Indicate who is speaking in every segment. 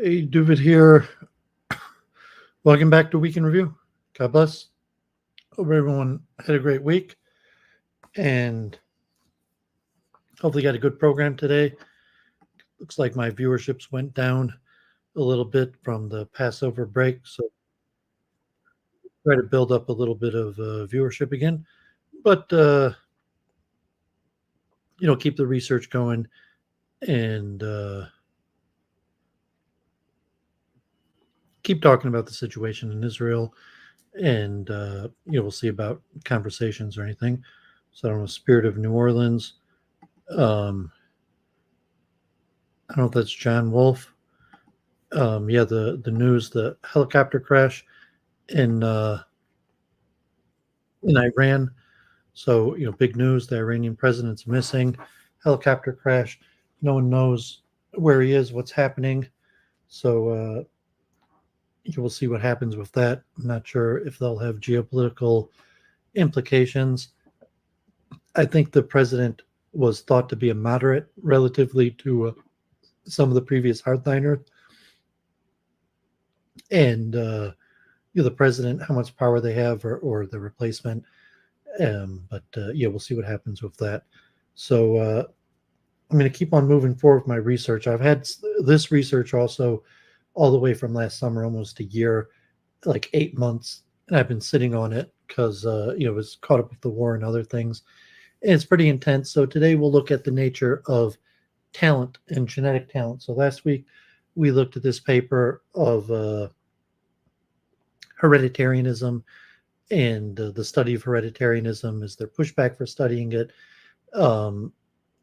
Speaker 1: Hey, David here. Welcome back to Week in Review. God bless. Hope everyone had a great week and hopefully got a good program today. Looks like my viewerships went down a little bit from the Passover break, so try to build up a little bit of viewership again. But keep the research going and keep talking about the situation in Israel. And we'll see about conversations or anything. So I don't know, Spirit of New Orleans. I don't know if that's John Wolfe. The news, the helicopter crash in Iran. So big news: the Iranian president's missing. Helicopter crash. No one knows where he is, what's happening. So you will see what happens with that. I'm not sure if they'll have geopolitical implications. I think the president was thought to be a moderate relatively to some of the previous hardliners. And the president, how much power they have, or the replacement. But we'll see what happens with that. So I'm going to keep on moving forward with my research. I've had this research also all the way from last summer, almost a year, like 8 months, and I've been sitting on it because it was caught up with the war and other things. And it's pretty intense. So today we'll look at the nature of talent and genetic talent. So last week we looked at this paper of hereditarianism and the study of hereditarianism. Is there pushback for studying it?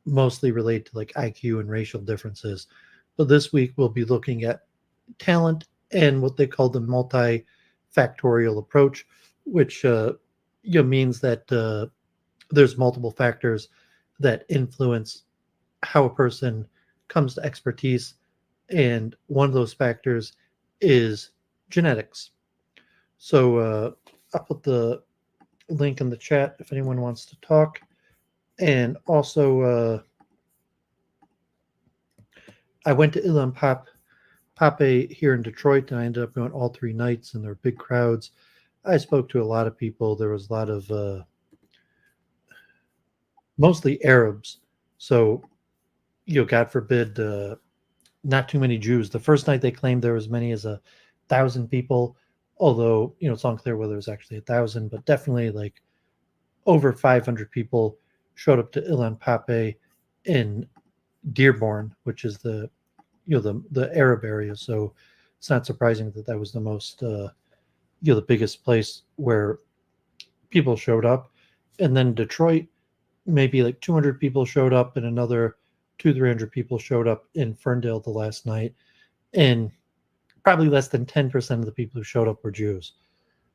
Speaker 1: Mostly related to like IQ and racial differences. But this week we'll be looking at talent and what they call the multi-factorial approach, which means that there's multiple factors that influence how a person comes to expertise, and one of those factors is genetics. So I'll put the link in the chat if anyone wants to talk. And also, I went to Ilan Pape here in Detroit, and I ended up going all 3 nights, and there were big crowds. I spoke to a lot of people. There was a lot of mostly Arabs. So, God forbid, not too many Jews. The first night they claimed there was as many as 1,000 people, although, it's unclear whether it was actually 1,000, but definitely like over 500 people showed up to Ilan Pape in Dearborn, which is the Arab area. So it's not surprising that that was the most, the biggest place where people showed up. And then Detroit, maybe like 200 people showed up, and another 200-300 people showed up in Ferndale the last night. And probably less than 10% of the people who showed up were Jews.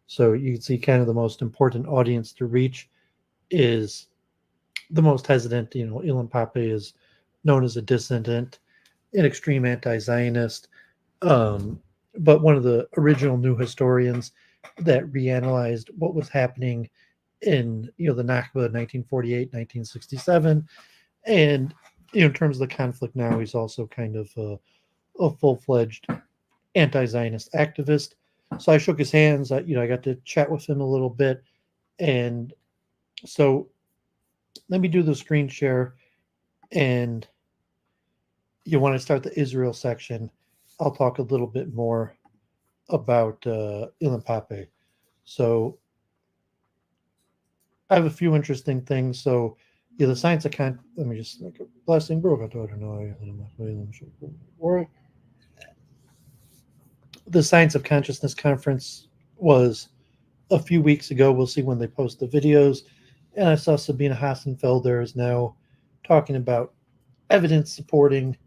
Speaker 1: So you can see kind of the most important audience to reach is the most hesitant. Ilan Pape is known as a dissident, an extreme anti-Zionist, but one of the original new historians that reanalyzed what was happening in the Nakba 1948, 1967. And in terms of the conflict now, he's also kind of a full-fledged anti-Zionist activist. So I shook his hands. I got to chat with him a little bit. And so let me do the screen share. And when I start the Israel section, I'll talk a little bit more about Ilan Pape. So I have a few interesting things. So the science of let me just like a blessing, bro. The Science of Consciousness conference was a few weeks ago. We'll see when they post the videos. And I saw Sabina Hassenfelder is now talking about evidence supporting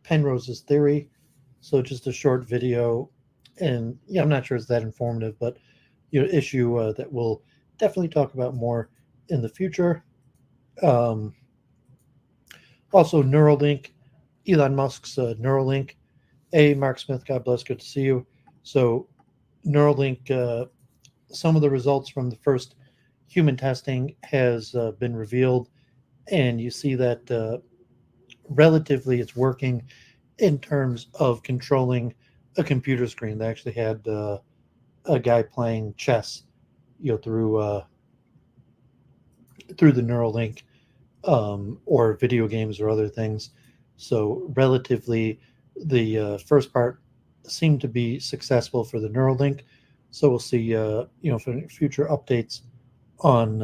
Speaker 1: Penrose's theory. So just a short video. And I'm not sure it's that informative, but issue that we'll definitely talk about more in the future. Also, Neuralink, Elon Musk's Neuralink. Mark Smith, God bless, good to see you. So Neuralink, some of the results from the first human testing has been revealed, and you see that relatively it's working in terms of controlling a computer screen. They actually had a guy playing chess, through the Neuralink, or video games or other things. So relatively, the first part seemed to be successful for the Neuralink. So we'll see, for future updates on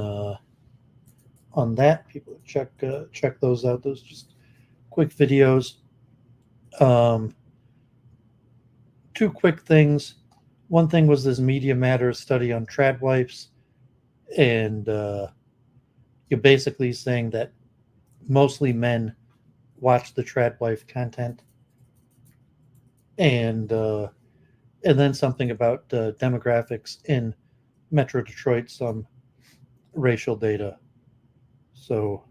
Speaker 1: that. People check those out. Those just quick videos. Um, Two quick things. One thing was this Media Matters study on Tradwifes, and you're basically saying that mostly men watch the Tradwife content, and then something about demographics in Metro Detroit, some racial data. So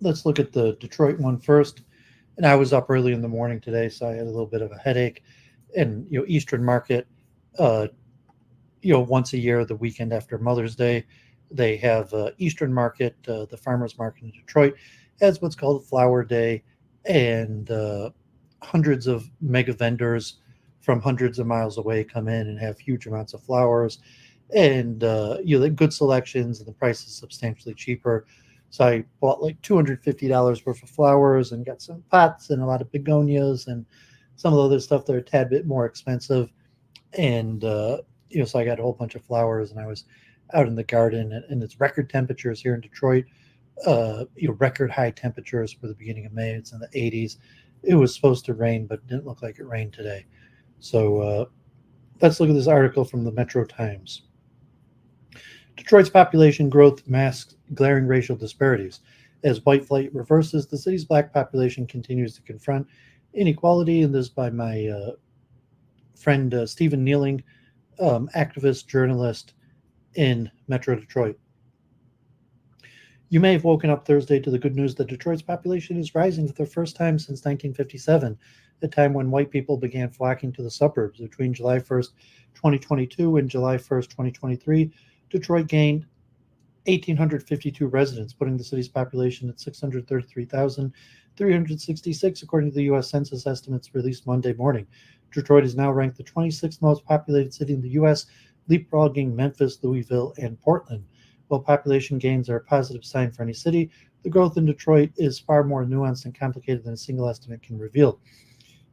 Speaker 1: let's look at the Detroit one first. And I was up early in the morning today, so I had a little bit of a headache. And Eastern Market, uh, once a year, the weekend after Mother's Day, they have Eastern Market, the farmers market in Detroit, as what's called Flower Day, and hundreds of mega vendors from hundreds of miles away come in and have huge amounts of flowers, and good selections, and the price is substantially cheaper. So I bought like $250 worth of flowers and got some pots and a lot of begonias and some of the other stuff that are a tad bit more expensive. And so I got a whole bunch of flowers, and I was out in the garden, and it's record temperatures here in Detroit. Record high temperatures for the beginning of May. It's in the 80s. It was supposed to rain, but it didn't look like it rained today. So let's look at this article from the Metro Times. Detroit's population growth masks glaring racial disparities. As white flight reverses, the city's black population continues to confront inequality. And this by my friend Steve Neavling, activist, journalist in Metro Detroit. You may have woken up Thursday to the good news that Detroit's population is rising for the first time since 1957, a time when white people began flocking to the suburbs. Between July 1st, 2022 and July 1st, 2023, Detroit gained 1,852 residents, putting the city's population at 633,366, according to the U.S. Census estimates released Monday morning. Detroit is now ranked the 26th most populated city in the U.S., leapfrogging Memphis, Louisville, and Portland. While population gains are a positive sign for any city, the growth in Detroit is far more nuanced and complicated than a single estimate can reveal.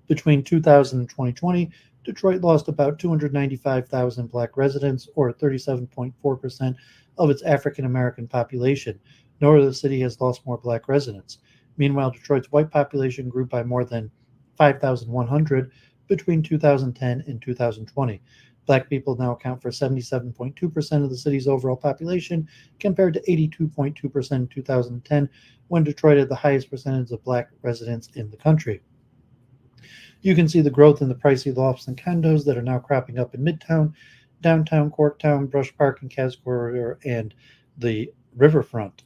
Speaker 1: Between 2000 and 2020, Detroit lost about 295,000 black residents, or 37.4% of its African American population. No other city has lost more black residents. Meanwhile, Detroit's white population grew by more than 5,100 between 2010 and 2020. Black people now account for 77.2% of the city's overall population, compared to 82.2% in 2010, when Detroit had the highest percentage of black residents in the country. You can see the growth in the pricey lofts and condos that are now cropping up in Midtown, downtown Corktown, Brush Park, and Cas Corridor, and the riverfront.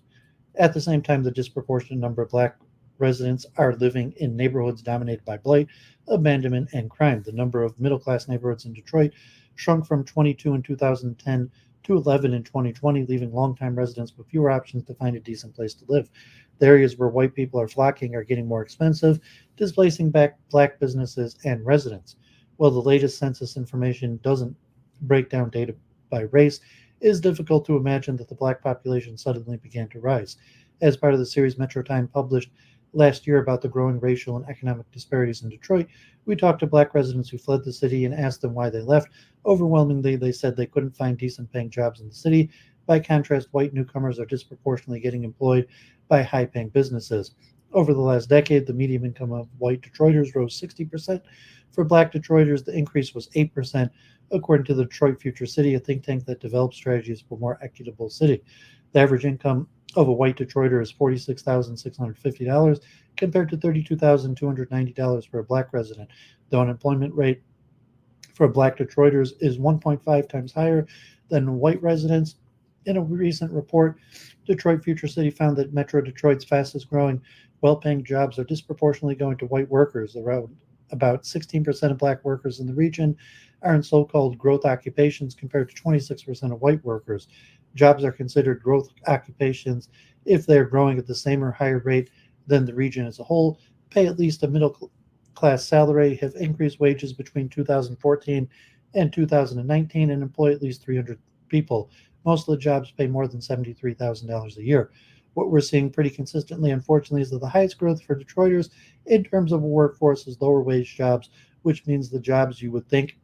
Speaker 1: At the same time, the disproportionate number of black residents are living in neighborhoods dominated by blight, abandonment, and crime. The number of middle-class neighborhoods in Detroit shrunk from 22 in 2010 to 11 in 2020, leaving longtime residents with fewer options to find a decent place to live. The areas where white people are flocking are getting more expensive, displacing black businesses and residents. While the latest census information doesn't break down data by race, it is difficult to imagine that the black population suddenly began to rise. As part of the series Metro Time published last year about the growing racial and economic disparities in Detroit, we talked to black residents who fled the city and asked them why they left. Overwhelmingly, they said they couldn't find decent paying jobs in the city. By contrast, white newcomers are disproportionately getting employed by high paying businesses. Over the last decade, the median income of white Detroiters rose 60%. For black Detroiters, the increase was 8%, according to the Detroit Future City, a think tank that develops strategies for a more equitable city. The average income of a white Detroiter is $46,650, compared to $32,290 for a black resident. The unemployment rate for black Detroiters is 1.5 times higher than white residents. In a recent report, Detroit Future City found that Metro Detroit's fastest growing, well-paying jobs are disproportionately going to white workers. Around about 16% of black workers in the region are in so-called growth occupations, compared to 26% of white workers. Jobs are considered growth occupations if they are growing at the same or higher rate than the region as a whole, pay at least a middle class salary, have increased wages between 2014 and 2019, and employ at least 300 people. Most of the jobs pay more than $73,000 a year. What we're seeing pretty consistently, unfortunately, is that the highest growth for Detroiters in terms of a workforce is lower wage jobs, which means the jobs you would think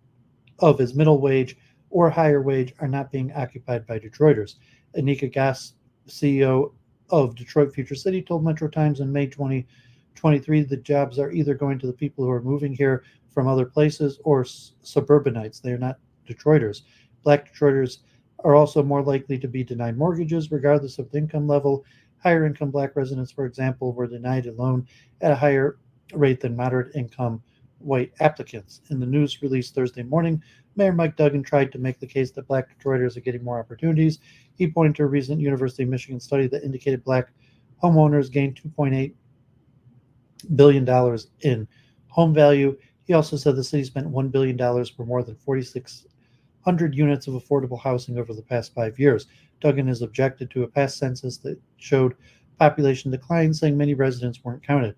Speaker 1: of as middle wage or higher wage are not being occupied by Detroiters. Anika Gass, CEO of Detroit Future City, told Metro Times in May 2023 that jobs are either going to the people who are moving here from other places or suburbanites. They are not Detroiters. Black Detroiters are also more likely to be denied mortgages regardless of the income level. Higher income black residents, for example, were denied a loan at a higher rate than moderate income white applicants. In the news released Thursday morning, Mayor Mike Duggan tried to make the case that black Detroiters are getting more opportunities. He pointed to a recent University of Michigan study that indicated black homeowners gained $2.8 billion in home value. He also said the city spent $1 billion for more than 4,600 units of affordable housing over the past 5 years. Duggan has objected to a past census that showed population decline, saying many residents weren't counted.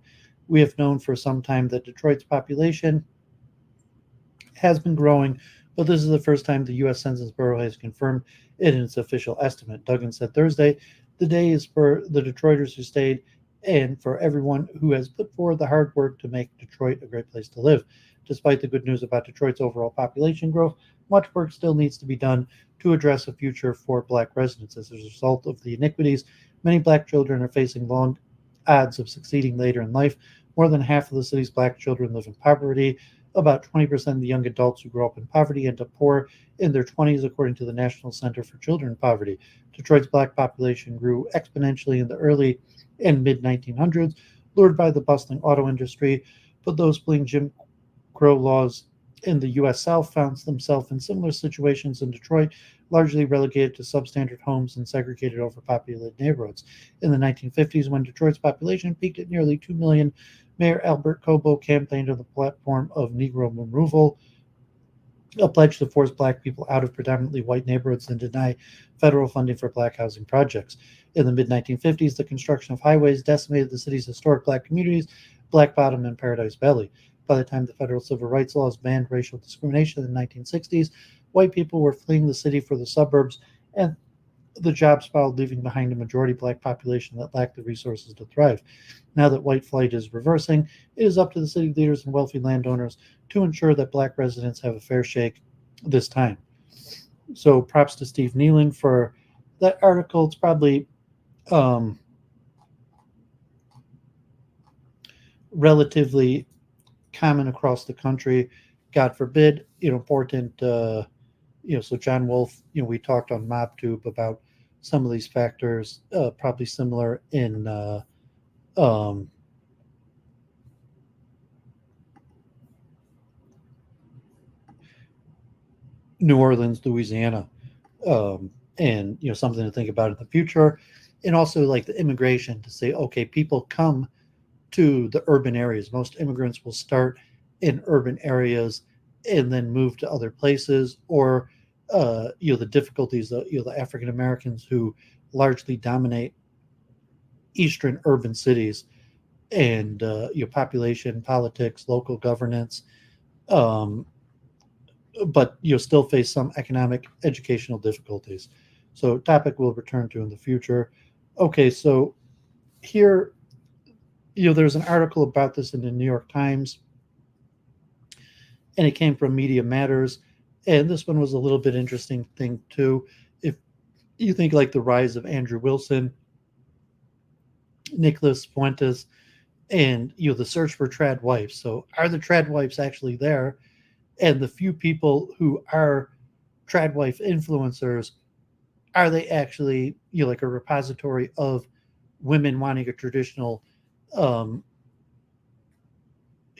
Speaker 1: We have known for some time that Detroit's population has been growing, but this is the first time the U.S. Census Bureau has confirmed it in its official estimate. Duggan said Thursday, the day is for the Detroiters who stayed and for everyone who has put forward the hard work to make Detroit a great place to live. Despite the good news about Detroit's overall population growth, much work still needs to be done to address a future for black residents. As a result of the iniquities, many black children are facing long odds of succeeding later in life. More than half of the city's black children live in poverty. About 20% of the young adults who grow up in poverty end up poor in their 20s, according to the National Center for Children in Poverty. Detroit's black population grew exponentially in the early and mid-1900s, lured by the bustling auto industry, but those fleeing Jim Crow laws in the U.S. South found themselves in similar situations in Detroit, largely relegated to substandard homes and segregated overpopulated neighborhoods. In the 1950s, when Detroit's population peaked at nearly 2 million, Mayor Albert Cobo campaigned on the platform of Negro removal, a pledge to force black people out of predominantly white neighborhoods and deny federal funding for black housing projects. In the mid-1950s, the construction of highways decimated the city's historic black communities, Black Bottom and Paradise Valley. By the time the federal civil rights laws banned racial discrimination in the 1960s, white people were fleeing the city for the suburbs, and the jobs followed, leaving behind a majority black population that lacked the resources to thrive. Now that white flight is reversing, it is up to the city leaders and wealthy landowners to ensure that black residents have a fair shake this time. So props to Steve Neavling for that article. It's probably relatively common across the country. God forbid, important, so John Wolfe, we talked on MobTube about some of these factors, probably similar in New Orleans, Louisiana, and something to think about in the future, and also like the immigration to say, okay, people come to the urban areas. Most immigrants will start in urban areas and then move to other places, or the difficulties, the African Americans who largely dominate eastern urban cities, and population, politics, local governance, but still face some economic, educational difficulties. So topic we'll return to in the future. Okay, so here, there's an article about this in the New York Times, and it came from Media Matters, and this one was a little bit interesting thing too. If you think like the rise of Andrew Wilson, Nicholas Fuentes, and the search for Tradwife. So are the Tradwifes actually there? And the few people who are Tradwife influencers, are they actually like a repository of women wanting a traditional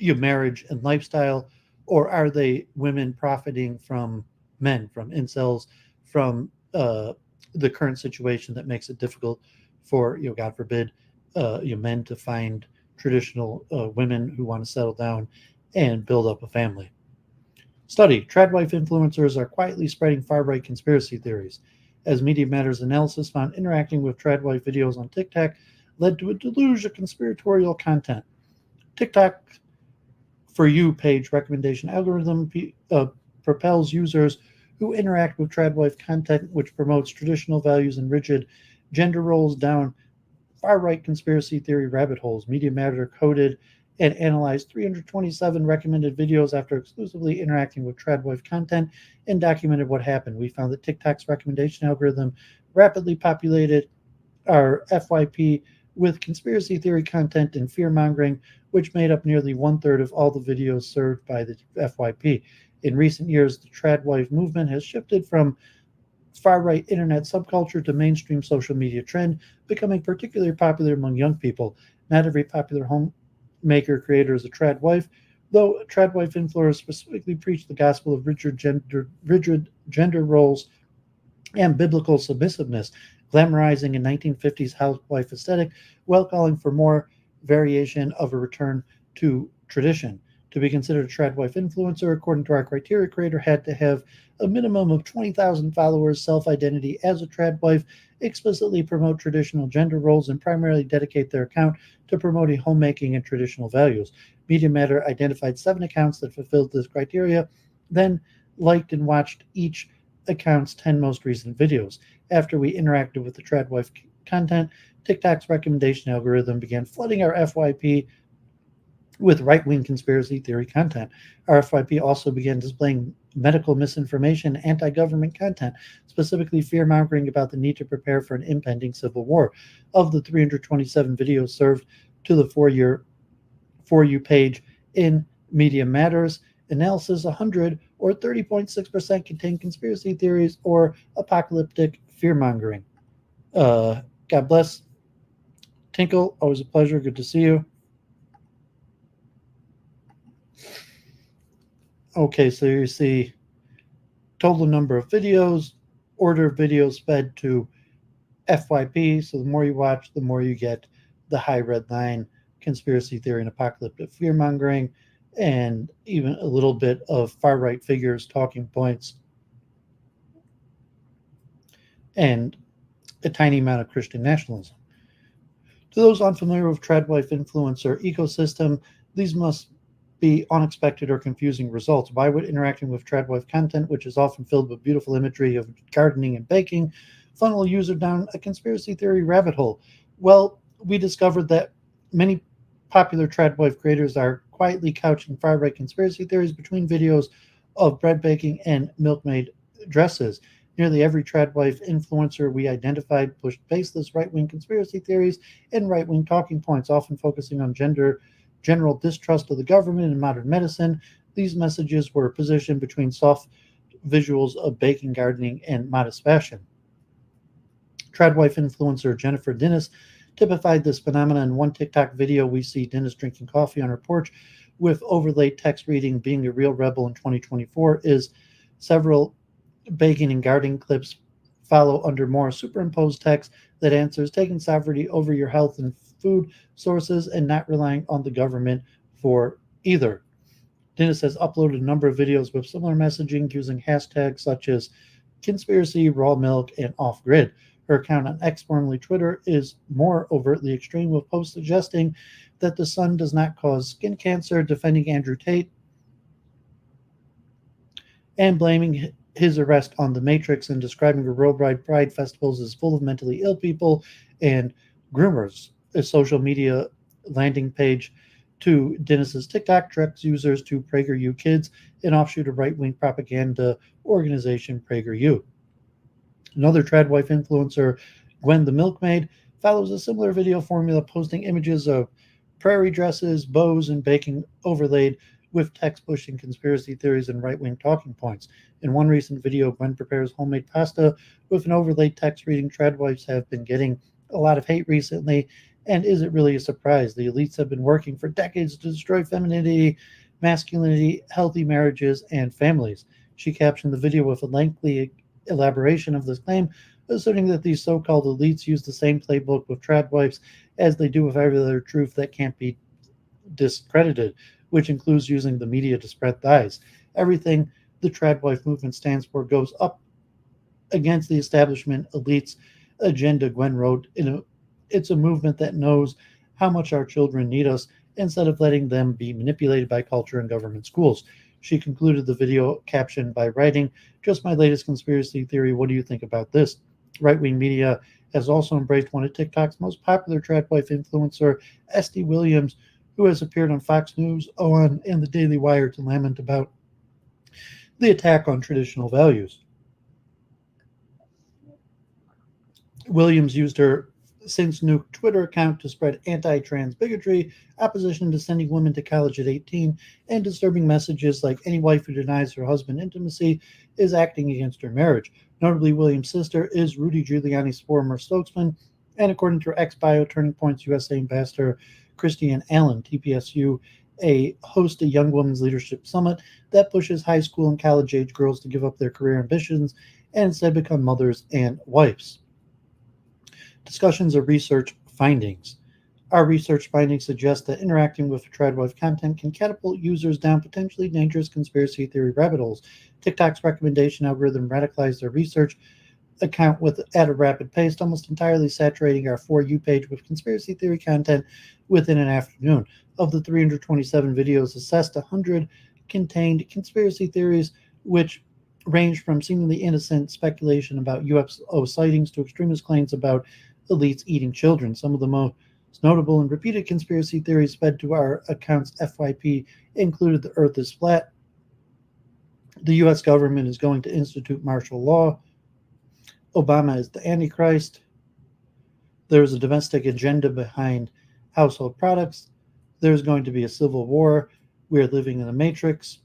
Speaker 1: marriage and lifestyle, or are they women profiting from men, from incels, from the current situation that makes it difficult for God forbid men to find traditional women who want to settle down and build up a family? Study: Tradwife influencers are quietly spreading far-right conspiracy theories. As Media Matters analysis found, interacting with Tradwife videos on TikTok led to a deluge of conspiratorial content. TikTok For You page recommendation algorithm propels users who interact with Tradwife content, which promotes traditional values and rigid gender roles, down far-right conspiracy theory rabbit holes. Media Matter coded and analyzed 327 recommended videos after exclusively interacting with Tradwife content and documented what happened. We found that TikTok's recommendation algorithm rapidly populated our FYP with conspiracy theory content and fear-mongering, which made up nearly one-third of all the videos served by the FYP. In recent years, the Tradwife movement has shifted from far-right internet subculture to mainstream social media trend, becoming particularly popular among young people. Not every popular homemaker creator is a Tradwife, though Tradwife influencers specifically preach the gospel of rigid gender roles and biblical submissiveness, glamorizing a 1950s housewife aesthetic while calling for more variation of a return to tradition. To be considered a Tradwife influencer, according to our criteria, creator had to have a minimum of 20,000 followers, self-identity as a Tradwife, explicitly promote traditional gender roles, and primarily dedicate their account to promoting homemaking and traditional values. Media Matter identified 7 accounts that fulfilled this criteria, then liked and watched each account's 10 most recent videos. After we interacted with the Tradwife content, TikTok's recommendation algorithm began flooding our FYP with right-wing conspiracy theory content. Our FYP also began displaying medical misinformation, anti-government content, specifically fear-mongering about the need to prepare for an impending civil war. Of the 327 videos served to the For You page in Media Matters analysis, 100 or 30.6% contain conspiracy theories or apocalyptic fear-mongering. God bless. Tinkle, always a pleasure. Good to see you. Okay, so you see total number of videos, order of videos fed to FYP. So the more you watch, the more you get the high red line, conspiracy theory and apocalyptic fear-mongering, and even a little bit of far-right figures, talking points, and a tiny amount of Christian nationalism. To those unfamiliar with Tradwife influencer ecosystem, these must be unexpected or confusing results. Why would interacting with Tradwife content, which is often filled with beautiful imagery of gardening and baking, funnel a user down a conspiracy theory rabbit hole? Well, we discovered that many popular Tradwife creators are quietly couching far-right conspiracy theories between videos of bread baking and milkmaid dresses. Nearly every Tradwife influencer we identified pushed baseless right-wing conspiracy theories and right-wing talking points, often focusing on general distrust of the government and modern medicine. These messages were positioned between soft visuals of baking, gardening, and modest fashion. Tradwife influencer Jennifer Dennis typified this phenomenon. In one TikTok video, we see Dennis drinking coffee on her porch with overlaid text reading, "Being a real rebel in 2024 is." Several baking and gardening clips follow under more superimposed text that answers taking sovereignty over your health and food sources and not relying on the government for either. Dennis has uploaded a number of videos with similar messaging using hashtags such as conspiracy, raw milk, and off-grid. Her account on X, formerly Twitter, is more overtly extreme, with posts suggesting that the sun does not cause skin cancer, defending Andrew Tate, and blaming his arrest on the Matrix, and describing the worldwide pride festivals as full of mentally ill people and groomers. A social media landing page to Dennis's TikTok directs users to PragerU Kids, an offshoot of right-wing propaganda organization PragerU. Another Tradwife influencer, Gwen the Milkmaid, follows a similar video formula, posting images of prairie dresses, bows, and baking overlaid with text pushing conspiracy theories and right-wing talking points. In one recent video, Gwen prepares homemade pasta with an overlaid text reading, "Tradwives have been getting a lot of hate recently, and is it really a surprise? The elites have been working for decades to destroy femininity, masculinity, healthy marriages, and families." She captioned the video with a lengthy elaboration of this claim, asserting that these so-called elites use the same playbook with Tradwives as they do with every other truth that can't be discredited, which includes using the media to spread lies. Everything the Tradwife movement stands for goes up against the establishment elites' agenda, Gwen wrote in It's a movement that knows how much our children need us instead of letting them be manipulated by culture and government schools. She concluded the video caption by writing, "Just my latest conspiracy theory. What do you think about this?" Right wing media has also embraced one of TikTok's most popular Tradwife influencer, Esty Williams, who has appeared on Fox News, OAN, and the Daily Wire to lament about the attack on traditional values. Williams used her since new Twitter account to spread anti-trans bigotry, opposition to sending women to college at 18, and disturbing messages like any wife who denies her husband intimacy is acting against her marriage. Notably, Williams' sister is Rudy Giuliani's former spokesman, and according to her ex-bio, Turning Points USA ambassador Christiane Allen, TPSU host a young women's leadership summit that pushes high school and college-age girls to give up their career ambitions and instead become mothers and wives. Discussions of research findings. Our research findings suggest that interacting with Tradwife content can catapult users down potentially dangerous conspiracy theory rabbit holes. TikTok's recommendation algorithm radicalized their research account at a rapid pace, almost entirely saturating our For You page with conspiracy theory content within an afternoon. Of the 327 videos assessed, 100 contained conspiracy theories, which ranged from seemingly innocent speculation about UFO sightings to extremist claims about elites eating children. Some of the most notable and repeated conspiracy theories fed to our account's FYP included the Earth is flat, the U.S. government is going to institute martial law, Obama is the Antichrist, there's a domestic agenda behind household products, there's going to be a civil war, we're living in a matrix.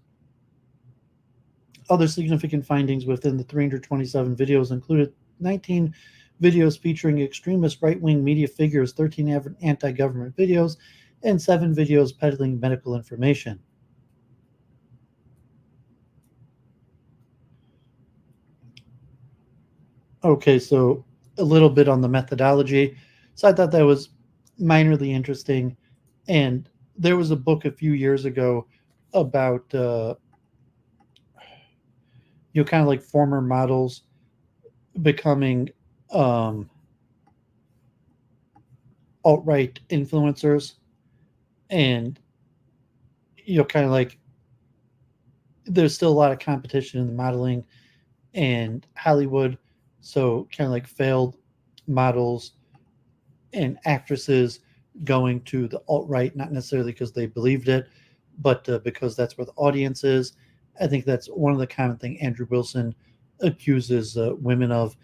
Speaker 1: Other significant findings within the 327 videos included 19 videos featuring extremist right-wing media figures, 13 anti-government videos, and 7 videos peddling medical information. Okay, so a little bit on the methodology. So I thought that was minorly interesting. And there was a book a few years ago about, kind of like former models becoming alt-right influencers, and kind of like there's still a lot of competition in the modeling and Hollywood, so kind of like failed models and actresses going to the alt-right, not necessarily because they believed it, but because that's where the audience is. I think that's one of the common thing Andrew Wilson accuses women of,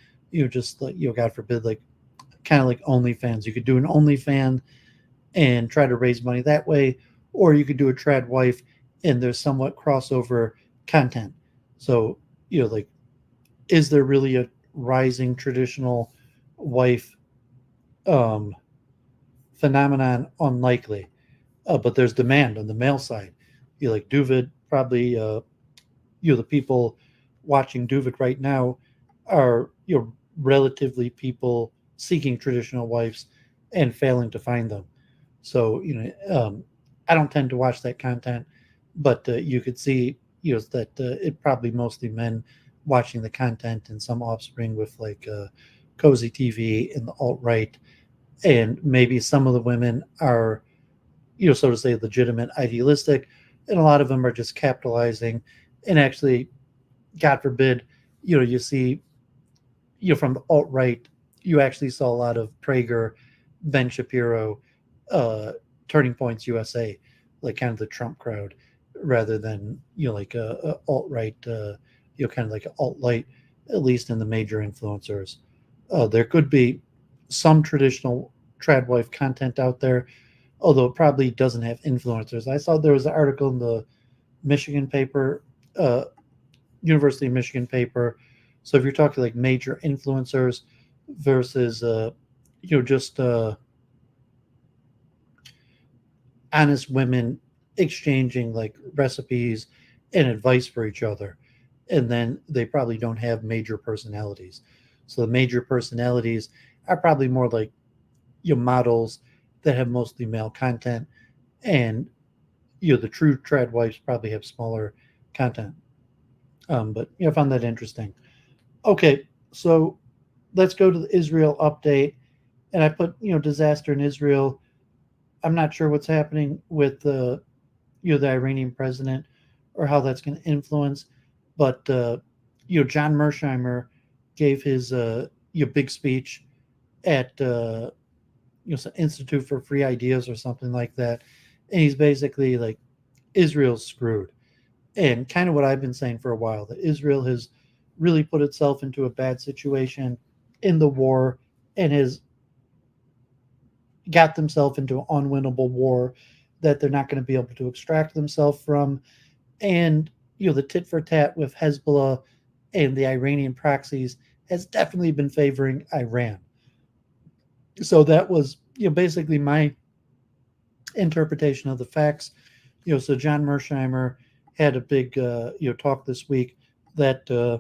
Speaker 1: just like, God forbid, like kind of like OnlyFans. You could do an OnlyFans and try to raise money that way, or you could do a Tradwife and there's somewhat crossover content. So, like, is there really a rising traditional wife phenomenon? Unlikely. But there's demand on the male side. Like Duvid, probably, the people watching Duvid right now are, relatively people seeking traditional wives and failing to find them. So, I don't tend to watch that content, but you could see, that it probably mostly men watching the content and some offspring with like cozy TV and the alt-right. And maybe some of the women are, so to say, legitimate, idealistic, and a lot of them are just capitalizing. And actually, God forbid, you see, from the alt-right, you actually saw a lot of Prager, Ben Shapiro, Turning Points USA, like kind of the Trump crowd, rather than, like a alt-right, kind of like an alt-light, at least in the major influencers. There could be some traditional Tradwife content out there, although it probably doesn't have influencers. I saw there was an article in the Michigan paper, University of Michigan paper. So if you're talking like major influencers versus, just honest women exchanging like recipes and advice for each other, and then they probably don't have major personalities. So the major personalities are probably more like models that have mostly male content, and the true Tradwives probably have smaller content. But I found that interesting. Okay, so let's go to the Israel update, And I put, disaster in Israel. I'm not sure what's happening with the, the Iranian president or how that's going to influence. But John Mearsheimer gave his big speech at some Institute for Free Ideas or something like that, and he's basically like, Israel's screwed, and kind of what I've been saying for a while, that Israel has really put itself into a bad situation in the war and has got themselves into an unwinnable war that they're not going to be able to extract themselves from. And the tit for tat with Hezbollah and the Iranian proxies has definitely been favoring Iran. So that was basically my interpretation of the facts. So John Mearsheimer had a big talk this week that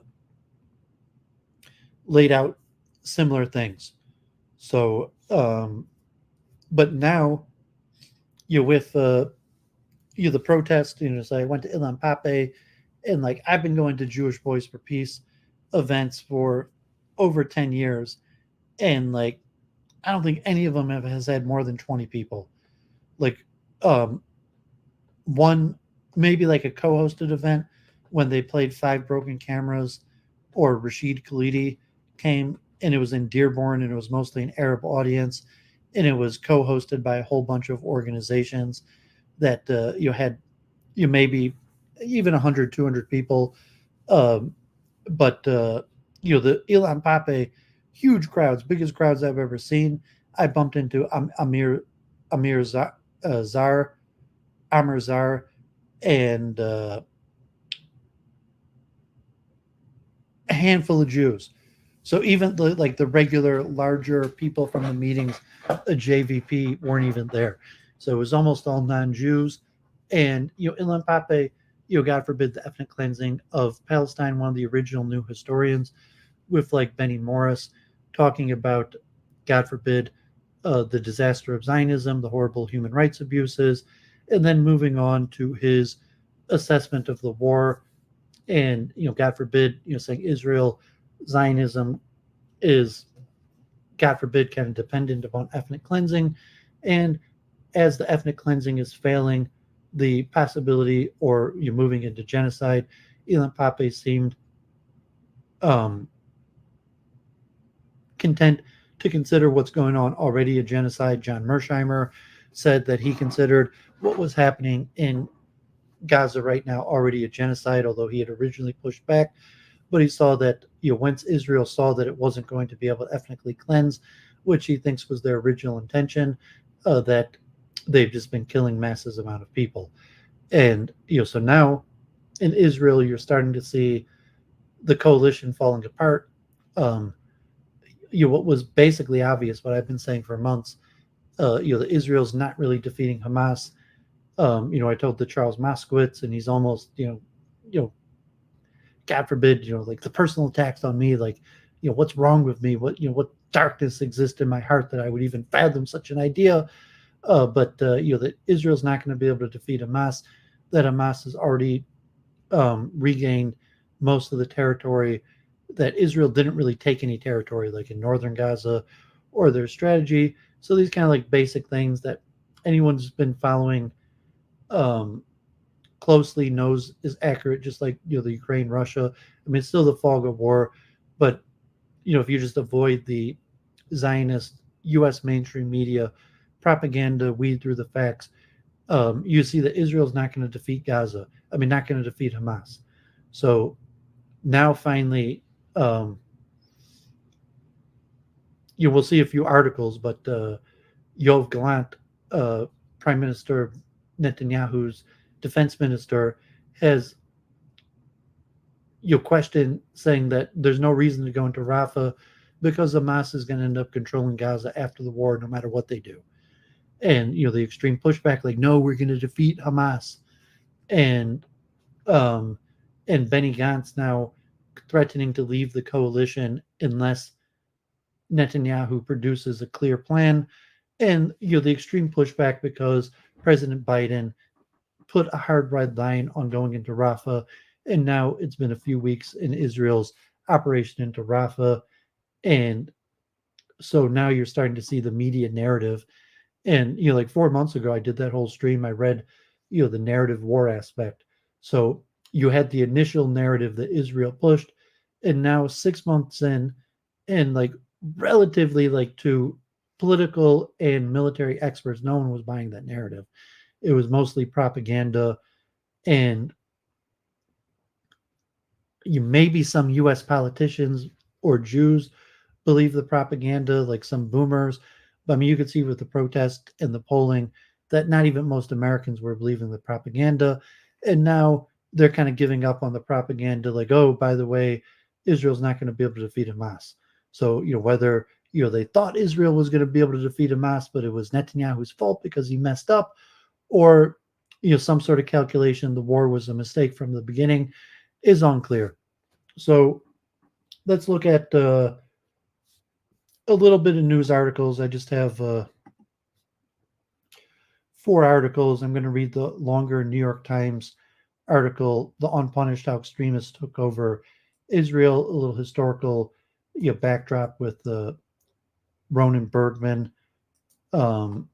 Speaker 1: laid out similar things. So, but now with the protest, so I went to Ilan Pape, and like I've been going to Jewish Boys for Peace events for over 10 years, and like I don't think any of them has had more than 20 people. Like one, maybe like a co-hosted event when they played Five Broken Cameras, or Rashid Khalidi came, and it was in Dearborn, and it was mostly an Arab audience, and it was co-hosted by a whole bunch of organizations that had maybe even 100, 200 people. But the Ilan Pape, huge crowds, biggest crowds I've ever seen. I bumped into Amir Zar, Amr Zar, and a handful of Jews. So even the regular larger people from the meetings, JVP, weren't even there. So it was almost all non-Jews. And Ilan Pape, God forbid, the ethnic cleansing of Palestine, one of the original new historians, with like Benny Morris, talking about, God forbid, the disaster of Zionism, the horrible human rights abuses, and then moving on to his assessment of the war, and God forbid, saying Israel, Zionism is, God forbid, kind of dependent upon ethnic cleansing, and as the ethnic cleansing is failing, the possibility, or you're moving into genocide. Ilan Pape seemed content to consider what's going on already a genocide. John Mearsheimer said that he considered what was happening in Gaza right now already a genocide, although he had originally pushed back. But he saw that, once Israel saw that it wasn't going to be able to ethnically cleanse, which he thinks was their original intention, that they've just been killing massive amount of people. And, so now in Israel, you're starting to see the coalition falling apart. What was basically obvious, what I've been saying for months, that Israel's not really defeating Hamas. I told the Charles Moskowitz, and he's almost, God forbid, like the personal attacks on me, like, what's wrong with me? What darkness exists in my heart that I would even fathom such an idea? But that Israel's not going to be able to defeat Hamas, that Hamas has already regained most of the territory, that Israel didn't really take any territory, like in northern Gaza, or their strategy. So these kind of like basic things that anyone who's been following closely knows is accurate, just like the Ukraine Russia. I mean, it's still the fog of war, but if you just avoid the Zionist U.S. mainstream media propaganda, weed through the facts, you see that Israel's not going to defeat Gaza. I mean, not going to defeat Hamas. So now finally, you will see a few articles, but Yoav Gallant, Prime Minister Netanyahu's defense minister, has questioned, saying that there's no reason to go into Rafah because Hamas is going to end up controlling Gaza after the war, no matter what they do. And the extreme pushback, like, no, we're going to defeat Hamas, and Benny Gantz now threatening to leave the coalition unless Netanyahu produces a clear plan. And the extreme pushback because President Biden put a hard red line on going into Rafah, and now it's been a few weeks in Israel's operation into Rafah, and So now you're starting to see the media narrative. And, like 4 months ago, I did that whole stream. I read, the narrative war aspect. So you had the initial narrative that Israel pushed, and now 6 months in, and like relatively like to political and military experts, no one was buying that narrative. It was mostly propaganda, and you maybe some US politicians or Jews believe the propaganda, like some boomers. But I mean, you could see with the protest and the polling that not even most Americans were believing the propaganda. And now they're kind of giving up on the propaganda, like, oh, by the way, Israel's not going to be able to defeat Hamas. So, whether, they thought Israel was going to be able to defeat Hamas, but it was Netanyahu's fault because he messed up, or, some sort of calculation, the war was a mistake from the beginning, is unclear. So let's look at a little bit of news articles. I just have 4 articles. I'm going to read the longer New York Times article, "The Unpunished: How Extremists Took Over Israel," a little historical backdrop with Ronan Bergman. But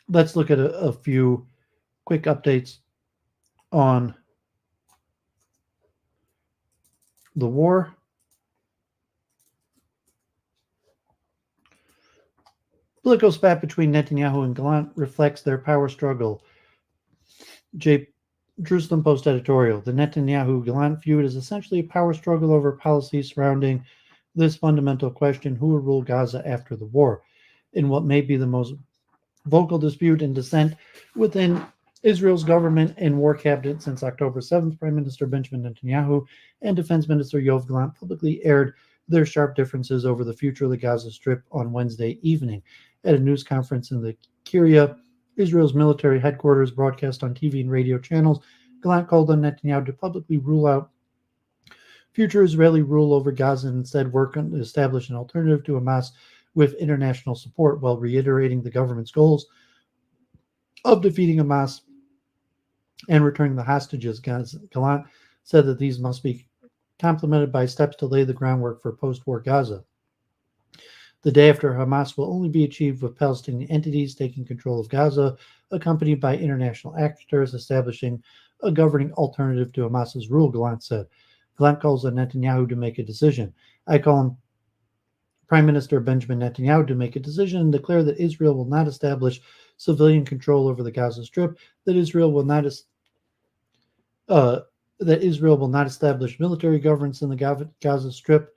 Speaker 1: let's look at a few quick updates on the war. Political spat between Netanyahu and Gallant reflects their power struggle. Jerusalem Post editorial: The Netanyahu-Gallant feud is essentially a power struggle over policies surrounding this fundamental question: who will rule Gaza after the war? In what may be the most vocal dispute and dissent within Israel's government and war cabinet since October 7th, Prime Minister Benjamin Netanyahu and Defense Minister Yoav Gallant publicly aired their sharp differences over the future of the Gaza Strip on Wednesday evening. At a news conference in the Kiryat, Israel's military headquarters, broadcast on TV and radio channels, Gallant called on Netanyahu to publicly rule out future Israeli rule over Gaza and instead work to establish an alternative to Hamas with international support, while reiterating the government's goals of defeating Hamas and returning the hostages. Gallant said that these must be complemented by steps to lay the groundwork for post-war Gaza. The day after Hamas will only be achieved with Palestinian entities taking control of Gaza, accompanied by international actors establishing a governing alternative to Hamas's rule, Gallant said. Gallant calls on Netanyahu to make a decision. I call on Prime Minister Benjamin Netanyahu to make a decision and declare that Israel will not establish civilian control over the Gaza Strip, that Israel will not establish military governance in the Gaza Strip,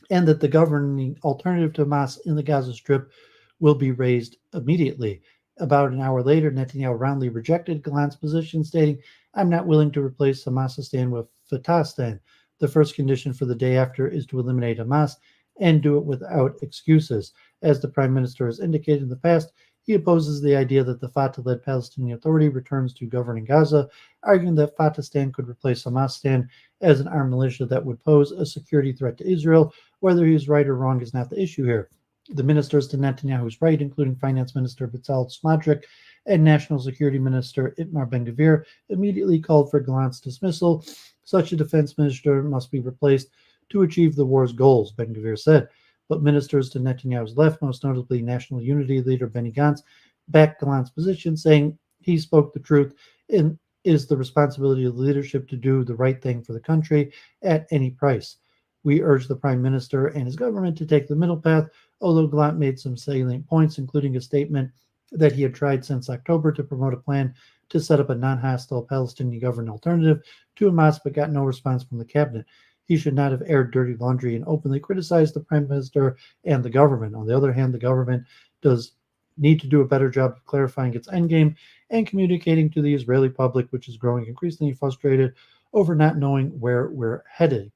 Speaker 1: and that the governing alternative to Hamas in the Gaza Strip will be raised immediately. About an hour later, Netanyahu roundly rejected Gallant's position, stating, "I'm not willing to replace Hamasistan with Fatahstan. The first condition for the day after is to eliminate Hamas and do it without excuses." As the Prime Minister has indicated in the past, he opposes the idea that the Fatah-led Palestinian Authority returns to governing Gaza, arguing that Fatahstan could replace Hamasistan as an armed militia that would pose a security threat to Israel. Whether he is right or wrong is not the issue here. The ministers to Netanyahu's right, including Finance Minister Bezalel Smotrich and National Security Minister Itamar Ben-Gvir, immediately called for Gallant's dismissal. Such a defense minister must be replaced to achieve the war's goals, Ben-Gvir said. But ministers to Netanyahu's left, most notably National Unity leader Benny Gantz, backed Gallant's position, saying he spoke the truth and is the responsibility of the leadership to do the right thing for the country at any price. We urge the Prime Minister and his government to take the middle path, although Gallant made some salient points, including a statement that he had tried since October to promote a plan to set up a non-hostile Palestinian government alternative to Hamas, but got no response from the cabinet. He should not have aired dirty laundry and openly criticized the Prime Minister and the government. On the other hand, the government does need to do a better job of clarifying its endgame and communicating to the Israeli public, which is growing increasingly frustrated over not knowing where we're headed.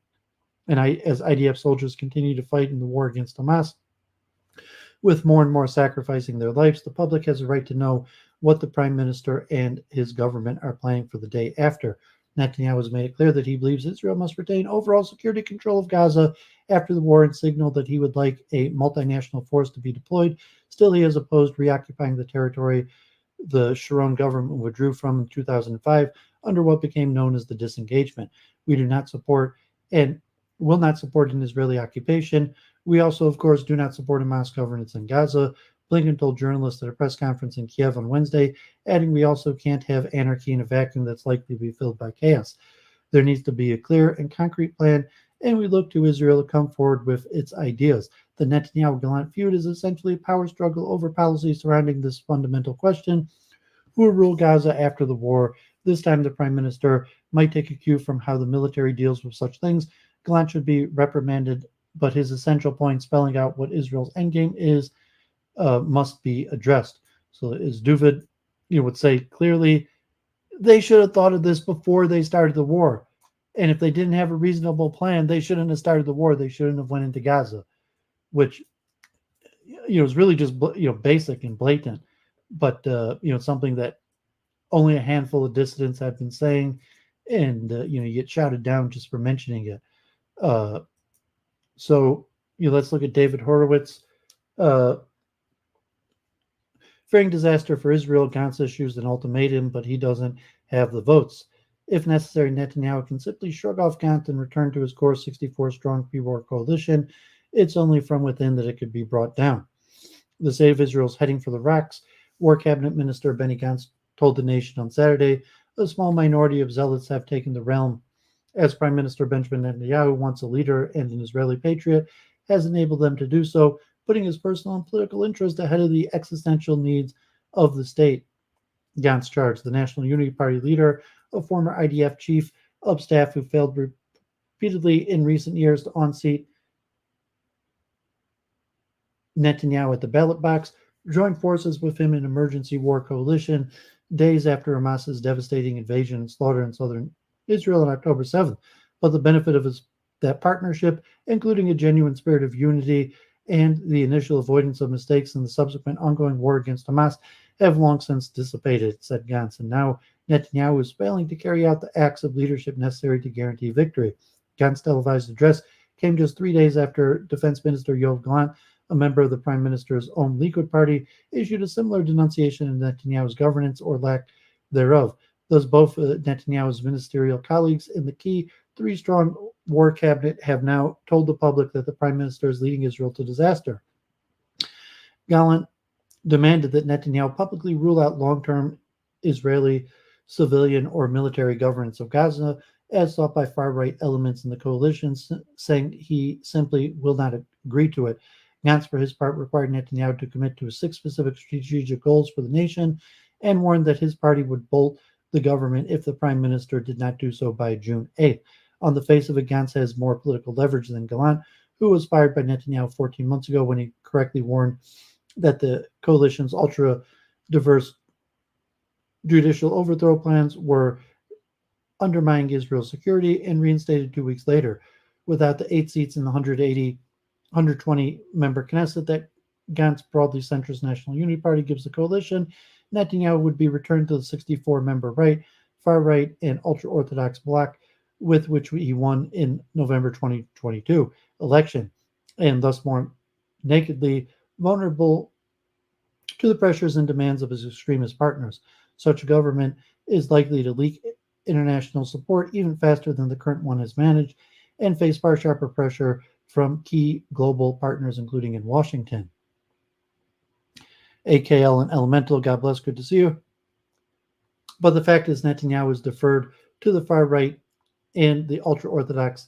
Speaker 1: And as IDF soldiers continue to fight in the war against Hamas, with more and more sacrificing their lives, the public has a right to know what the Prime Minister and his government are planning for the day after. Netanyahu has made it clear that he believes Israel must retain overall security control of Gaza after the war and signaled that he would like a multinational force to be deployed. Still, he has opposed reoccupying the territory the Sharon government withdrew from in 2005 under what became known as the disengagement. We do not support and will not support an Israeli occupation. We also, of course, do not support Hamas governance in Gaza. Blinken told journalists at a press conference in Kiev on Wednesday, adding, we also can't have anarchy in a vacuum that's likely to be filled by chaos. There needs to be a clear and concrete plan, and we look to Israel to come forward with its ideas. The Netanyahu-Gallant feud is essentially a power struggle over policy surrounding this fundamental question: who will rule Gaza after the war? This time, the prime minister might take a cue from how the military deals with such things. Gallant should be reprimanded, but his essential point, spelling out what Israel's endgame is, must be addressed. So, as Duvid would say clearly, they should have thought of this before they started the war. And if they didn't have a reasonable plan, they shouldn't have started the war. They shouldn't have went into Gaza, which is really just basic and blatant. But it's something that only a handful of dissidents have been saying, and you get shouted down just for mentioning it. So let's look at David Horowitz. Fearing disaster for Israel, Gantz issues an ultimatum, but he doesn't have the votes. If necessary, Netanyahu can simply shrug off Gantz and return to his core 64-strong pre-war coalition. It's only from within that it could be brought down. The state of Israel is heading for the rocks. War Cabinet Minister Benny Gantz told the nation on Saturday a small minority of zealots have taken the realm. As Prime Minister Benjamin Netanyahu, once a leader and an Israeli patriot, has enabled them to do so, putting his personal and political interest ahead of the existential needs of the state. Gantz charged the National Unity Party leader, a former IDF chief of staff who failed repeatedly in recent years to unseat Netanyahu at the ballot box, joined forces with him in emergency war coalition days after Hamas's devastating invasion and slaughter in southern Israel on October 7th. But the benefit of that partnership, including a genuine spirit of unity and the initial avoidance of mistakes in the subsequent ongoing war against Hamas, have long since dissipated, said Gantz. And now Netanyahu is failing to carry out the acts of leadership necessary to guarantee victory. Gantz's televised address came just 3 days after Defense Minister Yoav Gallant, a member of the Prime Minister's own Likud party, issued a similar denunciation of Netanyahu's governance or lack thereof. Thus, both Netanyahu's ministerial colleagues in the key three-strong war cabinet have now told the public that the Prime Minister is leading Israel to disaster. Gallant demanded that Netanyahu publicly rule out long-term Israeli civilian or military governance of Gaza, as sought by far-right elements in the coalition, saying he simply will not agree to it. Gantz, for his part, required Netanyahu to commit to 6 specific strategic goals for the nation and warned that his party would bolt the government if the prime minister did not do so by June 8th. On the face of it, Gantz has more political leverage than Gallant, who was fired by Netanyahu 14 months ago when he correctly warned that the coalition's ultra-diverse judicial overthrow plans were undermining Israel's security, and reinstated 2 weeks later. Without the 8 seats in the 120-member Knesset that Gantz's broadly centrist National Unity Party gives the coalition, Netanyahu would be returned to the 64-member right, far-right, and ultra-Orthodox bloc with which he won in November 2022 election, and thus more nakedly vulnerable to the pressures and demands of his extremist partners. Such a government is likely to leak international support even faster than the current one has managed and face far sharper pressure from key global partners, including in Washington. AKL and Elemental, God bless, good to see you. But the fact is Netanyahu has deferred to the far right and the ultra-Orthodox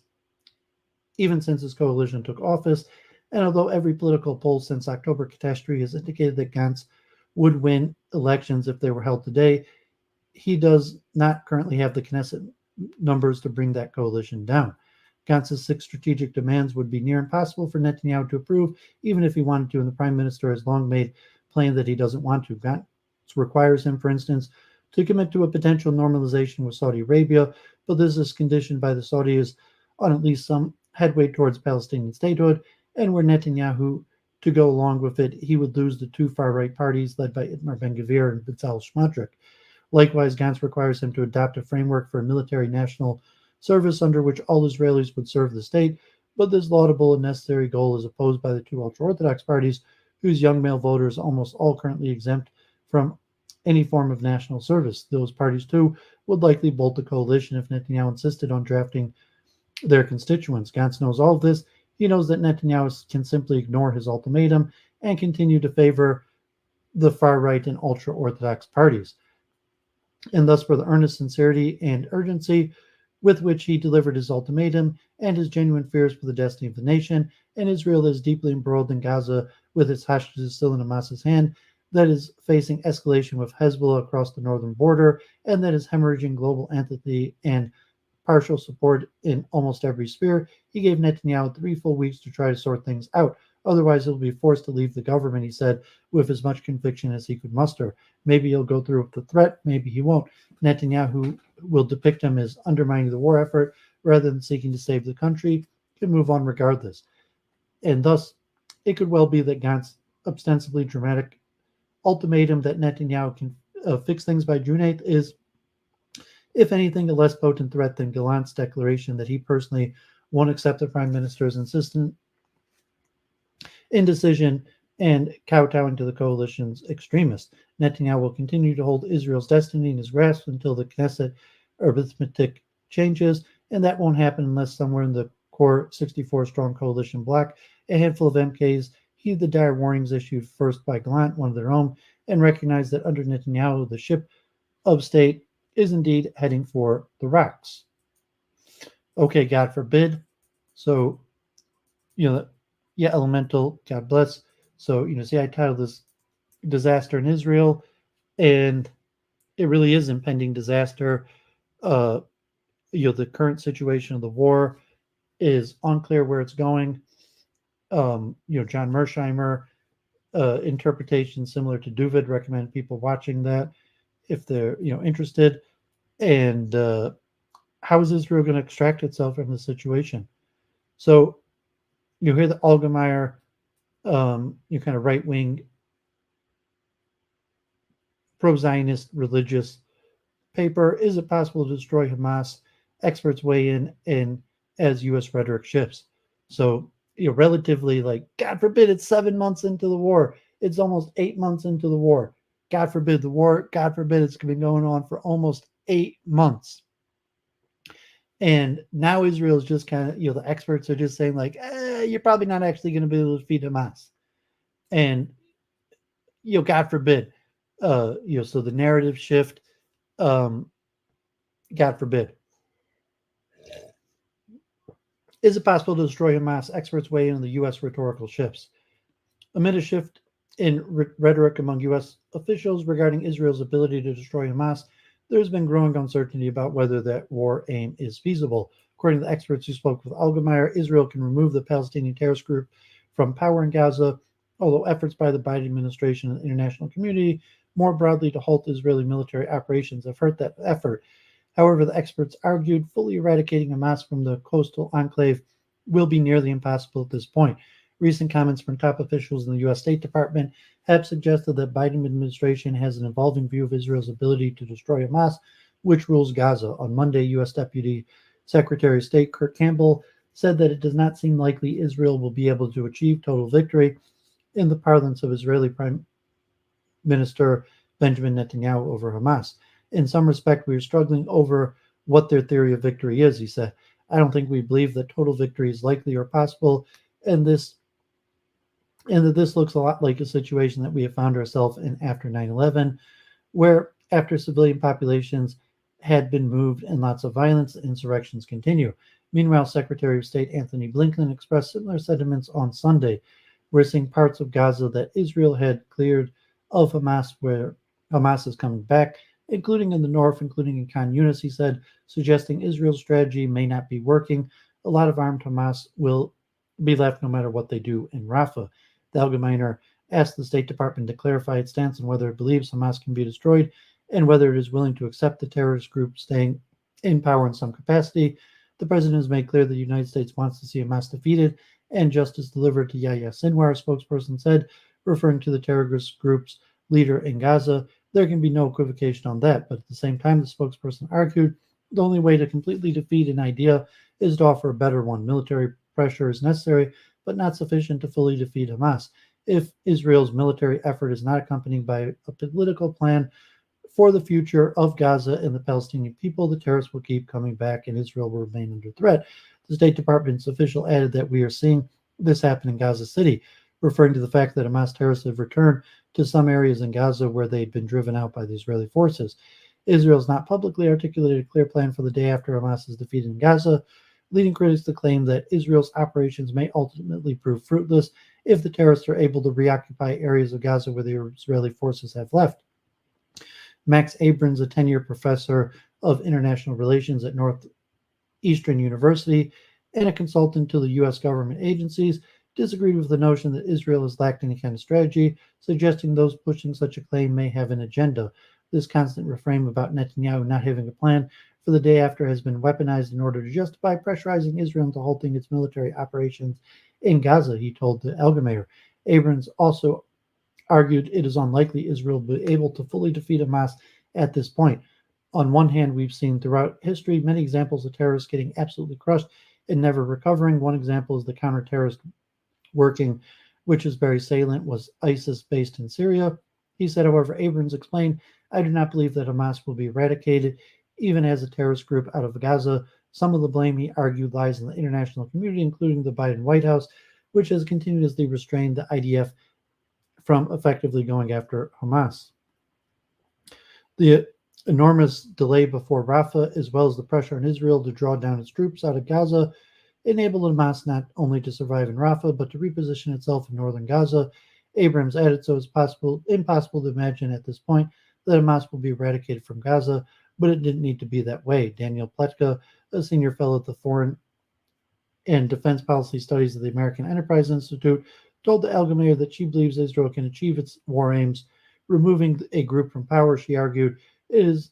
Speaker 1: even since his coalition took office, and although every political poll since October catastrophe has indicated that Gantz would win elections if they were held today, he does not currently have the Knesset numbers to bring that coalition down. Gantz's 6 strategic demands would be near impossible for Netanyahu to approve, even if he wanted to, and the prime minister has long made plain that he doesn't want to. Gantz requires him, for instance, to commit to a potential normalization with Saudi Arabia, but this is conditioned by the Saudis on at least some headway towards Palestinian statehood, and were Netanyahu to go along with it, he would lose the 2 far-right parties led by Itamar Ben-Gvir and Bezalel Smotrich. Likewise, Gantz requires him to adopt a framework for a military national service under which all Israelis would serve the state, but this laudable and necessary goal is opposed by the 2 ultra-Orthodox parties, whose young male voters almost all currently exempt from any form of national service. Those parties, too, would likely bolt the coalition if Netanyahu insisted on drafting their constituents. Gantz knows all of this. He knows that Netanyahu can simply ignore his ultimatum and continue to favor the far right and ultra Orthodox parties. And thus, for the earnest sincerity and urgency with which he delivered his ultimatum and his genuine fears for the destiny of the nation, and Israel is deeply embroiled in Gaza with its hostages still in Hamas's hand, that is facing escalation with Hezbollah across the northern border, and that is hemorrhaging global empathy and partial support in almost every sphere. He gave Netanyahu 3 full weeks to try to sort things out. Otherwise, he'll be forced to leave the government, he said, with as much conviction as he could muster. Maybe he'll go through with the threat, maybe he won't. Netanyahu will depict him as undermining the war effort rather than seeking to save the country, can move on regardless. And thus, it could well be that Gantz's ostensibly dramatic ultimatum that Netanyahu can fix things by June 8th is, if anything, a less potent threat than Gallant's declaration that he personally won't accept the prime minister's insistent indecision and kowtowing to the coalition's extremists. Netanyahu will continue to hold Israel's destiny in his grasp until the Knesset arithmetic changes, and that won't happen unless somewhere in the core 64-strong coalition bloc, a handful of MKs heed the dire warnings issued first by Gallant, one of their own, and recognize that under Netanyahu, the ship of state is indeed heading for the rocks. Okay, God forbid. So, elemental, God bless. So, see, I titled this Disaster in Israel, and it really is impending disaster. The current situation of the war is unclear where it's going. John Mearsheimer, interpretation similar to Duvid, recommend people watching that if they're, interested. And how is Israel going to extract itself from the situation? So you hear the Allgemeyer, kind of right-wing, pro-Zionist religious paper. Is it possible to destroy Hamas? Experts weigh in as U.S. rhetoric shifts. So, relatively, like, God forbid it's 7 months into the war. It's almost 8 months into the war. God forbid the war. God forbid it's been going on for almost 8 months. And now Israel is just kind of, the experts are just saying, like, you're probably not actually going to be able to defeat Hamas. And, God forbid, so the narrative shift, God forbid. Is it possible to destroy Hamas? Experts weigh in on the U.S. rhetorical shifts. Amid a shift in rhetoric among U.S. officials regarding Israel's ability to destroy Hamas, there's been growing uncertainty about whether that war aim is feasible. According to the experts who spoke with Allgemeyer, Israel can remove the Palestinian terrorist group from power in Gaza, although efforts by the Biden administration and the international community more broadly to halt Israeli military operations have hurt that effort. However, the experts argued fully eradicating Hamas from the coastal enclave will be nearly impossible at this point. Recent comments from top officials in the U.S. State Department have suggested that the Biden administration has an evolving view of Israel's ability to destroy Hamas, which rules Gaza. On Monday, U.S. Deputy Secretary of State Kurt Campbell said that it does not seem likely Israel will be able to achieve total victory, in the parlance of Israeli Prime Minister Benjamin Netanyahu, over Hamas. In some respect, we are struggling over what their theory of victory is, he said. I don't think we believe that total victory is likely or possible, and that this looks a lot like a situation that we have found ourselves in after 9/11, where after civilian populations had been moved and lots of violence, insurrections continue. Meanwhile, Secretary of State Anthony Blinken expressed similar sentiments on Sunday. We're seeing parts of Gaza that Israel had cleared of Hamas, where Hamas is coming back, including in the north, including in Khan Yunis, he said, suggesting Israel's strategy may not be working. A lot of armed Hamas will be left no matter what they do in Rafah. The Allgemeiner asked the State Department to clarify its stance on whether it believes Hamas can be destroyed and whether it is willing to accept the terrorist group staying in power in some capacity. The president has made clear that the United States wants to see Hamas defeated and justice delivered to Yahya Sinwar, a spokesperson said, referring to the terrorist group's leader in Gaza. There can be no equivocation on that, but at the same time, the spokesperson argued the only way to completely defeat an idea is to offer a better one. Military pressure is necessary, but not sufficient to fully defeat Hamas. If Israel's military effort is not accompanied by a political plan for the future of Gaza and the Palestinian people, the terrorists will keep coming back and Israel will remain under threat. The State Department's official added that we are seeing this happen in Gaza City, referring to the fact that Hamas terrorists have returned to some areas in Gaza where they'd been driven out by the Israeli forces. Israel has not publicly articulated a clear plan for the day after Hamas is defeated in Gaza, leading critics to claim that Israel's operations may ultimately prove fruitless if the terrorists are able to reoccupy areas of Gaza where the Israeli forces have left. Max Abrams, a 10-year professor of international relations at Northeastern University and a consultant to the U.S. government agencies, disagreed with the notion that Israel has lacked any kind of strategy, suggesting those pushing such a claim may have an agenda. This constant refrain about Netanyahu not having a plan for the day after has been weaponized in order to justify pressurizing Israel into halting its military operations in Gaza, he told the Algemeyer. Abrams also argued it is unlikely Israel will be able to fully defeat Hamas at this point. On one hand, we've seen throughout history many examples of terrorists getting absolutely crushed and never recovering. One example is the counter-terrorist working, which is very salient, was ISIS based in Syria. He said, however, Abrams explained, I do not believe that Hamas will be eradicated, even as a terrorist group out of Gaza. Some of the blame, he argued, lies in the international community, including the Biden White House, which has continuously restrained the IDF from effectively going after Hamas. The enormous delay before Rafah, as well as the pressure on Israel to draw down its troops out of Gaza, enabled Hamas not only to survive in Rafah, but to reposition itself in northern Gaza. Abrams added, so it's impossible to imagine at this point that Hamas will be eradicated from Gaza, but it didn't need to be that way. Daniel Pletka, a senior fellow at the Foreign and Defense Policy Studies of the American Enterprise Institute, told the Algemeyer that she believes Israel can achieve its war aims. Removing a group from power, she argued, is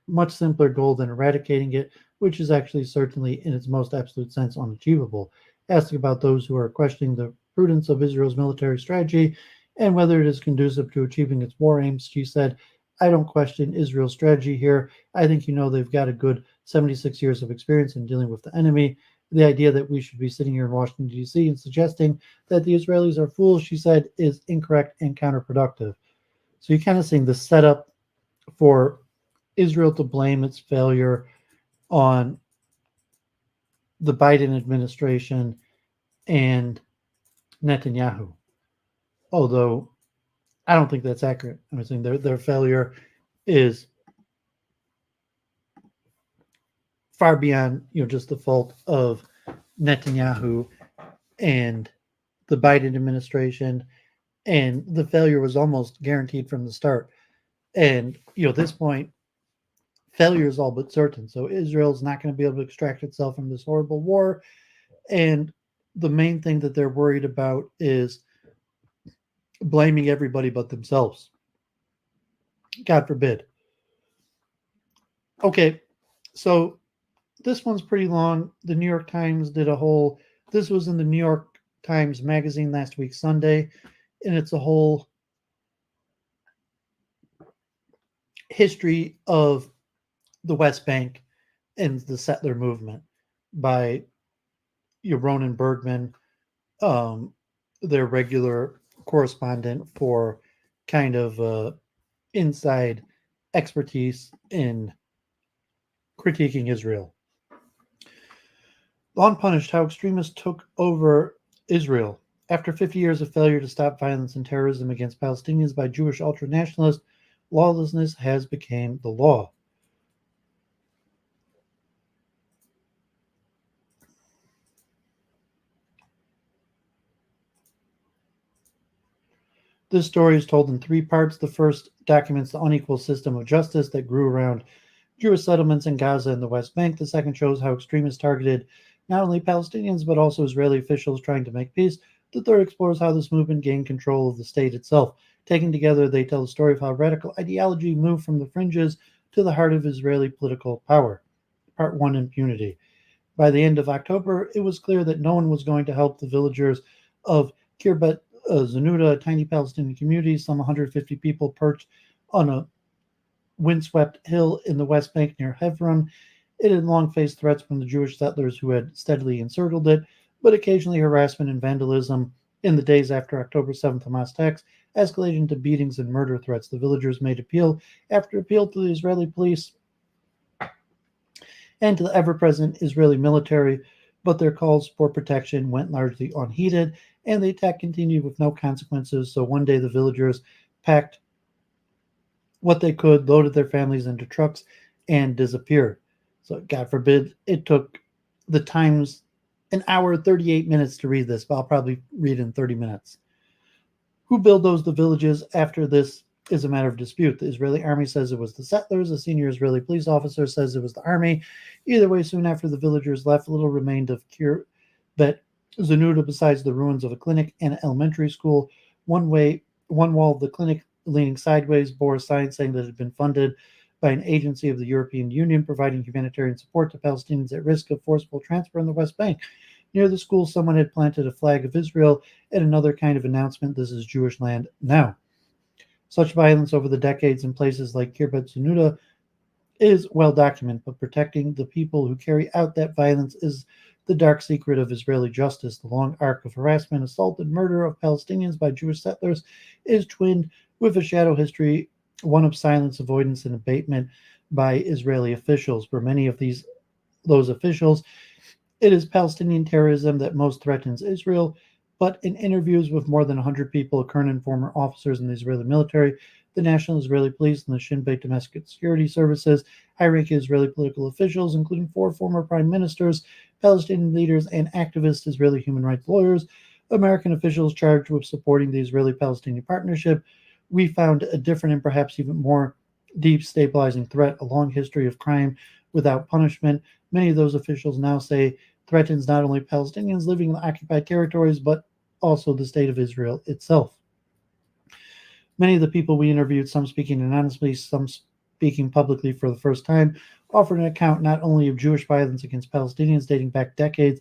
Speaker 1: a much simpler goal than eradicating it, which is actually certainly in its most absolute sense unachievable. Asking about those who are questioning the prudence of Israel's military strategy and whether it is conducive to achieving its war aims, she said, I don't question Israel's strategy here. I think they've got a good 76 years of experience in dealing with the enemy. The idea that we should be sitting here in Washington, D.C. and suggesting that the Israelis are fools, she said, is incorrect and counterproductive. So you're kind of seeing the setup for Israel to blame its failure on the Biden administration and Netanyahu. Although I don't think that's accurate. I'm saying their failure is far beyond just the fault of Netanyahu and the Biden administration, and the failure was almost guaranteed from the start. And at this point, failure is all but certain. So Israel's not going to be able to extract itself from this horrible war. And the main thing that they're worried about is blaming everybody but themselves. God forbid. Okay, so this one's pretty long. The New York Times did this was in the New York Times Magazine last week, Sunday, and it's a whole history of the West Bank and the settler movement by Ronan Bergman, their regular correspondent for kind of inside expertise in critiquing Israel. Unpunished, how extremists took over Israel. After 50 years of failure to stop violence and terrorism against Palestinians by Jewish ultranationalists, lawlessness has become the law. This story is told in three parts. The first documents the unequal system of justice that grew around Jewish settlements in Gaza and the West Bank. The second shows how extremists targeted not only Palestinians but also Israeli officials trying to make peace. The third explores how this movement gained control of the state itself. Taken together, they tell the story of how radical ideology moved from the fringes to the heart of Israeli political power. Part 1, Impunity. By the end of October, it was clear that no one was going to help the villagers of Kirbet Zanuda, a tiny Palestinian community, some 150 people perched on a windswept hill in the West Bank near Hebron. It had long faced threats from the Jewish settlers who had steadily encircled it, but occasionally harassment and vandalism in the days after October 7th Hamas attacks escalated into beatings and murder threats. The villagers made appeal after appeal to the Israeli police and to the ever-present Israeli military, but their calls for protection went largely unheeded, and the attack continued with no consequences. So one day the villagers packed what they could, loaded their families into trucks, and disappeared. So, God forbid, it took the Times an hour, 38 minutes to read this, but I'll probably read in 30 minutes. Who bulldozed the villages after this is a matter of dispute. The Israeli army says it was the settlers. A senior Israeli police officer says it was the army. Either way, soon after the villagers left, little remained of Kirbet Zanuda besides the ruins of a clinic and an elementary school. One wall of the clinic leaning sideways bore a sign saying that it had been funded by an agency of the European Union providing humanitarian support to Palestinians at risk of forcible transfer in the West Bank. Near the school, someone had planted a flag of Israel and another kind of announcement, "This is Jewish land now." Such violence over the decades in places like Kirbet Zanuda is well documented, but protecting the people who carry out that violence is the dark secret of Israeli justice. The long arc of harassment, assault, and murder of Palestinians by Jewish settlers is twinned with a shadow history, one of silence, avoidance, and abatement by Israeli officials. For many of those officials, it is Palestinian terrorism that most threatens Israel. But in interviews with more than 100 people, current and former officers in the Israeli military, the National Israeli Police, and the Shin Bet Domestic Security Services, high-ranking Israeli political officials, including 4 former prime ministers, Palestinian leaders, and activist Israeli human rights lawyers, American officials charged with supporting the Israeli-Palestinian partnership, we found a different and perhaps even more deep stabilizing threat, a long history of crime without punishment. Many of those officials now say threatens not only Palestinians living in the occupied territories, but also the state of Israel itself. Many of the people we interviewed, some speaking anonymously, some speaking publicly for the first time, offered an account not only of Jewish violence against Palestinians dating back decades,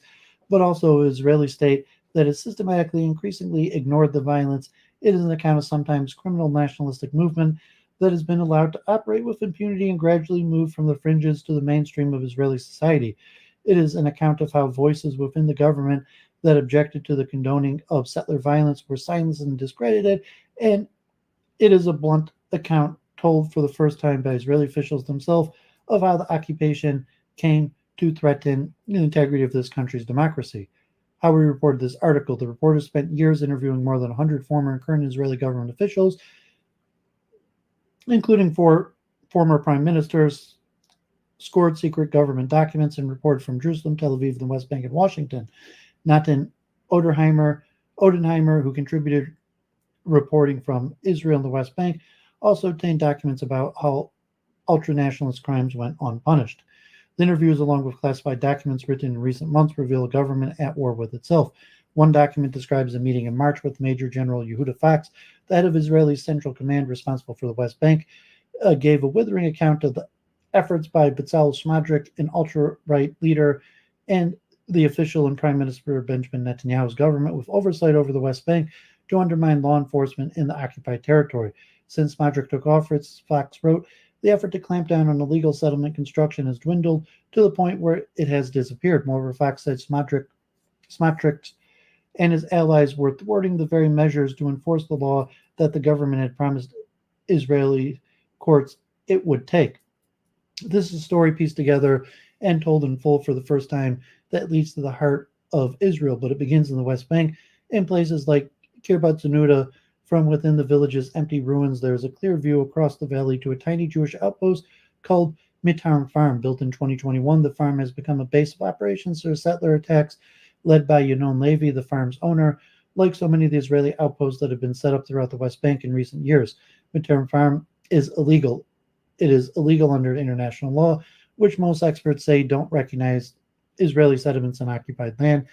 Speaker 1: but also an Israeli state that has systematically, increasingly ignored the violence. It is an account of sometimes criminal nationalistic movement that has been allowed to operate with impunity and gradually move from the fringes to the mainstream of Israeli society. It is an account of how voices within the government that objected to the condoning of settler violence were silenced and discredited, and it is a blunt account told for the first time by Israeli officials themselves of how the occupation came to threaten the integrity of this country's democracy. How we reported this article. The reporters spent years interviewing more than 100 former and current Israeli government officials, including 4 former prime ministers, scored secret government documents, and reported from Jerusalem, Tel Aviv, the West Bank, and Washington. Natan Odenheimer, who contributed reporting from Israel and the West Bank, also obtained documents about how ultra-nationalist crimes went unpunished. The interviews, along with classified documents written in recent months, reveal a government at war with itself. One document describes a meeting in March with Major General Yehuda Fox, the head of Israel's Central Command responsible for the West Bank, gave a withering account of the efforts by Bezalel Smotrich, an ultra-right leader, and the official and Prime Minister Benjamin Netanyahu's government with oversight over the West Bank to undermine law enforcement in the occupied territory. Since Smotrich took office, Fox wrote, the effort to clamp down on illegal settlement construction has dwindled to the point where it has disappeared. Moreover, Fox said Smotrich and his allies were thwarting the very measures to enforce the law that the government had promised Israeli courts it would take. This is a story pieced together and told in full for the first time that leads to the heart of Israel, but it begins in the West Bank in places like Kirbet Zanuda. From within the village's empty ruins, there is a clear view across the valley to a tiny Jewish outpost called Midtown Farm. Built in 2021, the farm has become a base of operations for settler attacks led by Yanon Levy, the farm's owner. Like so many of the Israeli outposts that have been set up throughout the West Bank in recent years, Midtown Farm is illegal. It is illegal under international law, which most experts say don't recognize Israeli settlements on occupied land.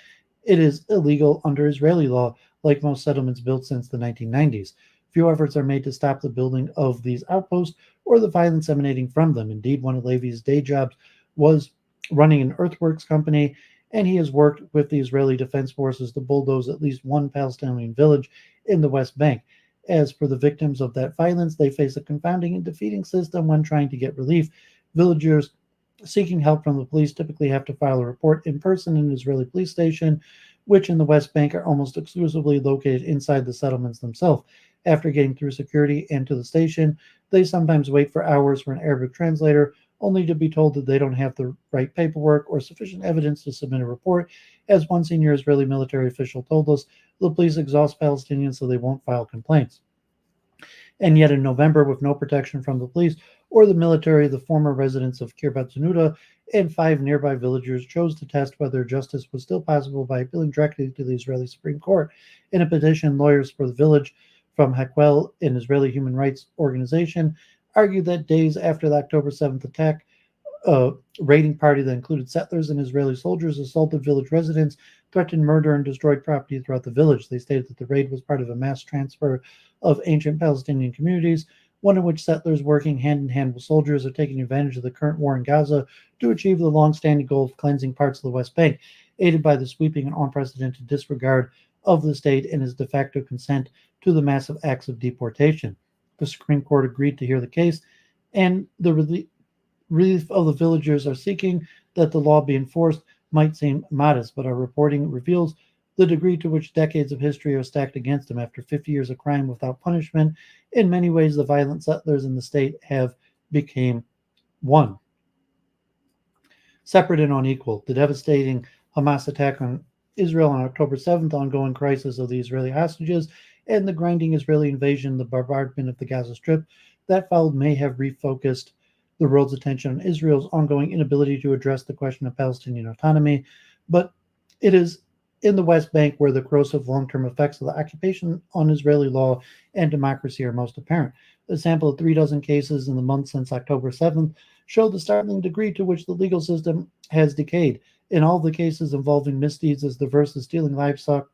Speaker 1: It is illegal under Israeli law, like most settlements built since the 1990s. Few efforts are made to stop the building of these outposts or the violence emanating from them. Indeed, one of Levy's day jobs was running an earthworks company, and he has worked with the Israeli Defense Forces to bulldoze at least one Palestinian village in the West Bank. As for the victims of that violence, they face a confounding and defeating system when trying to get relief. Villagers seeking help from the police typically have to file a report in person in an Israeli police station, which in the West Bank are almost exclusively located inside the settlements themselves. After getting through security and to the station, they sometimes wait for hours for an Arabic translator only to be told that they don't have the right paperwork or sufficient evidence to submit a report. As one senior Israeli military official told us, the police exhaust Palestinians so they won't file complaints. And yet, in November, with no protection from the police or the military, the former residents of Kiryat Zenuta and 5 nearby villagers chose to test whether justice was still possible by appealing directly to the Israeli Supreme Court. In a petition, lawyers for the village from Hakwel, an Israeli human rights organization, argued that days after the October 7th attack, a raiding party that included settlers and Israeli soldiers assaulted village residents, threatened murder, and destroyed property throughout the village. They stated that the raid was part of a mass transfer of ancient Palestinian communities, one in which settlers working hand in hand with soldiers are taking advantage of the current war in Gaza to achieve the long-standing goal of cleansing parts of the West Bank, aided by the sweeping and unprecedented disregard of the state and his de facto consent to the massive acts of deportation. The Supreme Court agreed to hear the case, and the relief of the villagers are seeking that the law be enforced might seem modest, but our reporting reveals the degree to which decades of history are stacked against them. After 50 years of crime without punishment, in many ways the violent settlers in the state have become one. Separate and unequal. The devastating Hamas attack on Israel on October 7th, ongoing crisis of the Israeli hostages, and the grinding Israeli invasion, the bombardment of the Gaza Strip that followed may have refocused the world's attention on Israel's ongoing inability to address the question of Palestinian autonomy, but it is in the West Bank where the corrosive long-term effects of the occupation on Israeli law and democracy are most apparent. A sample of 36 cases in the months since October 7th showed the startling degree to which the legal system has decayed. In all the cases involving misdeeds as diverse as stealing livestock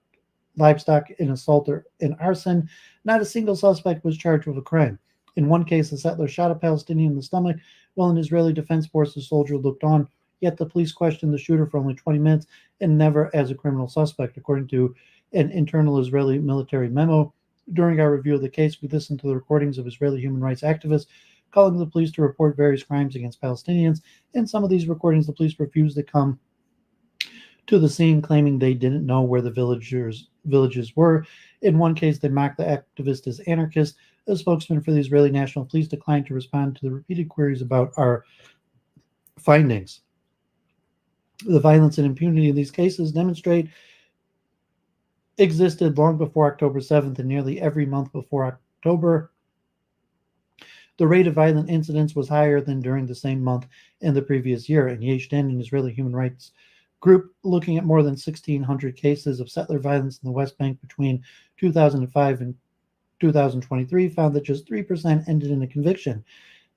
Speaker 1: in assault or in arson, not a single suspect was charged with a crime. In one case, a settler shot a Palestinian in the stomach while an Israeli Defense Forces soldier looked on, yet the police questioned the shooter for only 20 minutes and never as a criminal suspect, according to an internal Israeli military memo. During our review of the case, we listened to the recordings of Israeli human rights activists calling the police to report various crimes against Palestinians. In some of these recordings, the police refused to come to the scene, claiming they didn't know where the villages were. In one case, they mocked the activists as anarchists. A spokesman for the Israeli National Police declined to respond to the repeated queries about our findings. The violence and impunity in these cases demonstrate existed long before October 7th, and nearly every month before October, the rate of violent incidents was higher than during the same month in the previous year. And Yesh Den, an Israeli human rights group looking at more than 1,600 cases of settler violence in the West Bank between 2005 and 2023, found that just 3% ended in a conviction.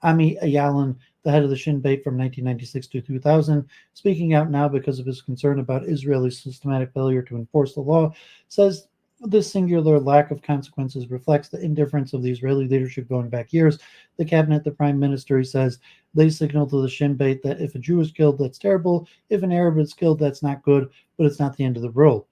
Speaker 1: Ami Ayalon, the head of the Shin Bet from 1996 to 2000, speaking out now because of his concern about Israel's systematic failure to enforce the law, says this singular lack of consequences reflects the indifference of the Israeli leadership going back years. The cabinet, the prime minister, he says, they signal to the Shin Bet that if a Jew is killed, that's terrible. If an Arab is killed, that's not good, but it's not the end of the world.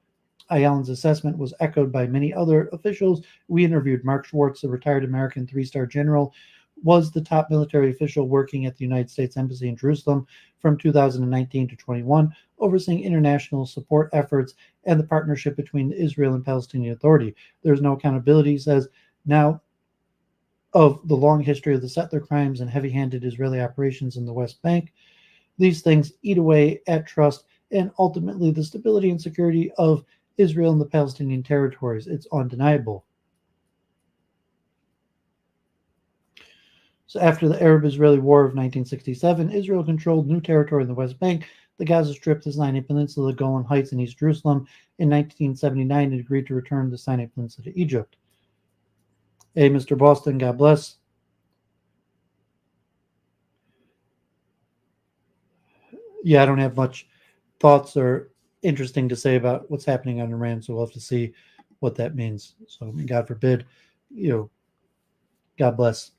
Speaker 1: Ayalon's assessment was echoed by many other officials. We interviewed Mark Schwartz, a retired American three-star general, was the top military official working at the United States Embassy in Jerusalem from 2019 to 21, overseeing international support efforts and the partnership between the Israel and Palestinian Authority. There's no accountability, he says, now of the long history of the settler crimes and heavy-handed Israeli operations in the West Bank. These things eat away at trust and ultimately the stability and security of Israel and the Palestinian territories. It's undeniable. So after the Arab-Israeli War of 1967, Israel controlled new territory in the West Bank, the Gaza Strip, the Sinai Peninsula, the Golan Heights, and East Jerusalem. In 1979, it agreed to return the Sinai Peninsula to Egypt. Hey, Mr. Boston, God bless. Yeah, I don't have much thoughts or interesting to say about what's happening on Iran, so we'll have to see what that means. So, God forbid, God bless.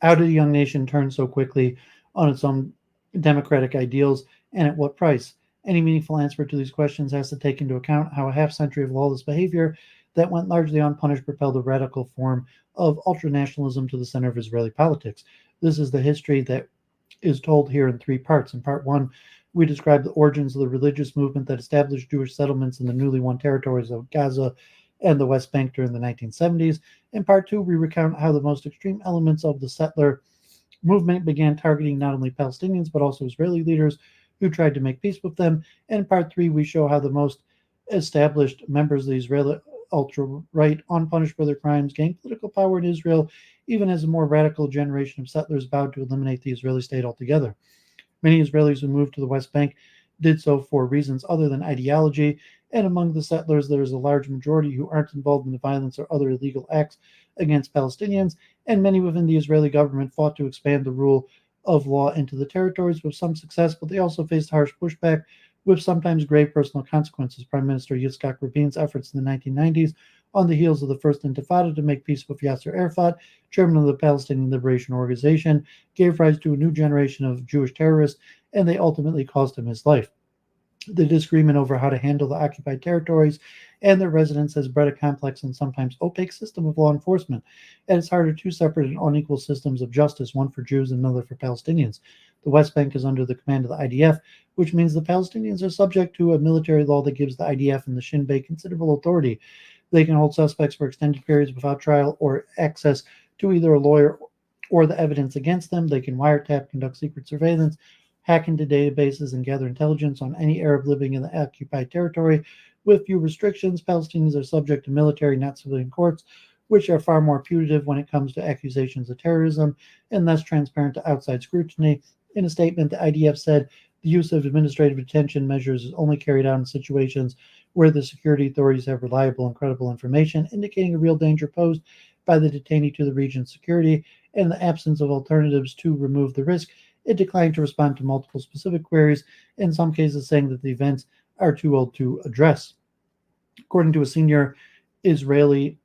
Speaker 1: How did a young nation turn so quickly on its own democratic ideals, and at what price? Any meaningful answer to these questions has to take into account how a half-century of lawless behavior that went largely unpunished propelled a radical form of ultranationalism to the center of Israeli politics. This is the history that is told here in 3 parts. In part 1, we describe the origins of the religious movement that established Jewish settlements in the newly won territories of Gaza and the West Bank during the 1970s. In part 2, we recount how the most extreme elements of the settler movement began targeting not only Palestinians but also Israeli leaders who tried to make peace with them. And in part 3, we show how the most established members of the Israeli ultra-right, unpunished for their crimes, gained political power in Israel, even as a more radical generation of settlers vowed to eliminate the Israeli state altogether. Many Israelis who moved to the West Bank did so for reasons other than ideology, and among the settlers there is a large majority who aren't involved in the violence or other illegal acts against Palestinians, and many within the Israeli government fought to expand the rule of law into the territories with some success, but they also faced harsh pushback with sometimes grave personal consequences. Prime Minister Yitzhak Rabin's efforts in the 1990s, on the heels of the First Intifada, to make peace with Yasser Arafat, chairman of the Palestinian Liberation Organization, gave rise to a new generation of Jewish terrorists, and they ultimately cost him his life. The disagreement over how to handle the occupied territories and their residents has bred a complex and sometimes opaque system of law enforcement, and it's harder two separate and unequal systems of justice, one for Jews and another for Palestinians. The West Bank is under the command of the IDF, which means the Palestinians are subject to a military law that gives the IDF and the Shin Bet considerable authority. They can hold suspects for extended periods without trial or access to either a lawyer or the evidence against them. They can wiretap, conduct secret surveillance, hack into databases, and gather intelligence on any Arab living in the occupied territory. With few restrictions, Palestinians are subject to military, not civilian courts, which are far more punitive when it comes to accusations of terrorism and less transparent to outside scrutiny. In a statement, the IDF said the use of administrative detention measures is only carried out in situations where the security authorities have reliable and credible information, indicating a real danger posed by the detainee to the region's security. In the absence of alternatives to remove the risk, it declined to respond to multiple specific queries, in some cases saying that the events are too old to address. According to a senior Israeli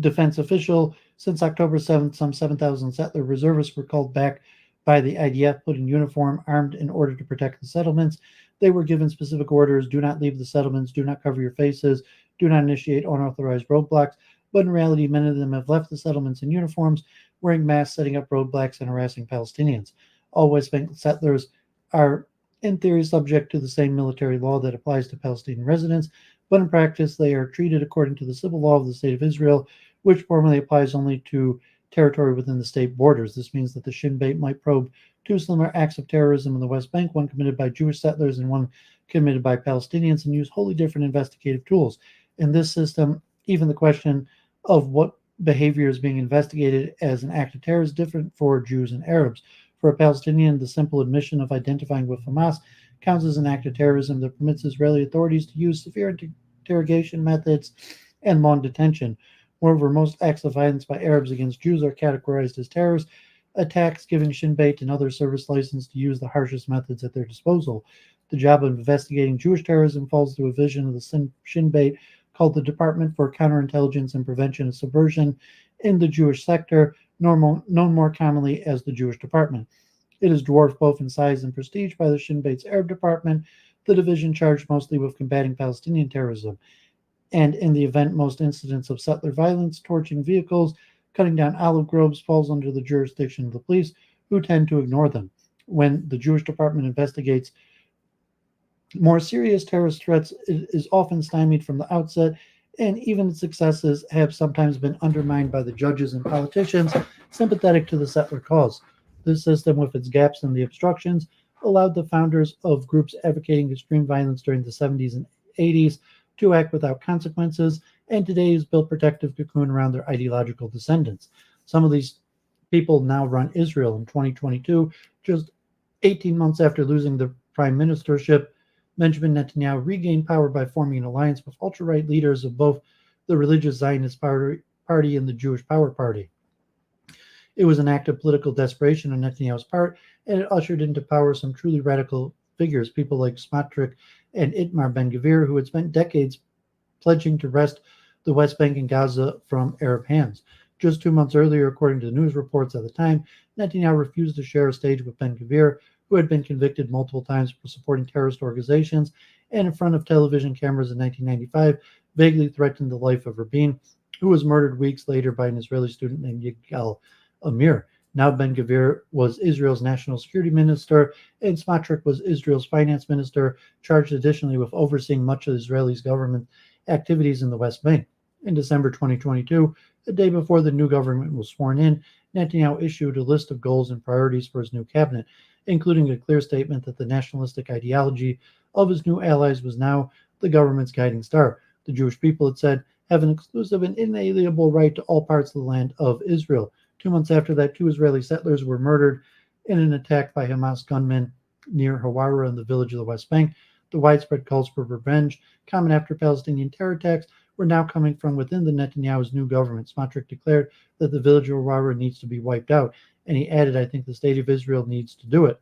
Speaker 1: defense official, since October 7th, some 7,000 settler reservists were called back by the IDF, put in uniform, armed in order to protect the settlements. They were given specific orders: do not leave the settlements, do not cover your faces, do not initiate unauthorized roadblocks. But in reality, many of them have left the settlements in uniforms, wearing masks, setting up roadblocks, and harassing Palestinians. All West Bank settlers are, in theory, subject to the same military law that applies to Palestinian residents, but in practice, they are treated according to the civil law of the State of Israel, which formally applies only to territory within the state borders. This means that the Shin Bet might probe two similar acts of terrorism in the West Bank, one committed by Jewish settlers and one committed by Palestinians, and use wholly different investigative tools. In this system, even the question of what behavior is being investigated as an act of terror is different for Jews and Arabs. For a Palestinian, the simple admission of identifying with Hamas counts as an act of terrorism that permits Israeli authorities to use severe interrogation methods and long detention. Moreover, most acts of violence by Arabs against Jews are categorized as terrorist attacks, giving Shin Bet and other service license to use the harshest methods at their disposal. The job of investigating Jewish terrorism falls to a vision of the Shin Bet called the Department for Counterintelligence and Prevention of Subversion in the Jewish sector, known more commonly as the Jewish Department. It is dwarfed both in size and prestige by the Shin Bet's Arab Department, the division charged mostly with combating Palestinian terrorism. And in the event most incidents of settler violence, torching vehicles, cutting down olive groves, falls under the jurisdiction of the police, who tend to ignore them. When the Jewish Department investigates more serious terrorist threats, it is often stymied from the outset, and even its successes have sometimes been undermined by the judges and politicians sympathetic to the settler cause. This system, with its gaps and the obstructions, allowed the founders of groups advocating extreme violence during the 70s and 80s to act without consequences, and today has built protective cocoon around their ideological descendants. Some of these people now run Israel. In 2022, just 18 months after losing the prime ministership, Benjamin Netanyahu regained power by forming an alliance with ultra-right leaders of both the religious Zionist party and the Jewish Power Party. It was an act of political desperation on Netanyahu's part, and it ushered into power some truly radical figures, people like Smotrich and Itamar Ben-Gvir, who had spent decades pledging to wrest the West Bank and Gaza from Arab hands. Just 2 months earlier, according to the news reports at the time, Netanyahu refused to share a stage with Ben-Gvir, who had been convicted multiple times for supporting terrorist organizations, and in front of television cameras in 1995, vaguely threatened the life of Rabin, who was murdered weeks later by an Israeli student named Yigal Amir. Now Ben-Gvir was Israel's national security minister, and Smotrich was Israel's finance minister, charged additionally with overseeing much of Israel's government activities in the West Bank. In December 2022, A day before the new government was sworn in, Netanyahu issued a list of goals and priorities for his new cabinet, including a clear statement that the nationalistic ideology of his new allies was now the government's guiding star. The Jewish people, it said, have an exclusive and inalienable right to all parts of the land of Israel. 2 months after that, 2 Israeli settlers were murdered in an attack by Hamas gunmen near Hawara in the village of the West Bank. The widespread calls for revenge, common after Palestinian terror attacks, were now coming from within the Netanyahu's new government. Smotrich declared that the village of Hawara needs to be wiped out, and he added, I think the state of Israel needs to do it.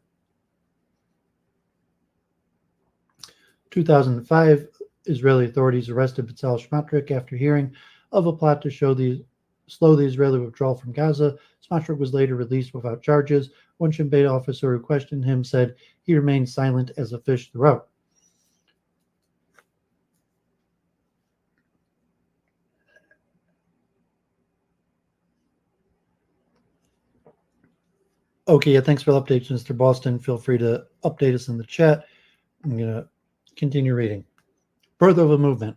Speaker 1: 2005, Israeli authorities arrested Bezalel Smotrich after hearing of a plot to slow the Israeli withdrawal from Gaza. Smotrich was later released without charges. One Shin Bet officer who questioned him said he remained silent as a fish throughout. Okay, yeah, thanks for the updates, Mr. Boston. Feel free to update us in the chat. I'm going to continue reading. Birth of a movement.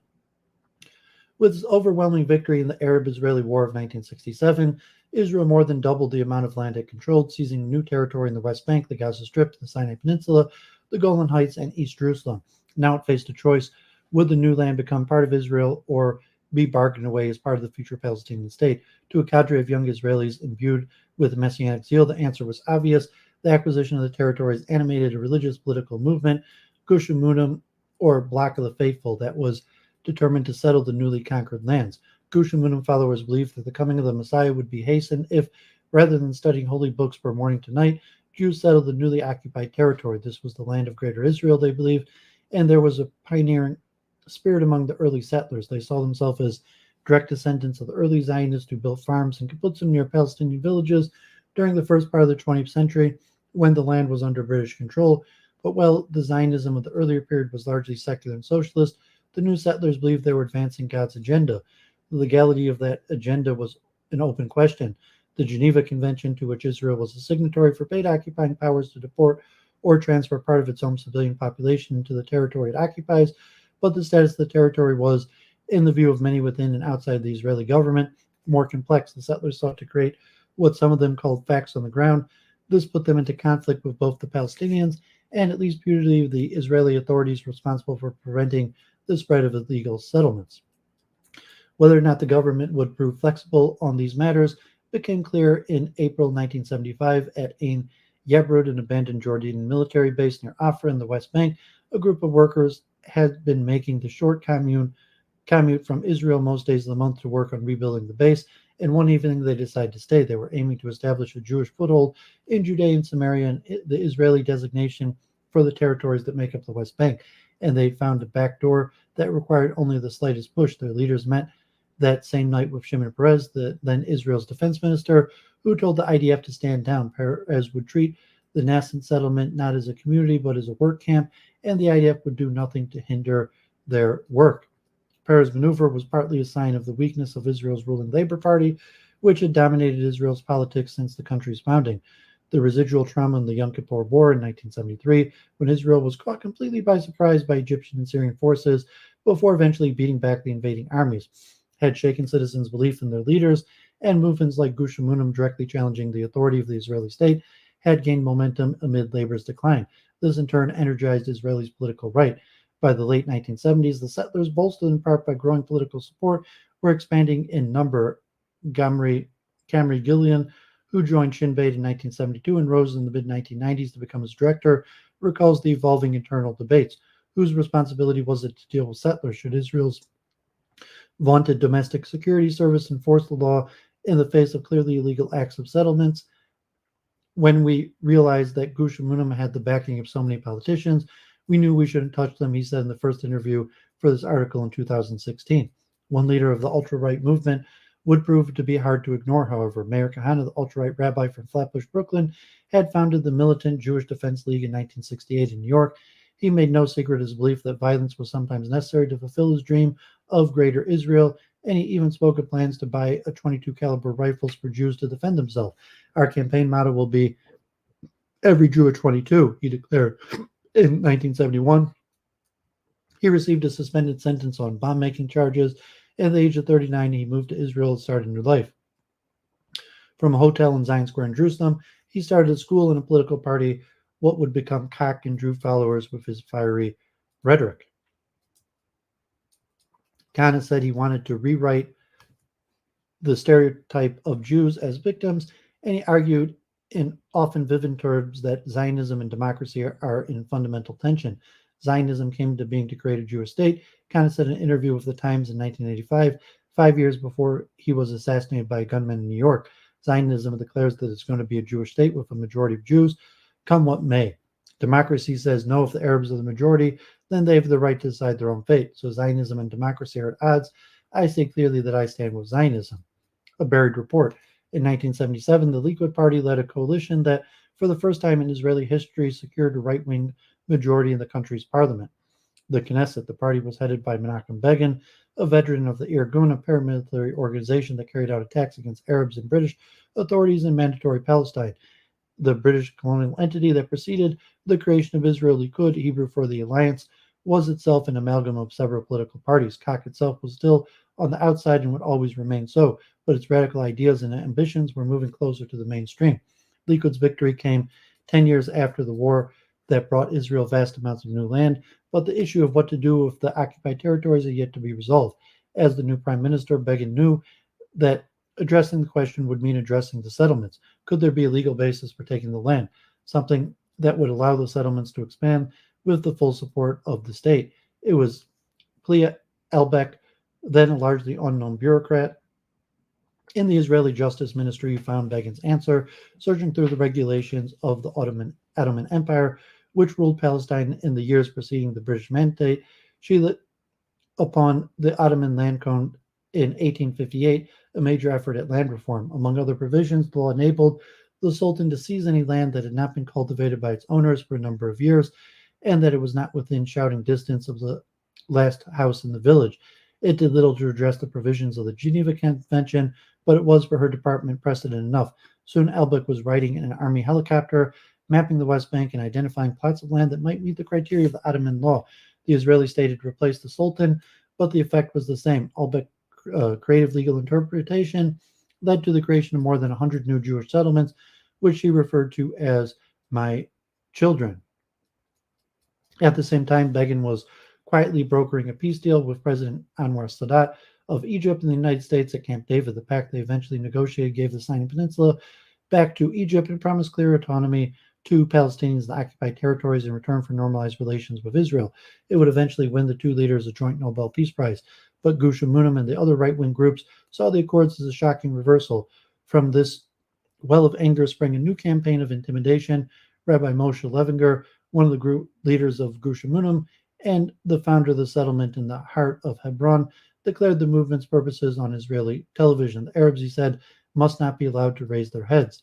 Speaker 1: With its overwhelming victory in the Arab-Israeli War of 1967, Israel more than doubled the amount of land it controlled, seizing new territory in the West Bank, the Gaza Strip, the Sinai Peninsula, the Golan Heights, and East Jerusalem. Now it faced a choice. Would the new land become part of Israel or be bargained away as part of the future Palestinian state? To a cadre of young Israelis imbued with messianic zeal, the answer was obvious. The acquisition of the territories animated a religious political movement, Gush Emunim, or Block of the Faithful, that was determined to settle the newly conquered lands. Gush Emunim followers believed that the coming of the Messiah would be hastened if, rather than studying holy books from morning to night, Jews settled the newly occupied territory. This was the land of Greater Israel, they believed, and there was a pioneering spirit among the early settlers. They saw themselves as direct descendants of the early Zionists who built farms and kibbutzim near Palestinian villages during the first part of the 20th century when the land was under British control. But while the Zionism of the earlier period was largely secular and socialist, the new settlers believed they were advancing God's agenda. The legality of that agenda was an open question. The Geneva Convention, to which Israel was a signatory, forbade occupying powers to deport or transfer part of its own civilian population into the territory it occupies, but the status of the territory was, in the view of many within and outside the Israeli government, more complex. The settlers sought to create what some of them called facts on the ground. This put them into conflict with both the Palestinians and, at least putatively, the Israeli authorities responsible for preventing the spread of illegal settlements. Whether or not the government would prove flexible on these matters became clear in April 1975 at Ein Yabrud, an abandoned Jordanian military base near Afra in the West Bank. A group of workers had been making the short commute from Israel most days of the month to work on rebuilding the base, and one evening they decided to stay. They were aiming to establish a Jewish foothold in Judea and Samaria, and the Israeli designation for the territories that make up the West Bank, and they found a back door that required only the slightest push. Their leaders met that same night with Shimon Peres, then Israel's defense minister, who told the IDF to stand down. Peres would treat the nascent settlement not as a community but as a work camp, and the IDF would do nothing to hinder their work. Peres' maneuver was partly a sign of the weakness of Israel's ruling Labor Party, which had dominated Israel's politics since the country's founding. The residual trauma in the Yom Kippur War in 1973, when Israel was caught completely by surprise by Egyptian and Syrian forces before eventually beating back the invading armies, had shaken citizens' belief in their leaders, and movements like Gush Emunim directly challenging the authority of the Israeli state had gained momentum amid Labor's decline. This in turn energized Israelis' political right. By the late 1970s, the settlers, bolstered in part by growing political support, were expanding in number. Camry Gillian, who joined Shin Bet in 1972 and rose in the mid-1990s to become its director, recalls the evolving internal debates. Whose responsibility was it to deal with settlers? Should Israel's vaunted domestic security service enforce the law in the face of clearly illegal acts of settlements? When we realized that Gush Emunim had the backing of so many politicians, we knew we shouldn't touch them, he said in the first interview for this article in 2016. One leader of the ultra-right movement would prove to be hard to ignore, however. Meir Kahane, the ultra-right rabbi from Flatbush, Brooklyn, had founded the Militant Jewish Defense League in 1968 in New York. He made no secret of his belief that violence was sometimes necessary to fulfill his dream of Greater Israel, and he even spoke of plans to buy a .22 caliber rifles for Jews to defend themselves. Our campaign motto will be "Every Jew a 22," he declared. In 1971, he received a suspended sentence on bomb-making charges At the age of 39, he moved to Israel and started a new life. From a hotel in Zion Square in Jerusalem, he started a school and a political party, what would become Koch and drew followers with his fiery rhetoric. Kana said he wanted to rewrite the stereotype of Jews as victims, and he argued in often vivid terms that Zionism and democracy are in fundamental tension. Zionism came into being to create a Jewish state. Kana said in an interview with the Times in 1985, 5 years before he was assassinated by a gunman in New York. Zionism declares that it's going to be a Jewish state with a majority of Jews, come what may. Democracy says no, if the Arabs are the majority, then they have the right to decide their own fate. So Zionism and democracy are at odds. I say clearly that I stand with Zionism. A buried report. In 1977, the Likud party led a coalition that, for the first time in Israeli history, secured a right-wing majority in the country's parliament. The Knesset, the party was headed by Menachem Begin, a veteran of the Irgun, a paramilitary organization that carried out attacks against Arabs and British authorities in Mandatory Palestine. The British colonial entity that preceded the creation of Israel, Likud, Hebrew for the alliance, was itself an amalgam of several political parties. Koch itself was still on the outside and would always remain so, but its radical ideas and ambitions were moving closer to the mainstream. Likud's victory came 10 years after the war that brought Israel vast amounts of new land, but the issue of what to do with the occupied territories is yet to be resolved. As the new prime minister, Begin knew that addressing the question would mean addressing the settlements. Could there be a legal basis for taking the land? Something that would allow the settlements to expand with the full support of the state. It was Plea Elbeck, then a largely unknown bureaucrat in the Israeli Justice Ministry, who found Begin's answer, searching through the regulations of the Ottoman Empire, which ruled Palestine in the years preceding the British Mandate. She lit upon the Ottoman Land Code in 1858, a major effort at land reform. Among other provisions, the law enabled the Sultan to seize any land that had not been cultivated by its owners for a number of years, and that it was not within shouting distance of the last house in the village. It did little to address the provisions of the Geneva Convention, but it was for her department precedent enough. Soon Elbeck was riding in an army helicopter, mapping the West Bank and identifying plots of land that might meet the criteria of the Ottoman law. The Israeli state had replaced the Sultan, but the effect was the same. Elbeck's creative legal interpretation led to the creation of more than 100 new Jewish settlements, which she referred to as my children. At the same time, Begin was quietly brokering a peace deal with President Anwar Sadat of Egypt and the United States at Camp David. The pact they eventually negotiated gave the Sinai Peninsula back to Egypt and promised clear autonomy to Palestinians in the occupied territories in return for normalized relations with Israel. It would eventually win the two leaders a joint Nobel Peace Prize, but Gush Emunim and the other right-wing groups saw the accords as a shocking reversal. From this well of anger sprang a new campaign of intimidation. Rabbi Moshe Levinger, one of the group leaders of Gush Emunim and the founder of the settlement in the heart of Hebron, declared the movement's purposes on Israeli television. The Arabs, he said, must not be allowed to raise their heads.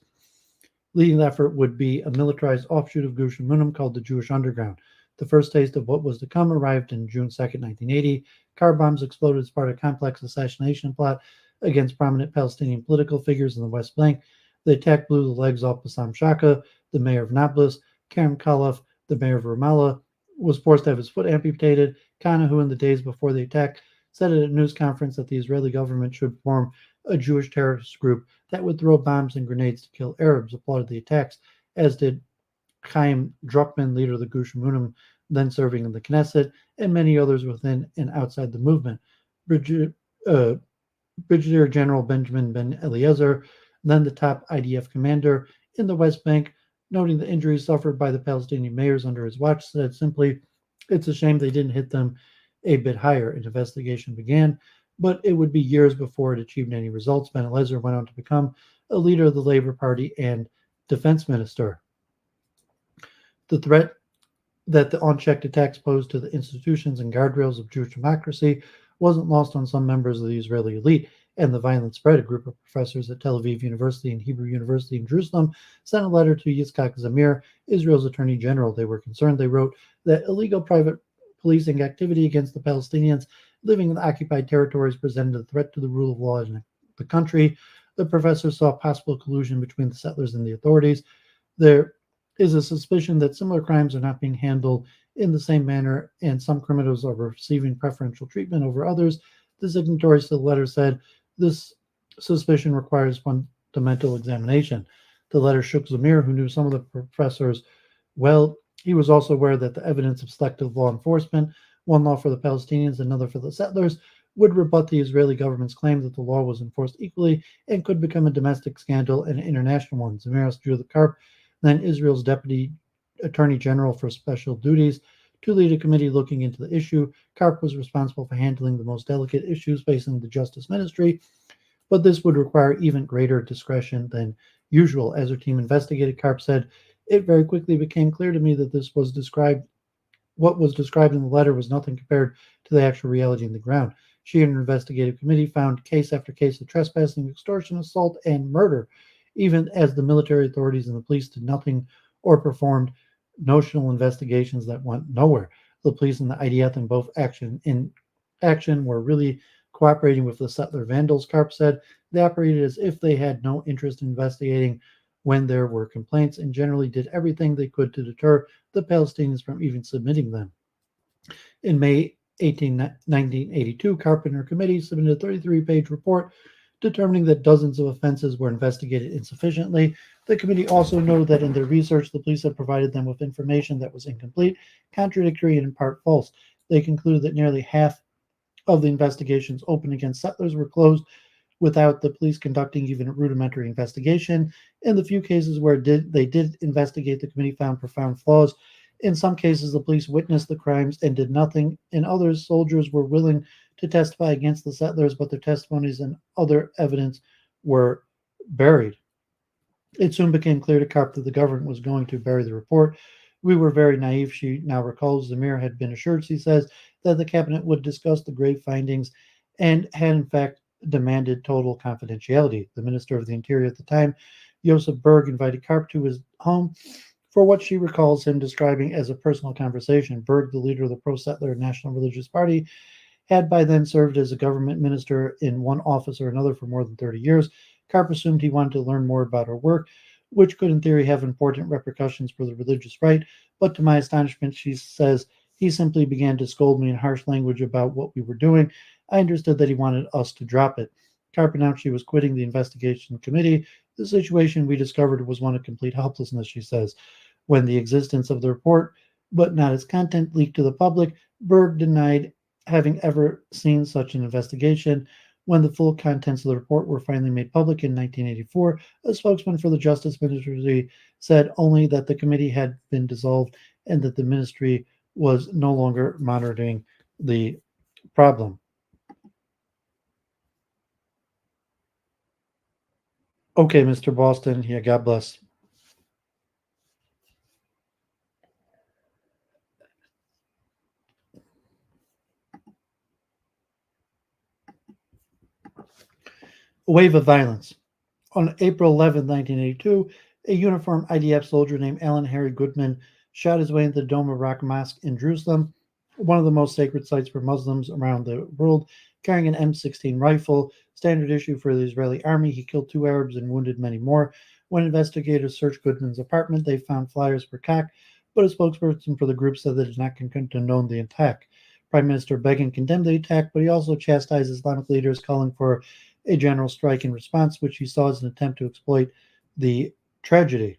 Speaker 1: Leading the effort would be a militarized offshoot of Gush Emunim called the Jewish Underground. The first taste of what was to come arrived in June 2nd, 1980. Car bombs exploded as part of a complex assassination plot against prominent Palestinian political figures in the West Bank. The attack blew the legs off Bassam Shaka, the mayor of Nablus. Kerem Khalaf, the mayor of Ramallah, was forced to have his foot amputated. Kana, who in the days before the attack said at a news conference that the Israeli government should form a Jewish terrorist group that would throw bombs and grenades to kill Arabs, applauded the attacks, as did Chaim Druckmann, leader of the Gush Emunim, then serving in the Knesset, and many others within and outside the movement. Brigadier General Benjamin Ben Eliezer, then the top IDF commander in the West Bank, noting the injuries suffered by the Palestinian mayors under his watch, said simply, "It's a shame they didn't hit them a bit higher." An investigation began, but it would be years before it achieved any results. Ben Eliezer went on to become a leader of the Labor Party and defense minister. The threat that the unchecked attacks posed to the institutions and guardrails of Jewish democracy wasn't lost on some members of the Israeli elite, and the violence spread. A group of professors at Tel Aviv University and Hebrew University in Jerusalem sent a letter to Yitzhak Zamir, Israel's attorney general. They were concerned, they wrote, that illegal private policing activity against the Palestinians living in the occupied territories presented a threat to the rule of law in the country. The professors saw possible collusion between the settlers and the authorities. There is a suspicion that similar crimes are not being handled in the same manner, and some criminals are receiving preferential treatment over others. The signatories to the letter said this suspicion requires fundamental examination. The letter shook Zamir, who knew some of the professors well. He was also aware that the evidence of selective law enforcement, one law for the Palestinians, another for the settlers, would rebut the Israeli government's claim that the law was enforced equally and could become a domestic scandal and an international one. Zamir asked Drew the Karp, then Israel's deputy attorney general for special duties, to lead a committee looking into the issue. Karp was responsible for handling the most delicate issues facing the Justice Ministry, but this would require even greater discretion than usual. As her team investigated, Karp said, it very quickly became clear to me that what was described in the letter was nothing compared to the actual reality on the ground. She and her investigative committee found case after case of trespassing, extortion, assault, and murder, even as the military authorities and the police did nothing or performed notional investigations that went nowhere. The police and the IDF in both action were really cooperating with the settler vandals, Karp said. They operated as if they had no interest in investigating when there were complaints and generally did everything they could to deter the Palestinians from even submitting them. In May 1982, Karp and her committee submitted a 33-page report determining that dozens of offenses were investigated insufficiently. The committee also noted that in their research, the police had provided them with information that was incomplete, contradictory, and in part false. They concluded that nearly half of the investigations opened against settlers were closed without the police conducting even a rudimentary investigation. In the few cases where they did investigate, the committee found profound flaws. In some cases, the police witnessed the crimes and did nothing. In others, soldiers were willing to testify against the settlers, but their testimonies and other evidence were buried. It soon became clear to Karp that the government was going to bury the report. We were very naive, she now recalls. Zamir had been assured, she says, that the cabinet would discuss the grave findings and had in fact demanded total confidentiality. The Minister of the Interior at the time, Joseph Berg, invited Karp to his home for what she recalls him describing as a personal conversation. Berg, the leader of the pro-settler National Religious Party, had by then served as a government minister in one office or another for more than 30 years. Karp assumed he wanted to learn more about her work, which could in theory have important repercussions for the religious right, but to my astonishment, she says, he simply began to scold me in harsh language about what we were doing. I understood that he wanted us to drop it. Karp announced she was quitting the investigation committee. The situation we discovered was one of complete helplessness, she says. When the existence of the report, but not its content, leaked to the public, Berg denied having ever seen such an investigation. When the full contents of the report were finally made public in 1984, a spokesman for the Justice Ministry said only that the committee had been dissolved and that the ministry was no longer monitoring the problem. Okay, Mr. Boston. Yeah, God bless. A wave of violence. On April 11, 1982, a uniformed IDF soldier named Alan Harry Goodman shot his way into the Dome of Rock Mosque in Jerusalem, one of the most sacred sites for Muslims around the world, carrying an M16 rifle, standard issue for the Israeli army. He killed 2 Arabs and wounded many more. When investigators searched Goodman's apartment, they found flyers for CAC, but a spokesperson for the group said they did not condone the attack. Prime Minister Begin condemned the attack, but he also chastised Islamic leaders, calling for a general strike in response, which he saw as an attempt to exploit the tragedy.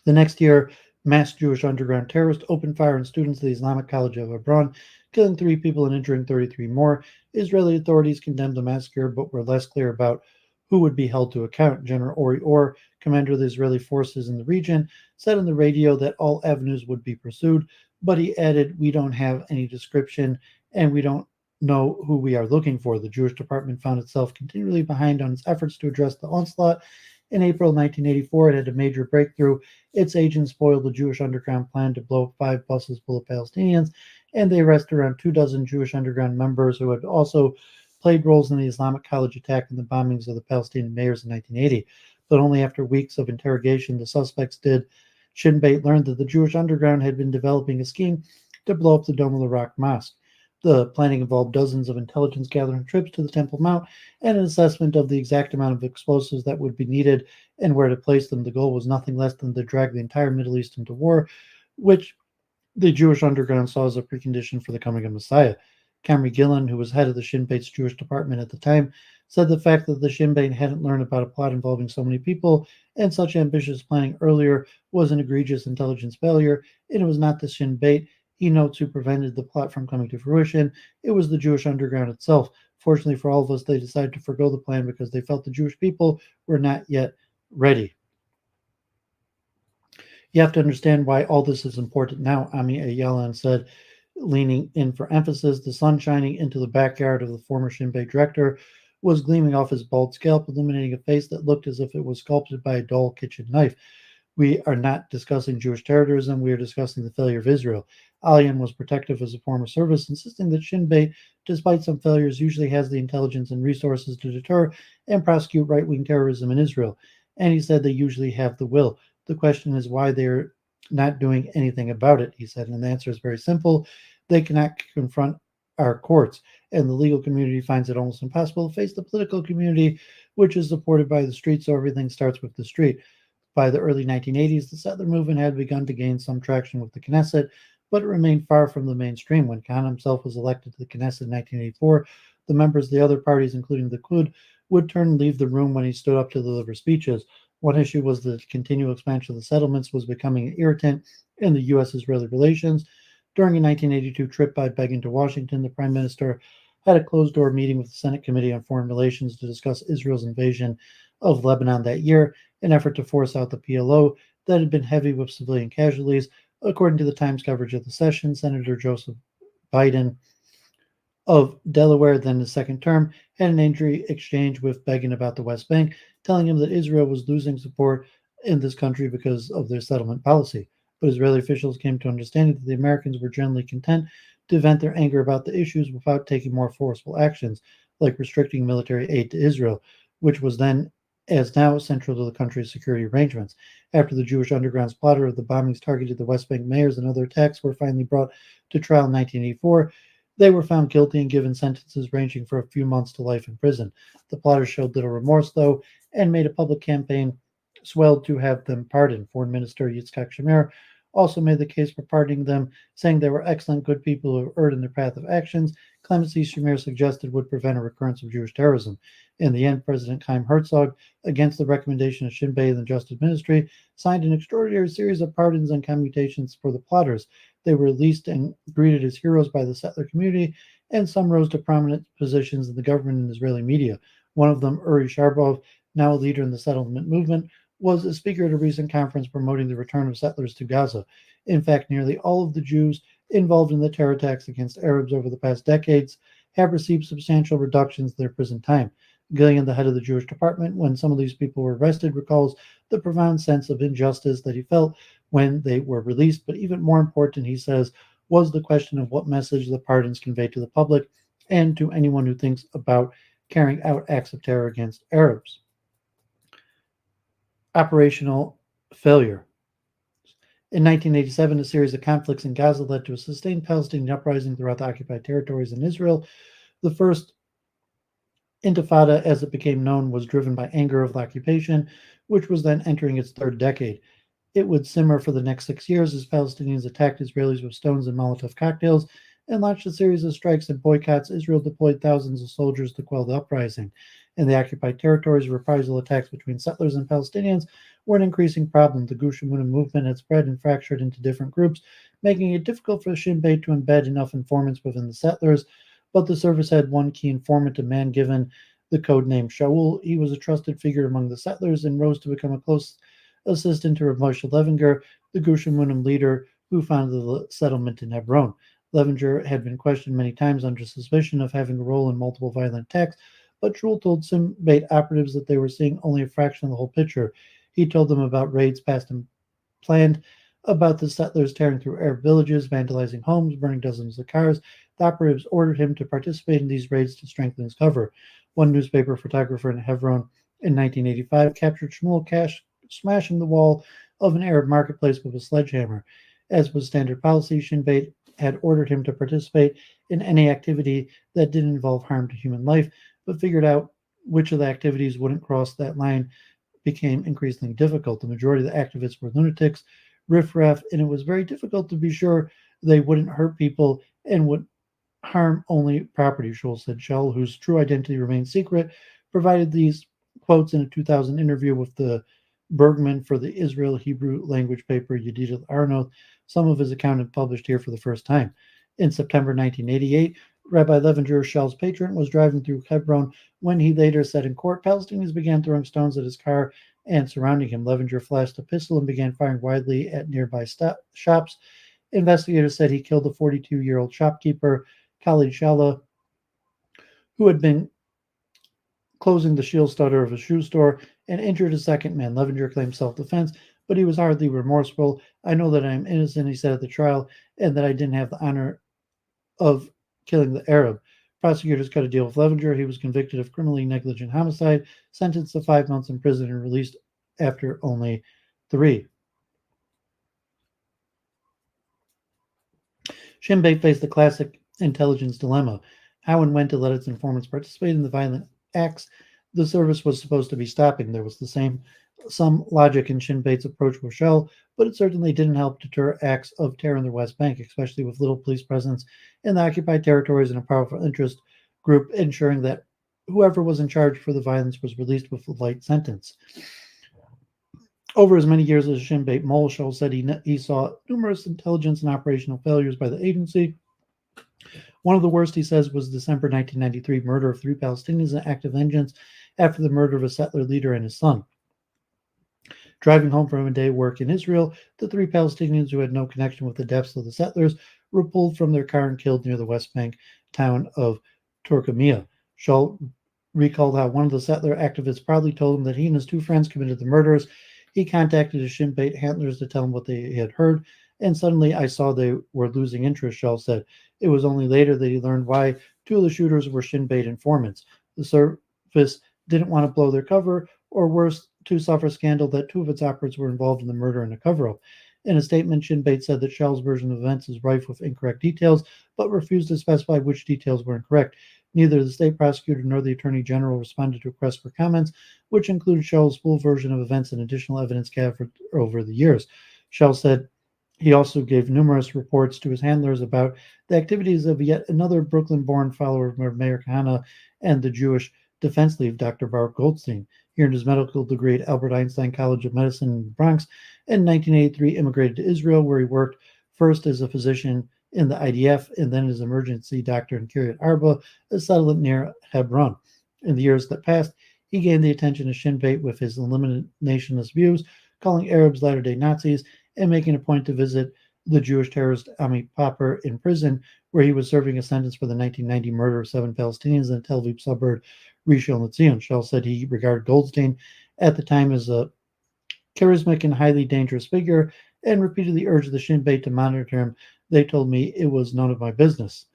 Speaker 1: The next year, mass Jewish underground terrorists opened fire on students of the Islamic College of Hebron, killing 3 people and injuring 33 more. Israeli authorities condemned the massacre, but were less clear about who would be held to account. General Ori Or, commander of the Israeli forces in the region, said on the radio that all avenues would be pursued, but he added, we don't have any description and we don't know who we are looking for. The Jewish department found itself continually behind on its efforts to address the onslaught. In April 1984, it had a major breakthrough. Its agents spoiled the Jewish underground plan to blow up 5 buses full of Palestinians, and they arrested around 24 Jewish underground members who had also played roles in the Islamic College attack and the bombings of the Palestinian mayors in 1980. But only after weeks of interrogation, the suspects did. Shin Bet learned that the Jewish underground had been developing a scheme to blow up the Dome of the Rock Mosque. The planning involved dozens of intelligence gathering trips to the Temple Mount and an assessment of the exact amount of explosives that would be needed and where to place them. The goal was nothing less than to drag the entire Middle East into war, which the Jewish underground saw as a precondition for the coming of Messiah. Camry Gillen, who was head of the Sinn Féin's Jewish department at the time, said the fact that the Sinn Féin hadn't learned about a plot involving so many people and such ambitious planning earlier was an egregious intelligence failure, and it was not the Sinn Féin, he notes, who prevented the plot from coming to fruition. It was the Jewish underground itself. Fortunately for all of us, they decided to forgo the plan because they felt the Jewish people were not yet ready. You have to understand why all this is important now, Ami Ayalan said, leaning in for emphasis. The sun shining into the backyard of the former Sinn Féin director was gleaming off his bald scalp, illuminating a face that looked as if it was sculpted by a dull kitchen knife. We are not discussing Jewish terrorism, we are discussing the failure of Israel. Alian was protective as a former service, insisting that Sinn Féin, despite some failures, usually has the intelligence and resources to deter and prosecute right-wing terrorism in Israel. And he said they usually have the will. The question is why they're not doing anything about it, he said. And the answer is very simple. They cannot confront our courts, and the legal community finds it almost impossible to face the political community, which is supported by the street, so everything starts with the street. By the early 1980s, the settler movement had begun to gain some traction with the Knesset, but it remained far from the mainstream. When Khan himself was elected to the Knesset in 1984, the members of the other parties, including the Likud, would turn and leave the room when he stood up to deliver speeches. One issue was the continual expansion of the settlements was becoming an irritant in the U.S.-Israeli relations. During a 1982 trip by Begin to Washington, the prime minister had a closed-door meeting with the Senate Committee on Foreign Relations to discuss Israel's invasion of Lebanon that year, an effort to force out the PLO that had been heavy with civilian casualties. According to the Times coverage of the session, Senator Joseph Biden of Delaware, then his second term, had an angry exchange with Begin about the West Bank, telling him that Israel was losing support in this country because of their settlement policy. But Israeli officials came to understanding that the Americans were generally content to vent their anger about the issues without taking more forceful actions, like restricting military aid to Israel, which was then, as now, central to the country's security arrangements. After the Jewish underground splatter of the bombings targeted the West Bank mayors and other attacks were finally brought to trial in 1984, they were found guilty and given sentences ranging from a few months to life in prison. The plotters showed little remorse, though, and made a public campaign swelled to have them pardoned. Foreign Minister Yitzhak Shamir also made the case for pardoning them, saying they were excellent, good people who erred in their path of actions. Clemency, Shamir suggested, would prevent a recurrence of Jewish terrorism. In the end, President Chaim Herzog, against the recommendation of Sinn Féin and the Justice Ministry, signed an extraordinary series of pardons and commutations for the plotters. They were released and greeted as heroes by the settler community, and some rose to prominent positions in the government and Israeli media. One of them, Uri Sharbov, now a leader in the settlement movement, was a speaker at a recent conference promoting the return of settlers to Gaza. In fact, nearly all of the Jews involved in the terror attacks against Arabs over the past decades have received substantial reductions in their prison time. Gillian, the head of the Jewish department, when some of these people were arrested, recalls the profound sense of injustice that he felt when they were released. But even more important, he says, was the question of what message the pardons conveyed to the public and to anyone who thinks about carrying out acts of terror against Arabs. Operational failure. In 1987, a series of conflicts in Gaza led to a sustained Palestinian uprising throughout the occupied territories in Israel. The first Intifada, as it became known, was driven by anger of the occupation, which was then entering its third decade. It would simmer for the next 6 years as Palestinians attacked Israelis with stones and Molotov cocktails and launched a series of strikes and boycotts. Israel deployed thousands of soldiers to quell the uprising. In the occupied territories, reprisal attacks between settlers and Palestinians were an increasing problem. The Gush Emunim movement had spread and fractured into different groups, making it difficult for Shin Bet to embed enough informants within the settlers. But the service had one key informant, a man given the code name Shaul. He was a trusted figure among the settlers and rose to become a close assistant to Rav Moshe Levinger, the Gush Emunim leader who founded the settlement in Hebron. Levinger had been questioned many times under suspicion of having a role in multiple violent attacks, but Shul told Shin Bet operatives that they were seeing only a fraction of the whole picture. He told them about raids past and planned, about the settlers tearing through Arab villages, vandalizing homes, burning dozens of cars. The operatives ordered him to participate in these raids to strengthen his cover. One newspaper photographer in Hebron in 1985 captured Shmuel Cash smashing the wall of an Arab marketplace with a sledgehammer. As was standard policy, Shin Bet had ordered him to participate in any activity that didn't involve harm to human life, but figured out which of the activities wouldn't cross that line became increasingly difficult. The majority of the activists were lunatics, riffraff, and it was very difficult to be sure they wouldn't hurt people and would harm only property, Scholl said. Shell, whose true identity remains secret, provided these quotes in a 2000 interview with the Bergman for the Israel Hebrew language paper Yedidot Aronoth. Some of his account published here for the first time. In September 1988, Rabbi Levinger, Shell's patron, was driving through Hebron when he later said in court, Palestinians began throwing stones at his car and surrounding him. Levinger flashed a pistol and began firing widely at nearby shops. Investigators said he killed the 42-year-old shopkeeper, Khalid Shala, who had been closing the shield stutter of a shoe store, and injured a second man. Levinger claimed self-defense, but he was hardly remorseful. I know that I am innocent, he said at the trial, and that I didn't have the honor of killing the Arab. Prosecutors cut a deal with Levinger. He was convicted of criminally negligent homicide, sentenced to 5 months in prison, and released after only 3. Shin Bet faced the classic intelligence dilemma: how and when to let its informants participate in the violent acts the service was supposed to be stopping. There was some logic in Shin Bet's approach with Shell, but it certainly didn't help deter acts of terror in the West Bank, especially with little police presence in the occupied territories and a powerful interest group ensuring that whoever was in charge for the violence was released with a light sentence. Over as many years as Shin Bet, Shell said he saw numerous intelligence and operational failures by the agency. One of the worst, he says, was December 1993 murder of 3 Palestinians in active vengeance after the murder of a settler leader and his son. Driving home from a day work in Israel, the 3 Palestinians who had no connection with the deaths of the settlers were pulled from their car and killed near the West Bank town of Turkamia. Shell recalled how one of the settler activists proudly told him that he and his 2 friends committed the murders. He contacted his Shin Bet handlers to tell him what they had heard, and suddenly I saw they were losing interest, Shell said. It was only later that he learned why 2 of the shooters were Shin Bet informants. The service didn't want to blow their cover, or worse, to suffer scandal that 2 of its operatives were involved in the murder and a cover-up. In a statement, Shin Bet said that Shell's version of events is rife with incorrect details, but refused to specify which details were incorrect. Neither the state prosecutor nor the attorney general responded to requests for comments, which included Shell's full version of events and additional evidence gathered over the years. Shell said he also gave numerous reports to his handlers about the activities of yet another Brooklyn-born follower of Meir Kahane and the Jewish Defense League, Dr. Baruch Goldstein. He earned his medical degree at Albert Einstein College of Medicine in the Bronx, and in 1983 immigrated to Israel, where he worked first as a physician in the IDF and then as emergency doctor in Kiryat Arba, a settlement near Hebron. In the years that passed, he gained the attention of Shin Bet with his eliminationist views, calling Arabs latter-day Nazis, and making a point to visit the Jewish terrorist Ami Popper in prison, where he was serving a sentence for the 1990 murder of 7 Palestinians in the Tel Aviv suburb Rishon LeZion. Shell said he regarded Goldstein at the time as a charismatic and highly dangerous figure, and repeatedly urged the Shin Bet to monitor him. They told me it was none of my business.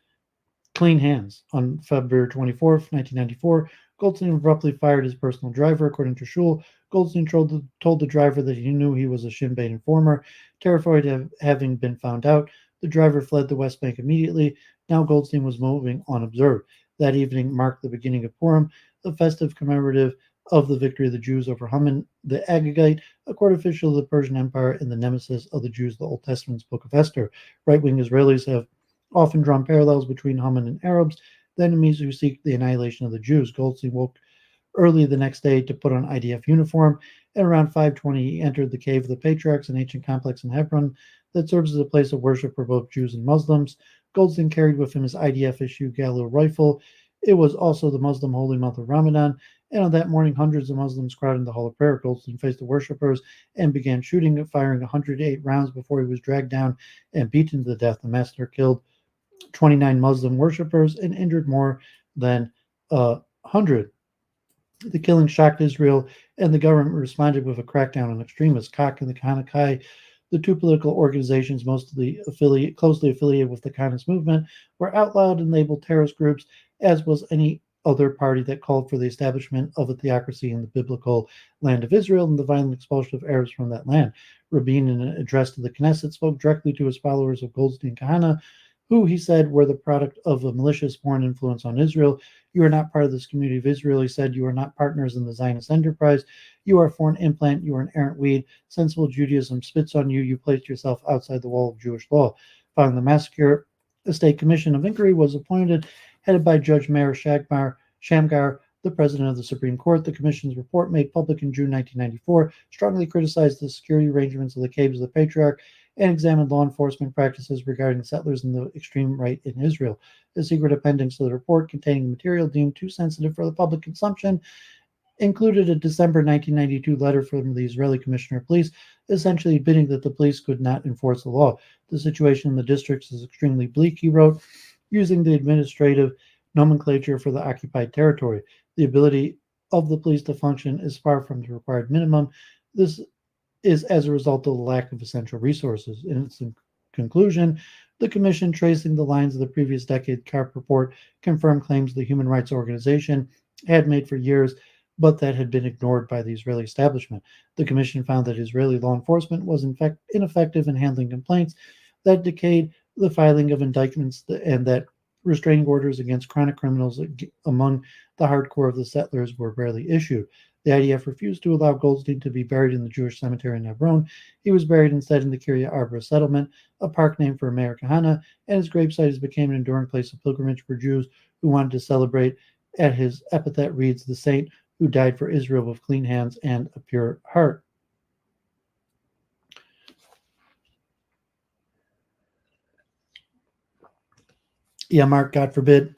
Speaker 1: Clean hands. On February 24th, 1994, Goldstein abruptly fired his personal driver, according to Shul. Goldstein told the driver that he knew he was a Shin Bet informer. Terrified of having been found out, the driver fled the West Bank immediately. Now Goldstein was moving unobserved. That evening marked the beginning of Purim, a festive commemorative of the victory of the Jews over Haman the Agagite, a court official of the Persian Empire and the nemesis of the Jews, the Old Testament's Book of Esther. Right-wing Israelis have often drawn parallels between Haman and Arabs, the enemies who seek the annihilation of the Jews. Goldstein woke early the next day to put on IDF uniform, and around 5:20 he entered the Cave of the Patriarchs, an ancient complex in Hebron that serves as a place of worship for both Jews and Muslims. Goldstein carried with him his IDF-issue Galil rifle. It was also the Muslim holy month of Ramadan, and on that morning hundreds of Muslims crowded in the Hall of Prayer. Goldstein faced the worshippers and began shooting and firing 108 rounds before he was dragged down and beaten to death. The massacre killed 29 Muslim worshippers and injured more than 100. The killing shocked Israel, and the government responded with a crackdown on extremists. Kach and the Kahakai, the 2 political organizations closely affiliated with the Zionist movement, were outlawed and labeled terrorist groups, as was any other party that called for the establishment of a theocracy in the biblical land of Israel and the violent expulsion of Arabs from that land. Rabin, in an address to the Knesset, spoke directly to his followers of Goldstein Kahane, who he said were the product of a malicious foreign influence on Israel. You are not part of this community of Israel, he said. You are not partners in the Zionist enterprise. You are a foreign implant. You are an errant weed. Sensible Judaism spits on you. You placed yourself outside the wall of Jewish law. Following the massacre A state commission of inquiry was appointed, headed by Judge Meir Shamgar, the president of the Supreme Court. The commission's report, made public in June 1994, strongly criticized the security arrangements of the Caves of the Patriarch and examined law enforcement practices regarding settlers in the extreme right in Israel. The secret appendix to the report, containing material deemed too sensitive for the public consumption, included a December 1992 letter from the Israeli Commissioner of Police, essentially admitting that the police could not enforce the law. The situation in the districts is extremely bleak, he wrote, using the administrative nomenclature for the occupied territory. The ability of the police to function is far from the required minimum. This is as a result of the lack of essential resources. In its conclusion, the Commission, tracing the lines of the previous decade CARP report, confirmed claims the human rights organization had made for years, but that had been ignored by the Israeli establishment. The Commission found that Israeli law enforcement was in fact ineffective in handling complaints that decayed the filing of indictments and that restraining orders against chronic criminals among the hardcore of the settlers were rarely issued. The IDF refused to allow Goldstein to be buried in the Jewish cemetery in Hebron. He was buried instead in the Kiryat Arba settlement, a park named for Meir Kahane, and his gravesite has become an enduring place of pilgrimage for Jews who wanted to celebrate. At his epithet reads, "The saint who died for Israel with clean hands and a pure heart." Yeah, Mark, God forbid.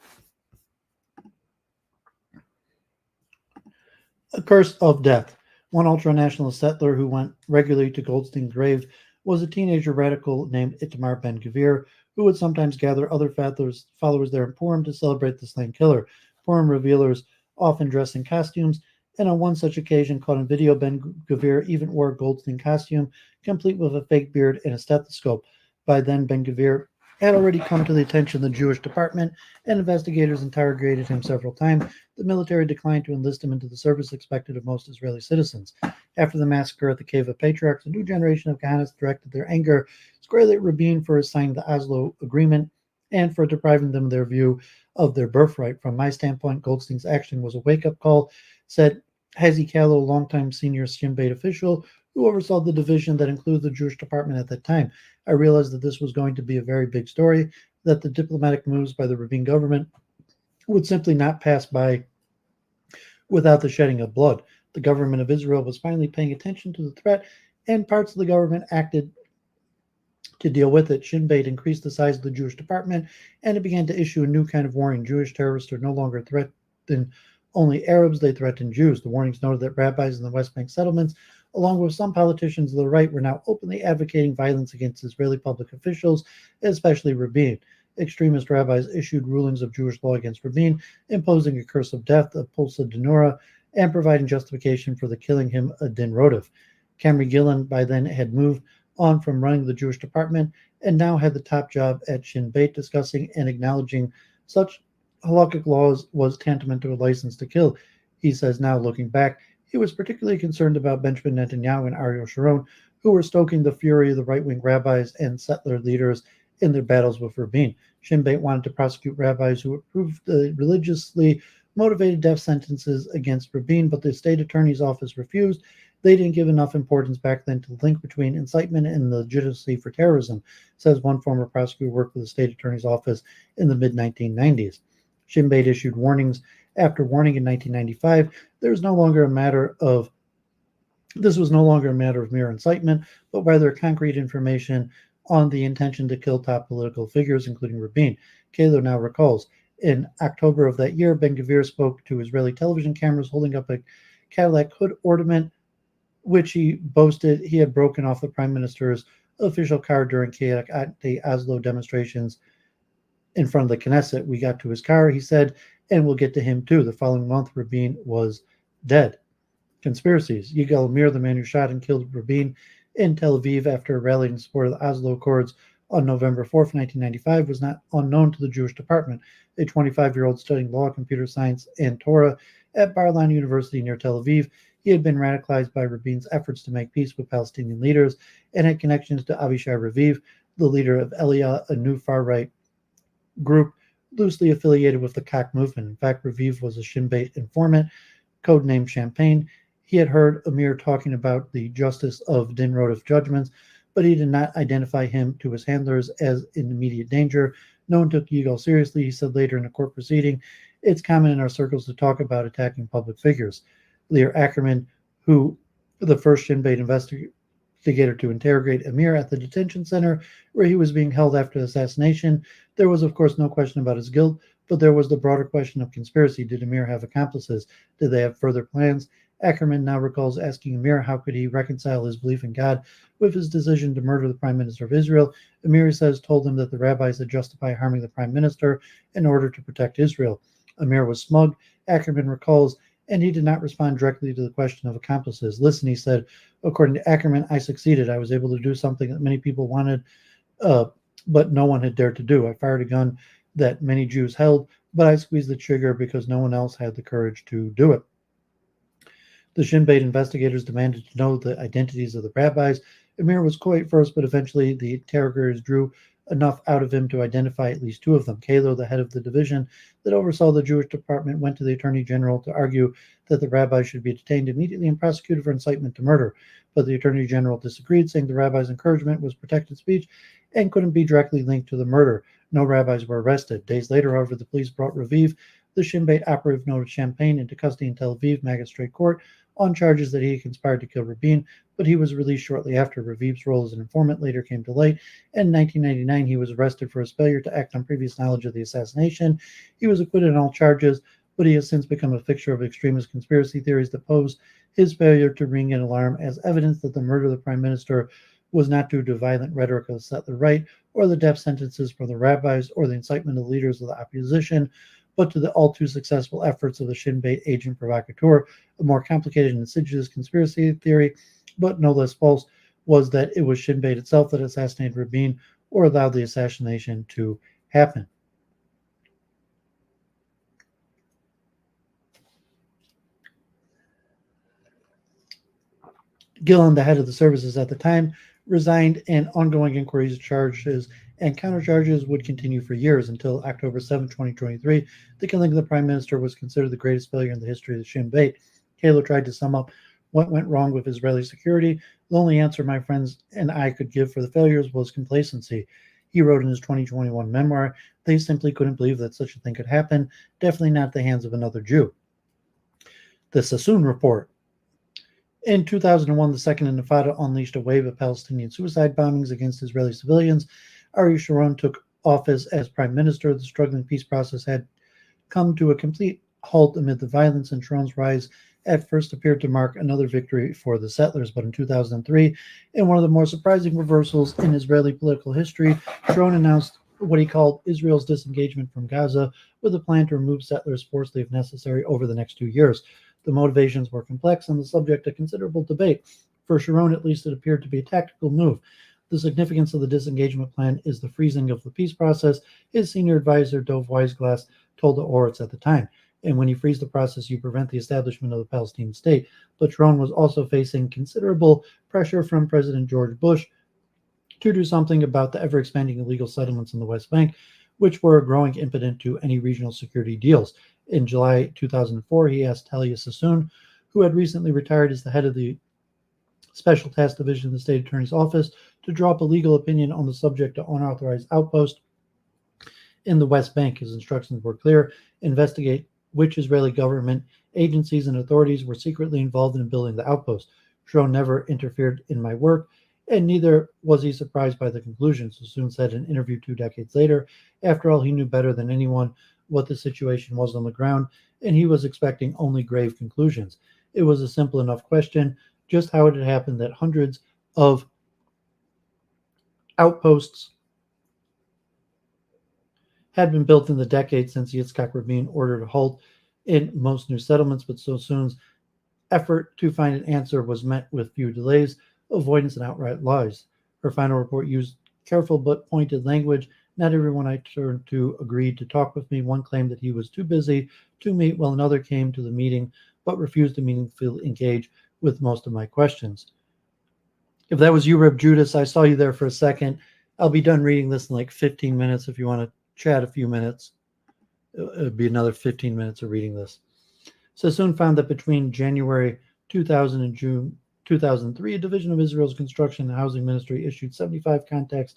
Speaker 1: A curse of death. One ultra-nationalist settler who went regularly to Goldstein's grave was a teenager radical named Itamar Ben-Gvir, who would sometimes gather other followers there in Purim to celebrate the slain killer. Purim revealers often dress in costumes, and on one such occasion, caught on video, Ben-Gvir even wore a Goldstein costume, complete with a fake beard and a stethoscope. By then, Ben-Gvir had already come to the attention of the Jewish department, and investigators interrogated him several times. The military declined to enlist him into the service expected of most Israeli citizens. After the massacre at the Cave of Patriarchs, a new generation of Kahanists directed their anger squarely at Rabin for signing the Oslo Agreement and for depriving them of their view of their birthright. From my standpoint, Goldstein's action was a wake-up call, said Hazi Kallo, a longtime senior Shin Bet official who oversaw the division that included the Jewish department at that time. I realized that this was going to be a very big story, that the diplomatic moves by the Rabin government would simply not pass by without the shedding of blood. The government of Israel was finally paying attention to the threat, and parts of the government acted to deal with it. Shin Bet increased the size of the Jewish department, and it began to issue a new kind of warning. Jewish terrorists are no longer threatened only Arabs, they threatened Jews. The warnings noted that rabbis in the West Bank settlements, along with some politicians of the right, were now openly advocating violence against Israeli public officials, especially Rabin. Extremist rabbis issued rulings of Jewish law against Rabin, imposing a curse of death, a pulsa denura, and providing justification for the killing him a din rotif. Camry Gillen by then had moved on from running the Jewish department and now had the top job at Shin Bet. Discussing and acknowledging such halakhic laws was tantamount to a license to kill. He says now, looking back, he was particularly concerned about Benjamin Netanyahu and Ariel Sharon, who were stoking the fury of the right-wing rabbis and settler leaders in their battles with Rabin. Shin Bet wanted to prosecute rabbis who approved the religiously motivated death sentences against Rabin, but the state attorney's office refused. They didn't give enough importance back then to the link between incitement and the legitimacy for terrorism, says one former prosecutor who worked with the state attorney's office in the mid-1990s. Shin Bet issued warnings after warning in 1995. This was no longer a matter of mere incitement, but rather concrete information on the intention to kill top political figures, including Rabin. Kallo now recalls, in October of that year, Ben-Gvir spoke to Israeli television cameras holding up a Cadillac hood ornament, which he boasted he had broken off the prime minister's official car during chaotic anti-Oslo demonstrations in front of the Knesset. We got to his car, he said, and we'll get to him too. The following month, Rabin was dead. Conspiracies. Yigal Amir, the man who shot and killed Rabin in Tel Aviv after rallying in support of the Oslo Accords on November 4th, 1995, was not unknown to the Jewish department. A 25-year-old studying law, computer science, and Torah at Bar-Ilan University near Tel Aviv, he had been radicalized by Rabin's efforts to make peace with Palestinian leaders and had connections to Avishai Raviv, the leader of Eliyah, a new far-right group loosely affiliated with the Kach movement. In fact, Raviv was a Shin Bet informant, codenamed Champagne. He had heard Amir talking about the justice of din rotif judgments, but he did not identify him to his handlers as in immediate danger. No one took Yigal seriously, he said later in a court proceeding. It's common in our circles to talk about attacking public figures. Lear Ackerman, who the first Shin Bet investigator to interrogate Amir at the detention center where he was being held after the assassination, there was, of course, no question about his guilt, but there was the broader question of conspiracy. Did Amir have accomplices? Did they have further plans? Ackerman now recalls asking Amir how could he reconcile his belief in God with his decision to murder the Prime Minister of Israel. Amir, he says, told him that the rabbis had justified harming the Prime Minister in order to protect Israel. Amir was smug, Ackerman recalls, and he did not respond directly to the question of accomplices. Listen, he said, according to Ackerman, I succeeded. I was able to do something that many people wanted, but no one had dared to do. I fired a gun that many Jews held, but I squeezed the trigger because no one else had the courage to do it. The Shin Bet investigators demanded to know the identities of the rabbis. Amir was coy at first, but eventually the interrogators drew enough out of him to identify at least two of them. Kalo, the head of the division that oversaw the Jewish department, went to the attorney general to argue that the rabbis should be detained immediately and prosecuted for incitement to murder. But the attorney general disagreed, saying the rabbis' encouragement was protected speech and couldn't be directly linked to the murder. No rabbis were arrested. Days later, however, the police brought Raviv, the Shin Bet operative known as Champagne, into custody in Tel Aviv Magistrate Court on charges that he had conspired to kill Rabin, but he was released shortly after. Raviv's role as an informant later came to light, and in 1999 he was arrested for his failure to act on previous knowledge of the assassination. He was acquitted on all charges, but he has since become a fixture of extremist conspiracy theories that pose his failure to ring an alarm as evidence that the murder of the Prime Minister was not due to violent rhetoric of the settler right, or the death sentences from the rabbis, or the incitement of leaders of the opposition, but to the all too successful efforts of the Shin Bet agent provocateur. A more complicated and insidious conspiracy theory, but no less false, was that it was Shin Bet itself that assassinated Rabin or allowed the assassination to happen. Gillen, the head of the services at the time, resigned, and ongoing inquiries, charges, and countercharges would continue for years until October 7, 2023. The killing of the Prime Minister was considered the greatest failure in the history of the Shin Bet. Kalo tried to sum up what went wrong with Israeli security. The only answer my friends and I could give for the failures was complacency. He wrote in his 2021 memoir, they simply couldn't believe that such a thing could happen, definitely not at the hands of another Jew. The Sassoon Report. In 2001, the Second Intifada unleashed a wave of Palestinian suicide bombings against Israeli civilians. Ariel Sharon took office as prime minister. The struggling peace process had come to a complete halt amid the violence, and Sharon's rise at first appeared to mark another victory for the settlers. But in 2003, in one of the more surprising reversals in Israeli political history, Sharon announced what he called Israel's disengagement from Gaza, with a plan to remove settlers forcibly if necessary over the next 2 years. The motivations were complex and the subject of considerable debate. For Sharon, at least, it appeared to be a tactical move. The significance of the disengagement plan is the freezing of the peace process, his senior advisor, Dov Weisglass, told the Oretz at the time. And when you freeze the process, you prevent the establishment of the Palestinian state. But Sharon was also facing considerable pressure from President George Bush to do something about the ever-expanding illegal settlements in the West Bank, which were a growing impediment to any regional security deals. In July 2004, he asked Talia Sassoon, who had recently retired as the head of the Special Task Division of the State Attorney's Office, to draw up a legal opinion on the subject of unauthorized outposts in the West Bank. His instructions were clear: investigate which Israeli government agencies and authorities were secretly involved in building the outpost. Sharon never interfered in my work, and neither was he surprised by the conclusions. Sassoon said in an interview 2 decades later, after all, he knew better than anyone what the situation was on the ground, and he was expecting only grave conclusions. It was a simple enough question: just how it had happened that hundreds of outposts had been built in the decades since Yitzhak Rabin ordered a halt in most new settlements, but Sassoon's effort to find an answer was met with few delays, avoidance, and outright lies. Her final report used careful but pointed language. Not everyone I turned to agreed to talk with me. One claimed that he was too busy to meet, while another came to the meeting but refused to meaningfully engage with most of my questions. If that was you, Reb Judas, I saw you there for a second. I'll be done reading this in like 15 minutes. If you want to chat a few minutes, it'll be another 15 minutes of reading this. Sassoon found that between January 2000 and June 2003, a division of Israel's Construction and Housing Ministry issued 75 contacts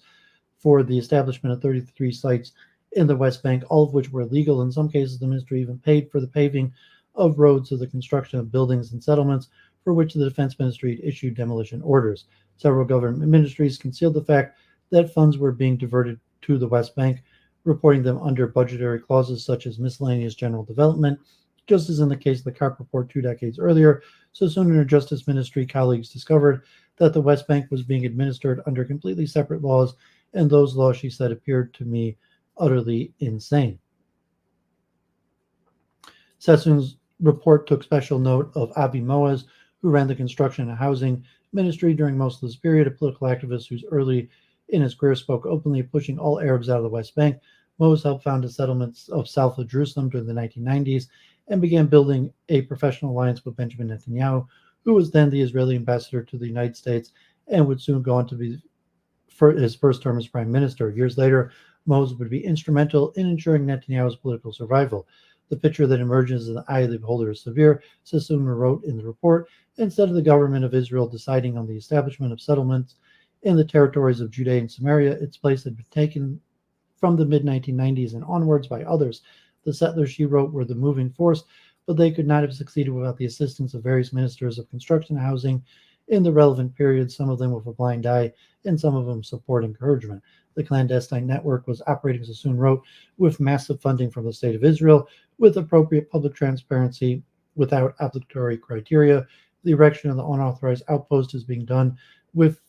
Speaker 1: for the establishment of 33 sites in the West Bank, all of which were illegal. In some cases, the ministry even paid for the paving of roads or the construction of buildings and settlements for which the Defense Ministry had issued demolition orders. Several government ministries concealed the fact that funds were being diverted to the West Bank, reporting them under budgetary clauses such as miscellaneous general development, just as in the case of the Karp report 2 decades earlier. So soon her Justice Ministry colleagues discovered that the West Bank was being administered under completely separate laws, and those laws, she said, appeared to me utterly insane. Sassoon's report took special note of Avi Moaz, who ran the construction and housing ministry during most of this period, a political activist who's early in his career spoke openly of pushing all Arabs out of the West Bank. Moaz helped found the settlements of south of Jerusalem during the 1990s and began building a professional alliance with Benjamin Netanyahu, who was then the Israeli ambassador to the United States and would soon go on to be for his first term as prime minister. Years later, Moaz would be instrumental in ensuring Netanyahu's political survival. The picture that emerges in the eye of the beholder is severe, Sassoon wrote in the report. Instead of the government of Israel deciding on the establishment of settlements in the territories of Judea and Samaria, its place had been taken from the mid-1990s and onwards by others. The settlers, she wrote, were the moving force, but they could not have succeeded without the assistance of various ministers of construction and housing in the relevant period, some of them with a blind eye and some of them support encouragement. The clandestine network was operating, Sassoon wrote, with massive funding from the state of Israel, with appropriate public transparency, without obligatory criteria. The erection of the unauthorized outpost is being done with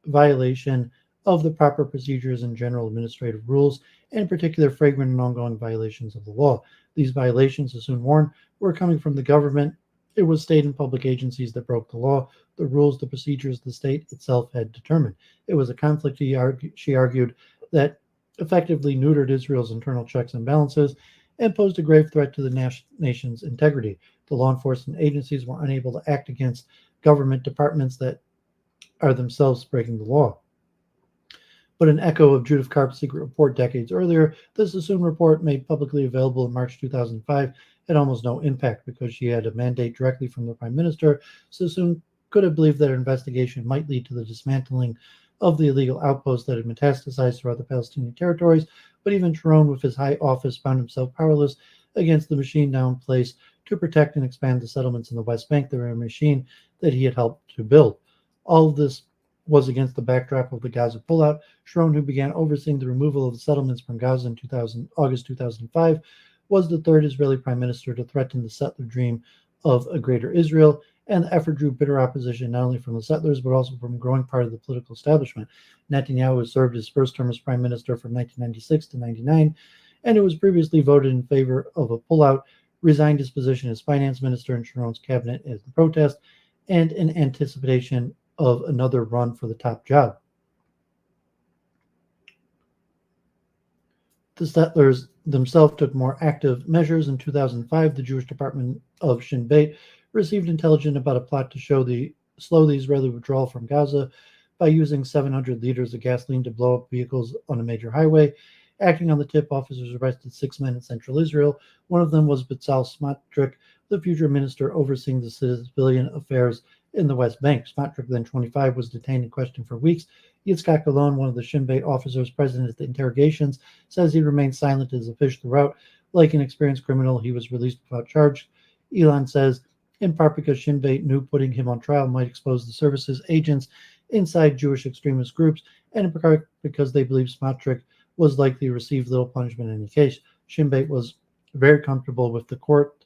Speaker 1: violation of the proper procedures and general administrative rules, and in particular flagrant and ongoing violations of the law. These violations, Sassoon warned, were coming from the government. It was state and public agencies that broke the law, the rules, the procedures the state itself had determined. It was a conflict, she argued, that effectively neutered Israel's internal checks and balances and posed a grave threat to the nation's integrity. The law enforcement agencies were unable to act against government departments that are themselves breaking the law. But an echo of Judith Karp's secret report decades earlier, the Sassoon report, made publicly available in March 2005, had almost no impact because she had a mandate directly from the Prime Minister. Sassoon could have believed that an investigation might lead to the dismantling of the illegal outposts that had metastasized throughout the Palestinian territories, but even Sharon, with his high office, found himself powerless against the machine now in place to protect and expand the settlements in the West Bank, the very machine that he had helped to build. All of this was against the backdrop of the Gaza pullout. Sharon, who began overseeing the removal of the settlements from Gaza in August 2005, was the third Israeli prime minister to threaten the settler dream of a greater Israel, and the effort drew bitter opposition not only from the settlers but also from a growing part of the political establishment. Netanyahu has served his first term as prime minister from 1996 to 99, and who was previously voted in favor of a pullout, resigned his position as finance minister in Sharon's cabinet as a protest and in anticipation of another run for the top job. The settlers themselves took more active measures. In 2005, the Jewish Department of Shin Bet received intelligence about a plot to slow the Israeli withdrawal from Gaza by using 700 liters of gasoline to blow up vehicles on a major highway. Acting on the tip, officers arrested 6 men in central Israel. One of them was Bezalel Smotrich, the future minister overseeing the civilian affairs in the West Bank. Smotrich, then 25, was detained and questioned for weeks. Yitzhak Alon, one of the Shin Bet officers present at the interrogations, says he remained silent as a fish throughout. Like an experienced criminal, he was released without charge. Elon says, in part because Shin Bet knew putting him on trial might expose the service's agents inside Jewish extremist groups, and in part because they believed Smotrich was likely to receive little punishment in any case. Shin Bet was very comfortable with the court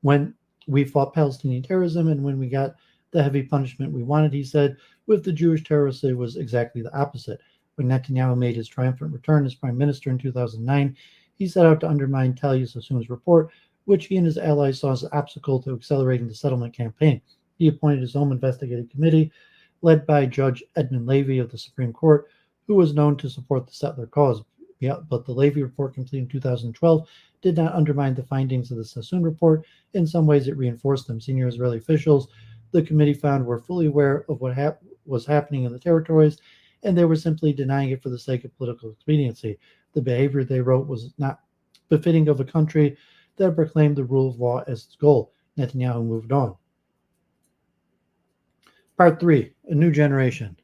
Speaker 1: when we fought Palestinian terrorism and when we got the heavy punishment we wanted, he said. With the Jewish terrorists, it was exactly the opposite. When Netanyahu made his triumphant return as prime minister in 2009, he set out to undermine Talia Sassoon's report, which he and his allies saw as an obstacle to accelerating the settlement campaign. He appointed his own investigative committee, led by Judge Edmund Levy of the Supreme Court, who was known to support the settler cause. But the Levy report, completed in 2012, did not undermine the findings of the Sassoon report. In some ways, it reinforced them. Senior Israeli officials, the committee found, were fully aware of what was happening in the territories, and they were simply denying it for the sake of political expediency. The behavior, they wrote, was not befitting of a country that proclaimed the rule of law as its goal. Netanyahu moved on. Part 3, A New Generation.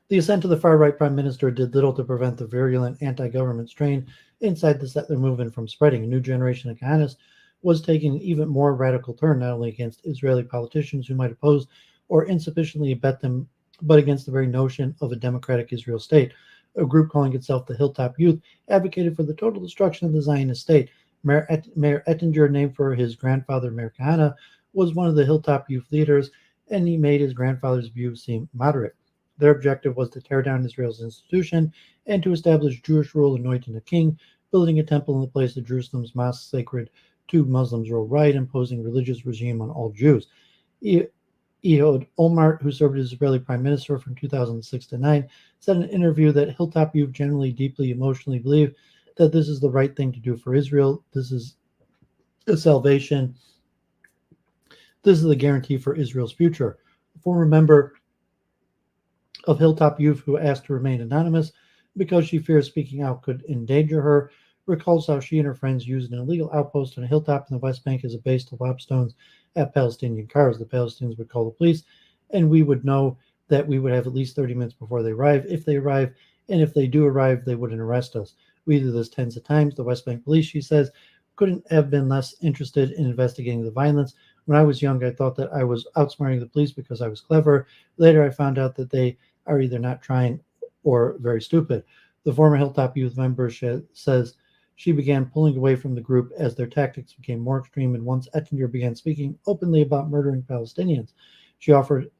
Speaker 1: The ascent of the far-right prime minister did little to prevent the virulent anti-government strain inside the settler movement from spreading. A new generation of Kahanists was taking an even more radical turn, not only against Israeli politicians who might oppose or insufficiently abet them, but against the very notion of a democratic Israel state. A group calling itself the Hilltop Youth advocated for the total destruction of the Zionist state. Mayor Ettinger, named for his grandfather Mayor Kahana, was one of the Hilltop Youth leaders, and he made his grandfather's views seem moderate. Their objective was to tear down Israel's institution and to establish Jewish rule, anointing a king, building a temple in the place of Jerusalem's mosque sacred to Muslims' rule right, imposing religious regime on all Jews. Ehud Olmert, who served as Israeli prime minister from 2006 to 9, said in an interview that Hilltop Youth generally deeply emotionally believe that this is the right thing to do for Israel. This is a salvation. This is the guarantee for Israel's future. A former member of Hilltop Youth, who asked to remain anonymous because she fears speaking out could endanger her, recalls how she and her friends used an illegal outpost on a hilltop in the West Bank as a base to lob stones at Palestinian cars. The Palestinians would call the police, and we would know that we would have at least 30 minutes before they arrive, if they arrive, and if they do arrive, they wouldn't arrest us. We do this tens of times. The West Bank police, she says, couldn't have been less interested in investigating the violence. When I was young, I thought that I was outsmarting the police because I was clever. Later, I found out that they are either not trying or very stupid. The former Hilltop Youth member says she began pulling away from the group as their tactics became more extreme, and once Ettinger began speaking openly about murdering Palestinians, she offered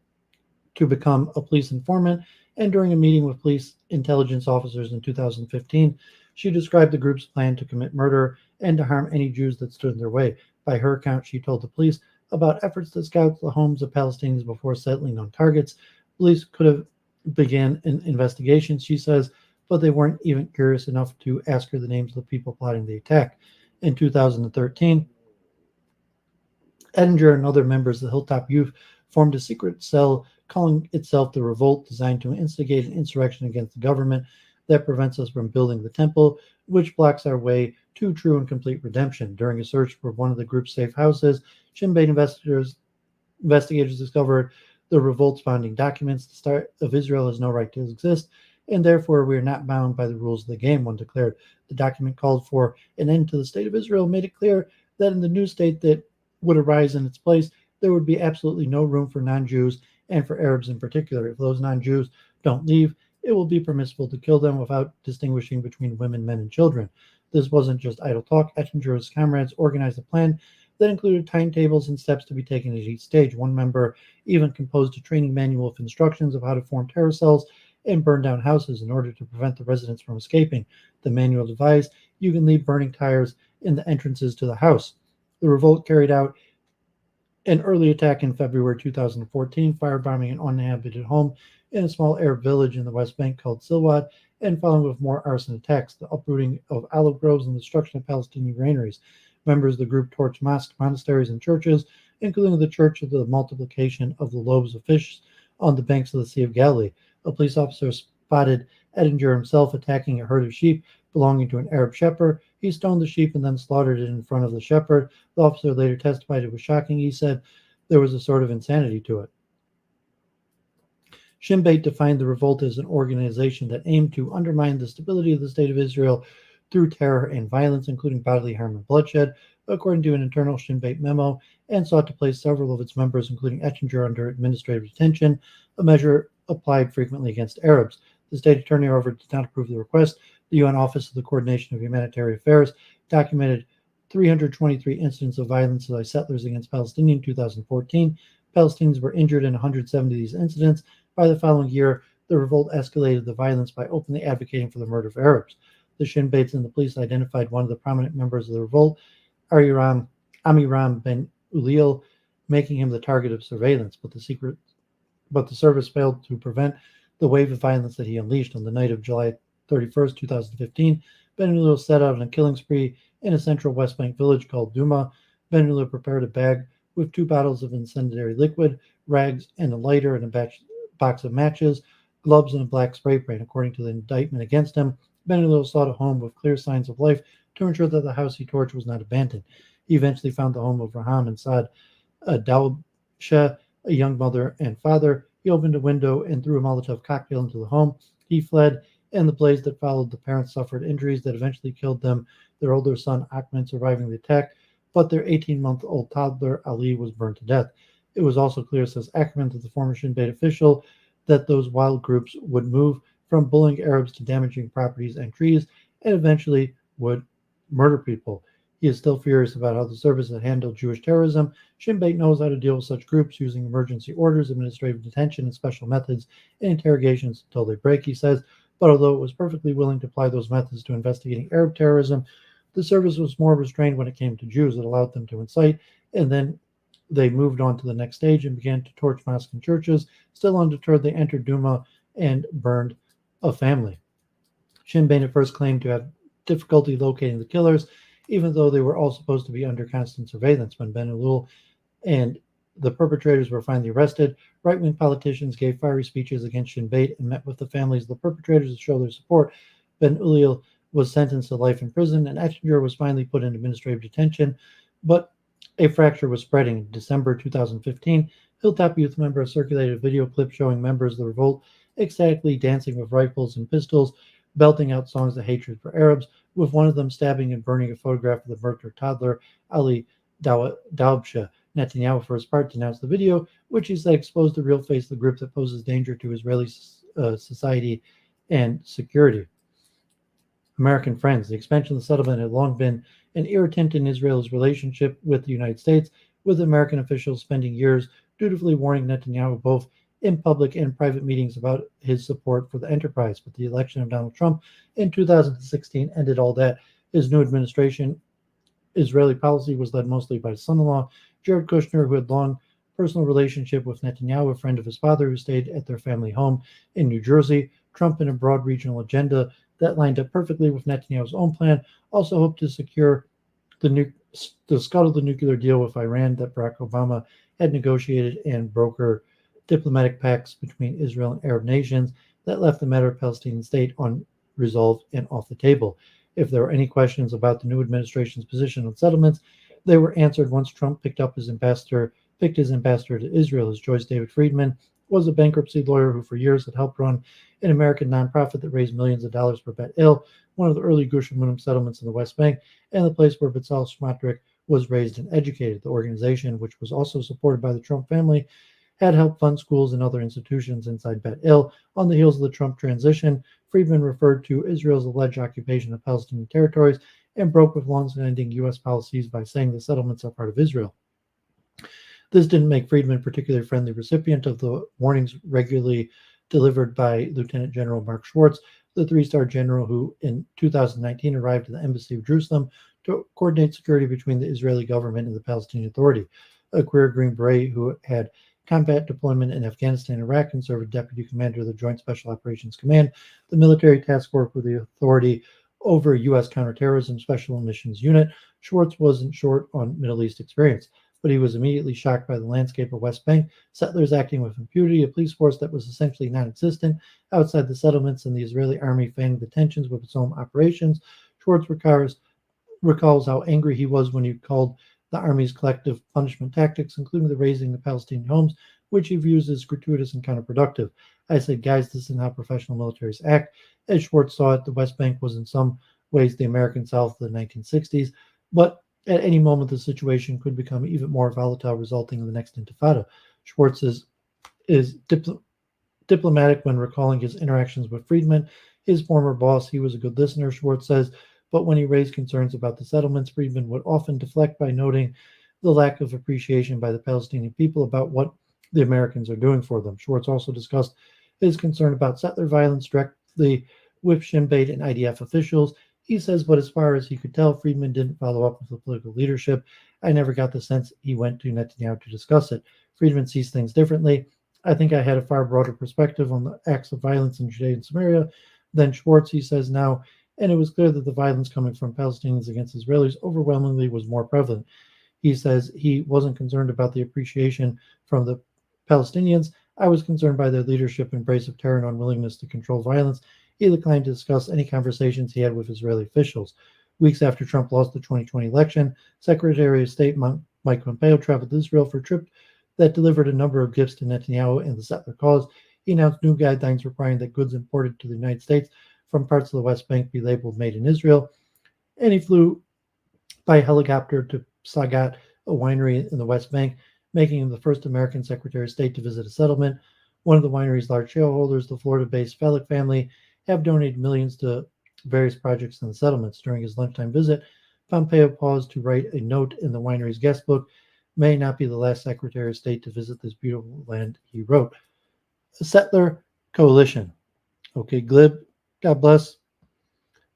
Speaker 1: to become a police informant, and during a meeting with police intelligence officers in 2015, she described the group's plan to commit murder and to harm any Jews that stood in their way. By her account, she told the police about efforts to scout the homes of Palestinians before settling on targets. Police could have began an investigation, she says, but they weren't even curious enough to ask her the names of the people plotting the attack. In 2013, Ettinger and other members of the Hilltop Youth formed a secret cell calling itself the Revolt, designed to instigate an insurrection against the government that prevents us from building the temple, which blocks our way to true and complete redemption. During a search for one of the group's safe houses, Sinn Féin investigators discovered the revolt's founding documents. The State of Israel has no right to exist, and therefore we are not bound by the rules of the game, one declared. The document called for an end to the State of Israel, made it clear that in the new state that would arise in its place, there would be absolutely no room for non-Jews and for Arabs in particular. If those non-Jews don't leave, it will be permissible to kill them without distinguishing between women, men, and children. This wasn't just idle talk. Ettinger and his comrades organized a plan that included timetables and steps to be taken at each stage. One member even composed a training manual of instructions of how to form terror cells and burn down houses in order to prevent the residents from escaping. The manual advised you can leave burning tires in the entrances to the house. The revolt carried out an early attack in February 2014, firebombing an uninhabited home in a small Arab village in the West Bank called Silwad, and following with more arson attacks, the uprooting of olive groves and the destruction of Palestinian granaries. Members of the group torched mosques, monasteries, and churches, including the Church of the Multiplication of the Loaves of Fish on the banks of the Sea of Galilee. A police officer spotted Ettinger himself attacking a herd of sheep belonging to an Arab shepherd. He stoned the sheep and then slaughtered it in front of the shepherd. The officer later testified it was shocking. He said there was a sort of insanity to it. Sinn Féin defined the revolt as an organization that aimed to undermine the stability of the State of Israel through terror and violence, including bodily harm and bloodshed, according to an internal Sinn Féin memo, and sought to place several of its members, including Ettinger, under administrative detention, a measure applied frequently against Arabs. The state attorney, however, did not approve the request. The UN Office of the Coordination of Humanitarian Affairs documented 323 incidents of violence by settlers against Palestinians in 2014. Palestinians were injured in 170 of these incidents. By the following year, the revolt escalated the violence by openly advocating for the murder of Arabs. The Sinn Féin and the police identified one of the prominent members of the revolt, Amiram Ben Ulil, making him the target of surveillance, but the service failed to prevent the wave of violence that he unleashed. On the night of July 31st, 2015, Ben Ulil set out on a killing spree in a central West Bank village called Duma. Ben Ulil prepared a bag with 2 bottles of incendiary liquid, rags, and a lighter, and a box of matches, gloves, and a black spray paint. According to the indictment against him, Ben Ulil sought a home with clear signs of life to ensure that the house he torched was not abandoned. He eventually found the home of Raham and Saad Dawbsheh, a young mother and father. He opened a window and threw a Molotov cocktail into the home. He fled, and the blaze that followed, the parents suffered injuries that eventually killed them, their older son Ahmed surviving the attack, but their 18-month-old toddler Ali was burned to death. It was also clear, says Ackerman, to the former Shin Bet official, that those wild groups would move from bullying Arabs to damaging properties and trees, and eventually would murder people. He is still furious about how the service had handled Jewish terrorism. Shin Bet knows how to deal with such groups using emergency orders, administrative detention, and special methods and interrogations until they break, he says. But although it was perfectly willing to apply those methods to investigating Arab terrorism, the service was more restrained when it came to Jews. It allowed them to incite, and then they moved on to the next stage and began to torch mosques and churches. Still undeterred, they entered Duma and burned a family. Sinn Féin at first claimed to have difficulty locating the killers, even though they were all supposed to be under constant surveillance. When Ben Ulul and the perpetrators were finally arrested, right-wing politicians gave fiery speeches against Sinn Féin and met with the families of the perpetrators to show their support. Ben Ulil was sentenced to life in prison, and Ettinger was finally put in administrative detention, but a fracture was spreading. In December 2015, Hilltop Youth members circulated a video clip showing members of the revolt ecstatically dancing with rifles and pistols, belting out songs of hatred for Arabs, with one of them stabbing and burning a photograph of the murdered toddler, Ali Daubsha. Netanyahu, for his part, denounced the video, which he said exposed the real face of the group that poses danger to Israeli society and security. American friends. The expansion of the settlement had long been an irritant in Israel's relationship with the United States, with American officials spending years dutifully warning Netanyahu both in public and private meetings about his support for the enterprise. But the election of Donald Trump in 2016 ended all that. His new administration, Israeli policy, was led mostly by his son-in-law, Jared Kushner, who had long personal relationship with Netanyahu, a friend of his father who stayed at their family home in New Jersey. Trump, in a broad regional agenda that lined up perfectly with Netanyahu's own plan, also hoped to secure to scuttle the nuclear deal with Iran that Barack Obama had negotiated and broker diplomatic pacts between Israel and Arab nations that left the matter of Palestinian state unresolved and off the table. If there were any questions about the new administration's position on settlements, they were answered once Trump picked his ambassador to Israel. As Joyce David Friedman was a bankruptcy lawyer who for years had helped run an American nonprofit that raised millions of dollars for Bet Il, one of the early Gush Emunim settlements in the West Bank, and the place where Bezalel Smotrich was raised and educated. The organization, which was also supported by the Trump family, had helped fund schools and other institutions inside Bet Il. On the heels of the Trump transition, Friedman referred to Israel's alleged occupation of Palestinian territories and broke with long-standing U.S. policies by saying the settlements are part of Israel. This didn't make Friedman a particularly friendly recipient of the warnings regularly delivered by Lieutenant General Mark Schwartz, the three-star general who in 2019 arrived at the Embassy of Jerusalem to coordinate security between the Israeli government and the Palestinian Authority. A career Green Beret who had combat deployment in Afghanistan and Iraq and served as deputy commander of the Joint Special Operations Command, the military task force with the authority over U.S. counterterrorism special missions unit. Schwartz wasn't short on Middle East experience, but he was immediately shocked by the landscape of West Bank, settlers acting with impunity, a police force that was essentially non-existent outside the settlements, and the Israeli army fanning the tensions with its own operations. Schwartz recalls how angry he was when he called the army's collective punishment tactics, including the razing of Palestinian homes, which he views as gratuitous and counterproductive. I said, guys, this isn't how professional militaries act. As Schwartz saw it, the West Bank was in some ways the American South of the 1960s, but at any moment the situation could become even more volatile, resulting in the next intifada. Schwartz is diplomatic when recalling his interactions with Friedman, his former boss. He was a good listener, Schwartz says, but when he raised concerns about the settlements, Friedman would often deflect by noting the lack of appreciation by the Palestinian people about what the Americans are doing for them. Schwartz also discussed his concern about settler violence directly with Sinn Féin and IDF officials. He says, but as far as he could tell, Friedman didn't follow up with the political leadership. I never got the sense he went to Netanyahu to discuss it. Friedman sees things differently. I think I had a far broader perspective on the acts of violence in Judea and Samaria than Schwartz, he says now, and it was clear that the violence coming from Palestinians against Israelis overwhelmingly was more prevalent. He says he wasn't concerned about the appreciation from the Palestinians. I was concerned by their leadership embrace of terror and unwillingness to control violence. He declined to discuss any conversations he had with Israeli officials. Weeks after Trump lost the 2020 election, Secretary of State Mike Pompeo traveled to Israel for a trip that delivered a number of gifts to Netanyahu and the settler cause. He announced new guidelines requiring that goods imported to the United States from parts of the West Bank be labeled Made in Israel. And he flew by helicopter to Sagat, a winery in the West Bank, making him the first American Secretary of State to visit a settlement. One of the winery's large shareholders, the Florida-based Fellick family, have donated millions to various projects in the settlements. During his lunchtime visit, Pompeo paused to write a note in the winery's guest book. May not be the last Secretary of State to visit this beautiful land, he wrote. A settler coalition. Okay, glib. God bless.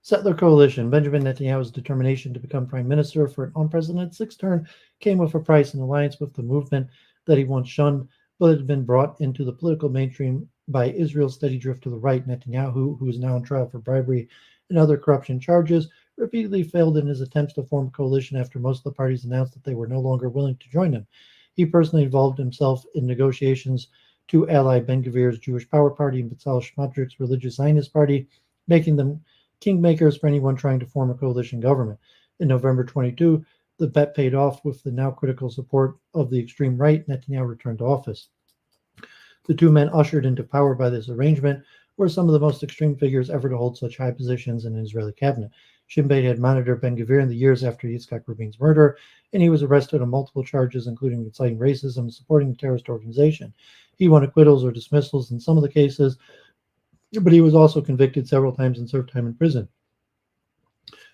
Speaker 1: Settler coalition. Benjamin Netanyahu's determination to become prime minister for an unprecedented sixth term came with a price, an alliance with the movement that he once shunned, but had been brought into the political mainstream by Israel's steady drift to the right. Netanyahu, who is now on trial for bribery and other corruption charges, repeatedly failed in his attempts to form a coalition after most of the parties announced that they were no longer willing to join him. He personally involved himself in negotiations to ally Ben-Gvir's Jewish Power Party and Bezalel Smotrich's religious Zionist party, making them kingmakers for anyone trying to form a coalition government. In November 22, the bet paid off with the now critical support of the extreme right. Netanyahu returned to office. The two men ushered into power by this arrangement were some of the most extreme figures ever to hold such high positions in an Israeli cabinet. Shin Bet had monitored Ben-Gvir in the years after Yitzhak Rabin's murder, and he was arrested on multiple charges, including inciting racism and supporting a terrorist organization. He won acquittals or dismissals in some of the cases, but he was also convicted several times and served time in prison.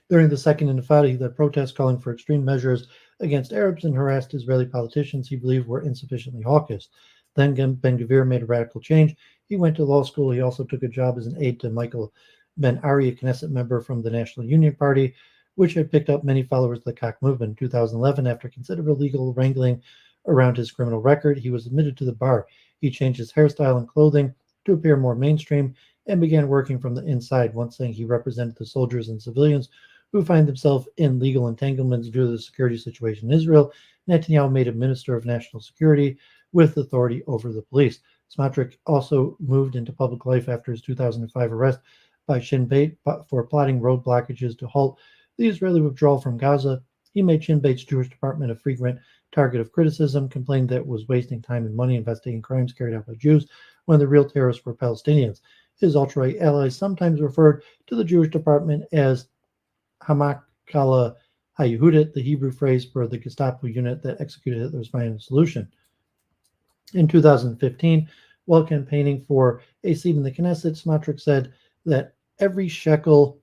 Speaker 1: During the Second Intifada, he led protests calling for extreme measures against Arabs and harassed Israeli politicians he believed were insufficiently hawkish. Then Ben-Gvir made a radical change. He went to law school. He also took a job as an aide to Michael Ben-Ari, a Knesset member from the National Union Party, which had picked up many followers of the Kach movement. In 2011, after considerable legal wrangling around his criminal record, he was admitted to the bar. He changed his hairstyle and clothing to appear more mainstream and began working from the inside, once saying he represented the soldiers and civilians who find themselves in legal entanglements due to the security situation in Israel. Netanyahu made him Minister of National Security with authority over the police. Smotrich also moved into public life after his 2005 arrest by Shin Bet for plotting road blockages to halt the Israeli withdrawal from Gaza. He made Shin Bet's Jewish department a frequent target of criticism, complained that it was wasting time and money investigating crimes carried out by Jews when the real terrorists were Palestinians. His ultra-right allies sometimes referred to the Jewish department as Hamakala HaYehudit, the Hebrew phrase for the Gestapo unit that executed Hitler's final solution. In 2015, while campaigning for a seat in the Knesset, Smotrich said that every shekel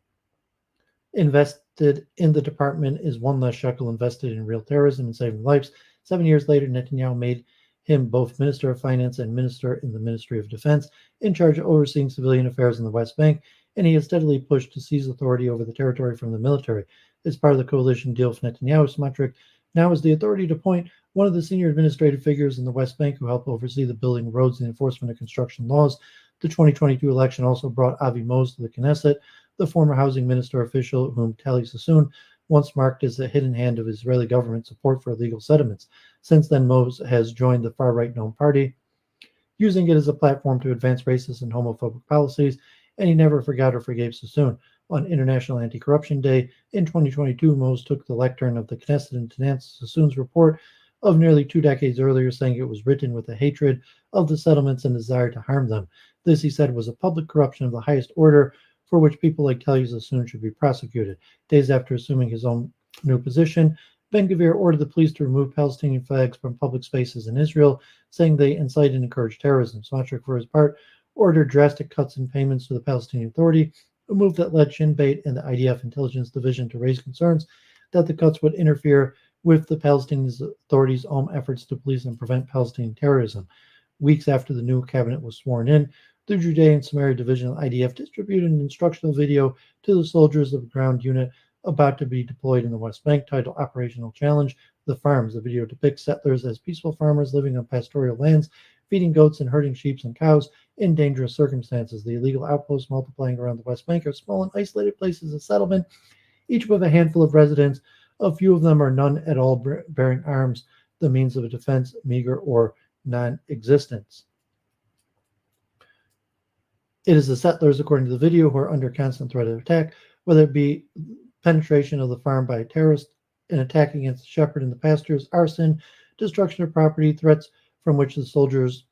Speaker 1: invested in the department is one less shekel invested in real terrorism and saving lives. 7 years later, Netanyahu made him both Minister of Finance and Minister in the Ministry of Defense, in charge of overseeing civilian affairs in the West Bank, and he has steadily pushed to seize authority over the territory from the military. As part of the coalition deal with Netanyahu, Smotrich now has the authority to appoint one of the senior administrative figures in the West Bank who help oversee the building of roads and enforcement of construction laws. The 2022 election also brought Avi Mose to the Knesset, the former housing minister official whom Tali Sassoon once marked as the hidden hand of Israeli government support for illegal settlements. Since then, Mose has joined the far-right Noam Party, using it as a platform to advance racist and homophobic policies, and he never forgot or forgave Sassoon. On International Anti-Corruption Day in 2022, Mose took the lectern of the Knesset and denounced Sassoon's report of nearly 2 decades earlier, saying it was written with a hatred of the settlements and desire to harm them. This, he said, was a public corruption of the highest order for which people like Tali Sassoon should be prosecuted. Days after assuming his own new position, Ben-Gvir ordered the police to remove Palestinian flags from public spaces in Israel, saying they incite and encourage terrorism. Smotrich, for his part, ordered drastic cuts in payments to the Palestinian Authority, a move that led Shin Bet and the IDF Intelligence Division to raise concerns that the cuts would interfere with the Palestinian Authority's own efforts to police and prevent Palestinian terrorism. Weeks after the new cabinet was sworn in, the Judean Samaria Division of IDF distributed an instructional video to the soldiers of the ground unit about to be deployed in the West Bank, titled Operational Challenge: The Farms. The video depicts settlers as peaceful farmers living on pastoral lands, feeding goats and herding sheep and cows in dangerous circumstances. The illegal outposts multiplying around the West Bank are small and isolated places of settlement, each with a handful of residents. A few of them are none at all bearing arms, the means of defense meager or non-existent. It is the settlers, according to the video, who are under constant threat of attack, whether it be penetration of the farm by a terrorist, an attack against the shepherd in the pastures, arson, destruction of property, threats from which the soldiers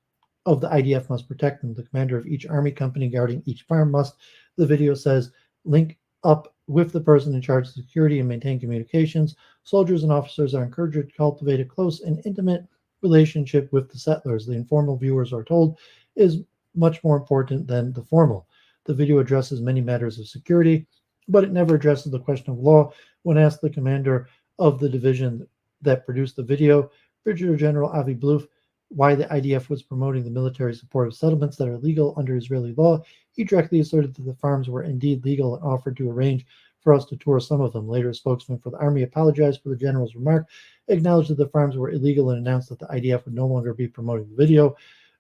Speaker 1: of the IDF must protect them. The commander of each army company guarding each farm must, the video says, link up with the person in charge of security and maintain communications. Soldiers and officers are encouraged to cultivate a close and intimate relationship with the settlers. The informal, viewers are told, is much more important than the formal. The video addresses many matters of security, but it never addresses the question of law. When asked, the commander of the division that produced the video, Brigadier General Avi Bluf, why the IDF was promoting the military support of settlements that are legal under Israeli law, he directly asserted that the farms were indeed legal and offered to arrange for us to tour some of them. Later, a spokesman for the army apologized for the general's remark, acknowledged that the farms were illegal, and announced that the IDF would no longer be promoting the video.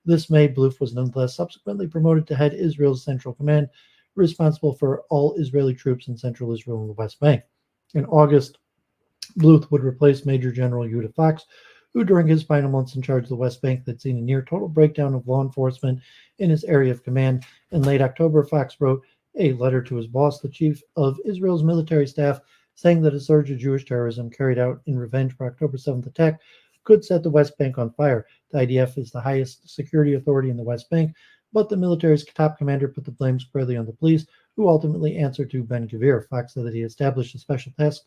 Speaker 1: This May, Bluf was nonetheless subsequently promoted to head Israel's Central Command, responsible for all Israeli troops in central Israel and the West Bank. In August, Bluth would replace Major General Yehuda Fox, who during his final months in charge of the West Bank had seen a near total breakdown of law enforcement in his area of command. In late October, Fox wrote a letter to his boss, the chief of Israel's military staff, saying that a surge of Jewish terrorism carried out in revenge for October 7th attack could set the West Bank on fire. The IDF is the highest security authority in the West Bank, but the military's top commander put the blame squarely on the police, who ultimately answered to Ben-Gvir. Fox said that he established a special task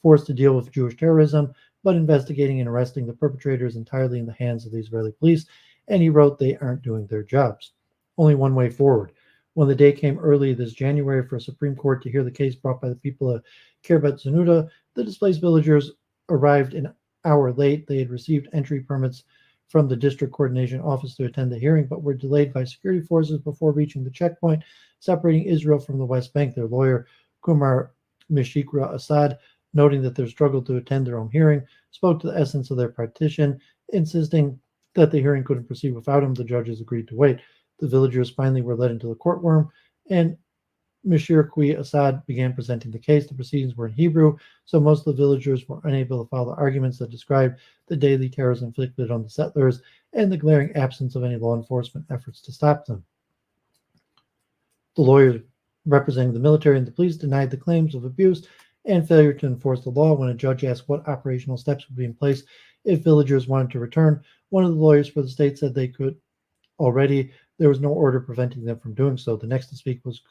Speaker 1: force to deal with Jewish terrorism, but investigating and arresting the perpetrators entirely in the hands of the Israeli police, and he wrote they aren't doing their jobs. Only one way forward. When the day came early this January for a Supreme Court to hear the case brought by the people of Kiryat Zenuta, the displaced villagers arrived an hour late. They had received entry permits from the district coordination office to attend the hearing, but were delayed by security forces before reaching the checkpoint separating Israel from the West Bank. Their lawyer, Kumar Mishikra Assad, noting that their struggle to attend their own hearing, spoke to the essence of their petition, insisting that the hearing couldn't proceed without him. The judges agreed to wait. The villagers finally were led into the courtroom, and Mishikra Assad began presenting the case. The proceedings were in Hebrew, so most of the villagers were unable to follow the arguments that described the daily terrors inflicted on the settlers and the glaring absence of any law enforcement efforts to stop them. The lawyers representing the military and the police denied the claims of abuse and failure to enforce the law. When a judge asked what operational steps would be in place if villagers wanted to return, one of the lawyers for the state said they could already. There was no order preventing them from doing so. The next to speak was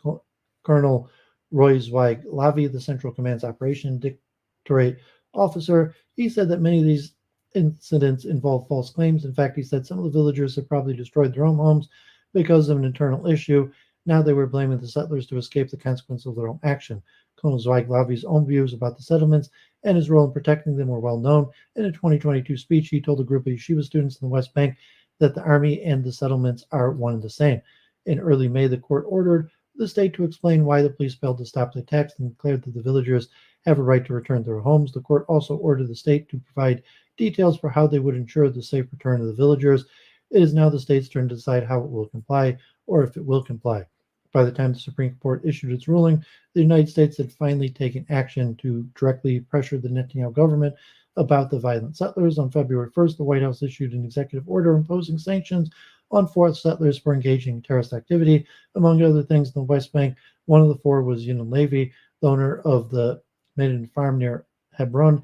Speaker 1: Colonel Roy Zweig Lavi, the Central Command's Operation Directorate officer. He said that many of these incidents involve false claims. In fact, he said some of the villagers had probably destroyed their own homes because of an internal issue. Now they were blaming the settlers to escape the consequence of their own action. Colonel Zweig Lavi's own views about the settlements and his role in protecting them were well known. In a 2022 speech, he told a group of yeshiva students in the West Bank that the army and the settlements are one and the same. In early May, the court ordered the state to explain why the police failed to stop the attacks and declared that the villagers have a right to return to their homes. The court also ordered the state to provide details for how they would ensure the safe return of the villagers. It is now the state's turn to decide how it will comply or if it will comply. By the time the Supreme Court issued its ruling, the United States had finally taken action to directly pressure the Netanyahu government about the violent settlers. On February 1st, the White House issued an executive order imposing sanctions on 4 settlers for engaging in terrorist activity. Among other things, in the West Bank, one of the 4 was Yunan Levy, the owner of the Maiden Farm near Hebron,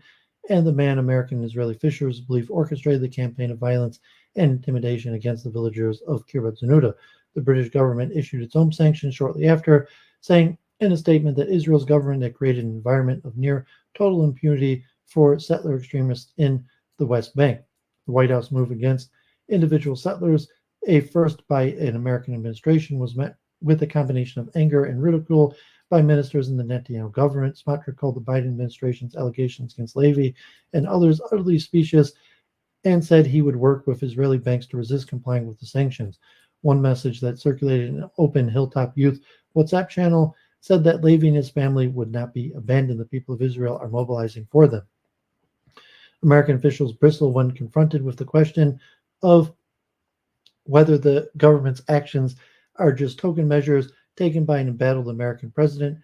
Speaker 1: and the man, American and Israeli fishers, believed orchestrated the campaign of violence and intimidation against the villagers of Kiryat Zenuta. The British government issued its own sanctions shortly after, saying in a statement that Israel's government had created an environment of near total impunity for settler extremists in the West Bank. The White House move against individual settlers, a first by an American administration, was met with a combination of anger and ridicule by ministers in the Netanyahu government. Smotrich called the Biden administration's allegations against Levy and others utterly specious and said he would work with Israeli banks to resist complying with the sanctions. One message that circulated in an open Hilltop Youth WhatsApp channel said that Levy and his family would not be abandoned. The people of Israel are mobilizing for them. American officials bristle when confronted with the question of whether the government's actions are just token measures taken by an embattled American president,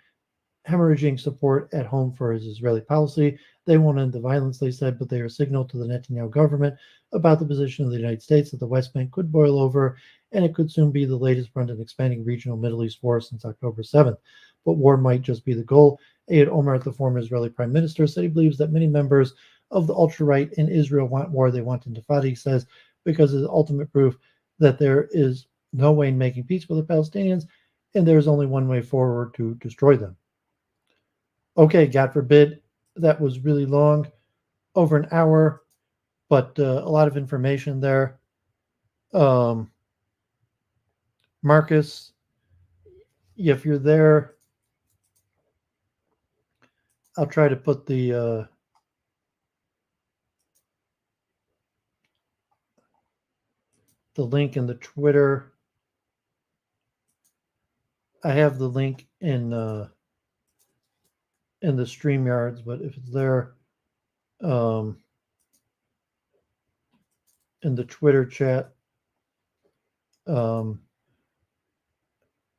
Speaker 1: hemorrhaging support at home for his Israeli policy. They won't end the violence, they said, but they are a signal to the Netanyahu government about the position of the United States that the West Bank could boil over, and it could soon be the latest front in expanding regional Middle East war since October 7th. But war might just be the goal. Ehud Olmert, the former Israeli prime minister, said he believes that many members of the ultra-right in Israel want war. They want intifada. He says because it's ultimate proof that there is no way in making peace with the Palestinians, and there's only one way forward to destroy them. Okay, God forbid, that was really long, over an hour, but a lot of information there. Um, Marcus, if you're there, I'll try to put the link in the Twitter. I have the link in the StreamYards, but if it's there um, in the Twitter chat, um,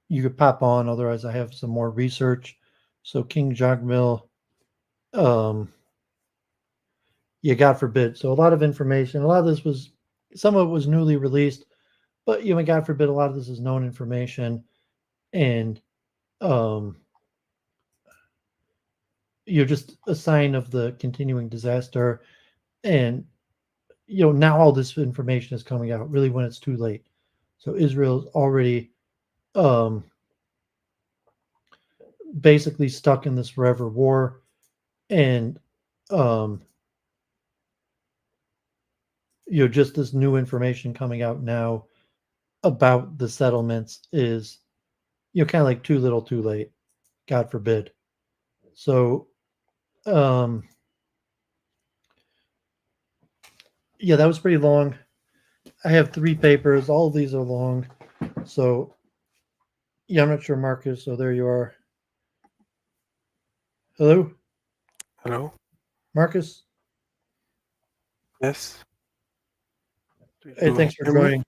Speaker 1: you could pop on. Otherwise, I have some more research. So King Jogmill, yeah, God forbid. So a lot of information. A lot of this was, some of it was newly released, but God forbid, a lot of this is known information, and um, just a sign of the continuing disaster. And now all this information is coming out really when it's too late. So Israel's already um, basically stuck in this forever war, and um, just this new information coming out now about the settlements is kind of like too little, too late. God forbid. So, yeah, that was pretty long. I have 3 papers. All of these are long. So, yeah, I'm not sure, Marcus. So there you are. Hello,
Speaker 2: Hello?
Speaker 1: Marcus.
Speaker 2: Yes? Do
Speaker 1: Hey,
Speaker 2: you
Speaker 1: thanks for
Speaker 2: hear me?
Speaker 1: joining.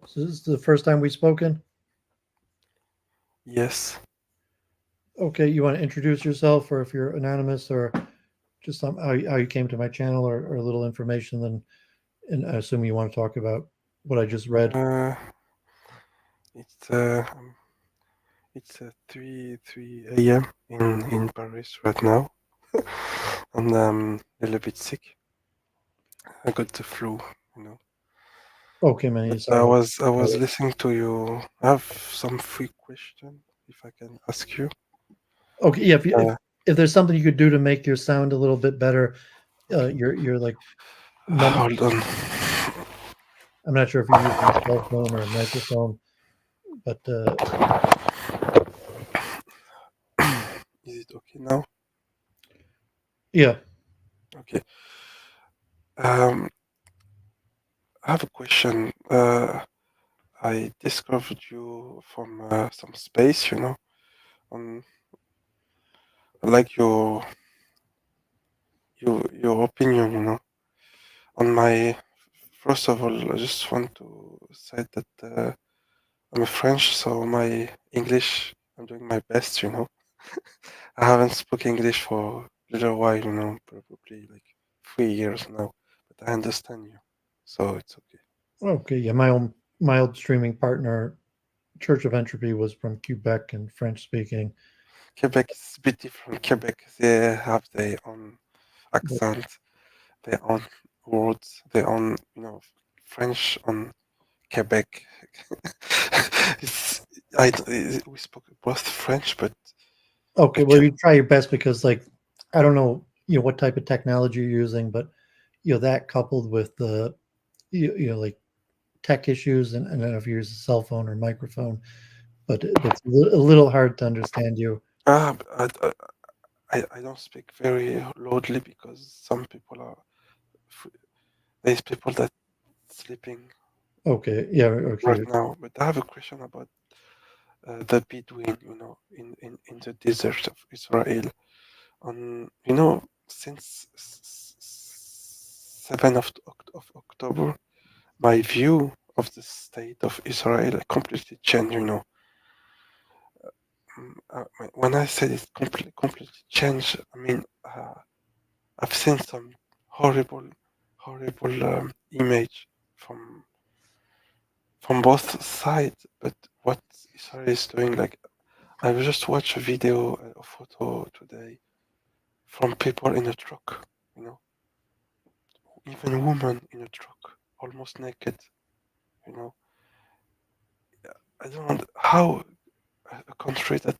Speaker 1: So this is the first time we've spoken.
Speaker 2: Yes.
Speaker 1: Okay, you want to introduce yourself, or if you're anonymous, or just how you came to my channel, or a little information, then, and I assume you want to talk about what I just read.
Speaker 2: Uh, it's uh, um, it's 3 a.m. in Paris right now, and I'm a little bit sick. I got the flu, you know.
Speaker 1: Okay, man.
Speaker 2: But
Speaker 1: Sorry about
Speaker 2: I was
Speaker 1: that.
Speaker 2: listening to you. I have some free question if I can ask you.
Speaker 1: Okay, yeah. If, you,
Speaker 2: Uh,
Speaker 1: if there's something you could do to make your sound a little bit better,
Speaker 2: okay.
Speaker 1: you're like mum.
Speaker 2: Hold on.
Speaker 1: I'm not sure if you're using a cell phone or a microphone, but
Speaker 2: Is it okay now?
Speaker 1: yeah.
Speaker 2: Okay. Um, I have a question. I discovered you from some space, you know, on like your opinion, you know. On my first of all, I just want to say that I'm a French, so my English, I'm doing my best, you know. I haven't spoken English for a little while, you know, probably like 3 years now, but I understand you, so it's okay.
Speaker 1: Okay, yeah. My old streaming partner, Church of Entropy, was from Quebec and French speaking.
Speaker 2: Quebec is a bit different. Quebec, they have their own
Speaker 1: But
Speaker 2: accent, their own words, their own, you know, French on Quebec. it's, we spoke both French, but
Speaker 1: okay, well,
Speaker 2: okay.
Speaker 1: you try your best, because I don't know what type of technology you're using, but that coupled with the like tech issues, and I don't know if you use a cell phone or microphone, but it's a little hard to understand you.
Speaker 2: Ah, I don't speak very loudly because some people are, there's people that sleeping
Speaker 1: Okay, yeah,
Speaker 2: right
Speaker 1: okay,
Speaker 2: now. But I have a question about the Bedouin, you know, in the desert of Israel. On, you know, since 7th of October, my view of the state of Israel completely changed, you know. When I said it completely changed, I mean, I've seen some horrible image from both sides. But what Israel is doing, like, I just watched a video, a photo today from people in a truck, you know, even women in a truck. almost naked. You know, I don't know how a country that's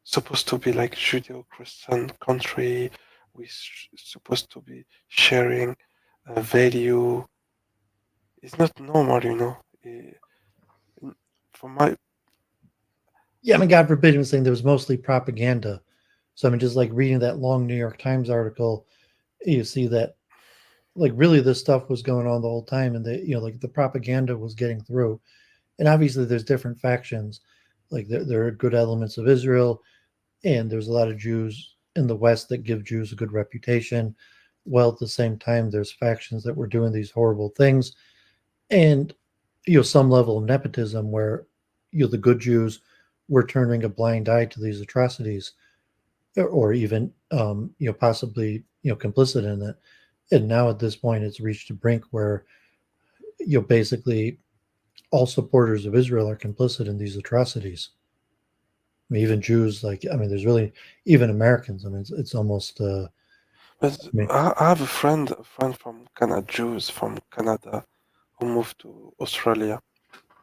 Speaker 2: supposed to be like Judeo-Christian country, we supposed to be sharing a value. It's not normal, you know. For my
Speaker 1: Yeah, I mean, God forbid, he was saying there was mostly propaganda. So I mean, just like reading that long New York Times article, you see that like really this stuff was going on the whole time, and the like the propaganda was getting through. And obviously, there's different factions. Like there are good elements of Israel, and there's a lot of Jews in the West that give Jews a good reputation. While at the same time, there's factions that were doing these horrible things, and some level of nepotism where the good Jews were turning a blind eye to these atrocities, or even possibly complicit in it. And now at this point, it's reached a brink where basically all supporters of Israel are complicit in these atrocities. I mean, even Jews, like I mean, there's really even Americans. I mean, it's almost.
Speaker 2: but
Speaker 1: I mean,
Speaker 2: I have a friend from Canada, Jews from Canada, who moved to Australia.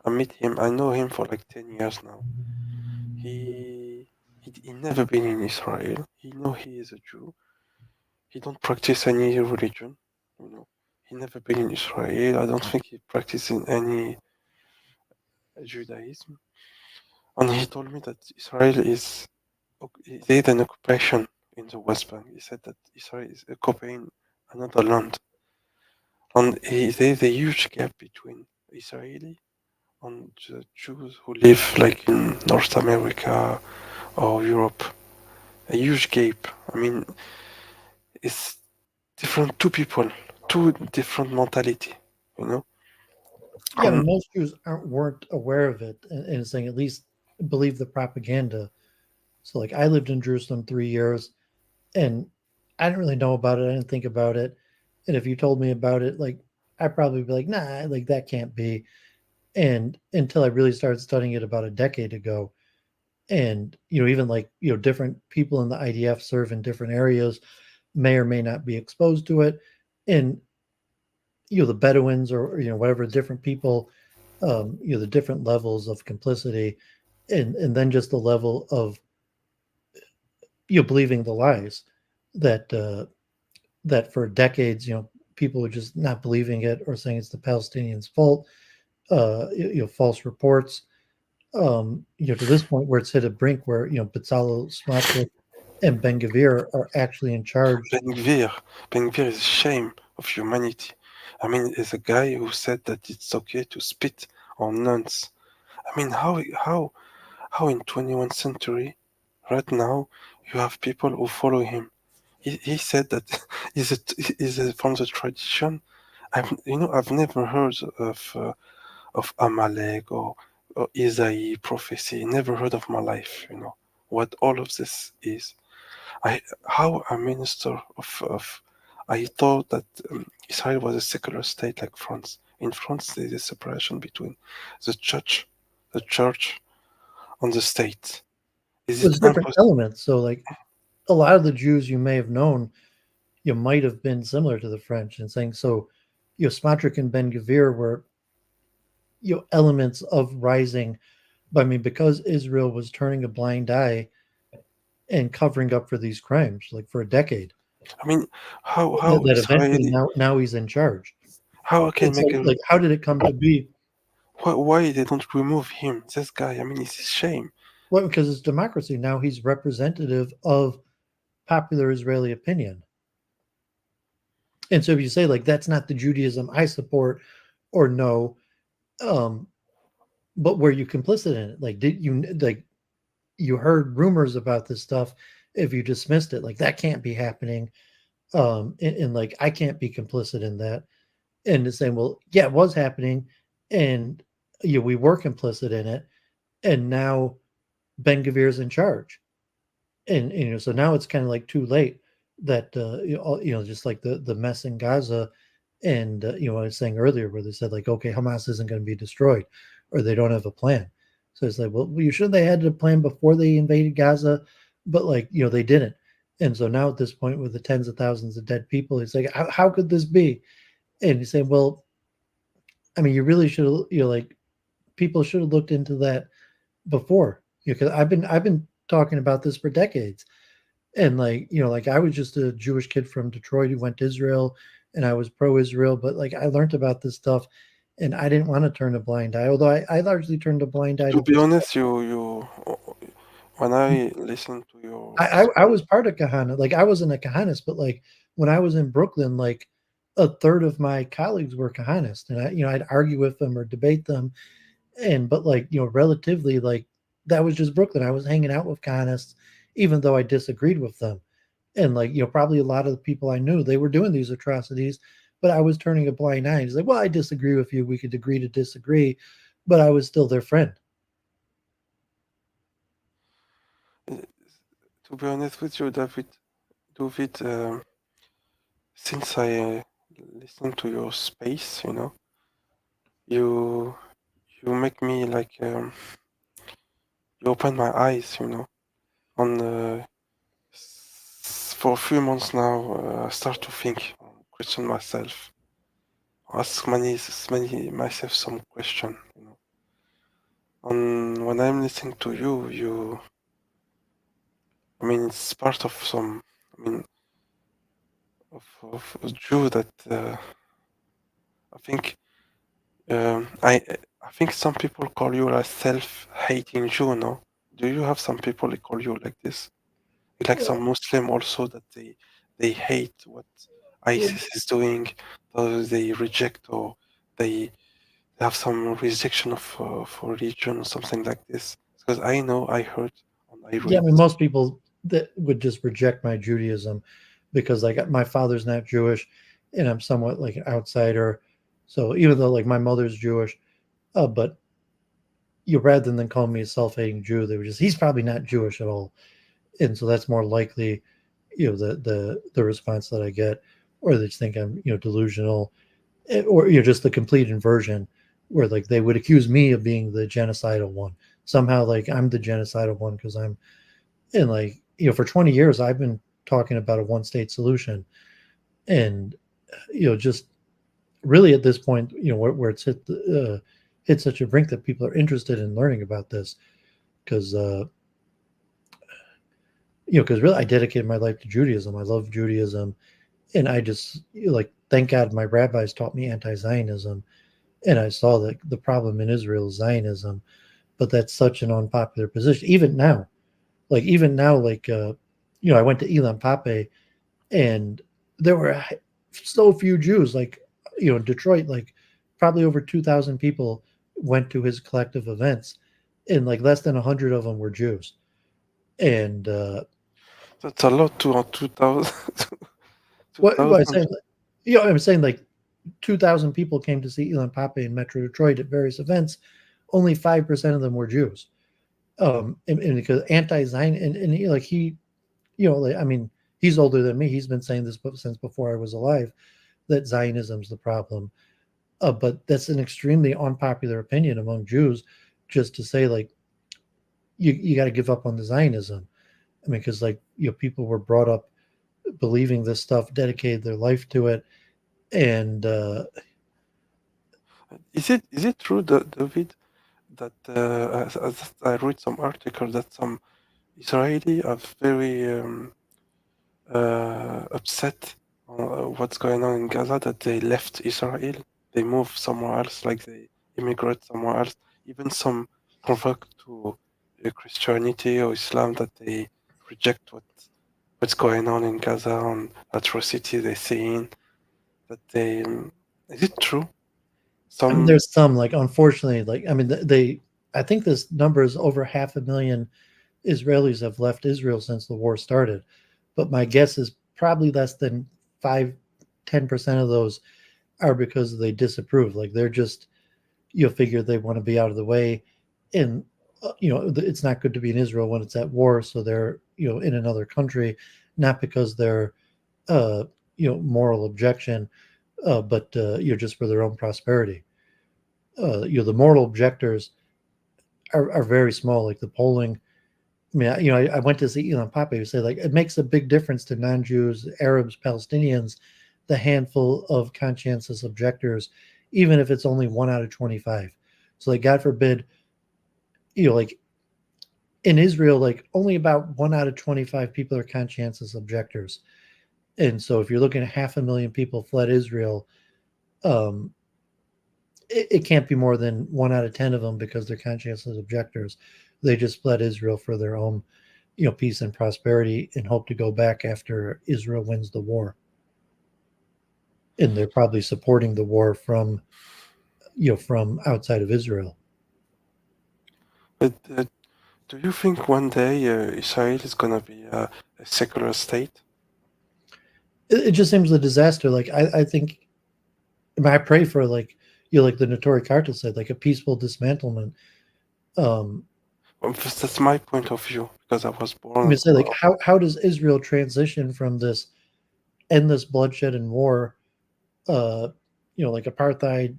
Speaker 2: I met him. I know him for like 10 years now. He never been in Israel. He know he is a Jew. He don't practice any religion. You know, he never been in Israel. I don't think he practicing any Judaism. And he told me that Israel is they an occupation in the West Bank. He said that Israel is occupying another land, and there's a huge gap between Israeli and the Jews who live like in North America or Europe. A huge gap. I mean, it's different two people, two different mentality. You know,
Speaker 1: yeah, I
Speaker 2: and
Speaker 1: mean, most Jews weren't aware of it, and saying at least believe the propaganda. So, like, I lived in Jerusalem 3 years, and I didn't really know about it. I didn't think about it. And if you told me about it, like, I'd probably be like, nah, like that can't be. And until I really started studying it about a decade ago, and even like different people in the IDF serve in different areas, may or may not be exposed to it, and the Bedouins or whatever different people, the different levels of complicity, and then just the level of believing the lies that that for decades people are just not believing it or saying it's the Palestinians' fault, false reports, to this point where it's hit a brink where Bezalel Smotrich and Ben Gvir are actually in charge.
Speaker 2: Ben Gvir, Ben Gvir is a shame of humanity. I mean, is a guy who said that it's okay to spit on nuns. I mean, how in 21st century, right now, you have people who follow him. He said that is from the tradition. I've never heard of Amalek or Isaiah prophecy. Never heard of my life. You know what all of this is. I how a minister of I thought that Israel was a secular state like France. In France, there is a separation between the church, and the state. Is it
Speaker 1: There's different
Speaker 2: impossible?
Speaker 1: elements. So like a lot of the Jews you may have known, you might have been similar to the French and saying so. Smotrich and Ben Gvir were elements of rising. But I mean, because Israel was turning a blind eye and covering up for these crimes, like for a decade,
Speaker 2: I mean, how
Speaker 1: that eventually
Speaker 2: Israeli
Speaker 1: now he's in charge.
Speaker 2: how I can
Speaker 1: And so,
Speaker 2: make a
Speaker 1: like, how did it come to be?
Speaker 2: why they don't remove him? This guy. I mean, it's a shame.
Speaker 1: Well, because it's democracy. Now he's representative of popular Israeli opinion. And so if you say like that's not the Judaism I support or no, um, but were you complicit in it? Like did you like you heard rumors about this stuff if you dismissed it, like that can't be happening. And like I can't be complicit in that. And it's saying, well, yeah, it was happening, and we were complicit in it, and now Ben Gavir's in charge. And so now it's kind of like too late that just like the mess in Gaza, and I was saying earlier where they said like, okay, Hamas isn't going to be destroyed, or they don't have a plan. So it's like, well, you should they had a plan before they invaded Gaza, but like they didn't. And so now at this point with the tens of thousands of dead people, it's like, how could this be? And you say, well, I mean, you really should, like people should have looked into that before, because I've been talking about this for decades. And like, like I was just a Jewish kid from Detroit who went to Israel, and I was pro-Israel, but like I learned about this stuff, and I didn't want to turn a blind eye. Although I largely turned a blind eye
Speaker 2: To
Speaker 1: to
Speaker 2: be
Speaker 1: this
Speaker 2: honest,
Speaker 1: stuff.
Speaker 2: you when I listen to your
Speaker 1: I was part of Kahana. Like I wasn't a Kahanist, but like when I was in Brooklyn, like a third of my colleagues were Kahanist, and I'd argue with them or debate them, and but like relatively, like that was just Brooklyn. I was hanging out with Kahanists, even though I disagreed with them, and like probably a lot of the people I knew, they were doing these atrocities, but I was turning a blind eye. It's like, well, I disagree with you. We could agree to disagree, but I was still their friend.
Speaker 2: uh, to be honest with you, David, since I listen to your space, you you make me like you open my eyes, on for a few months now. I start to think, question myself, ask many myself some question, And when I'm listening to you, I mean, it's part of some, I mean, of a Jew that I think I think some people call you a self-hating Jew, no? Do you have some people that call you like this? Like some Muslim also that they hate what ISIS is doing, or they reject, or they have some rejection of religion or something like this. Because I know, I heard, and I
Speaker 1: Yeah, I
Speaker 2: read.
Speaker 1: mean, most people that would just reject my Judaism because like my father's not Jewish, and I'm somewhat like an outsider. So even though like my mother's Jewish, but rather than call me a self-hating Jew, they were just, he's probably not Jewish at all, and so that's more likely, the response that I get, or they just think I'm delusional, or just the complete inversion, where like they would accuse me of being the genocidal one somehow, like I'm the genocidal one because I'm, and like for 20 years I've been talking about a one state solution, and just really at this point, where it's hit such a brink that people are interested in learning about this, because because really I dedicated my life to Judaism. I love Judaism, and I just like, thank God my rabbis taught me anti-Zionism, and I saw that the problem in Israel is Zionism, but that's such an unpopular position even now. Like I went to Elam Pape, and there were so few Jews. Like in Detroit, like probably over 2,000 people went to his collective events, and like less than 100 of them were Jews. And
Speaker 2: That's a lot to 2000.
Speaker 1: what I
Speaker 2: 2000.
Speaker 1: say, I'm saying like 2,000 people came to see Elam Pape in Metro Detroit at various events. Only 5% of them were Jews. And because anti-Zion, and like he, like, I mean, he's older than me. He's been saying this since before I was alive, that Zionism's the problem. But that's an extremely unpopular opinion among Jews, just to say like you got to give up on the Zionism. I mean, because like people were brought up believing this stuff, dedicated their life to it, and
Speaker 2: Is it true that, David, that as I read some article that some Israeli are very upset on what's going on in Gaza, that they left Israel, they moved somewhere else, like they immigrate somewhere else. Even some convert to Christianity or Islam, that they reject what's going on in Gaza and atrocity they're seeing. That they is it true?
Speaker 1: I mean,
Speaker 2: Some
Speaker 1: there's some, like, unfortunately, like, I mean, they, I think this number is over 500,000 Israelis have left Israel since the war started, but my guess is probably less than 5-10% of those are because they disapprove. Like they're just, figure they want to be out of the way, and it's not good to be in Israel when it's at war, so they're in another country, not because they're uh, moral objection, but just for their own prosperity. The moral objectors are very small. Like the polling, I mean, I went to see Elon Pape who say like it makes a big difference to non-Jews, Arabs, Palestinians, the handful of conscientious objectors even if it's only 1 out of 25. So like, God forbid, like in Israel, like only about 1 out of 25 people are conscientious objectors. And so if you're looking at 500,000 people fled Israel, um, it can't be more than 1 out of 10 of them because they're conscientious objectors. They just fled Israel for their own, peace and prosperity and hope to go back after Israel wins the war. And they're probably supporting the war from outside of Israel.
Speaker 2: But do you think one day Israel is gonna be a secular state?
Speaker 1: It just seems a disaster. Like I think, I pray for like like the Notori Karta said, like a peaceful dismantlement. Well,
Speaker 2: That's my point of view because I was
Speaker 1: I
Speaker 2: born.
Speaker 1: mean, say like how does Israel transition from this endless bloodshed and war, like apartheid,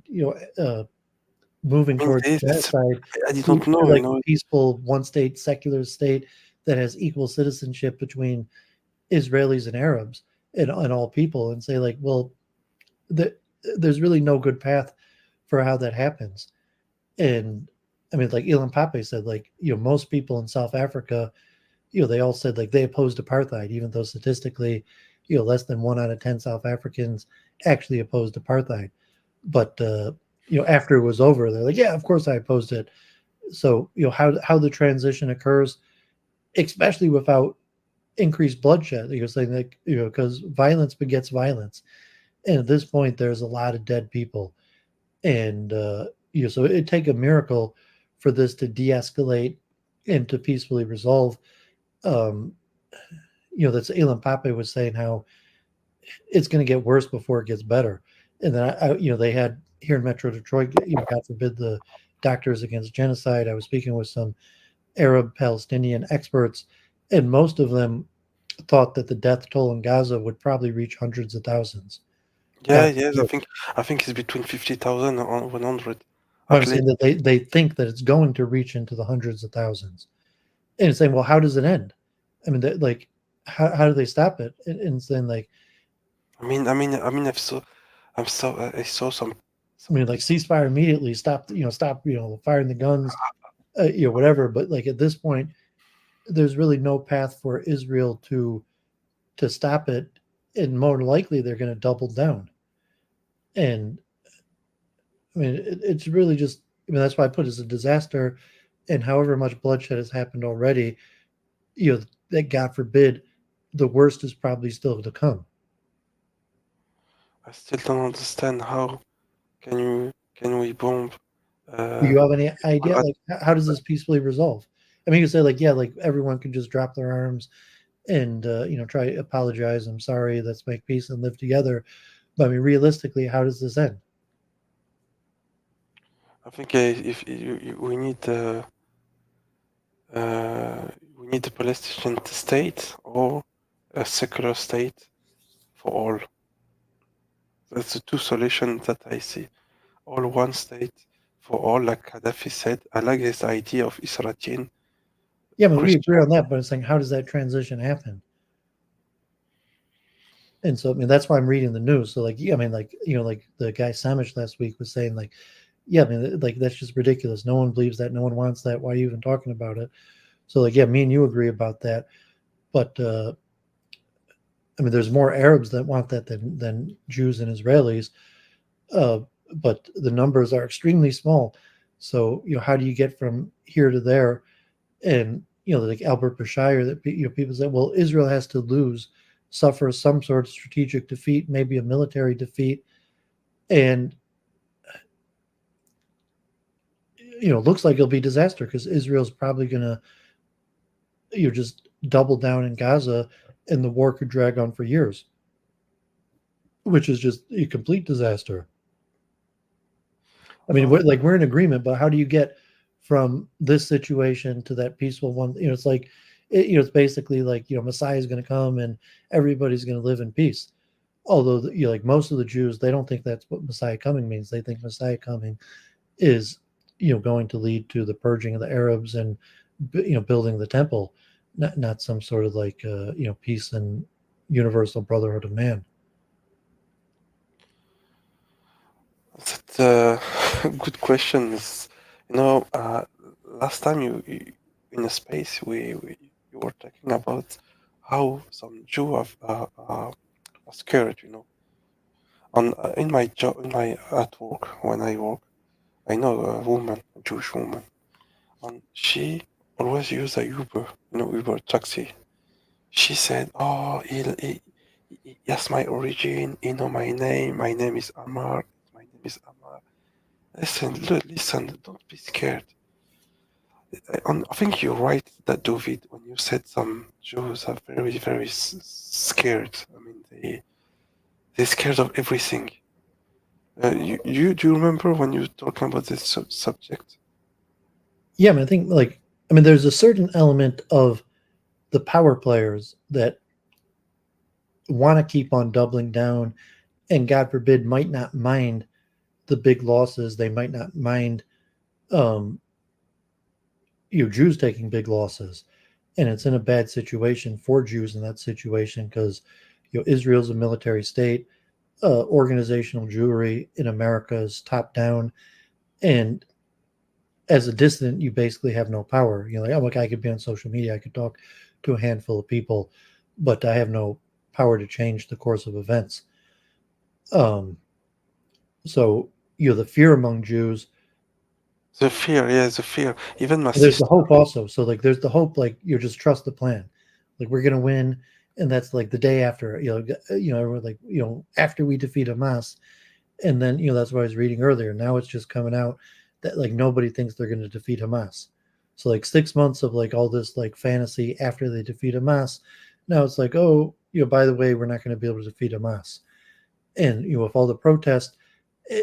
Speaker 1: moving
Speaker 2: I mean,
Speaker 1: towards genocide,
Speaker 2: I
Speaker 1: to
Speaker 2: didn't know,
Speaker 1: like a peaceful one state secular state that has equal citizenship between Israelis and Arabs and all people, and say like, well, there's really no good path for how that happens. And I mean, like Elon Pape said, like, most people in South Africa, they all said like they opposed apartheid, even though statistically, less than 1 out of 10 South Africans actually opposed apartheid. But after it was over, they're like, yeah, of course I opposed it. So how the transition occurs, especially without increased bloodshed. You're saying like because violence begets violence, and at this point, there's a lot of dead people, and so it'd take a miracle for this to de-escalate and to peacefully resolve. Um, that's Elon Pape was saying how it's going to get worse before it gets better. And then they had here in Metro Detroit, God forbid, the Doctors Against Genocide. I was speaking with some Arab Palestinian experts, and most of them thought that the death toll in Gaza would probably reach hundreds of thousands.
Speaker 2: Yeah, yes, I think it's between 50,000 and 100.
Speaker 1: I'm
Speaker 2: At least.
Speaker 1: saying that they think that it's going to reach into the hundreds of thousands, and it's saying, well, how does it end? I mean, like, how do they stop it? And saying like,
Speaker 2: I saw some.
Speaker 1: I mean, like ceasefire immediately, stop, firing the guns, whatever. But like at this point, there's really no path for Israel to stop it, and more likely they're going to double down. And I mean, it's really just, I mean, that's why I put it as a disaster. And however much bloodshed has happened already, that God forbid, the worst is probably still to come.
Speaker 2: I still don't understand how can we bomb.
Speaker 1: Do
Speaker 2: Uh,
Speaker 1: you have any idea?
Speaker 2: at,
Speaker 1: Like, how does this peacefully resolve? I mean, you say like, yeah, like everyone can just drop their arms and try to apologize. I'm sorry. Let's make peace and live together. But I mean, realistically, how does this end?
Speaker 2: I think if we need a Palestinian state or a secular state for all. That's the two solutions that I see. All one state for all, like Gaddafi said. I like this idea of Israel,
Speaker 1: Yeah, I mean, we agree
Speaker 2: Christian.
Speaker 1: on that, but it's like, how does that transition happen? And so, I mean, that's why I'm reading the news. So, like, yeah, I mean, like, like the guy Samish last week was saying, like, yeah, I mean, like, that's just ridiculous. No one believes that. No one wants that. Why are you even talking about it? So, like, yeah, me and you agree about that. But, I mean, there's more Arabs that want that than Jews and Israelis. Uh, but the numbers are extremely small. So, how do you get from here to there? And, like Albert Bashir, that, people say, well, Israel has to lose, suffer some sort of strategic defeat, maybe a military defeat. And, looks like it'll be disaster because Israel's probably going to, just double down in Gaza, and the war could drag on for years, which is just a complete disaster. I mean, we're in agreement, but how do you get from this situation to that peaceful one? It's like, it's basically like, Messiah is going to come and everybody's going to live in peace. Although, like most of the Jews, they don't think that's what Messiah coming means. They think Messiah coming is, going to lead to the purging of the Arabs and, building the temple, not some sort of like, peace and universal brotherhood of man.
Speaker 2: good question. Is last time you in a space you were talking about how some Jew are scared. On in my job, in my at work when I work, I know a woman, a Jewish woman, and she always use a Uber, Uber taxi. She said, "Oh, yes, my origin. You know my name. My name is Amar. My name is Amar. Listen, look, listen. Don't be scared." I think you're right, that David, when you said some Jews are very, very scared. I mean, they're scared of everything. You do you remember when you were talking about this subject?
Speaker 1: Yeah, I mean, I mean, there's a certain element of the power players that want to keep on doubling down and, God forbid, might not mind the big losses. They might not mind, um, Jews taking big losses. And it's in a bad situation for Jews in that situation because, Israel's a military state. Organizational Jewry in America is top down. And as a dissident, you basically have no power. Like, oh, look, I could be on social media, I could talk to a handful of people, but I have no power to change the course of events. Um, so, the fear among Jews,
Speaker 2: The fear, yeah, the fear. Even my
Speaker 1: there's the
Speaker 2: sister.
Speaker 1: hope also. So, like, there's the hope, like, you just trust the plan. Like, we're going to win. And that's like the day after, everyone, like, after we defeat Hamas. And then, that's what I was reading earlier. Now it's just coming out that, like, nobody thinks they're going to defeat Hamas. So, like, 6 months of, like, all this, like, fantasy after they defeat Hamas. Now it's like, oh, by the way, we're not going to be able to defeat Hamas. And, with all the protests,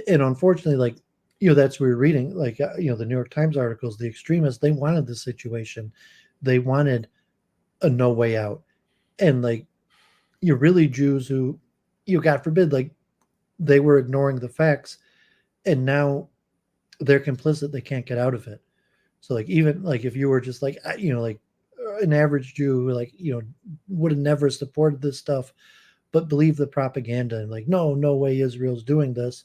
Speaker 1: and unfortunately, like, that's what we're reading, like, the New York Times articles, the extremists, they wanted this situation. They wanted a no way out. And, like, you're really Jews who, God forbid, like, they were ignoring the facts, and now they're complicit. They can't get out of it. So, like, even like if you were just like, like an average Jew who, like, would have never supported this stuff, but believed the propaganda and, like, no way Israel's doing this.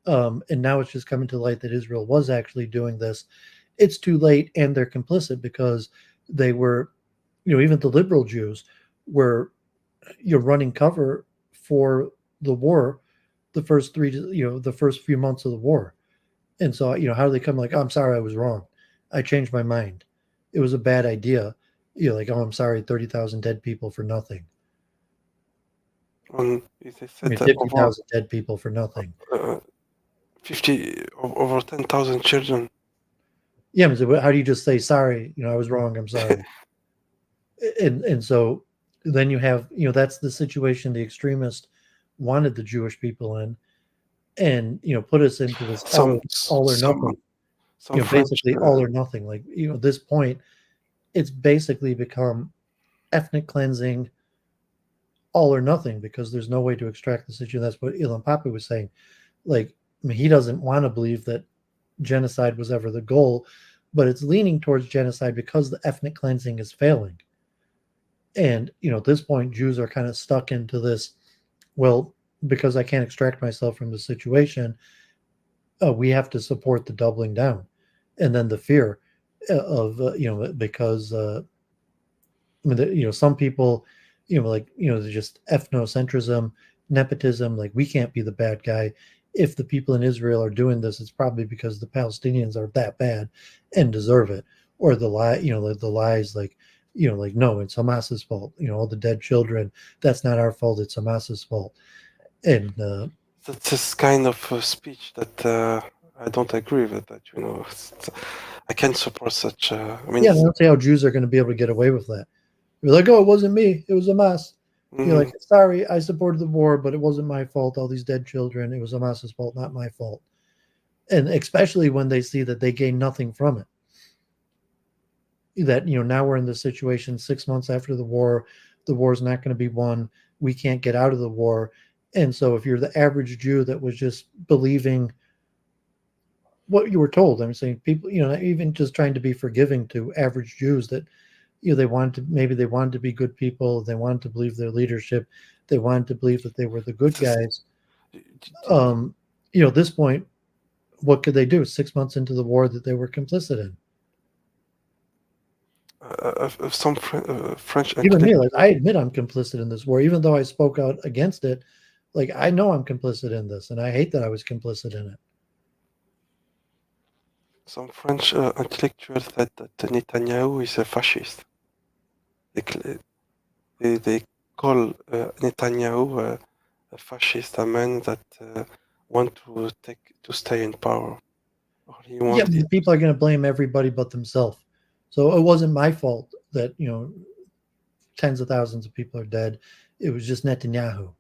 Speaker 1: And now it's just coming to light that Israel was actually doing this. It's too late, and they're complicit because they were, even the liberal Jews were, running cover for the war, the first the first few months of the war. And so, how do they come like, oh, I'm sorry, I was wrong. I changed my mind. It was a bad idea. Like, oh, I'm sorry, 30,000 dead people for nothing.
Speaker 2: They
Speaker 1: I
Speaker 2: said
Speaker 1: mean,
Speaker 2: that over
Speaker 1: 50,000 dead people for nothing.
Speaker 2: 50 over 10,000 children.
Speaker 1: Yeah, but so how do you just say sorry? I was wrong. I'm sorry. And so then you have, that's the situation the extremists wanted the Jewish people in, and put us into this
Speaker 2: Some
Speaker 1: all or
Speaker 2: some
Speaker 1: nothing.
Speaker 2: some French.
Speaker 1: Basically all or nothing. Like, at this point, it's basically become ethnic cleansing, all or nothing, because there's no way to extract the situation. That's what Ilan Pappé was saying. Like, I mean, he doesn't want to believe that genocide was ever the goal, but it's leaning towards genocide because the ethnic cleansing is failing. And, at this point, Jews are kind of stuck into this, well, because I can't extract myself from the situation, we have to support the doubling down. And then the fear of, because, I mean, some people, like, just ethnocentrism, nepotism, like, we can't be the bad guy. If the people in Israel are doing this, it's probably because the Palestinians are that bad and deserve it. Or the lie, the lies, like, like, no, it's Hamas's fault. All the dead children, that's not our fault. It's Hamas's fault. And
Speaker 2: That's this kind of speech that I don't agree with. That I can't support such. I mean,
Speaker 1: yeah, I don't see how Jews are going to be able to get away with that. You're like, oh, it wasn't me. It was Hamas. You're like, sorry, I supported the war, but it wasn't my fault. All these dead children, it was Hamas's fault, not my fault. And especially when they see that they gain nothing from it. That, now we're in this situation 6 months after the war's not going to be won. We can't get out of the war. And so if you're the average Jew that was just believing what you were told, I'm saying people, even just trying to be forgiving to average Jews that, they wanted to be good people. They wanted to believe their leadership. They wanted to believe that they were the good guys. At this point, what could they do 6 months into the war that they were complicit in?
Speaker 2: Some French
Speaker 1: Even me, like, I
Speaker 2: intellectuals,
Speaker 1: admit I'm complicit in this war, even though I spoke out against it. Like, I know I'm complicit in this, and I hate that I was complicit in it.
Speaker 2: some French intellectuals said that Netanyahu is a fascist. They call Netanyahu a fascist, a man that want to stay in power, or he
Speaker 1: Yeah,
Speaker 2: want it.
Speaker 1: people are going to blame everybody but themselves. So it wasn't my fault that tens of thousands of people are dead. It was just Netanyahu,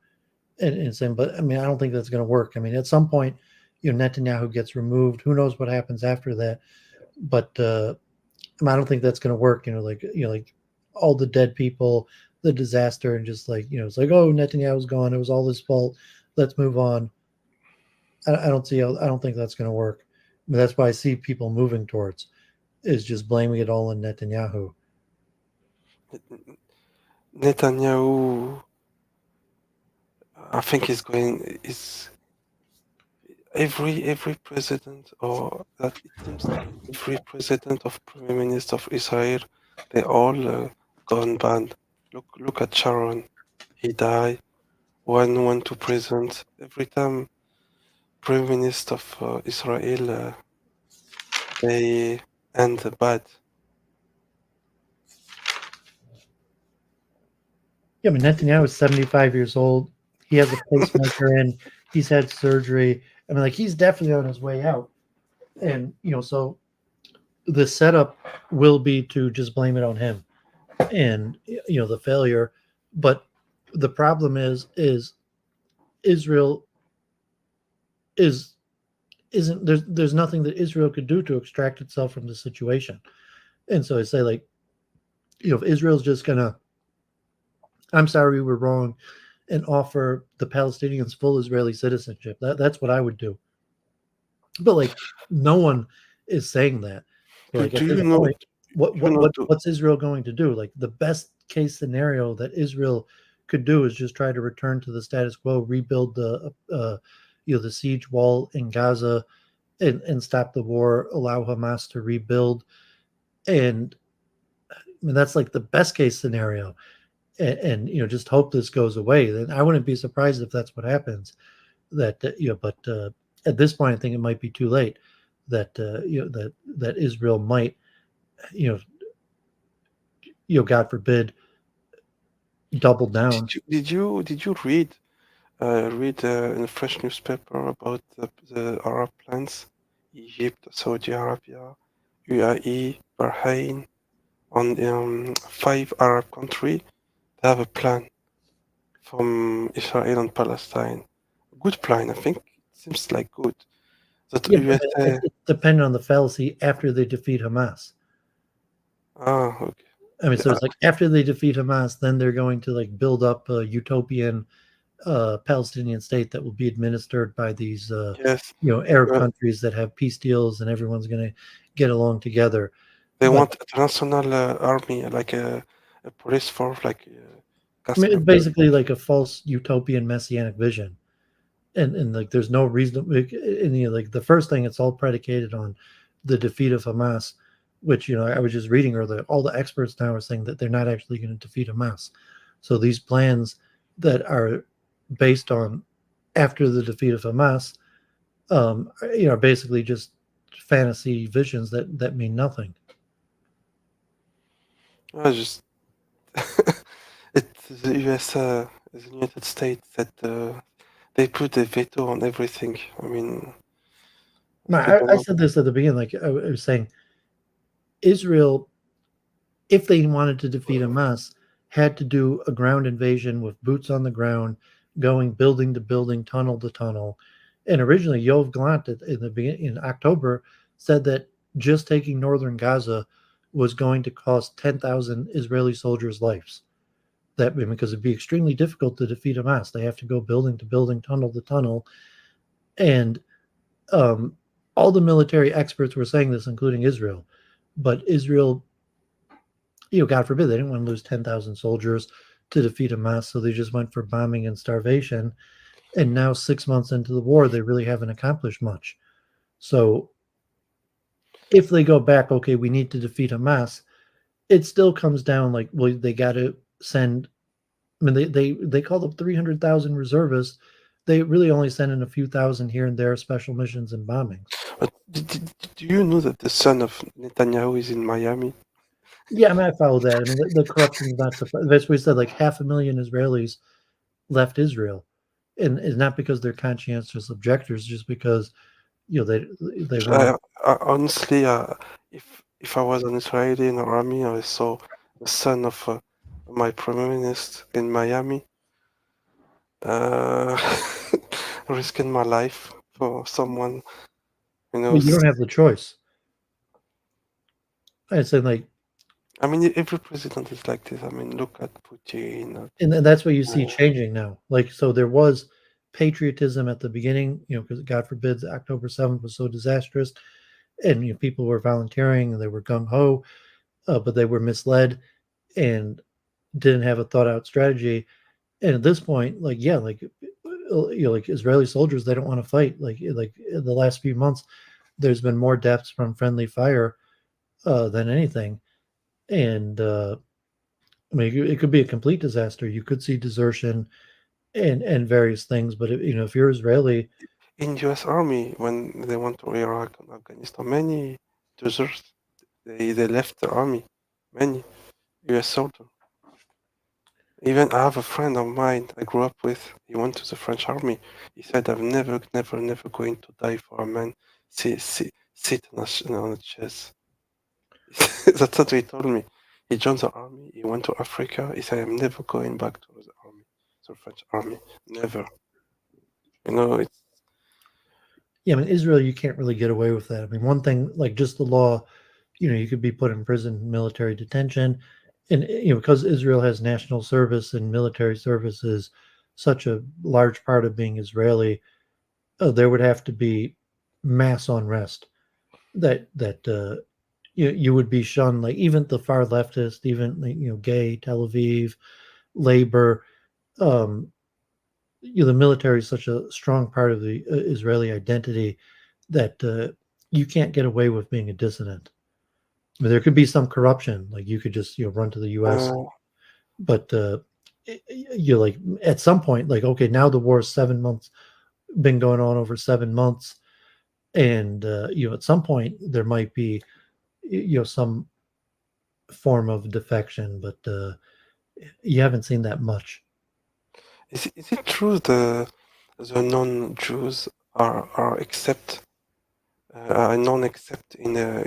Speaker 1: and saying, but I mean, I don't think that's going to work. I mean, at some point, Netanyahu gets removed. Who knows what happens after that? But I don't think that's going to work. Like all the dead people, the disaster, and just like it's like, oh, Netanyahu's gone. It was all his fault. Let's move on. I don't see. I don't think that's going to work. I mean, that's why I see people moving towards is just blaming it all on Netanyahu.
Speaker 2: Netanyahu, I think is every president, or that it seems like every president of prime minister of Israel, they all gone bad. Look at Sharon, he died. One went to prison. Every time prime minister of Israel, they end bad.
Speaker 1: Yeah, I mean, Netanyahu is 75 years old. He has a pacemaker in. He's had surgery. I mean, like he's definitely on his way out. And so the setup will be to just blame it on him and the failure. But the problem is Israel is isn't there's nothing that Israel could do to extract itself from the situation. And so I say, like, if Israel's just gonna, I'm sorry, we were wrong, and offer the Palestinians full Israeli citizenship. That's what I would do. But like, no one is saying that. So like
Speaker 2: Do
Speaker 1: at this
Speaker 2: you know?
Speaker 1: point, what
Speaker 2: You
Speaker 1: what
Speaker 2: know
Speaker 1: what what's Israel going to do? Like the best case scenario that Israel could do is just try to return to the status quo, rebuild the siege wall in Gaza, and stop the war, allow Hamas to rebuild, and I mean that's like the best case scenario. And just hope this goes away. Then I wouldn't be surprised if that's what happens. But at this point, I think it might be too late. That Israel might, you know, God forbid, double down.
Speaker 2: did you read in a French newspaper about the Arab plans? Egypt, Saudi Arabia, UAE, Bahrain, on 5 Arab countries. They have a plan from Israel and Palestine. Good plan, I think. It seems like good. That
Speaker 1: Yeah, but
Speaker 2: USA.
Speaker 1: it's dependent on the fallacy after they defeat Hamas.
Speaker 2: Okay.
Speaker 1: I mean, so
Speaker 2: Yeah,
Speaker 1: it's like after they defeat Hamas, then they're going to like build up a utopian Palestinian state that will be administered by these
Speaker 2: yes.
Speaker 1: Arab
Speaker 2: Uh,
Speaker 1: countries that have peace deals, and everyone's going to get along together.
Speaker 2: they
Speaker 1: But
Speaker 2: want international army, like a police force, like
Speaker 1: I mean,
Speaker 2: Casper.
Speaker 1: it's basically like a false utopian messianic vision, and like there's no reason. Like, like the first thing, it's all predicated on the defeat of Hamas, which I was just reading earlier. All the experts now are saying that they're not actually going to defeat Hamas. So these plans that are based on after the defeat of Hamas, are basically just fantasy visions that mean nothing.
Speaker 2: I just it's the US, the United States that they put a veto on everything. I mean,
Speaker 1: No,
Speaker 2: they
Speaker 1: I
Speaker 2: don't.
Speaker 1: said this at the beginning. Like I was saying, Israel, if they wanted to defeat Hamas, had to do a ground invasion with boots on the ground, going building to building, tunnel to tunnel. And originally, Yoav Gallant in October said that just taking northern Gaza was going to cost 10,000 Israeli soldiers' lives. That because it'd be extremely difficult to defeat Hamas. They have to go building to building, tunnel to tunnel, and um, all the military experts were saying this, including Israel. But Israel, God forbid, they didn't want to lose 10,000 soldiers to defeat Hamas, so they just went for bombing and starvation. And now, 6 months into the war, they really haven't accomplished much. So if they go back, okay, we need to defeat Hamas, it still comes down like, well, they got to send. I mean, they called up 300,000 reservists. They really only send in a few thousand here and there, special missions and bombings.
Speaker 2: But do you know that the son of Netanyahu is in Miami?
Speaker 1: Yeah, I mean, I follow that. I mean, the corruption is not surprising. That's what we said. Like 500,000 Israelis left Israel, and it's not because they're conscientious objectors, just because they want to.
Speaker 2: Honestly, if I was an Israeli in the army, I saw the son of my prime minister in Miami, uh, risking my life for someone who
Speaker 1: Well, you
Speaker 2: knows.
Speaker 1: don't have the choice. I said like,
Speaker 2: I mean, every president is like this. I mean, look at Putin.
Speaker 1: and that's what you see
Speaker 2: Uh,
Speaker 1: changing now. Like, so there was patriotism at the beginning, because God forbid October 7th was so disastrous, and people were volunteering and they were gung ho, but they were misled and didn't have a thought out strategy. And at this point, like, yeah, like like Israeli soldiers, they don't want to fight. Like in the last few months, there's been more deaths from friendly fire than anything. And I mean, it could be a complete disaster. You could see desertion and various things. But if you're Israeli,
Speaker 2: in U.S. Army, when they went to Iraq and Afghanistan, many deserters, they left the army. Many U.S. soldiers. Even I have a friend of mine I grew up with. He went to the French army. He said, "I'm never, never, never going to die for a man sit on a chest." That's what he told me. He joined the army. He went to Africa. He said, "I'm never going back to the army, to the French army. Never." It's
Speaker 1: yeah, I mean, Israel, you can't really get away with that. I mean, one thing, like just the law, you could be put in prison, military detention, and because Israel has national service and military service is such a large part of being Israeli, there would have to be mass unrest that you would be shunned. Like even the far leftist, even like, gay, Tel Aviv, labor. Um, the military is such a strong part of the Israeli identity that you can't get away with being a dissident. I mean, there could be some corruption, like you could just run to the U.S.,
Speaker 2: uh,
Speaker 1: but you're like at some point, like okay, now the war is 7 months, been going on over 7 months, and at some point there might be some form of defection, but you haven't seen that much.
Speaker 2: is it true the non-Jews are accept non-accept in a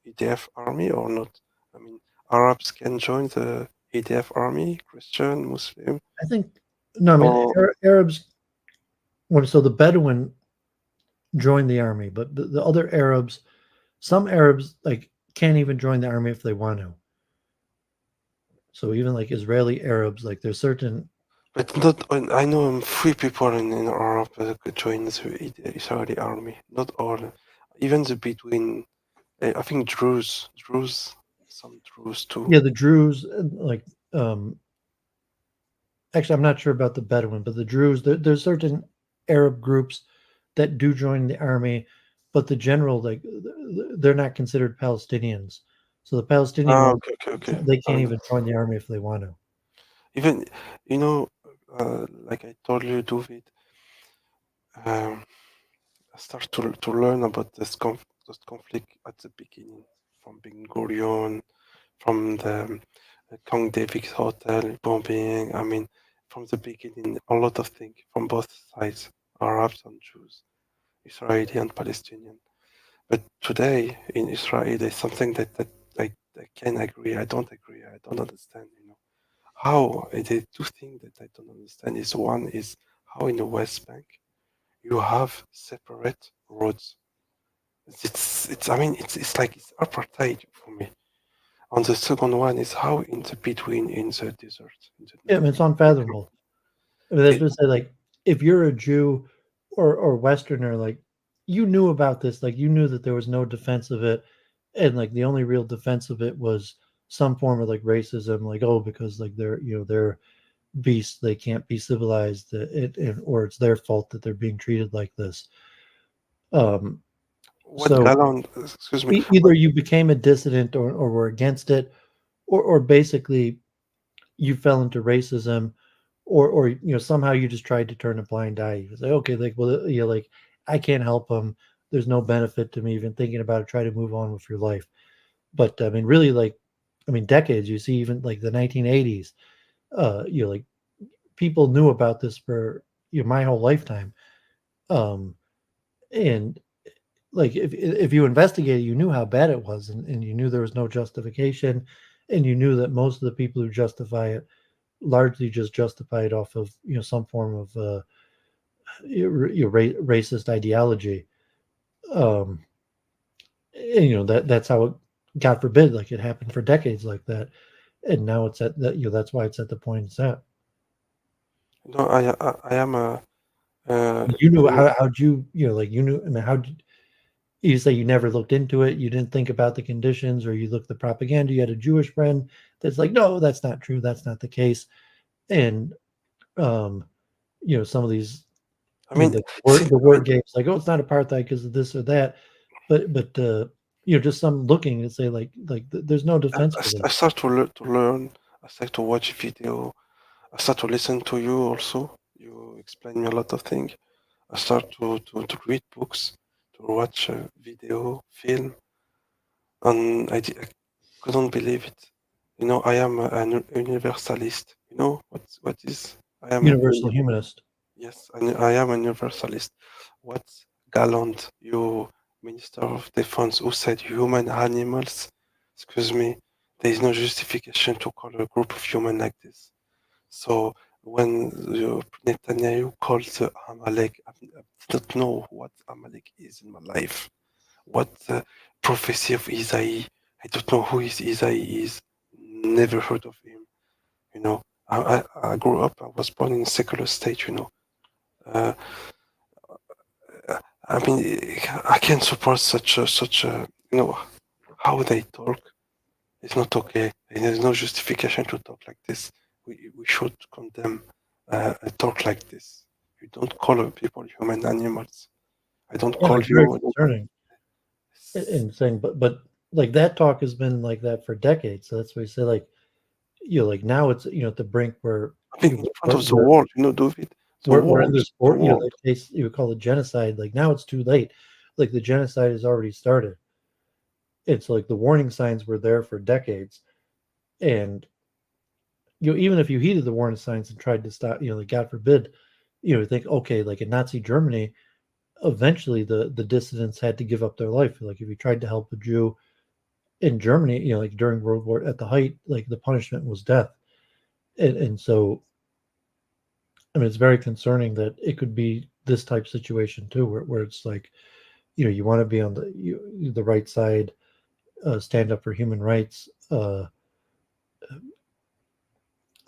Speaker 2: EDF army or not? I mean, Arabs can join the EDF army, Christian, Muslim,
Speaker 1: I think no, I mean
Speaker 2: or
Speaker 1: Arabs. So the Bedouin joined the army, but the other Arabs, some Arabs like can't even join the army if they want to. So even like Israeli Arabs, like there's certain.
Speaker 2: but not. I know 3 people in Arab that could join the Israeli army. Not all. Even the between. I think Druze, some Druze too.
Speaker 1: Yeah, the Druze, like actually, I'm not sure about the Bedouin, but the Druze, there's certain Arab groups that do join the army, but the general, like, they're not considered Palestinians. So the Palestinian
Speaker 2: Ah,
Speaker 1: ones,
Speaker 2: okay, okay, okay.
Speaker 1: they can't even join the army if they want to.
Speaker 2: Even like I told you, David, um, I start to learn about this conflict at the beginning, from Ben Gurion, from the Camp David Hotel bombing. I mean, from the beginning, a lot of things from both sides, Arabs and Jews, Israeli and Palestinian. But today in Israel, there's something that I can agree. I don't agree. I don't understand. How the two things that I don't understand is one is how in the West Bank you have separate roads. It's I mean it's like it's apartheid for me. And the second one is how in the between in the desert.
Speaker 1: Yeah, I mean, it's unfathomable. I mean, that's
Speaker 2: It,
Speaker 1: what I say. Like, if you're a Jew or Westerner, like, you knew about this. Like, you knew that there was no defense of it, and like the only real defense of it was some form of like racism. Like, oh, because like they're beasts, they can't be civilized, or it's their fault that they're being treated like this. Um,
Speaker 2: What
Speaker 1: So
Speaker 2: Galland, excuse me,
Speaker 1: either you became a dissident or were against it, or basically you fell into racism, or somehow you just tried to turn a blind eye. You say, okay, like, well, like, I can't help them. There's no benefit to me even thinking about it. Try to move on with your life. But I mean, really, like, I mean, decades. You see, even like the 1980s. Like, people knew about this for my whole lifetime. Um, and like, if you investigated, you knew how bad it was, and you knew there was no justification, and you knew that most of the people who justify it largely just justify it off of some form of racist ideology. Um, and that's how it, God forbid, like, it happened for decades like that, and now it's at that. That's why it's at the point it's at.
Speaker 2: no, I am a,
Speaker 1: You knew
Speaker 2: you
Speaker 1: how'd you like, you knew. I mean, how did you say you never looked into it? You didn't think about the conditions, or you looked the propaganda. You had a Jewish friend that's like, no, that's not true. That's not the case. And um, some of these,
Speaker 2: I mean,
Speaker 1: the
Speaker 2: see,
Speaker 1: the
Speaker 2: I mean,
Speaker 1: word games, like, oh, it's not apartheid because of this or that, but just some looking and say, like, there's no defense for
Speaker 2: I
Speaker 1: this.
Speaker 2: start to learn. I start to watch video. I start to listen to you also. You explain me a lot of things. I start to read books, to watch video, film, and I couldn't believe it. I am an universalist. You know what is? I am a
Speaker 1: Universal humanist.
Speaker 2: yes, I am a universalist. What Gallant, you Minister of Defense, who said human animals? Excuse me, there is no justification to call a group of human like this. So when Netanyahu called the Amalek, I didn't know what Amalek is in my life. What prophecy of Isaiah? I don't know who is Isaiah is. Never heard of him. You know, I grew up. I was born in a secular state. Uh, I mean, I can't support such a how they talk. It's not okay. There's no justification to talk like this. We should condemn a talk like this. You don't call people human animals. I don't
Speaker 1: And
Speaker 2: call
Speaker 1: it's very
Speaker 2: you.
Speaker 1: concerning in saying, but like, that talk has been like that for decades. So that's why you say, like, like, now it's at the brink where
Speaker 2: I mean, in front
Speaker 1: we're,
Speaker 2: of the
Speaker 1: we're
Speaker 2: world, David, the
Speaker 1: we're in
Speaker 2: world,
Speaker 1: this,
Speaker 2: the
Speaker 1: or
Speaker 2: world.
Speaker 1: that case you would call it genocide. Like, now it's too late. Like, the genocide has already started. It's like the warning signs were there for decades, and even if you heeded the warning signs and tried to stop, like, God forbid, think, okay, like in Nazi Germany, eventually the dissidents had to give up their life. Like, if you tried to help a Jew in Germany, like during World War, at the height, like, the punishment was death. And so, I mean, it's very concerning that it could be this type situation too, where it's like, you want to be on the right side, stand up for human rights.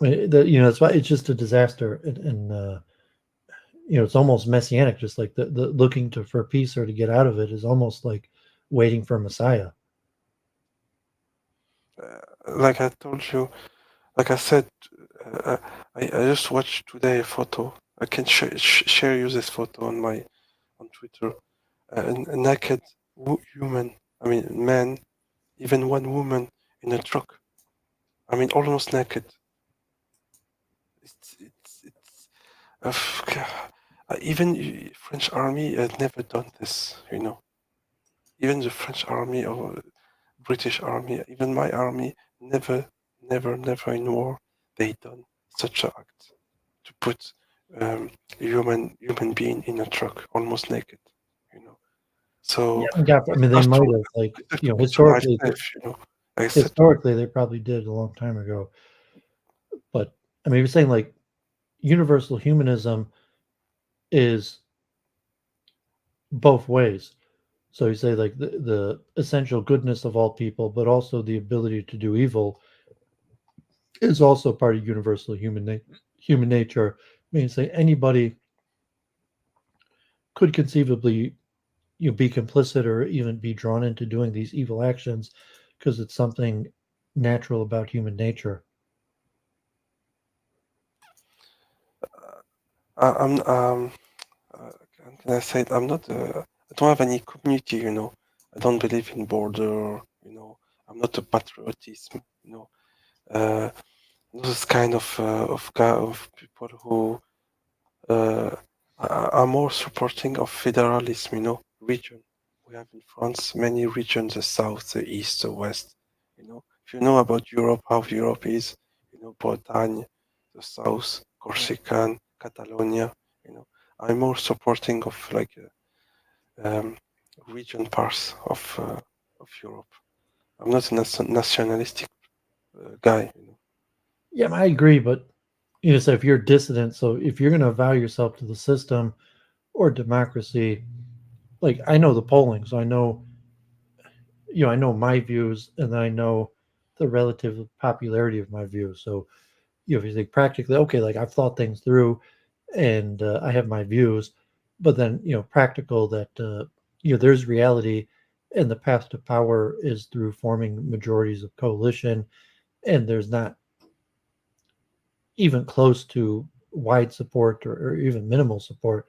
Speaker 1: That's why it's just a disaster, and it's almost messianic. Just like the looking to for peace or to get out of it is almost like waiting for Messiah.
Speaker 2: Like I told you, like I said, uh, I just watched today a photo. I can share you this photo on Twitter. A naked human, I mean man, even one woman in a truck. I mean almost naked. It's even French army had never done this. Even the French army or British army, even my army, never in war they done such an act to put human being in a truck almost naked. You know. So
Speaker 1: Yeah, I mean,
Speaker 2: I
Speaker 1: they
Speaker 2: start
Speaker 1: might
Speaker 2: to
Speaker 1: have, like,
Speaker 2: I start to picture
Speaker 1: historically.
Speaker 2: myself. I said,
Speaker 1: Historically, they probably did a long time ago. But I mean, you're saying, like, universal humanism is both ways. So you say, like, the essential goodness of all people, but also the ability to do evil is also part of universal human nature. I mean, say anybody could conceivably be complicit or even be drawn into doing these evil actions because it's something natural about human nature.
Speaker 2: I'm how can I say it? I'm not. I don't have any community, I don't believe in border, I'm not a patriotism, uh, those kind of people who uh, are more supporting of federalism, region. We have in France many regions, the south, the east, the west. If you know about Europe, how Europe is, Bretagne, the south, Corsican, Catalonia, you know, I'm more supporting of like um, region parts of Europe. I'm not a nationalistic guy.
Speaker 1: Yeah, I agree, but so if you're dissident, so if you're going to vow yourself to the system or democracy, like I know the polling, so I know my views, and then I know the relative popularity of my views. So if you think practically, okay, like I've thought things through, and I have my views, but then practical that there's reality, and the path to power is through forming majorities of coalition, and there's not even close to wide support or even minimal support.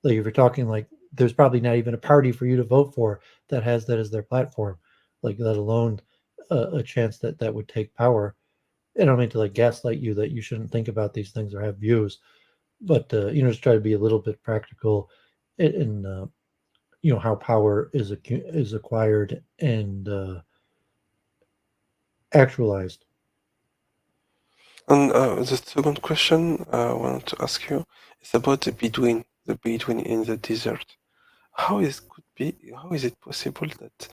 Speaker 1: Like if you're talking like there's probably not even a party for you to vote for that has that as their platform, like let alone a chance that that would take power. And I don't mean to like gaslight you that you shouldn't think about these things or have views, but just try to be a little bit practical in how power is acquired and actualized.
Speaker 2: And the second question I wanted to ask you is about the Bedouin in the desert. How is it possible that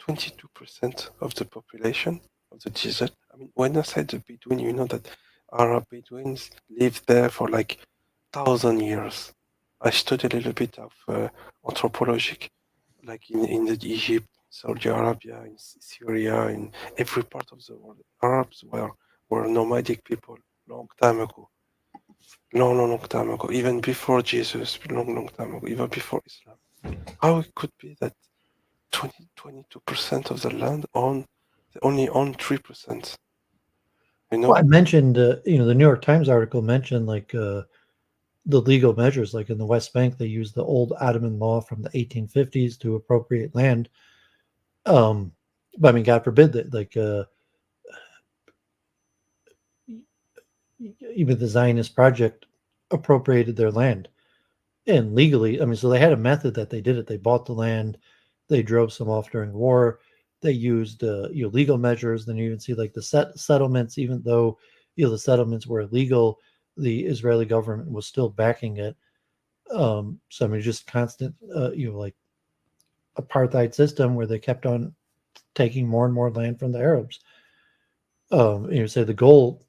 Speaker 2: 22% of the population of the desert, I mean, when I say the Bedouin, you know that Arab Bedouins live there for like 1,000 years. I studied a little bit of anthropology, like in the Egypt, Saudi Arabia, in Syria, in every part of the world. Arabs were nomadic people long time ago, long time ago, even before Jesus, long time ago, even before Islam. How it could be that 22% of the land they only own 3%, you
Speaker 1: Well, I
Speaker 2: know?
Speaker 1: mentioned, the New York Times article mentioned like the legal measures, like in the West Bank, they used the old Ottoman law from the 1850s to appropriate land. Um, but I mean, God forbid that, like, even the Zionist project appropriated their land and legally. I mean, so they had a method that they did it. They bought the land, they drove some off during war. They used legal measures. Then you even see like the settlements, even though the settlements were illegal, the Israeli government was still backing it. So I mean, just constant, like apartheid system where they kept on taking more and more land from the Arabs. Say the goal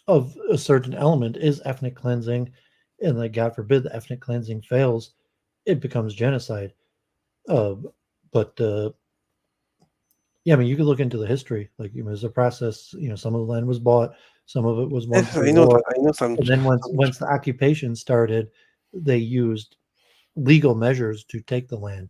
Speaker 1: of a certain element is ethnic cleansing, and like God forbid the ethnic cleansing fails, it becomes genocide. Uh, but yeah, I mean, you could look into the history. Like, there's a process. Some of the land was bought, some of it was won
Speaker 2: Yes,
Speaker 1: through
Speaker 2: I know that.
Speaker 1: war,
Speaker 2: I know some.
Speaker 1: and then
Speaker 2: some
Speaker 1: once the occupation started, they used legal measures to take the land.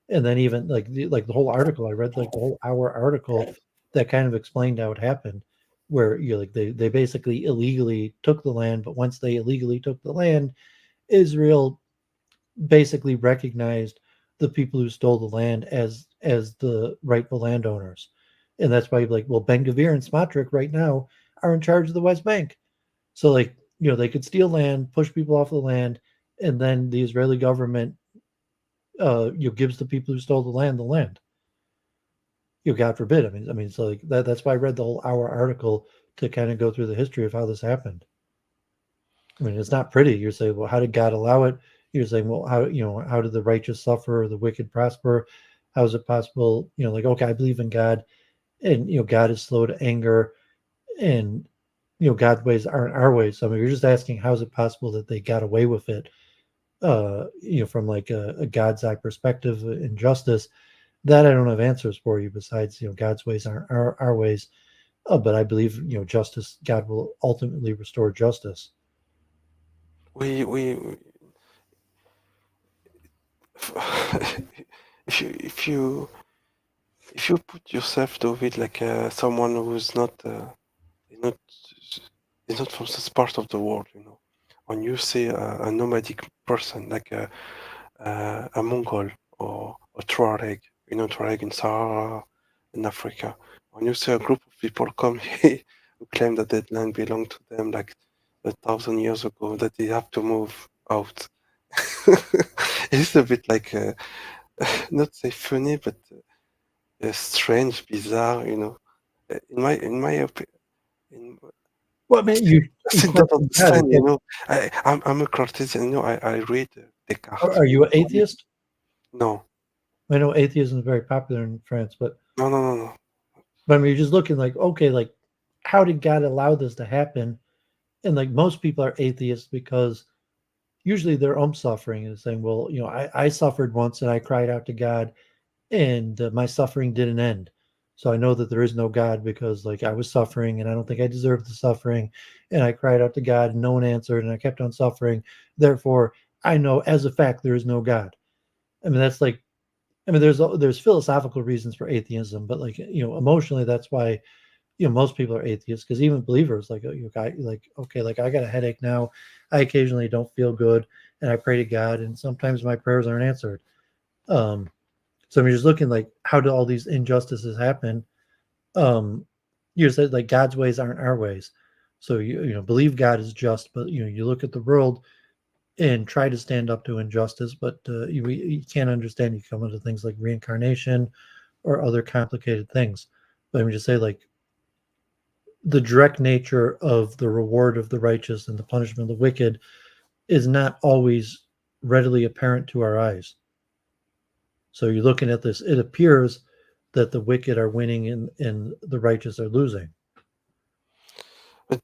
Speaker 1: And then even like the whole article, I read like the whole hour article that kind of explained how it happened, where like they basically illegally took the land, but once they illegally took the land, Israel basically recognized the people who stole the land as the rightful landowners. And that's why like, well, Ben Gavir and Smotrich right now are in charge of the West Bank. So like, they could steal land, push people off the land, and then the Israeli government gives the people who stole the land. God forbid. I mean, so like that's why I read the whole hour article to kind of go through the history of how this happened. I mean, it's not pretty. You're saying, well, how did God allow it? You're saying, well, how did the righteous suffer or the wicked prosper? How is it possible? Like, okay, I believe in God, and God is slow to anger, and God's ways aren't our ways. So I mean, you're just asking, how is it possible that they got away with it? From like a God's eye perspective and justice, that I don't have answers for you. Besides, God's ways aren't our ways, but I believe justice. God will ultimately restore justice.
Speaker 2: we if you put yourself to it like someone who's not is not from this part of the world, when you see a nomadic person like a Mongol or Tuareg, Tuareg in Sahara, in Africa. When you see a group of people come here who claim that that land belonged to them like 1,000 years ago, that they have to move out. It's a bit like, not say funny, but strange, bizarre, in my opinion.
Speaker 1: Well, I mean, you
Speaker 2: I don't
Speaker 1: question God.
Speaker 2: understand, I'm a Cartesian, I read Descartes.
Speaker 1: Are you an atheist?
Speaker 2: No,
Speaker 1: I know atheism is very popular in France, but
Speaker 2: no.
Speaker 1: I mean, you're just looking like, okay, like, how did God allow this to happen? And like most people are atheists because usually their own suffering is saying, well, I suffered once and I cried out to God, and my suffering didn't end. So I know that there is no God because like I was suffering and I don't think I deserved the suffering, and I cried out to God and no one answered and I kept on suffering. Therefore, I know as a fact there is no God. I mean, that's like, I mean, there's philosophical reasons for atheism, but like emotionally, that's why most people are atheists, because even believers like like, okay, like I got a headache now, I occasionally don't feel good and I pray to God and sometimes my prayers aren't answered. So I'm just looking like, how do all these injustices happen? You said like God's ways aren't our ways. So believe God is just, but you look at the world and try to stand up to injustice, but you can't understand. You come into things like reincarnation or other complicated things. But let me just say, like, the direct nature of the reward of the righteous and the punishment of the wicked is not always readily apparent to our eyes. So you're looking at this, it appears that the wicked are winning and the righteous are losing.
Speaker 2: But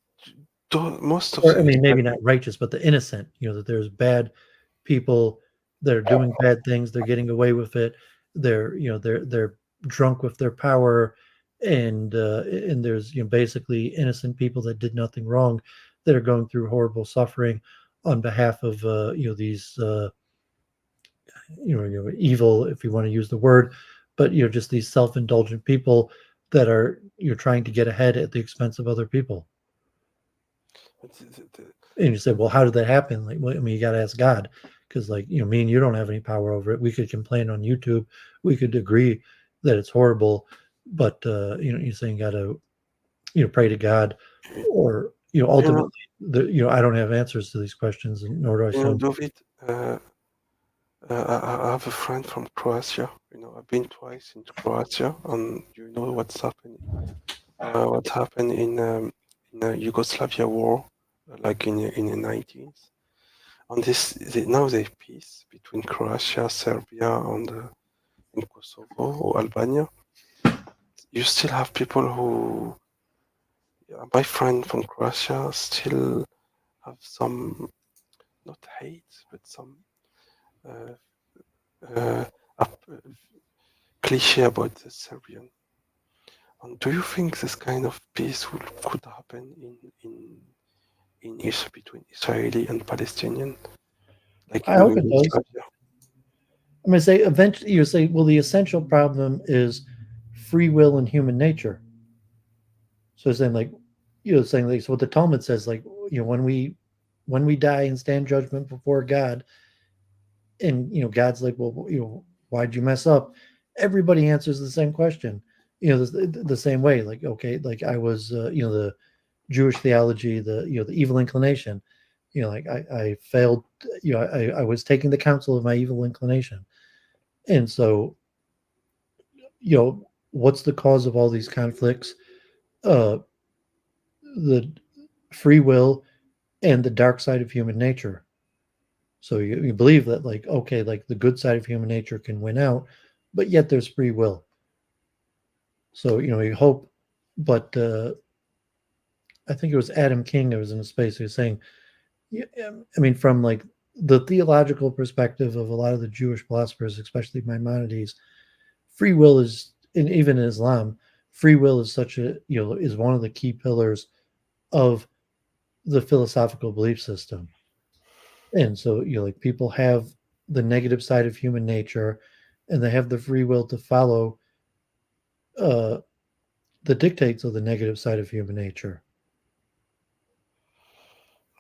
Speaker 2: most of
Speaker 1: Or I
Speaker 2: the
Speaker 1: mean, maybe not righteous, but the innocent, that there's bad people that are doing bad things, they're getting away with it, they're drunk with their power, and there's basically innocent people that did nothing wrong that are going through horrible suffering on behalf of these evil, if you want to use the word, but just these self-indulgent people that are trying to get ahead at the expense of other people. And you say, well, how did that happen? Like, well, I mean, you got to ask God, because like me and you don't have any power over it. We could complain on YouTube, we could agree that it's horrible, but you're saying you got to pray to God, or
Speaker 2: you know,
Speaker 1: ultimately I don't have answers to these questions, and nor do I show them.
Speaker 2: David, I have a friend from Croatia. I've been twice into Croatia, and you know what's happening. What happened in the Yugoslavia war, like in the 90s. And now there's peace between Croatia, Serbia, and Kosovo or Albania. You still have people who, yeah, my friend from Croatia, still have some, not hate, but some uh, uh, cliche about the Serbian. And do you think this kind of peace could happen between Israeli and Palestinian, like
Speaker 1: I
Speaker 2: in
Speaker 1: hope it does.
Speaker 2: Yugoslavia?
Speaker 1: I'm going to say eventually, you say, well, the essential problem is free will and human nature. So saying like, saying like, so what the Talmud says, like, when we die and stand judgment before God, and God's like, well, why'd you mess up? Everybody answers the same question, the same way. Like, okay, like I was, the Jewish theology, the evil inclination, like I failed, I was taking the counsel of my evil inclination, and so what's the cause of all these conflicts? Uh, the free will and the dark side of human nature. So you believe that, like, okay, like the good side of human nature can win out, but yet there's free will. So you hope, but I think it was Adam King that was in a space who was saying, yeah, I mean, from like the theological perspective of a lot of the Jewish philosophers, especially Maimonides, free will is, and even in Islam, free will is such a is one of the key pillars of the philosophical belief system. And so like people have the negative side of human nature, and they have the free will to follow uh, the dictates of the negative side of human nature.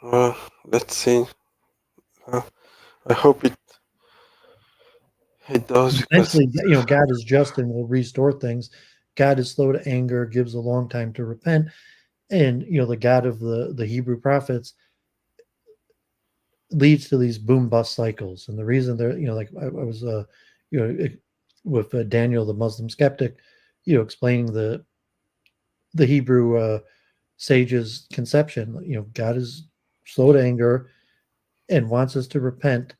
Speaker 2: Let's see. Uh, I hope it. It does because
Speaker 1: Eventually, God is just and will restore things. God is slow to anger, gives a long time to repent, and the God of the Hebrew prophets leads to these boom bust cycles. And the reason they're, like I was, with Daniel, the Muslim skeptic, explaining the Hebrew sage's conception. God is slow to anger and wants us to repent,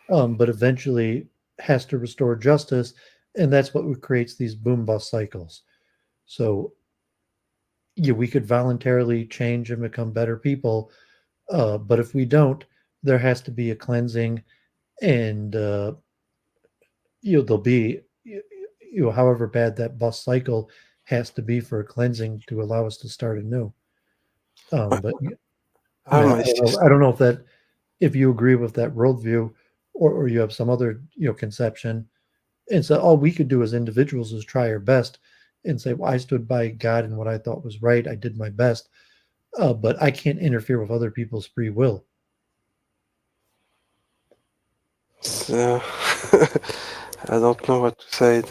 Speaker 1: but eventually has to restore justice, and that's what creates these boom bust cycles. So we could voluntarily change and become better people, but if we don't, there has to be a cleansing, and there'll be however bad that bust cycle has to be for a cleansing to allow us to start anew. But I mean,
Speaker 2: my sister.
Speaker 1: I don't know if you agree with that worldview, or you have some other conception. And so all we could do as individuals is try our best and say, well, I stood by God and what I thought was right. I did my best, but I can't interfere with other people's free will.
Speaker 2: So, I don't know what to say.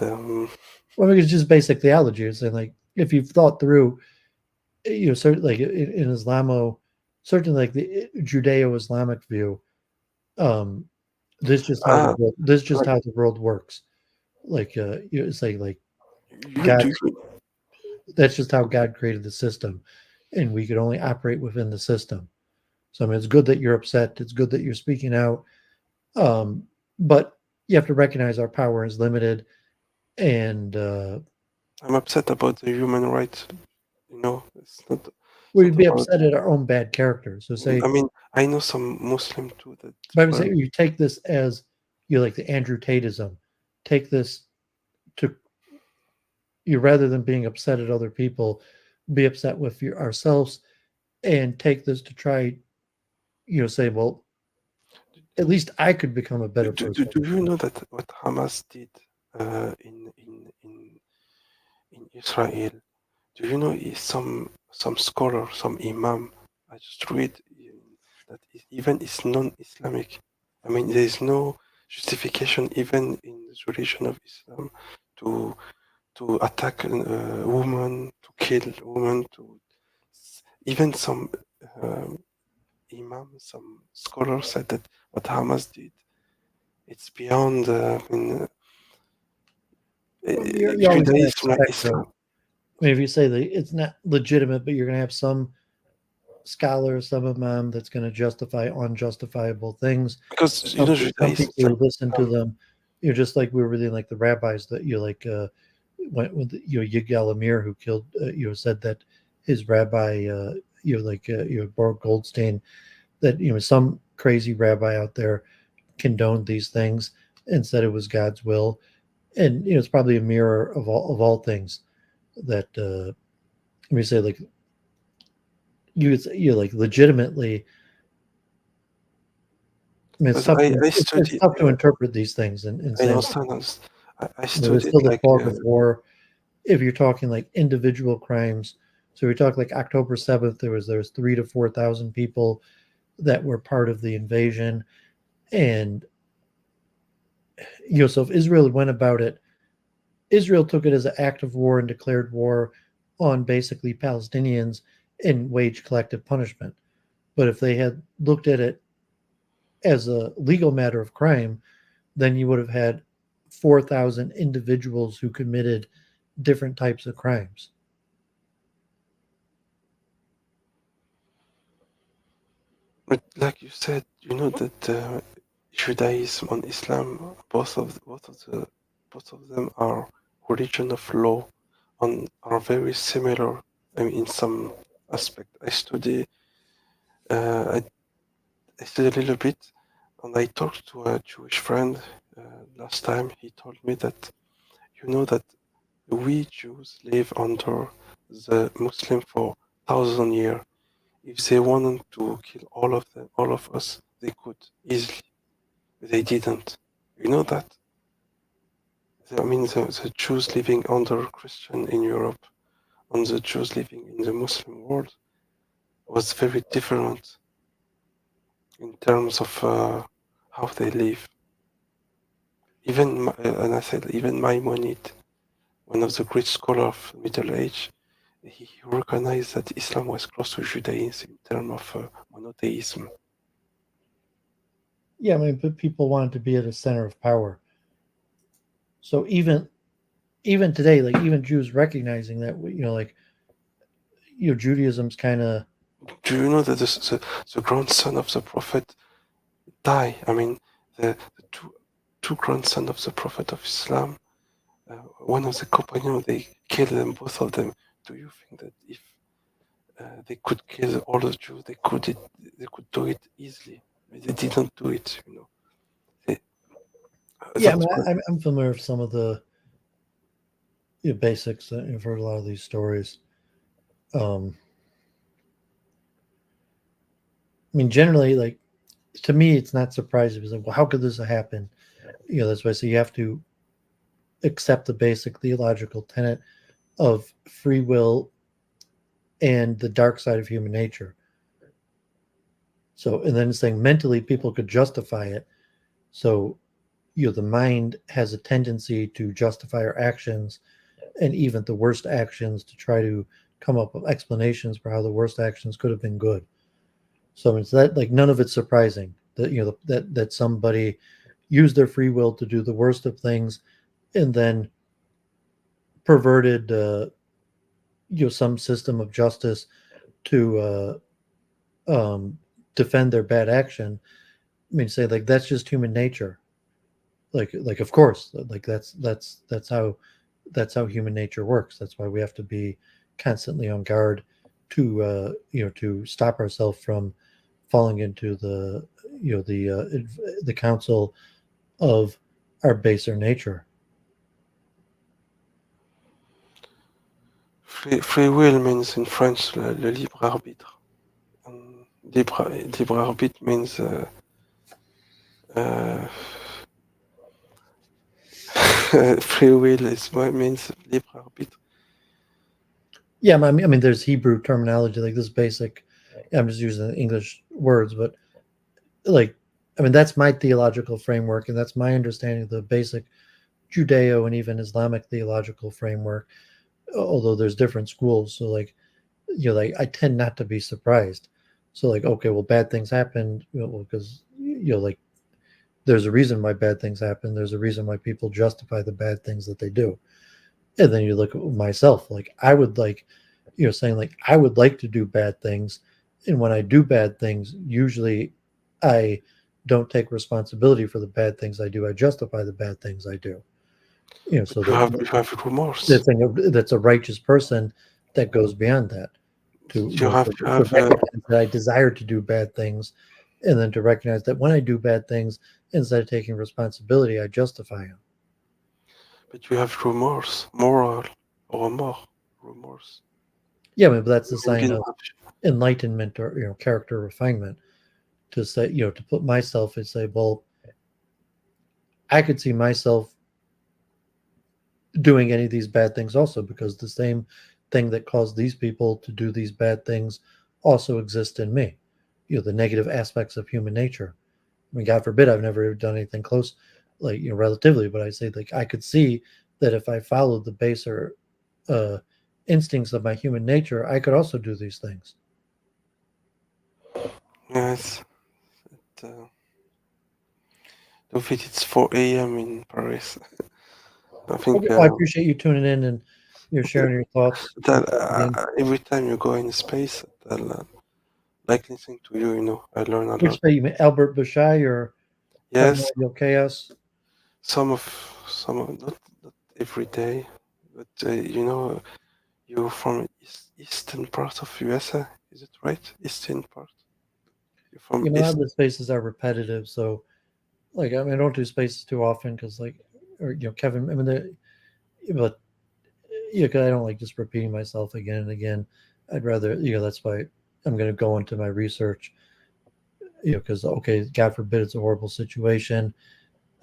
Speaker 1: Well, it's just basic theology. It's saying, like, if you've thought through, certainly like in Islamo, certainly like the Judeo-Islamic view, um,
Speaker 2: ah,
Speaker 1: this is just
Speaker 2: like
Speaker 1: how the world works. Like, it's like
Speaker 2: you
Speaker 1: God,
Speaker 2: do.
Speaker 1: that's just how God created the system, and we could only operate within the system. So I mean, it's good that you're upset. It's good that you're speaking out, um, but you have to recognize our power is limited, and
Speaker 2: I'm upset about the human rights. It's
Speaker 1: we'd
Speaker 2: not
Speaker 1: be
Speaker 2: about.
Speaker 1: upset at our own bad character. So
Speaker 2: I
Speaker 1: say,
Speaker 2: mean, I know some Muslim too that
Speaker 1: but I would
Speaker 2: were.
Speaker 1: say you take this as like the Andrew Tateism. Take this to you rather than being upset at other people, be upset with ourselves, and take this to try, say, well, at least I could become a better person.
Speaker 2: Do you know that what Hamas did in Israel? Do you know is some scholar, some imam? I just read that even it's non-Islamic. I mean, there is no justification even in the religion of Islam to attack a woman, to kill a woman, to even some um, imam, some scholars said that what Hamas did, it's beyond
Speaker 1: Well, you're always going to
Speaker 2: Judaism, like
Speaker 1: expect
Speaker 2: Islam.
Speaker 1: I mean, if you say that it's not legitimate, but you're going to have some scholar, some imam that's going to justify unjustifiable things.
Speaker 2: Because
Speaker 1: Some
Speaker 2: Judaism
Speaker 1: people
Speaker 2: is like
Speaker 1: who listen to
Speaker 2: Islam.
Speaker 1: them, just like we were reading, like the rabbis that like when Yigal Amir, who killed said that his rabbi Baruch Goldstein, that some crazy rabbi out there condoned these things and said it was God's will, and it's probably a mirror of all things that let me say, like, you like legitimately. I mean,
Speaker 2: Because I
Speaker 1: it's
Speaker 2: studied,
Speaker 1: tough to interpret these things and
Speaker 2: I
Speaker 1: say
Speaker 2: understand. I
Speaker 1: there's
Speaker 2: studied
Speaker 1: still the
Speaker 2: like
Speaker 1: fog of war. If you're talking like individual crimes, so we talk like October 7th, there's 3 to 4,000 people that were part of the invasion, and so if Israel went about it, Israel took it as an act of war and declared war on basically Palestinians and waged collective punishment. But if they had looked at it as a legal matter of crime, then you would have had 4,000 individuals who committed different types of crimes.
Speaker 2: but like you said, that Judaism and Islam, both of them are religion of law and are very similar. I mean, in some aspect, I studied a little bit, and I talked to a Jewish friend last time. He told me that that we Jews live under the Muslim for 1,000 years. If they wanted to kill all of us, they could easily. They didn't. You know that? I mean, the Jews living under Christian in Europe and the Jews living in the Muslim world was very different in terms of how they live. and I said, even Maimonides, one of the great scholars of Middle Age, he recognized that Islam was close to Judaism in terms of monotheism.
Speaker 1: Yeah, I mean, but people wanted to be at a center of power. So even today, like even Jews recognizing that, like Judaism's kind of.
Speaker 2: Do you know that the grandson of the prophet died? I mean, the two grandsons of the prophet of Islam, one of the companions, they killed them, both of them. Do you think that if they could kill all the Jews, they could do it easily? They didn't do it, They,
Speaker 1: Yeah, I
Speaker 2: that's
Speaker 1: mean,
Speaker 2: why.
Speaker 1: I'm familiar with some of the basics. I've heard a lot of these stories. Um, I mean, generally, like to me, it's not surprising. It's like, well, how could this happen? That's why I say you have to accept the basic theological tenet of free will and the dark side of human nature. So, and then saying mentally people could justify it. So, the mind has a tendency to justify our actions and even the worst actions to try to come up with explanations for how the worst actions could have been good. So it's that like none of it's surprising that that somebody used their free will to do the worst of things and then perverted some system of justice to defend their bad action. I mean, say like that's just human nature. Like of course, like that's how human nature works. That's why we have to be constantly on guard to to stop ourselves from falling into the counsel of our baser nature.
Speaker 2: Free will means in French le libre arbitre. Libre arbitre means uh, free will is what means libre arbitre.
Speaker 1: Yeah, I mean, there's Hebrew terminology like this basic. I'm just using English words, but like, I mean, that's my theological framework, and that's my understanding of the basic Judeo and even Islamic theological framework. Although there's different schools, so like, like I tend not to be surprised. So like, okay, well, bad things happen, because like there's a reason why bad things happen. There's a reason why people justify the bad things that they do. And then you look at myself, like I would like, saying like I would like to do bad things, and when I do bad things, usually I don't take responsibility for the bad things I do. I justify the bad things I do.
Speaker 2: But
Speaker 1: So
Speaker 2: you have
Speaker 1: the
Speaker 2: remorse.
Speaker 1: thing that's a righteous person that goes beyond that to
Speaker 2: You
Speaker 1: to
Speaker 2: have
Speaker 1: recognize that I desire to do bad things, and then to recognize that when I do bad things, instead of taking responsibility, I justify them.
Speaker 2: but you have remorse, moral or more remorse.
Speaker 1: Yeah, but that's the
Speaker 2: You
Speaker 1: sign
Speaker 2: didn't
Speaker 1: of
Speaker 2: have,
Speaker 1: enlightenment or character refinement. To say to put myself and say, well, I could see myself doing any of these bad things also because the same thing that caused these people to do these bad things also exists in me. The negative aspects of human nature. I mean, God forbid, I've never done anything close, like relatively, but I say like I could see that if I followed the baser uh, instincts of my human nature, I could also do these things.
Speaker 2: yes. Uh, don't think it's 4 a.m. in Paris. I think
Speaker 1: Okay, I appreciate you tuning in and you're sharing your thoughts. Again,
Speaker 2: every time you go in space, I'll like listening to you. I learn a
Speaker 1: which
Speaker 2: lot.
Speaker 1: day you mean, Albert Bashai or
Speaker 2: Yes,
Speaker 1: Primordial Chaos?
Speaker 2: not every day, but you're from eastern part of USA. Is it right? Eastern part. You're from
Speaker 1: A lot
Speaker 2: east.
Speaker 1: of the spaces are repetitive, so like I mean, I don't do spaces too often because like, or Kevin. I mean, but because I don't like just repeating myself again and again. I'd rather that's why I'm going to go into my research. Because okay, God forbid it's a horrible situation.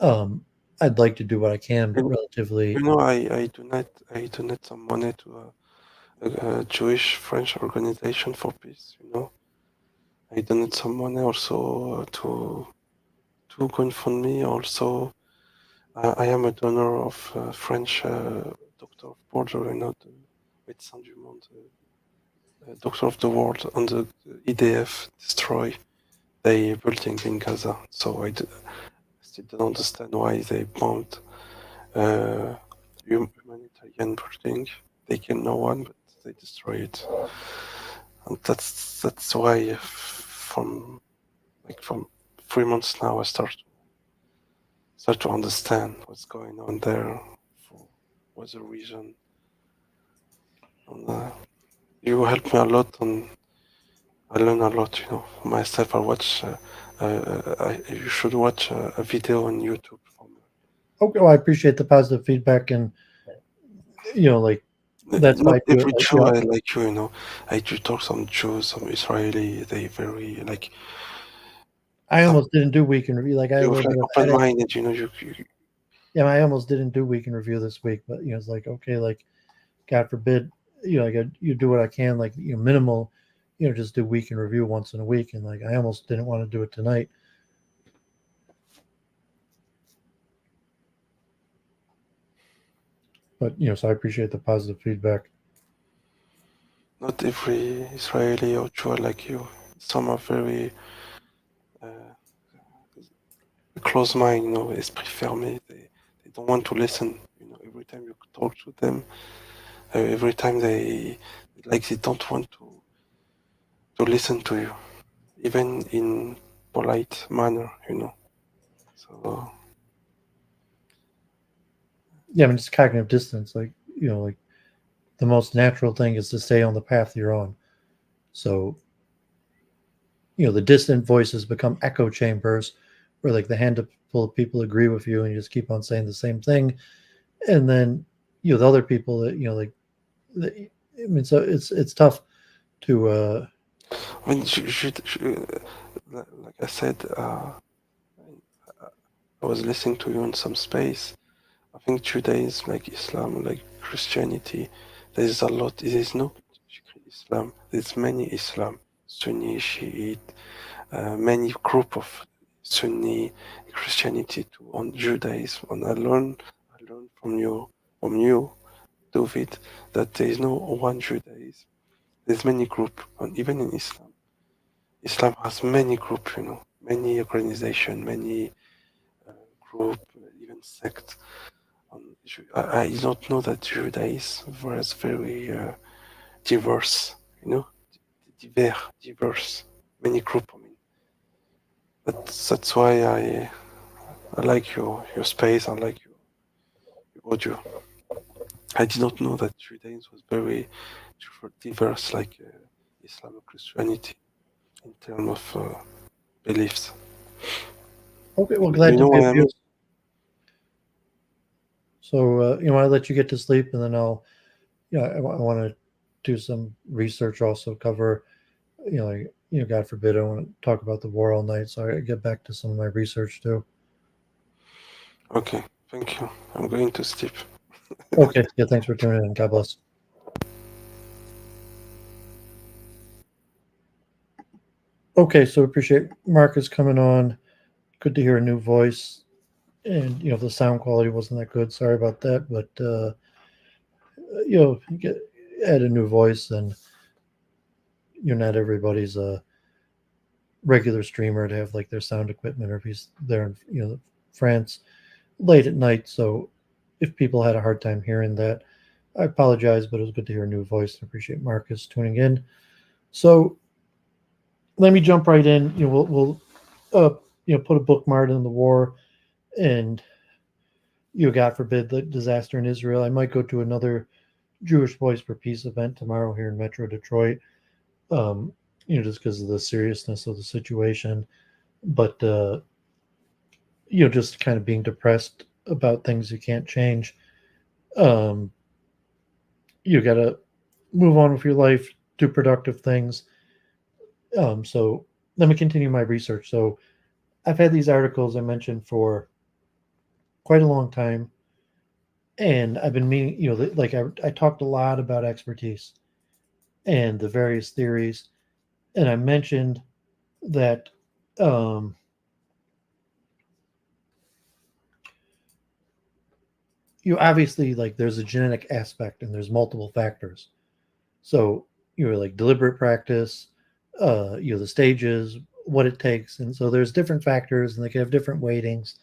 Speaker 1: Um, I'd like to do what I can, but
Speaker 2: You,
Speaker 1: relatively.
Speaker 2: I donate some money to a Jewish French organization for peace. I donate some money also to GoFundMe also. I am a donor of French Doctor of Border, the Médecins du Monde, Doctor of the World, on the EDF destroy the building in Gaza. So I still don't understand why they bombed humanitarian building. They kill no one, but they destroy it. And that's why from 3 months now I start to understand what's going on there, for what's the reason. And you help me a lot, and I learn a lot, myself. I watch. You should watch a video on YouTube from.
Speaker 1: Okay, well, I appreciate the positive feedback, and like that's why
Speaker 2: Not
Speaker 1: I do it.
Speaker 2: every Jew I like you. I do talk some Jews, some Israeli. They very like.
Speaker 1: I almost didn't do week in review. Like I had a
Speaker 2: You're
Speaker 1: little
Speaker 2: very
Speaker 1: bit of headache.
Speaker 2: open-minded.
Speaker 1: Yeah, I almost didn't do week in review this week, but it's like okay, like God forbid, you do what I can, like minimal, just do week in review once in a week, and like I almost didn't want to do it tonight. But so I appreciate the positive feedback.
Speaker 2: Not every Israeli or Jew are like you. Some are very close mind, esprit fermé. They don't want to listen. Every time you talk to them, every time they don't want to listen to you, even in polite manner. So
Speaker 1: Yeah, I mean, it's cognitive distance. Like like the most natural thing is to stay on the path you're on. So the distant voices become echo chambers, where like the handful of people agree with you, and you just keep on saying the same thing, and then the other people that like I mean, so it's tough to
Speaker 2: I mean, like I said, I was listening to you in some space. I think Judaism, like Islam, like Christianity, there's a lot. There's no Islam. There's many Islam, Sunni, Shiite, many group of Sunni Christianity to on Judaism. And I learn from you, David, that there is no one Judaism. There's many group, and even in Islam, Islam has many group. Many organization, many group, even sect. I don't know that Judaism was very diverse, diverse, many group. I mean, that's why I like your space. I like your audio. I did not know that Judaism was very diverse, like Islam and Christianity, in terms of beliefs.
Speaker 1: okay. Well,
Speaker 2: You
Speaker 1: glad to
Speaker 2: know
Speaker 1: be
Speaker 2: what
Speaker 1: of
Speaker 2: I mean?
Speaker 1: use. So I let you get to sleep, and then I'll I want to do some research, also cover like God forbid I want to talk about the war all night, so I get back to some of my research too.
Speaker 2: Okay, thank you. I'm going to sleep.
Speaker 1: Okay, yeah, thanks for tuning in. God bless. Okay, so appreciate Marcus coming on. Good to hear a new voice. And the sound quality wasn't that good. Sorry about that, but you get add a new voice, and you're not everybody's a regular streamer to have like their sound equipment, or if he's there in France late at night. So if people had a hard time hearing that, I apologize, but it was good to hear a new voice. I appreciate Marcus tuning in. So let me jump right in. We'll put a bookmark in the war, and God forbid the disaster in Israel. I might go to another Jewish Voice for Peace event tomorrow here in Metro Detroit. Um, just because of the seriousness of the situation, but just kind of being depressed about things you can't change. Um, you got to move on with your life, do productive things. So let me continue my research. So I've had these articles I mentioned for quite a long time, and I've been meaning, like I talked a lot about expertise and the various theories, and I mentioned that um, you obviously like there's a genetic aspect and there's multiple factors. So you're like deliberate practice, the stages, what it takes, and so there's different factors and they can have different weightings.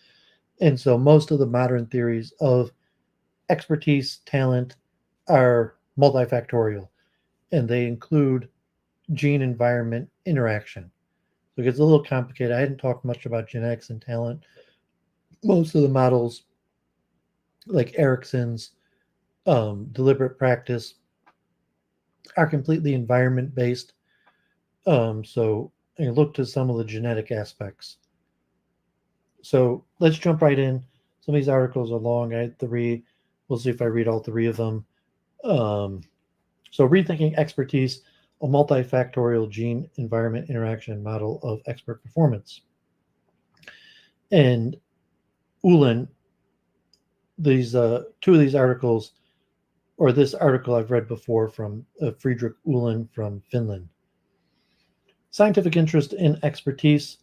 Speaker 1: And so most of the modern theories of expertise, talent are multifactorial, and they include gene environment interaction. So it gets a little complicated. I hadn't talked much about genetics and talent. Most of the models, like Erickson's deliberate practice, are completely environment based. So I look to some of the genetic aspects. So let's jump right in. Some of these articles are long. I had three. We'll see if I read all three of them. Um, so rethinking expertise, a multifactorial gene environment interaction model of expert performance. And Ulan, these two of these articles, or this article I've read before from Friedrich Ulan from Finland. Scientific interest in expertise,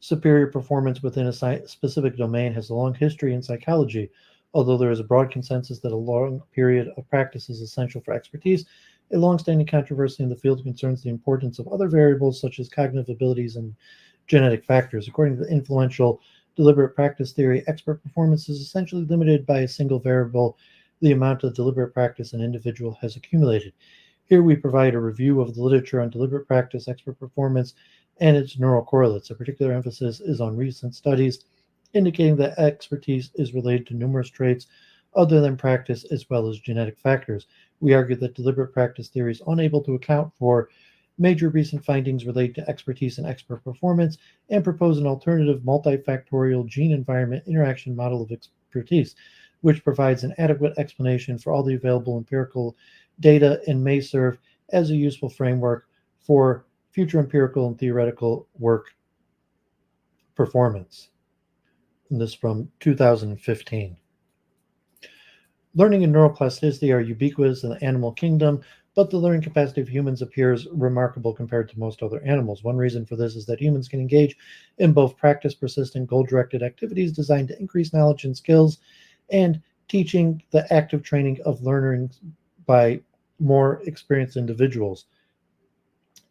Speaker 1: superior performance within a specific domain has a long history in psychology. Although there is a broad consensus that a long period of practice is essential for expertise, a long-standing controversy in the field concerns the importance of other variables such as cognitive abilities and genetic factors. According to the influential deliberate practice theory, expert performance is essentially limited by a single variable, the amount of deliberate practice an individual has accumulated. Here we provide a review of the literature on deliberate practice, expert performance, and its neural correlates. A particular emphasis is on recent studies indicating that expertise is related to numerous traits other than practice as well as genetic factors. We argue that deliberate practice theory is unable to account for major recent findings related to expertise and expert performance and propose an alternative multifactorial gene environment interaction model of expertise, which provides an adequate explanation for all the available empirical data and may serve as a useful framework for future empirical and theoretical work performance. And this from 2015. Learning and neuroplasticity are ubiquitous in the animal kingdom, but the learning capacity of humans appears remarkable compared to most other animals. One reason for this is that humans can engage in both practice persistent goal-directed activities designed to increase knowledge and skills, and teaching, the active training of learners by more experienced individuals.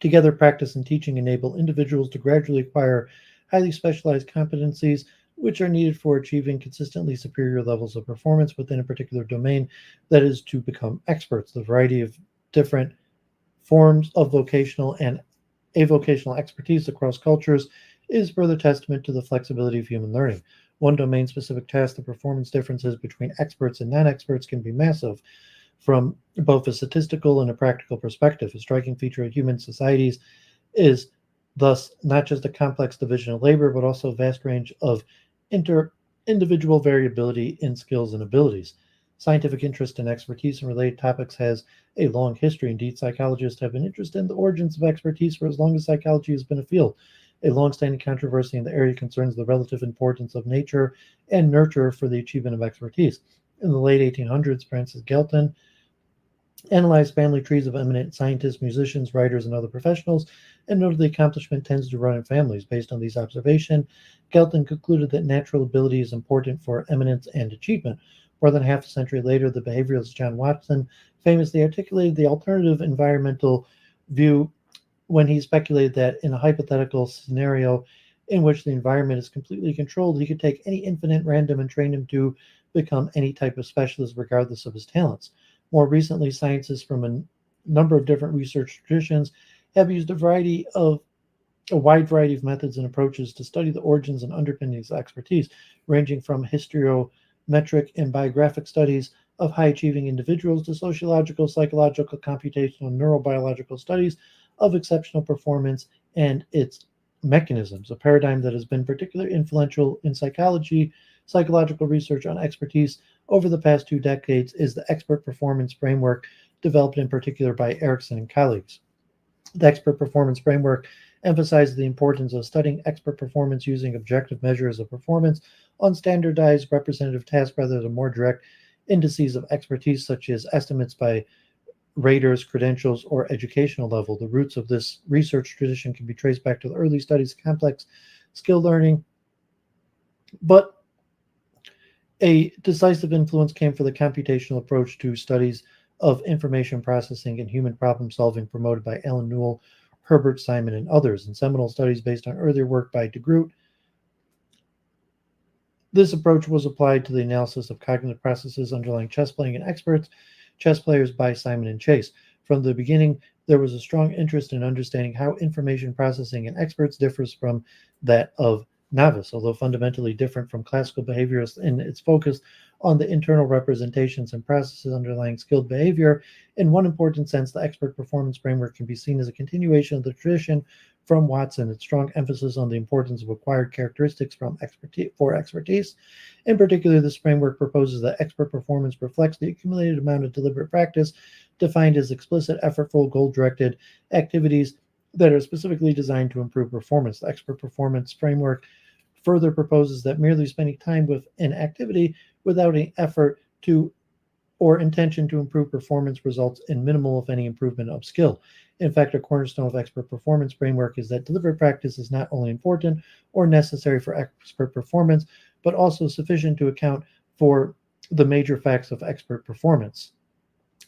Speaker 1: Together, practice and teaching enable individuals to gradually acquire highly specialized competencies which are needed for achieving consistently superior levels of performance within a particular domain, that is, to become experts. The variety of different forms of vocational and avocational expertise across cultures is further testament to the flexibility of human learning. One domain-specific task, the performance differences between experts and non-experts can be massive from both a statistical and a practical perspective. A striking feature of human societies is thus not just a complex division of labor, but also a vast range of individual variability in skills and abilities. Scientific interest and expertise in related topics has a long history. Indeed, psychologists have been interested in the origins of expertise for as long as psychology has been a field. A long-standing controversy in the area concerns the relative importance of nature and nurture for the achievement of expertise. In the late 1800s, Francis Galton analyzed family trees of eminent scientists, musicians, writers, and other professionals, and noted the accomplishment tends to run in families. Based on these observations, Galton concluded that natural ability is important for eminence and achievement. More than half a century later, the behavioralist John Watson famously articulated the alternative environmental view when he speculated that in a hypothetical scenario in which the environment is completely controlled, he could take any infinite random and train him to become any type of specialist regardless of his talents. More recently, scientists from a number of different research traditions have used a wide variety of methods and approaches to study the origins and underpinnings of expertise, ranging from histometric and biographic studies of high-achieving individuals to sociological, psychological, computational, and neurobiological studies of exceptional performance and its mechanisms. A paradigm that has been particularly influential in psychological research on expertise over the past 2 decades is the expert performance framework developed in particular by Erickson and colleagues. The expert performance framework emphasizes the importance of studying expert performance using objective measures of performance on standardized representative tasks rather than more direct indices of expertise such as estimates by raters, credentials, or educational level. The roots of this research tradition can be traced back to the early studies of complex skill learning, but A decisive influence came from the computational approach to studies of information processing and human problem solving promoted by Alan Newell, Herbert Simon, and others. In seminal studies based on earlier work by de Groot, this approach was applied to the analysis of cognitive processes underlying chess playing and experts, chess players by Simon and Chase. From the beginning, there was a strong interest in understanding how information processing in experts differs from that of novice, although fundamentally different from classical behaviorists in its focus on the internal representations and processes underlying skilled behavior. In one important sense, the expert performance framework can be seen as a continuation of the tradition from Watson, its strong emphasis on the importance of acquired characteristics for expertise. In particular, this framework proposes that expert performance reflects the accumulated amount of deliberate practice defined as explicit, effortful, goal-directed activities that are specifically designed to improve performance. The expert performance framework further proposes that merely spending time with an activity without any effort to or intention to improve performance results in minimal, if any, improvement of skill. In fact, a cornerstone of expert performance framework is that deliberate practice is not only important or necessary for expert performance, but also sufficient to account for the major facts of expert performance.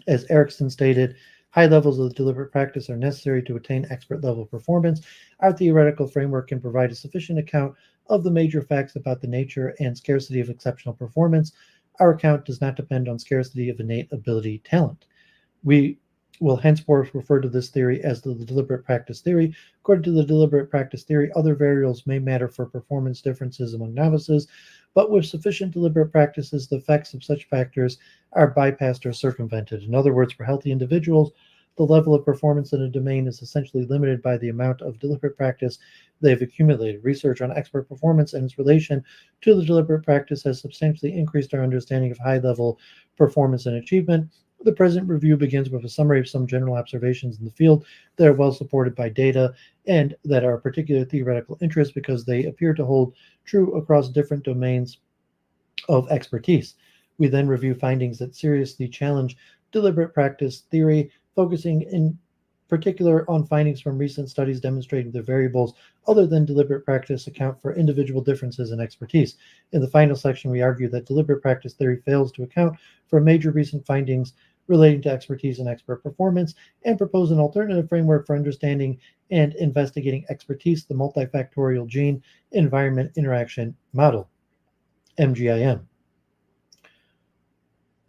Speaker 1: As Erickson stated, high levels of deliberate practice are necessary to attain expert level performance. Our theoretical framework can provide a sufficient account of the major facts about the nature and scarcity of exceptional performance. Our account does not depend on scarcity of innate ability talent. We will henceforth refer to this theory as the deliberate practice theory. According to the deliberate practice theory, other variables may matter for performance differences among novices, but with sufficient deliberate practices, the effects of such factors are bypassed or circumvented. In other words, for healthy individuals, the level of performance in a domain is essentially limited by the amount of deliberate practice they've accumulated. Research on expert performance and its relation to the deliberate practice has substantially increased our understanding of high-level performance and achievement. The present review begins with a summary of some general observations in the field that are well supported by data and that are of particular theoretical interest because they appear to hold true across different domains of expertise. We then review findings that seriously challenge deliberate practice theory, focusing in particular on findings from recent studies demonstrating that variables other than deliberate practice account for individual differences in expertise. In the final section, we argue that deliberate practice theory fails to account for major recent findings relating to expertise and expert performance, and propose an alternative framework for understanding and investigating expertise, the multifactorial gene environment interaction model, MGIM.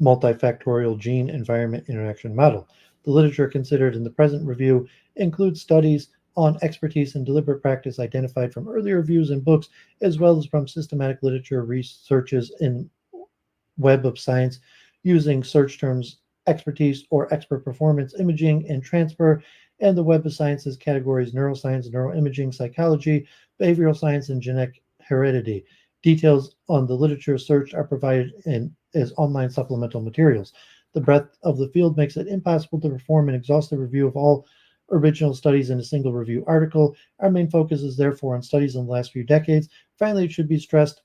Speaker 1: Multifactorial gene environment interaction model. The literature considered in the present review includes studies on expertise and deliberate practice identified from earlier reviews and books, as well as from systematic literature researches in Web of Science using search terms expertise or expert performance, imaging, and transfer, and the Web of Science's categories neuroscience, neuroimaging, psychology, behavioral science, and genetic heredity. Details on the literature searched are provided as online supplemental materials. The breadth of the field makes it impossible to perform an exhaustive review of all original studies in a single review article. Our main focus is therefore on studies in the last few decades. Finally, it should be stressed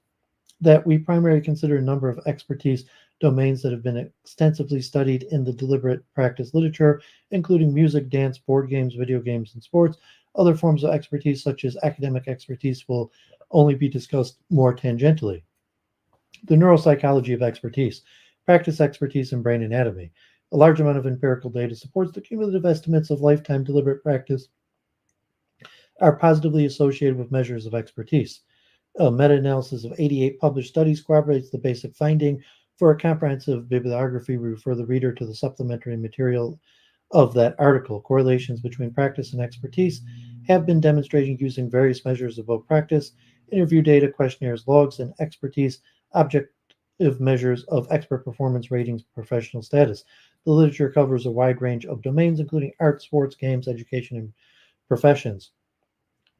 Speaker 1: that we primarily consider a number of expertise domains that have been extensively studied in the deliberate practice literature, including music, dance, board games, video games, and sports. Other forms of expertise, such as academic expertise, will only be discussed more tangentially. The neuropsychology of expertise, practice expertise in brain anatomy. A large amount of empirical data supports the cumulative estimates of lifetime deliberate practice are positively associated with measures of expertise. A meta-analysis of 88 published studies corroborates the basic finding. For a comprehensive bibliography, we refer the reader to the supplementary material of that article. Correlations between practice and expertise have been demonstrated using various measures of both practice, interview data, questionnaires, logs, and expertise, objective measures of expert performance ratings, professional status. The literature covers a wide range of domains, including art, sports, games, education, and professions.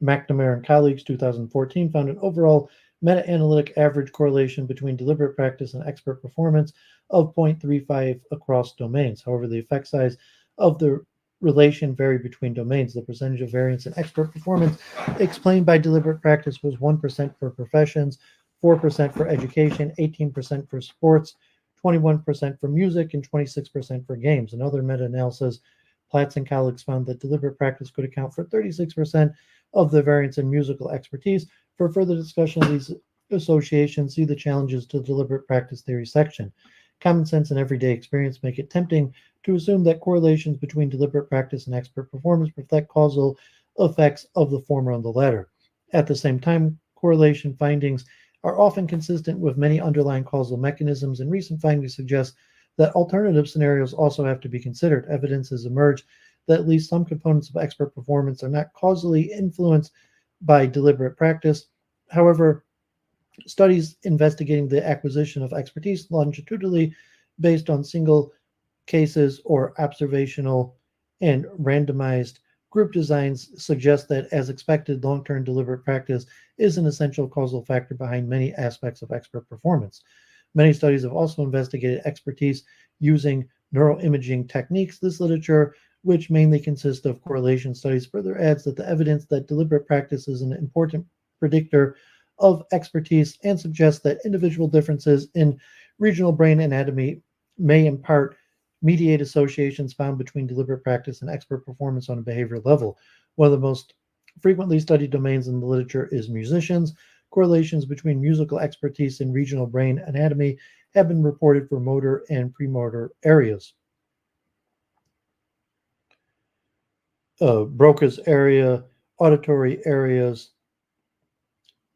Speaker 1: McNamara and colleagues, 2014, found an overall meta-analytic average correlation between deliberate practice and expert performance of 0.35 across domains. However, the effect size of the relation varied between domains. The percentage of variance in expert performance explained by deliberate practice was 1% for professions, 4% for education, 18% for sports, 21% for music, and 26% for games. In other meta-analysis, Platts and colleagues found that deliberate practice could account for 36% of the variance in musical expertise. For further discussion of these association, see the challenges to deliberate practice theory section. Common sense and everyday experience make it tempting to assume that correlations between deliberate practice and expert performance reflect causal effects of the former and the latter. At the same time, correlation findings are often consistent with many underlying causal mechanisms, and recent findings suggest that alternative scenarios also have to be considered. Evidence has emerged that at least some components of expert performance are not causally influenced by deliberate practice. However, studies investigating the acquisition of expertise longitudinally based on single cases or observational and randomized group designs suggest that, as expected, long-term deliberate practice is an essential causal factor behind many aspects of expert performance. Many studies have also investigated expertise using neuroimaging techniques. This literature, which mainly consists of correlation studies, further adds that the evidence that deliberate practice is an important predictor of expertise and suggests that individual differences in regional brain anatomy may in part mediate associations found between deliberate practice and expert performance on a behavioral level. One of the most frequently studied domains in the literature is musicians. Correlations between musical expertise and regional brain anatomy have been reported for motor and premotor areas. Broca's area, auditory areas,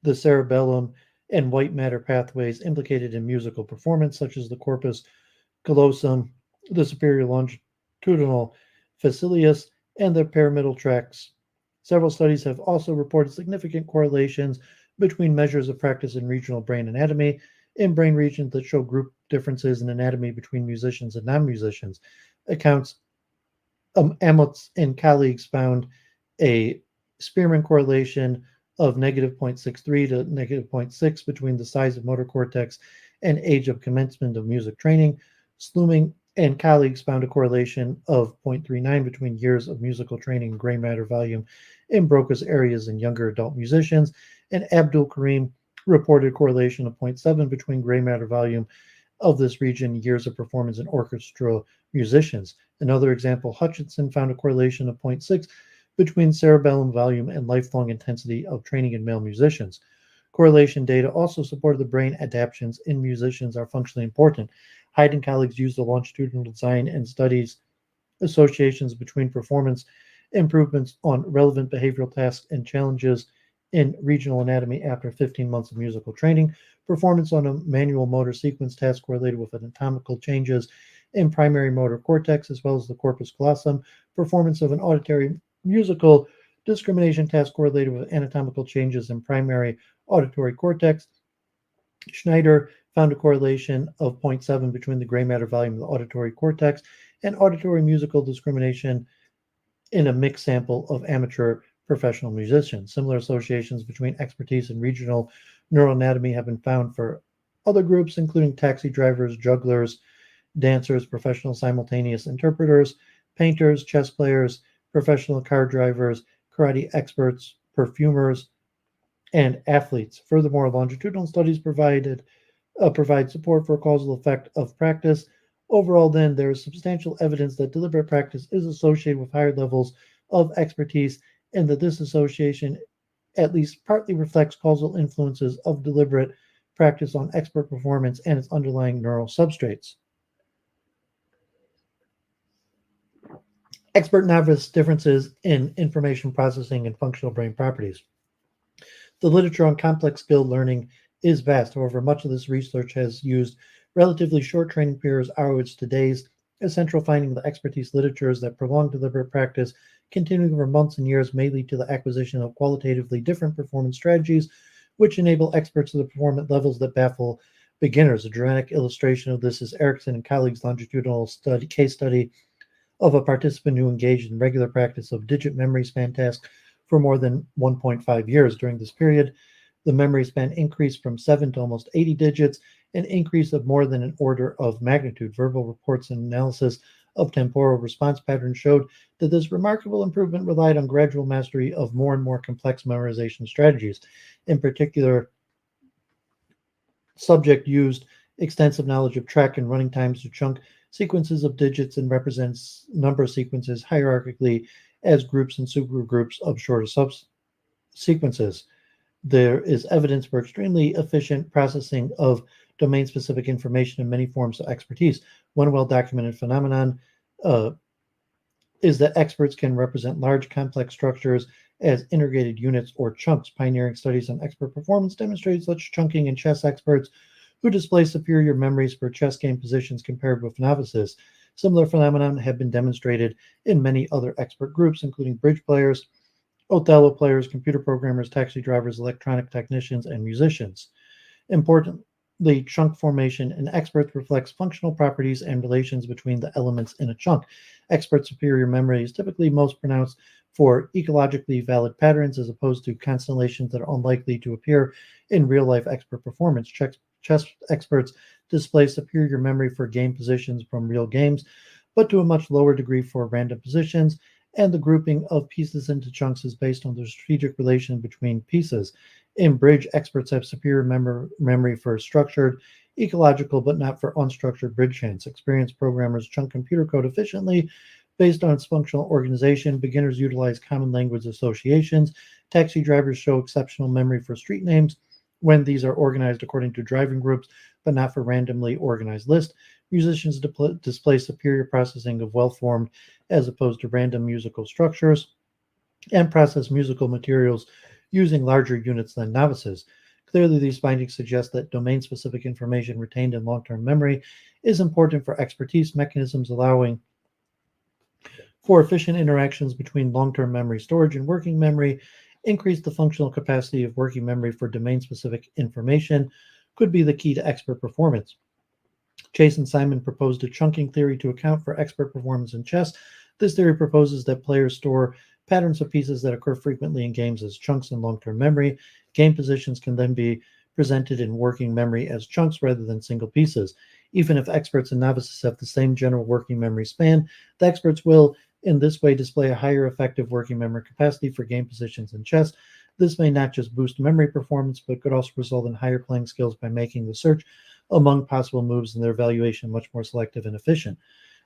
Speaker 1: the cerebellum, and white matter pathways implicated in musical performance, such as the corpus callosum, the superior longitudinal facilis, and the pyramidal tracts. Several studies have also reported significant correlations between measures of practice in regional brain anatomy in brain regions that show group differences in anatomy between musicians and non-musicians. Accounts Amotz and colleagues found a Spearman correlation of negative 0.63 to negative 0.6 between the size of motor cortex and age of commencement of music training. Sluming and colleagues found a correlation of 0.39 between years of musical training and gray matter volume in Broca's areas in younger adult musicians, and Abdul Karim reported a correlation of 0.7 between gray matter volume of this region years of performance in orchestral musicians. Another example, Hutchinson found a correlation of 0.6 between cerebellum volume and lifelong intensity of training in male musicians. Correlation data also supported the brain adaptations in musicians are functionally important. Hyde and colleagues used the longitudinal design and studies associations between performance improvements on relevant behavioral tasks and challenges in regional anatomy after 15 months of musical training. Performance on a manual motor sequence task correlated with anatomical changes in primary motor cortex as well as the corpus callosum. Performance of an auditory musical discrimination task correlated with anatomical changes in primary auditory cortex. Schneider found a correlation of 0.7 between the gray matter volume of the auditory cortex and auditory musical discrimination in a mixed sample of amateur professional musicians. Similar associations between expertise and regional neuroanatomy have been found for other groups, including taxi drivers, jugglers, dancers, professional simultaneous interpreters, painters, chess players, professional car drivers, karate experts, perfumers, and athletes. Furthermore, longitudinal studies provide support for a causal effect of practice. Overall, then, there is substantial evidence that deliberate practice is associated with higher levels of expertise, and that this association at least partly reflects causal influences of deliberate practice on expert performance and its underlying neural substrates. Expert novice differences in information processing and functional brain properties. The literature on complex skill learning is vast. However, much of this research has used relatively short training periods, hours to days. A central finding of the expertise literature is that prolonged deliberate practice, continuing over months and years, may lead to the acquisition of qualitatively different performance strategies, which enable experts to perform at levels that baffle beginners. A dramatic illustration of this is Erickson and colleagues' longitudinal case study of a participant who engaged in regular practice of digit memory span tasks for more than 1.5 years. During this period, the memory span increased from 7 to almost 80 digits, an increase of more than an order of magnitude. Verbal reports and analysis of temporal response patterns showed that this remarkable improvement relied on gradual mastery of more and more complex memorization strategies. In particular, subject used extensive knowledge of track and running times to chunk sequences of digits and represents number sequences hierarchically as groups and supergroups of shorter sequences. There is evidence for extremely efficient processing of domain-specific information in many forms of expertise. One well-documented phenomenon uh, is that experts can represent large, complex structures as integrated units or chunks. Pioneering studies on expert performance demonstrate such chunking in chess experts who display superior memories for chess game positions compared with novices. Similar phenomena have been demonstrated in many other expert groups, including bridge players, Othello players, computer programmers, taxi drivers, electronic technicians, and musicians. Importantly, chunk formation in experts reflects functional properties and relations between the elements in a chunk. Expert superior memory is typically most pronounced for ecologically valid patterns as opposed to constellations that are unlikely to appear in real life expert performance. Chess experts display superior memory for game positions from real games, but to a much lower degree for random positions, and the grouping of pieces into chunks is based on the strategic relation between pieces. In bridge, experts have superior memory for structured, ecological, but not for unstructured bridge chains. Experienced programmers chunk computer code efficiently based on its functional organization. Beginners utilize common language associations. Taxi drivers show exceptional memory for street names when these are organized according to driving groups, but not for randomly organized lists. Musicians display superior processing of well-formed as opposed to random musical structures, and process musical materials using larger units than novices. Clearly, these findings suggest that domain specific information retained in long term memory is important for expertise mechanisms, allowing for efficient interactions between long term memory storage and working memory. Increase the functional capacity of working memory for domain specific information could be the key to expert performance. Chase and Simon proposed a chunking theory to account for expert performance in chess. This theory proposes that players store patterns of pieces that occur frequently in games as chunks in long-term memory. Game positions can then be presented in working memory as chunks rather than single pieces. Even if experts and novices have the same general working memory span, the experts will in this way display a higher effective working memory capacity for game positions in chess. This may not just boost memory performance, but could also result in higher playing skills by making the search among possible moves and their evaluation much more selective and efficient.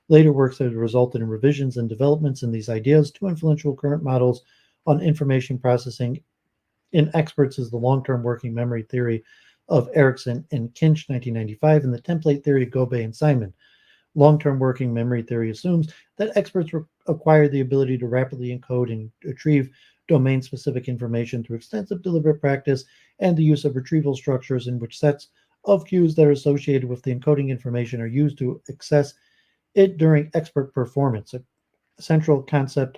Speaker 1: Later works have resulted in revisions and developments in these ideas. Two influential current models on information processing in experts is the long-term working memory theory of Erickson and Kinch, 1995, and the template theory of Gobe and Simon. Long-term working memory theory assumes that experts acquire the ability to rapidly encode and retrieve domain-specific information through extensive deliberate practice and the use of retrieval structures in which sets of cues that are associated with the encoding information are used to access it during expert performance. A central concept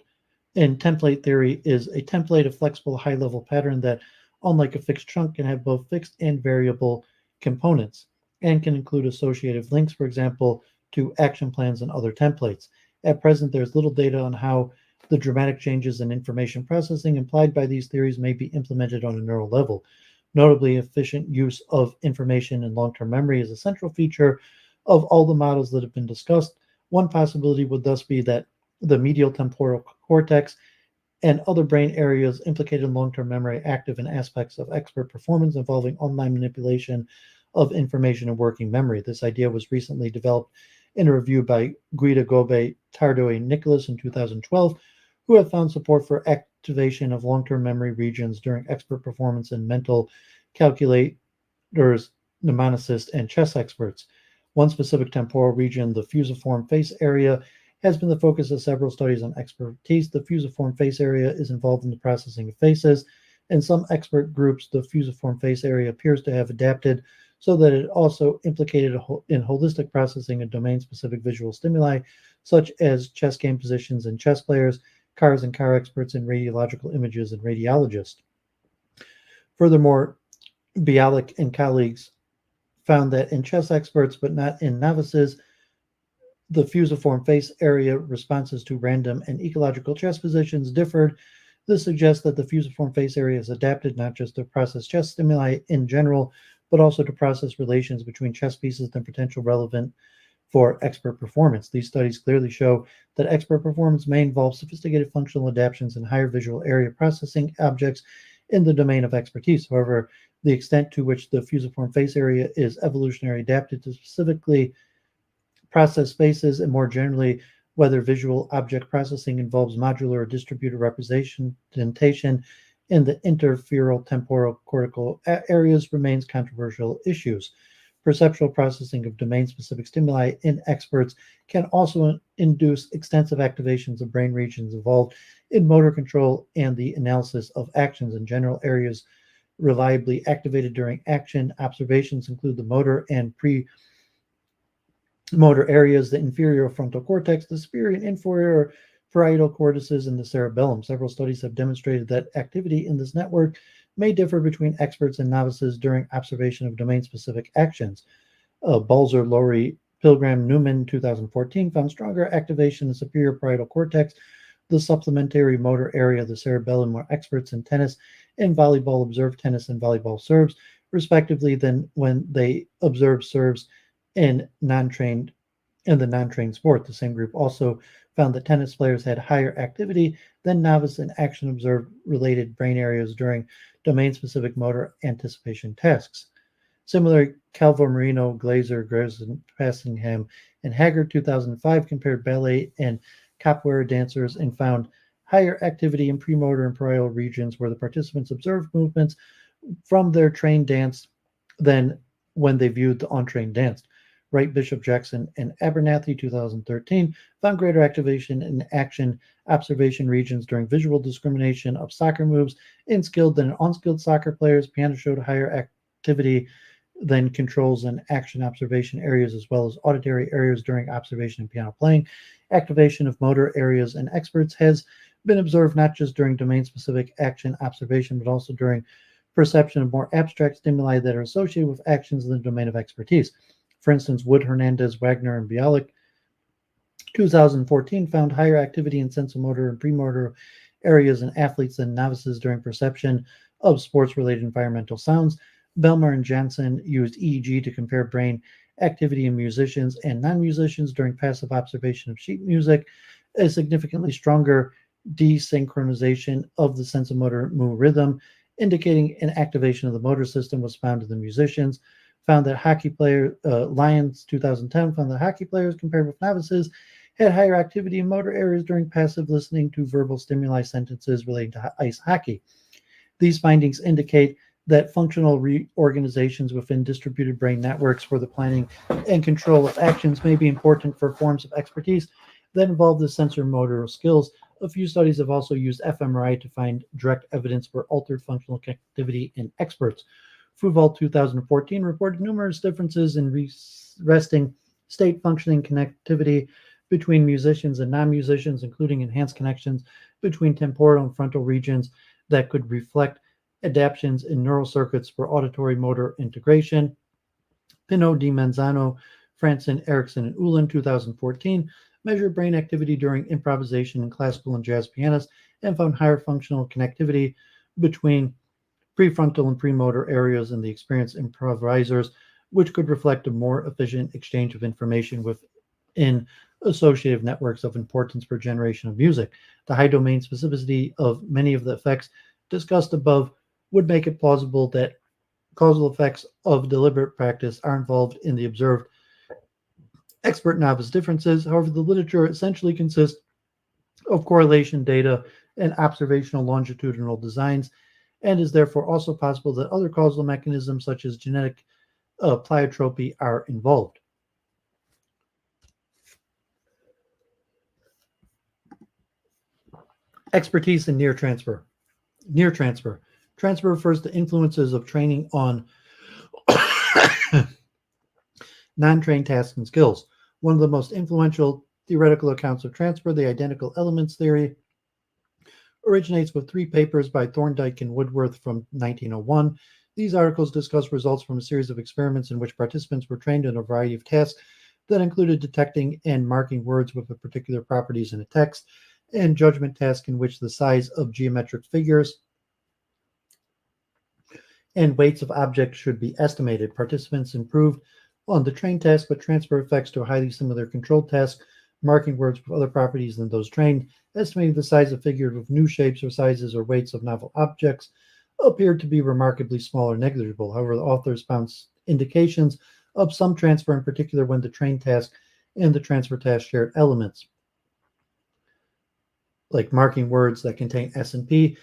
Speaker 1: in template theory is a template, a flexible high-level pattern that, unlike a fixed chunk, can have both fixed and variable components and can include associative links, for example, to action plans and other templates. At present, there's little data on how the dramatic changes in information processing implied by these theories may be implemented on a neural level. Notably, efficient use of information in long-term memory is a central feature of all the models that have been discussed. One possibility would thus be that the medial temporal cortex and other brain areas implicated in long-term memory active in aspects of expert performance involving online manipulation of information and working memory. This idea was recently developed in a review by Guida, Gobe, Tardo, and Nicholas in 2012, who have found support for activation of long-term memory regions during expert performance in mental calculators, mnemonicists, and chess experts. One specific temporal region, the fusiform face area, has been the focus of several studies on expertise. The fusiform face area is involved in the processing of faces. In some expert groups, the fusiform face area appears to have adapted so that it also implicated in holistic processing of domain-specific visual stimuli, such as chess game positions in chess players, cars and car experts, and radiological images in radiologists. Furthermore, Bialik and colleagues found that in chess experts, but not in novices, the fusiform face area responses to random and ecological chess positions differed. This suggests that the fusiform face area is adapted not just to process chess stimuli in general, but also to process relations between chess pieces and potential relevant for expert performance. These studies clearly show that expert performance may involve sophisticated functional adaptations and higher visual area processing objects in the domain of expertise. However, the extent to which the fusiform face area is evolutionarily adapted to specifically process spaces, and more generally, whether visual object processing involves modular or distributed representation in the interferal temporal cortical areas remains controversial issues. Perceptual processing of domain-specific stimuli in experts can also induce extensive activations of brain regions involved in motor control and the analysis of actions in general areas reliably activated during action. Observations include the motor and premotor areas, the inferior frontal cortex, the superior and inferior parietal cortices, and the cerebellum. Several studies have demonstrated that activity in this network may differ between experts and novices during observation of domain-specific actions. Balzer, Lowry, Pilgrim, Newman, 2014, found stronger activation in the superior parietal cortex, the supplementary motor area, the cerebellum, where experts in tennis and volleyball observed tennis and volleyball serves, respectively, than when they observed serves in the non-trained sport. The same group also found that tennis players had higher activity than novice and action observed related brain areas during domain-specific motor anticipation tasks. Similarly, Calvo, Marino, Glazer, Gerson, Passingham, and Haggard 2005 compared ballet and capoeira dancers and found higher activity in premotor and parietal regions where the participants observed movements from their trained dance than when they viewed the untrained dance. Wright, Bishop, Jackson, and Abernathy 2013 found greater activation in action observation regions during visual discrimination of soccer moves in skilled than in unskilled soccer players. Piano showed higher activity than controls and action observation areas, as well as auditory areas during observation and piano playing. Activation of motor areas in experts has been observed not just during domain-specific action observation, but also during perception of more abstract stimuli that are associated with actions in the domain of expertise. For instance, Wood, Hernandez, Wagner, and Bialik 2014 found higher activity in sensomotor and premotor areas in athletes than novices during perception of sports-related environmental sounds. Belmar and Janssen used EEG to compare brain activity in musicians and non-musicians during passive observation of sheet music. A significantly stronger desynchronization of the sensomotor mu rhythm, indicating an activation of the motor system, was found in the musicians. Found that hockey player Lyons 2010 found that hockey players compared with novices had higher activity in motor areas during passive listening to verbal stimuli sentences relating to ice hockey. These findings indicate that functional reorganizations within distributed brain networks for the planning and control of actions may be important for forms of expertise that involve the sensor motor skills. A few studies have also used fMRI to find direct evidence for altered functional connectivity in experts. Fruval 2014 reported numerous differences in resting state functioning connectivity between musicians and non-musicians, including enhanced connections between temporal and frontal regions that could reflect adaptations in neural circuits for auditory motor integration. Pinot, Di Manzano, Franson, Erickson, and Ullin 2014 measured brain activity during improvisation in classical and jazz pianists and found higher functional connectivity between prefrontal and premotor areas in the experienced improvisers, which could reflect a more efficient exchange of information within associative networks of importance for generation of music. The high domain specificity of many of the effects discussed above would make it plausible that causal effects of deliberate practice are involved in the observed expert-novice differences. However, the literature essentially consists of correlation data and observational longitudinal designs, and is therefore also possible that other causal mechanisms such as genetic pleiotropy are involved. Expertise in near transfer. Near transfer. Transfer refers to influences of training on non-trained tasks and skills. One of the most influential theoretical accounts of transfer, the identical elements theory, originates with 3 papers by Thorndike and Woodworth from 1901. These articles discuss results from a series of experiments in which participants were trained in a variety of tasks that included detecting and marking words with particular properties in a text, and judgment tasks in which the size of geometric figures and weights of objects should be estimated. Participants improved on the trained task, but transfer effects to a highly similar controlled task, marking words with other properties than those trained, estimating the size of figures with new shapes or sizes or weights of novel objects, appeared to be remarkably small or negligible. However, the authors found indications of some transfer, in particular when the trained task and the transfer task shared elements, like marking words that contain S and P,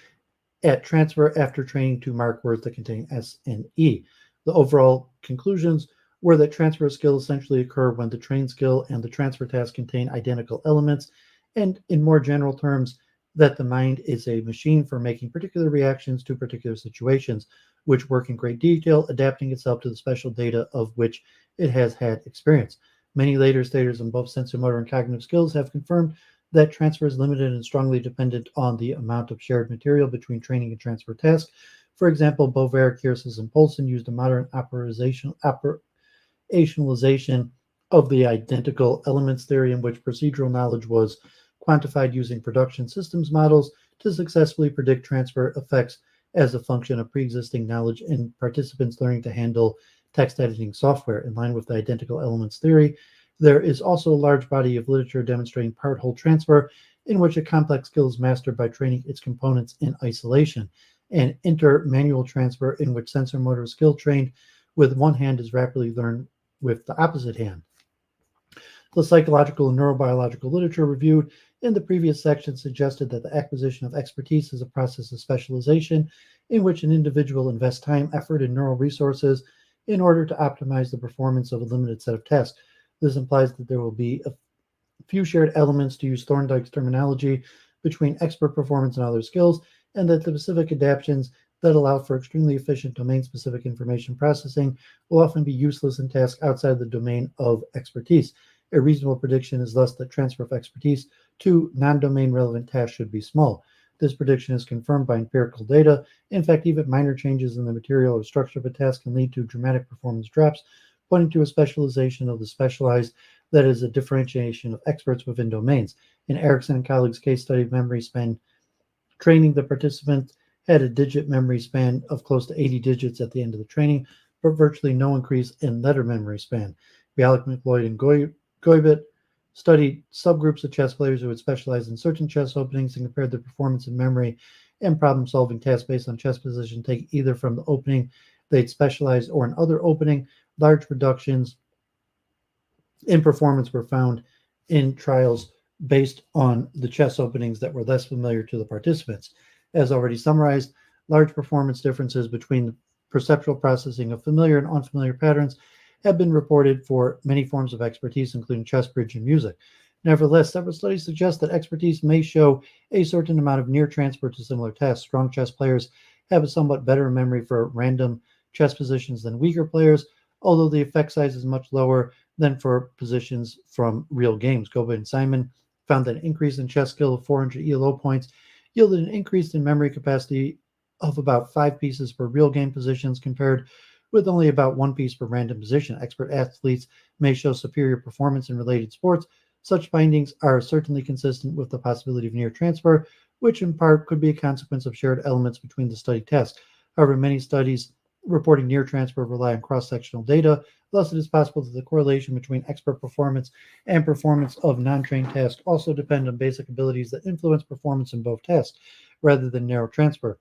Speaker 1: at transfer after training to mark words that contain S and E. The overall conclusions were that transfer skills essentially occur when the trained skill and the transfer task contain identical elements, and in more general terms, that the mind is a machine for making particular reactions to particular situations, which work in great detail, adapting itself to the special data of which it has had experience. Many later staters in both sensomotor and cognitive skills have confirmed that transfer is limited and strongly dependent on the amount of shared material between training and transfer tasks. For example, Bovair, Kierses, and Polson used a modern operationalization of the identical elements theory in which procedural knowledge was quantified using production systems models to successfully predict transfer effects as a function of pre-existing knowledge in participants learning to handle text editing software. In line with the identical elements theory, there is also a large body of literature demonstrating part-whole transfer, in which a complex skill is mastered by training its components in isolation, and inter-manual transfer, in which sensor-motor skill trained with one hand is rapidly learned with the opposite hand. The psychological and neurobiological literature reviewed in the previous section suggested that the acquisition of expertise is a process of specialization in which an individual invests time, effort, and neural resources in order to optimize the performance of a limited set of tasks. This implies that there will be a few shared elements, to use Thorndike's terminology, between expert performance and other skills, and that the specific adaptations that allow for extremely efficient domain-specific information processing will often be useless in tasks outside the domain of expertise. A reasonable prediction is thus that transfer of expertise to non-domain relevant tasks should be small. This prediction is confirmed by empirical data. In fact, even minor changes in the material or structure of a task can lead to dramatic performance drops, pointing to a specialization of the specialized, that is, a differentiation of experts within domains. In Erickson and colleagues' case study of memory span training, the participants had a digit memory span of close to 80 digits at the end of the training, but virtually no increase in letter memory span. Bialik, McLeod, and Goybit studied subgroups of chess players who had specialized in certain chess openings and compared their performance in memory and problem-solving tasks based on chess position taken either from the opening they'd specialized or another opening. Large reductions in performance were found in trials based on the chess openings that were less familiar to the participants. As already summarized, large performance differences between the perceptual processing of familiar and unfamiliar patterns have been reported for many forms of expertise, including chess, bridge, and music. Nevertheless, several studies suggest that expertise may show a certain amount of near transfer to similar tasks. Strong chess players have a somewhat better memory for random chess positions than weaker players, although the effect size is much lower than for positions from real games. Goba and Simon found that an increase in chess skill of 400 ELO points yielded an increase in memory capacity of about 5 pieces per real game positions, compared with only about 1 piece per random position. Expert athletes may show superior performance in related sports. Such findings are certainly consistent with the possibility of near transfer, which in part could be a consequence of shared elements between the study tasks. However, many studies reporting near transfer rely on cross-sectional data. Thus, it is possible that the correlation between expert performance and performance of non-trained tasks also depend on basic abilities that influence performance in both tasks, rather than narrow transfer.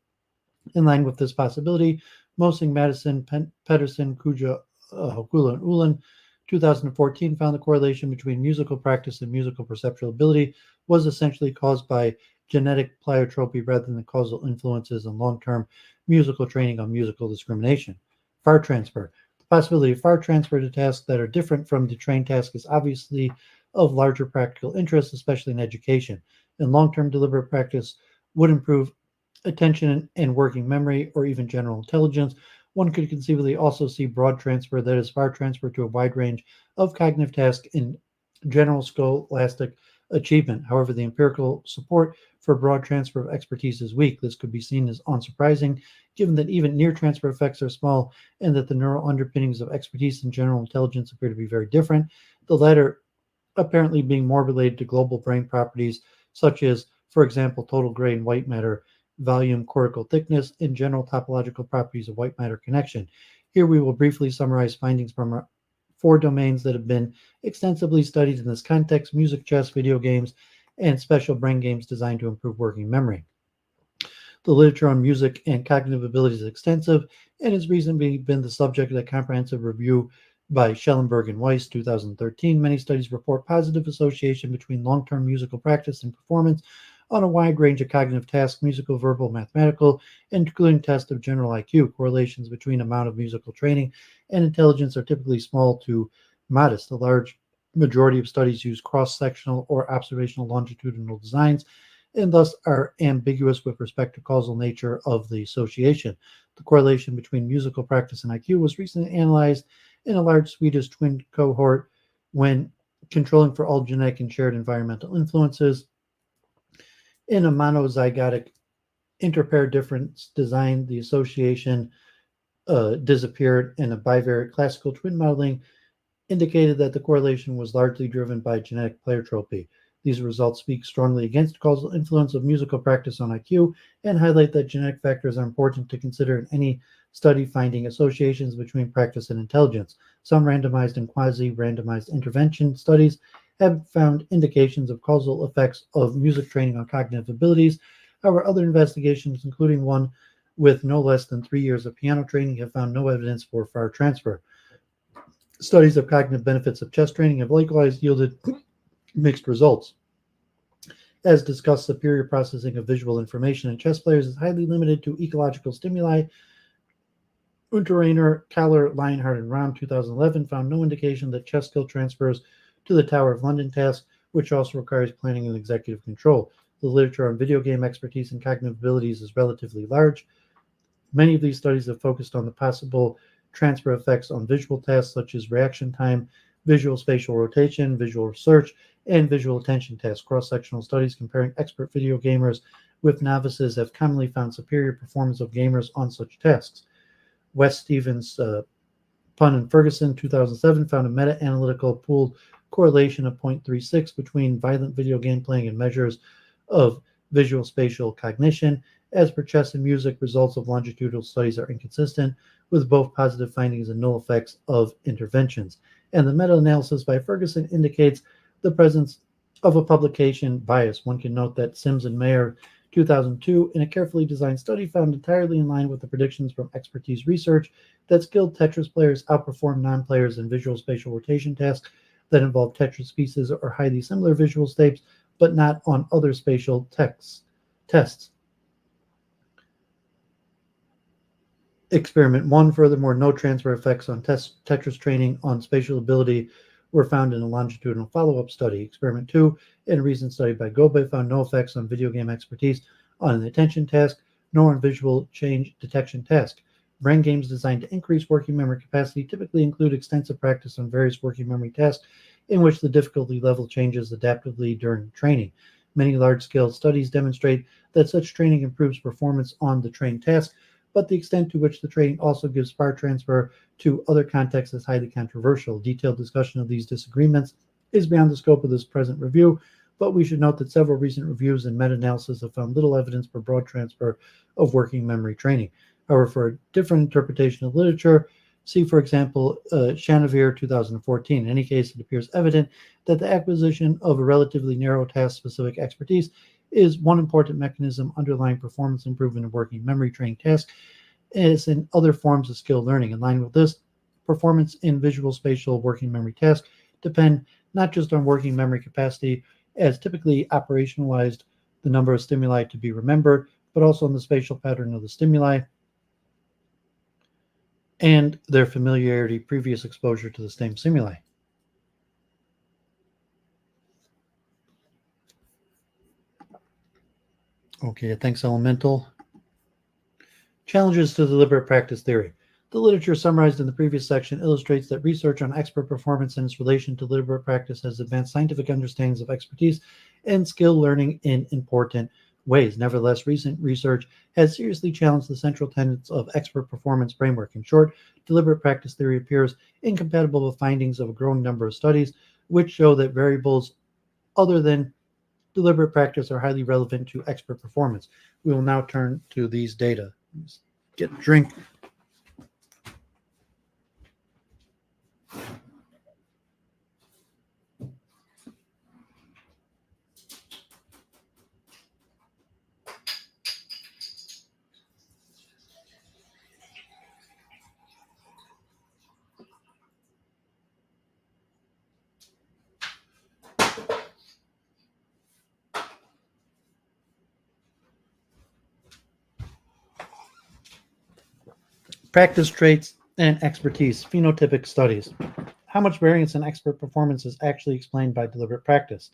Speaker 1: In line with this possibility, Mosing, Madison, Pedersen, Kuja, Hokula, and Ulan 2014 found the correlation between musical practice and musical perceptual ability was essentially caused by genetic pleiotropy rather than causal influences on long-term musical training on musical discrimination. Far transfer. The possibility of far transfer to tasks that are different from the trained task is obviously of larger practical interest, especially in education. And long-term deliberate practice would improve attention and working memory, or even general intelligence. One could conceivably also see broad transfer, that is, far transfer to a wide range of cognitive tasks in general scholastic achievement. However, the empirical support for broad transfer of expertise is weak. This could be seen as unsurprising, given that even near transfer effects are small and that the neural underpinnings of expertise and general intelligence appear to be very different, the latter apparently being more related to global brain properties, such as, for example, total gray and white matter, volume, cortical thickness, and general topological properties of white matter connection. Here we will briefly summarize findings from 4 domains that have been extensively studied in this context: music, chess, video games, and special brain games designed to improve working memory. The literature on music and cognitive ability is extensive and has recently been the subject of a comprehensive review by Schellenberg and Weiss 2013. Many studies report positive association between long-term musical practice and performance on a wide range of cognitive tasks, musical, verbal, mathematical, including tests of general IQ. Correlations between amount of musical training and intelligence are typically small to modest. A large majority of studies use cross-sectional or observational longitudinal designs and thus are ambiguous with respect to causal nature of the association. The correlation between musical practice and IQ was recently analyzed in a large Swedish twin cohort when controlling for all genetic and shared environmental influences. In a monozygotic interpair difference design, the association disappeared. In a bivariate classical twin modeling, indicated that the correlation was largely driven by genetic pleiotropy. These results speak strongly against causal influence of musical practice on IQ and highlight that genetic factors are important to consider in any study finding associations between practice and intelligence. Some randomized and quasi-randomized intervention studies have found indications of causal effects of music training on cognitive abilities. However, other investigations, including one with no less than 3 years of piano training, have found no evidence for far transfer. Studies of cognitive benefits of chess training have likewise yielded mixed results. As discussed, superior processing of visual information in chess players is highly limited to ecological stimuli. Unterreiner, Kaller, Lionheart, and Rahm 2011 found no indication that chess skill transfers to the Tower of London task, which also requires planning and executive control. The literature on video game expertise and cognitive abilities is relatively large. Many of these studies have focused on the possible transfer effects on visual tasks such as reaction time, visual spatial rotation, visual research, and visual attention tasks. Cross-sectional studies comparing expert video gamers with novices have commonly found superior performance of gamers on such tasks. West Stevens, Pun, and Ferguson 2007 found a meta-analytical pooled correlation of 0.36 between violent video game playing and measures of visual spatial cognition. As per chess and music, results of longitudinal studies are inconsistent, with both positive findings and null effects of interventions. And the meta-analysis by Ferguson indicates the presence of a publication bias. One can note that Sims and Mayer 2002, in a carefully designed study, found entirely in line with the predictions from expertise research that skilled Tetris players outperform non-players in visual spatial rotation tasks that involve Tetris pieces or highly similar visual states, but not on other spatial tests. Experiment 1, furthermore, no transfer effects on Tetris training on spatial ability were found in a longitudinal follow-up study. Experiment 2, in a recent study by Gobe, found no effects on video game expertise on an attention task, nor on visual change detection task. Brain games designed to increase working memory capacity typically include extensive practice on various working memory tasks in which the difficulty level changes adaptively during training. Many large-scale studies demonstrate that such training improves performance on the trained task, but the extent to which the training also gives far transfer to other contexts is highly controversial. Detailed discussion of these disagreements is beyond the scope of this present review, but we should note that several recent reviews and meta-analysis have found little evidence for broad transfer of working memory training. However, for a different interpretation of literature, see, for example, Chanavir 2014. In any case, it appears evident that the acquisition of a relatively narrow task-specific expertise is one important mechanism underlying performance improvement in working memory training tasks, as in other forms of skill learning. In line with this, performance in visual spatial working memory tasks depend not just on working memory capacity, as typically operationalized the number of stimuli to be remembered, but also on the spatial pattern of the stimuli and their familiarity, previous exposure to the same stimuli. Okay, thanks, Elemental. Challenges to deliberate practice theory. The literature summarized in the previous section illustrates that research on expert performance and its relation to deliberate practice has advanced scientific understandings of expertise and skill learning in important ways. Nevertheless, recent research has seriously challenged the central tenets of expert performance framework. In short, deliberate practice theory appears incompatible with findings of a growing number of studies which show that variables other than deliberate practice are highly relevant to expert performance. We will now turn to these data. Let's get a drink. Practice traits and expertise, phenotypic studies. How much variance in expert performance is actually explained by deliberate practice?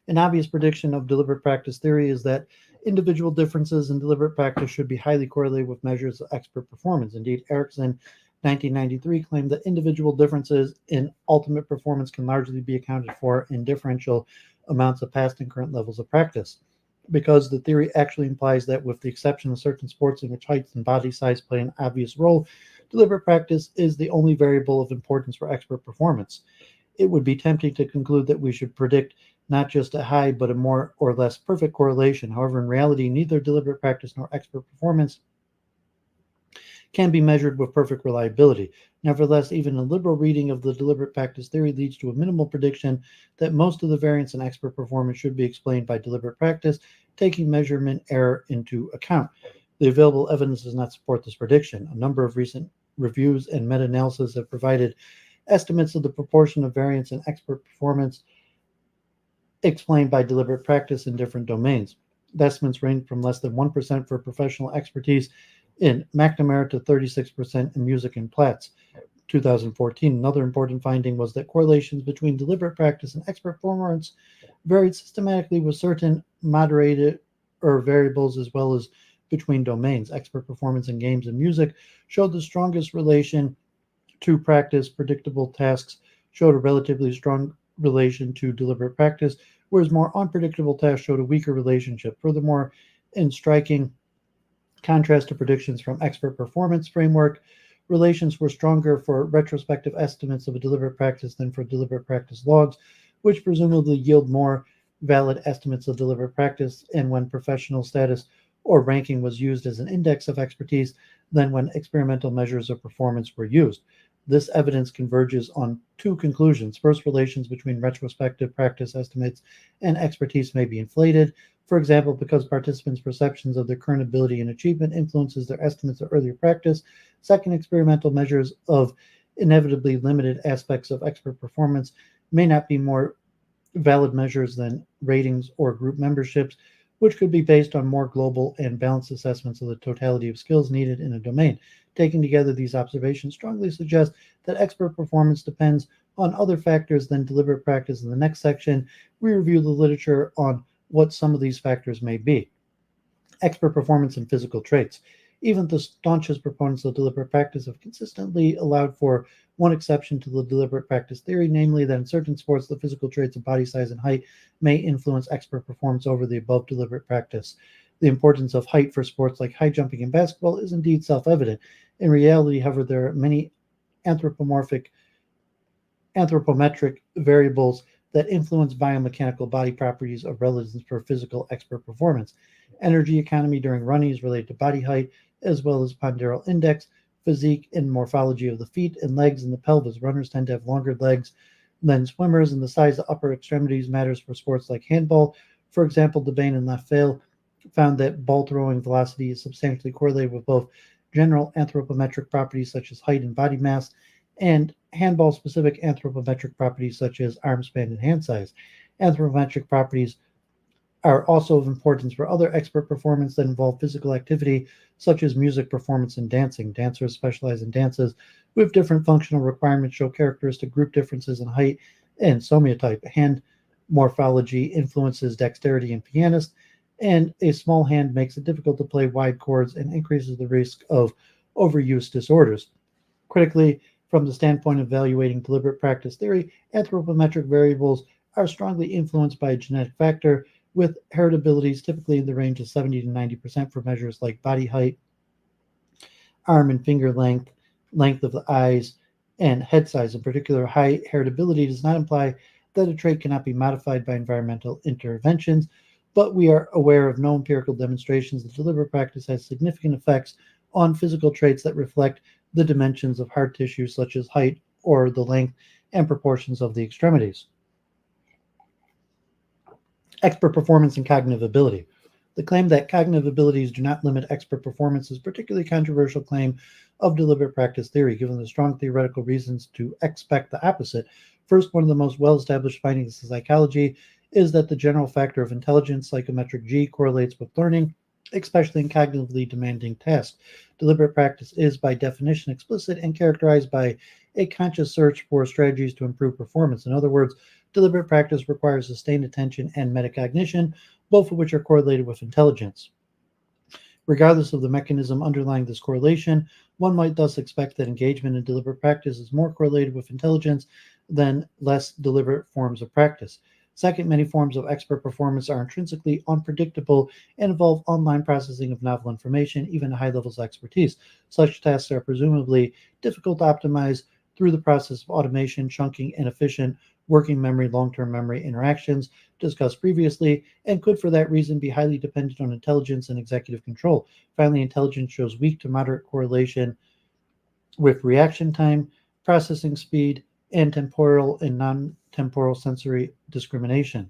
Speaker 1: An obvious prediction of deliberate practice theory is that individual differences in deliberate practice should be highly correlated with measures of expert performance. Indeed, Erickson, 1993, claimed that individual differences in ultimate performance can largely be accounted for in differential amounts of past and current levels of practice, because the theory actually implies that, with the exception of certain sports in which height and body size play an obvious role, deliberate practice is the only variable of importance for expert performance. It would be tempting to conclude that we should predict not just a high but a more or less perfect correlation. However, in reality, neither deliberate practice nor expert performance can be measured with perfect reliability. Nevertheless, even a liberal reading of the deliberate practice theory leads to a minimal prediction that most of the variance in expert performance should be explained by deliberate practice, taking measurement error into account. The available evidence does not support this prediction. A number of recent reviews and meta-analysis have provided estimates of the proportion of variance in expert performance explained by deliberate practice in different domains. The estimates range from less than 1% for professional expertise in McNamara to 36% in music and Platts. 2014. Another important finding was that correlations between deliberate practice and expert performance varied systematically with certain moderated or variables as well as between domains. Expert performance in games and music showed the strongest relation to practice. Predictable tasks showed a relatively strong relation to deliberate practice, whereas more unpredictable tasks showed a weaker relationship. Furthermore, in striking contrast to predictions from expert performance framework, relations were stronger for retrospective estimates of a deliberate practice than for deliberate practice logs, which presumably yield more valid estimates of deliberate practice and when professional status or ranking was used as an index of expertise than when experimental measures of performance were used. This evidence converges on two conclusions. First, relations between retrospective practice estimates and expertise may be inflated. For example, because participants' perceptions of their current ability and achievement influences their estimates of earlier practice. Second, experimental measures of inevitably limited aspects of expert performance may not be more valid measures than ratings or group memberships, which could be based on more global and balanced assessments of the totality of skills needed in a domain. Taken together, these observations strongly suggest that expert performance depends on other factors than deliberate practice. In the next section, we review the literature on what some of these factors may be. Expert performance and physical traits. Even the staunchest proponents of deliberate practice have consistently allowed for one exception to the deliberate practice theory, namely that in certain sports, the physical traits of body size and height may influence expert performance over the above deliberate practice. The importance of height for sports like high jumping and basketball is indeed self-evident. In reality, however, there are many anthropometric variables that influence biomechanical body properties of relevance for physical expert performance. Energy economy during running is related to body height, as well as ponderal index, physique, and morphology of the feet and legs and the pelvis. Runners tend to have longer legs than swimmers, and the size of upper extremities matters for sports like handball. For example, Devane and Lafayette found that ball throwing velocity is substantially correlated with both general anthropometric properties such as height and body mass, and handball-specific anthropometric properties such as arm span and hand size. Anthropometric properties are also of importance for other expert performance that involve physical activity, such as music performance and dancing. Dancers specialize in dances with different functional requirements, show characteristic group differences in height and somiotype. Hand morphology influences dexterity in pianists, and a small hand makes it difficult to play wide chords and increases the risk of overuse disorders. Critically, from the standpoint of evaluating deliberate practice theory, anthropometric variables are strongly influenced by a genetic factor, with heritabilities typically in the range of 70 to 90% for measures like body height, arm and finger length, length of the eyes, and head size. In particular, high heritability does not imply that a trait cannot be modified by environmental interventions, but we are aware of no empirical demonstrations that deliberate practice has significant effects on physical traits that reflect the dimensions of hard tissue, such as height or the length and proportions of the extremities. Expert performance and cognitive ability. The claim that cognitive abilities do not limit expert performance is a particularly controversial claim of deliberate practice theory, given the strong theoretical reasons to expect the opposite. First, one of the most well-established findings in psychology is that the general factor of intelligence, psychometric G, correlates with learning especially in cognitively demanding tasks. Deliberate practice is, by definition, explicit and characterized by a conscious search for strategies to improve performance. In other words, deliberate practice requires sustained attention and metacognition, both of which are correlated with intelligence. Regardless of the mechanism underlying this correlation, one might thus expect that engagement in deliberate practice is more correlated with intelligence than less deliberate forms of practice. Second, many forms of expert performance are intrinsically unpredictable and involve online processing of novel information, even at high levels of expertise. Such tasks are presumably difficult to optimize through the process of automation, chunking, and efficient working memory, long-term memory interactions discussed previously, and could for that reason be highly dependent on intelligence and executive control. Finally, intelligence shows weak to moderate correlation with reaction time, processing speed, and temporal and non-temporal sensory discrimination,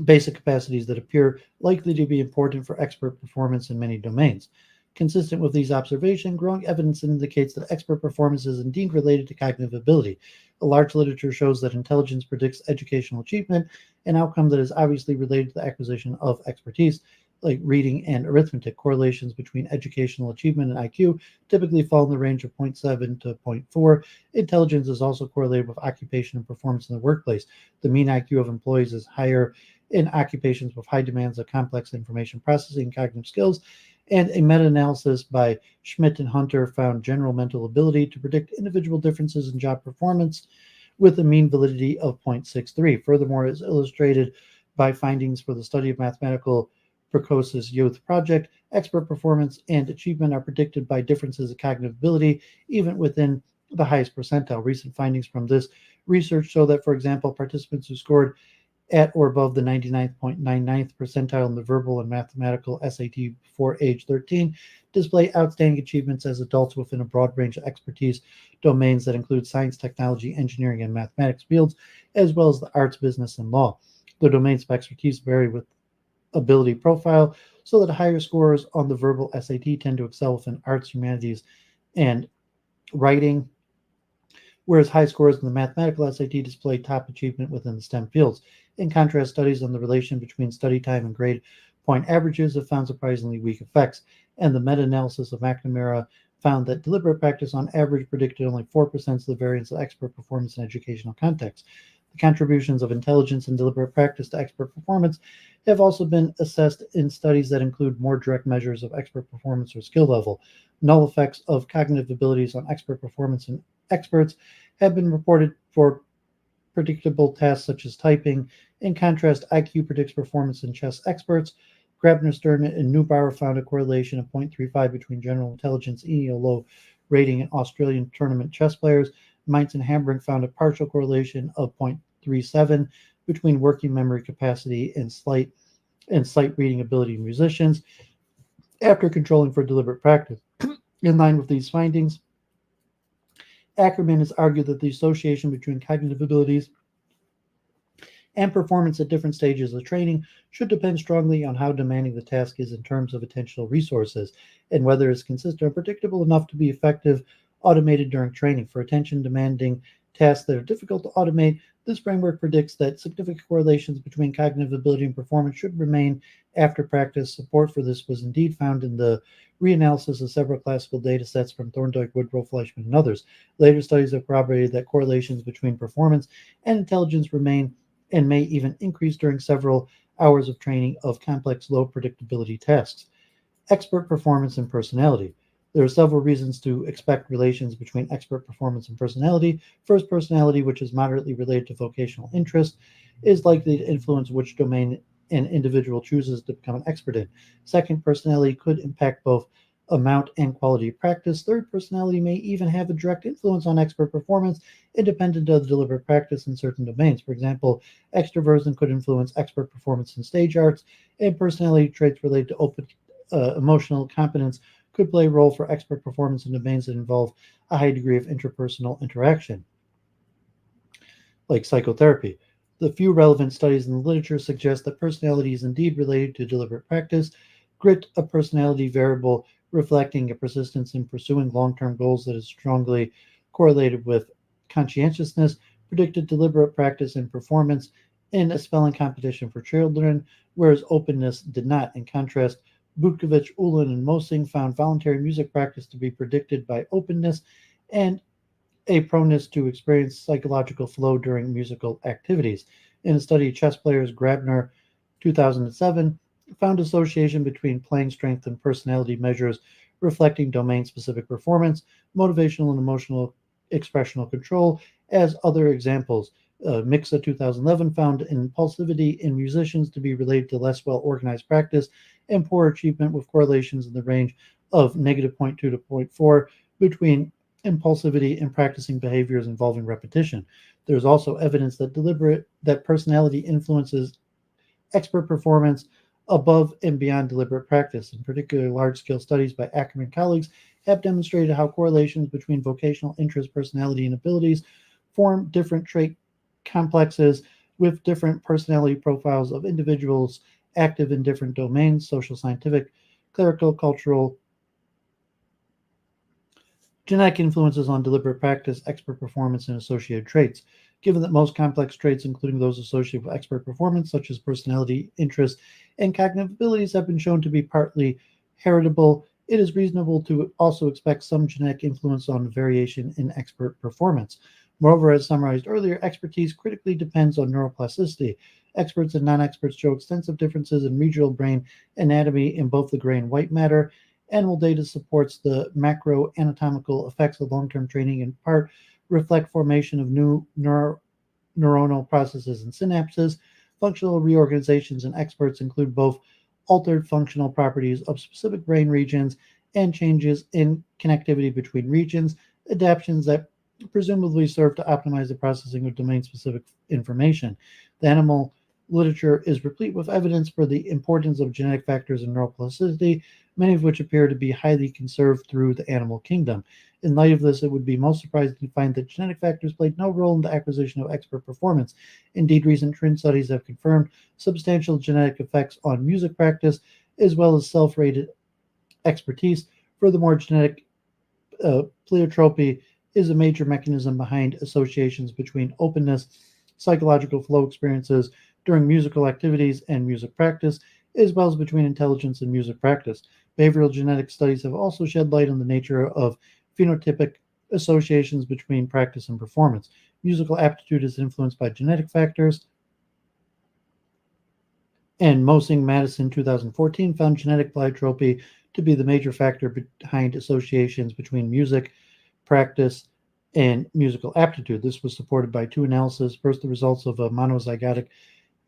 Speaker 1: basic capacities that appear likely to be important for expert performance in many domains. Consistent with these observations, growing evidence indicates that expert performance is indeed related to cognitive ability. A large literature shows that intelligence predicts educational achievement, an outcome that is obviously related to the acquisition of expertise, like reading and arithmetic. Correlations between educational achievement and IQ typically fall in the range of 0.7 to 0.4. Intelligence is also correlated with occupation and performance in the workplace. The mean IQ of employees is higher in occupations with high demands of complex information processing and cognitive skills, and a meta-analysis by Schmidt and Hunter found general mental ability to predict individual differences in job performance with a mean validity of 0.63. Furthermore, it is illustrated by findings for the study of mathematical precocious youth project. Expert performance and achievement are predicted by differences in cognitive ability, even within the highest percentile. Recent findings from this research show that, for example, participants who scored at or above the 99.99th percentile in the verbal and mathematical SAT before age 13 display outstanding achievements as adults within a broad range of expertise domains that include science, technology, engineering, and mathematics fields, as well as the arts, business, and law. The domains of expertise vary with ability profile, so that higher scores on the verbal SAT tend to excel within arts, humanities, and writing, whereas high scores in the mathematical SAT display top achievement within the STEM fields. In contrast, studies on the relation between study time and grade point averages have found surprisingly weak effects, and the meta-analysis of McNamara found that deliberate practice on average predicted only 4% of the variance of expert performance in educational contexts. The contributions of intelligence and deliberate practice to expert performance have also been assessed in studies that include more direct measures of expert performance or skill level. Null effects of cognitive abilities on expert performance in experts have been reported for predictable tasks such as typing. In contrast, IQ predicts performance in chess experts. Grabner, Stern, and Neubauer found a correlation of 0.35 between general intelligence and low rating in Australian tournament chess players. Meintz and Hamburg found a partial correlation of 0.37 between working memory capacity and sight reading ability in musicians after controlling for deliberate practice. In line with these findings, Ackerman has argued that the association between cognitive abilities and performance at different stages of training should depend strongly on how demanding the task is in terms of attentional resources and whether it's consistent and predictable enough to be effective automated during training. For attention demanding tasks that are difficult to automate, this framework predicts that significant correlations between cognitive ability and performance should remain after practice. Support for this was indeed found in the reanalysis of several classical data sets from Thorndike, Woodrow, Fleischman, and others. Later studies have corroborated that correlations between performance and intelligence remain and may even increase during several hours of training of complex, low predictability tasks. Expert performance and personality. There are several reasons to expect relations between expert performance and personality. First, personality, which is moderately related to vocational interest, is likely to influence which domain an individual chooses to become an expert in. Second, personality could impact both amount and quality of practice. Third, personality may even have a direct influence on expert performance, independent of the deliberate practice in certain domains. For example, extroversion could influence expert performance in stage arts, and personality traits related to emotional competence could play a role for expert performance in domains that involve a high degree of interpersonal interaction, like psychotherapy. The few relevant studies in the literature suggest that personality is indeed related to deliberate practice. Grit, a personality variable reflecting a persistence in pursuing long-term goals that is strongly correlated with conscientiousness, predicted deliberate practice and performance in a spelling competition for children, whereas openness did not. In contrast, Butkovich, Ullin, and Mosing found voluntary music practice to be predicted by openness and a proneness to experience psychological flow during musical activities. In a study, chess players Grabner, 2007, found association between playing strength and personality measures reflecting domain-specific performance, motivational and emotional expressional control as other examples. Mixa 2011 found impulsivity in musicians to be related to less well-organized practice and poor achievement with correlations in the range of negative -0.2 to 0.4 between impulsivity and practicing behaviors involving repetition. There's also evidence that personality influences expert performance above and beyond deliberate practice. In particular, large-scale studies by Ackerman colleagues have demonstrated how correlations between vocational interest, personality, and abilities form different trait complexes with different personality profiles of individuals active in different domains: social, scientific, clerical, cultural, genetic influences on deliberate practice, expert performance, and associated traits. Given that most complex traits, including those associated with expert performance, such as personality, interest, and cognitive abilities, have been shown to be partly heritable, it is reasonable to also expect some genetic influence on variation in expert performance. Moreover, as summarized earlier, expertise critically depends on neuroplasticity. Experts and non-experts show extensive differences in regional brain anatomy in both the gray and white matter. Animal data supports the macroanatomical effects of long-term training, in part reflect formation of new neuronal processes and synapses. Functional reorganizations in experts include both altered functional properties of specific brain regions and changes in connectivity between regions, adaptations that presumably serve to optimize the processing of domain-specific information. The animal literature is replete with evidence for the importance of genetic factors in neuroplasticity, many of which appear to be highly conserved through the animal kingdom. In light of this, it would be most surprising to find that genetic factors played no role in the acquisition of expert performance. Indeed, recent twin studies have confirmed substantial genetic effects on music practice, as well as self-rated expertise. Furthermore, genetic pleiotropy is a major mechanism behind associations between openness, psychological flow experiences during musical activities and music practice, as well as between intelligence and music practice. Behavioral genetic studies have also shed light on the nature of phenotypic associations between practice and performance. Musical aptitude is influenced by genetic factors, and Mosing Madison 2014 found genetic pleiotropy to be the major factor behind associations between music practice and musical aptitude. This was supported by two analyses. First, the results of a monozygotic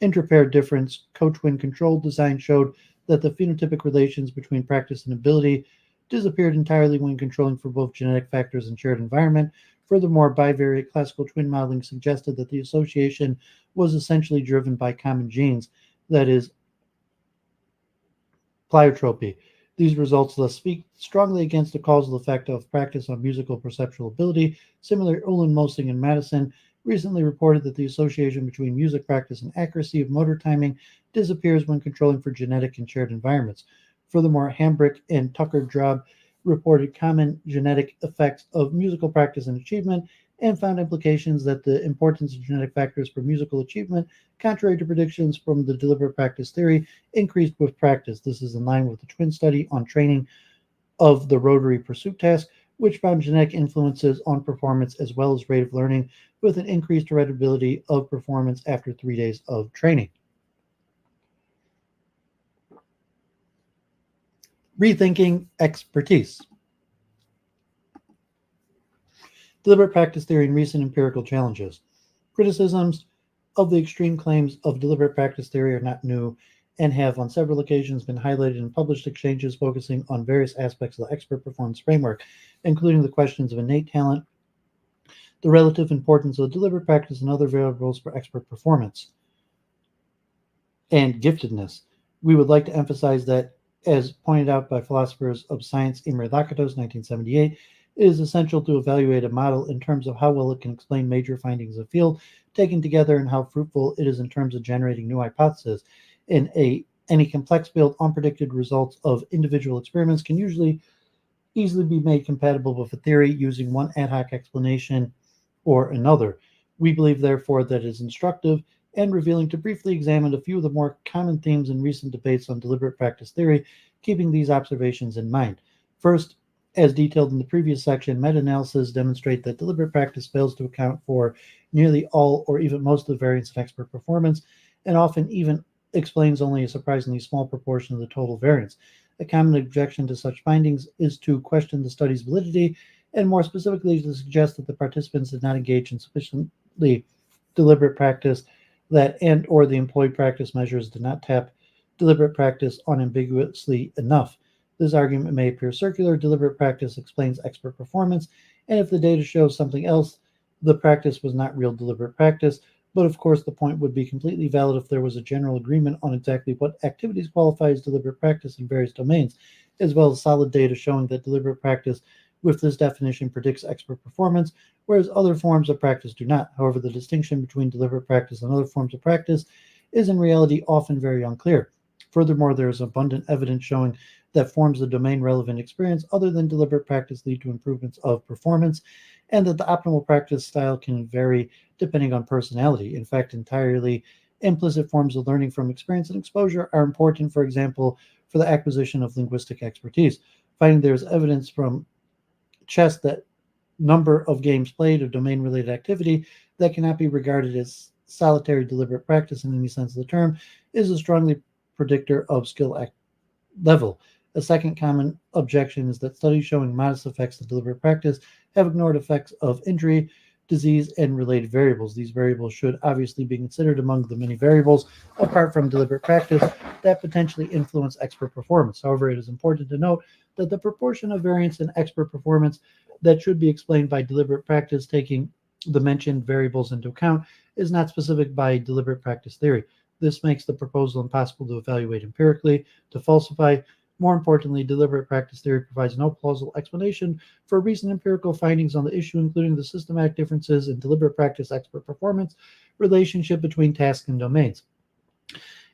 Speaker 1: interpair difference co-twin controlled design showed that the phenotypic relations between practice and ability disappeared entirely when controlling for both genetic factors and shared environment. Furthermore, bivariate classical twin modeling suggested that the association was essentially driven by common genes, that is, pleiotropy. These results thus speak strongly against the causal effect of practice on musical perceptual ability. Similarly, Ullin, Mosing, and Madison recently reported that the association between music practice and accuracy of motor timing disappears when controlling for genetic and shared environments. Furthermore, Hambrick and Tucker-Drob reported common genetic effects of musical practice and achievement and found implications that the importance of genetic factors for musical achievement, contrary to predictions from the deliberate practice theory, increased with practice. This is in line with the twin study on training of the rotary pursuit task, which found genetic influences on performance as well as rate of learning, with an increased heritability of performance after 3 days of training. Rethinking expertise. Deliberate practice theory and recent empirical challenges. Criticisms of the extreme claims of deliberate practice theory are not new and have on several occasions been highlighted in published exchanges focusing on various aspects of the expert performance framework, including the questions of innate talent, the relative importance of deliberate practice, and other variables for expert performance, and giftedness. We would like to emphasize that, as pointed out by philosophers of science Imre Lakatos, 1978, it is essential to evaluate a model in terms of how well it can explain major findings of the field taken together and how fruitful it is in terms of generating new hypotheses. In any complex field, unpredicted results of individual experiments can usually easily be made compatible with a theory using one ad hoc explanation or another. We believe, therefore, that it is instructive and revealing to briefly examine a few of the more common themes in recent debates on deliberate practice theory keeping these observations in mind. First, as detailed in the previous section, meta-analysis demonstrate that deliberate practice fails to account for nearly all or even most of the variance in expert performance, and often even explains only a surprisingly small proportion of the total variance. A common objection to such findings is to question the study's validity, and more specifically to suggest that the participants did not engage in sufficiently deliberate practice that and or the employed practice measures did not tap deliberate practice unambiguously enough. This argument may appear circular. Deliberate practice explains expert performance, and if the data shows something else, the practice was not real deliberate practice. But of course, the point would be completely valid if there was a general agreement on exactly what activities qualify as deliberate practice in various domains, as well as solid data showing that deliberate practice with this definition predicts expert performance, whereas other forms of practice do not. However, the distinction between deliberate practice and other forms of practice is in reality often very unclear. Furthermore, there is abundant evidence showing that forms of domain-relevant experience other than deliberate practice lead to improvements of performance, and that the optimal practice style can vary depending on personality. In fact, entirely implicit forms of learning from experience and exposure are important, for example, for the acquisition of linguistic expertise. Finding there is evidence from chess that number of games played of domain-related activity that cannot be regarded as solitary deliberate practice in any sense of the term is a strongly predictor of skill level. A second common objection is that studies showing modest effects of deliberate practice have ignored effects of injury, disease, and related variables. These variables should obviously be considered among the many variables, apart from deliberate practice, that potentially influence expert performance. However, it is important to note that the proportion of variance in expert performance that should be explained by deliberate practice, taking the mentioned variables into account, is not specific by deliberate practice theory. This makes the proposal impossible to evaluate empirically, to falsify. More importantly, deliberate practice theory provides no plausible explanation for recent empirical findings on the issue, including the systematic differences in deliberate practice expert performance, relationship between tasks and domains,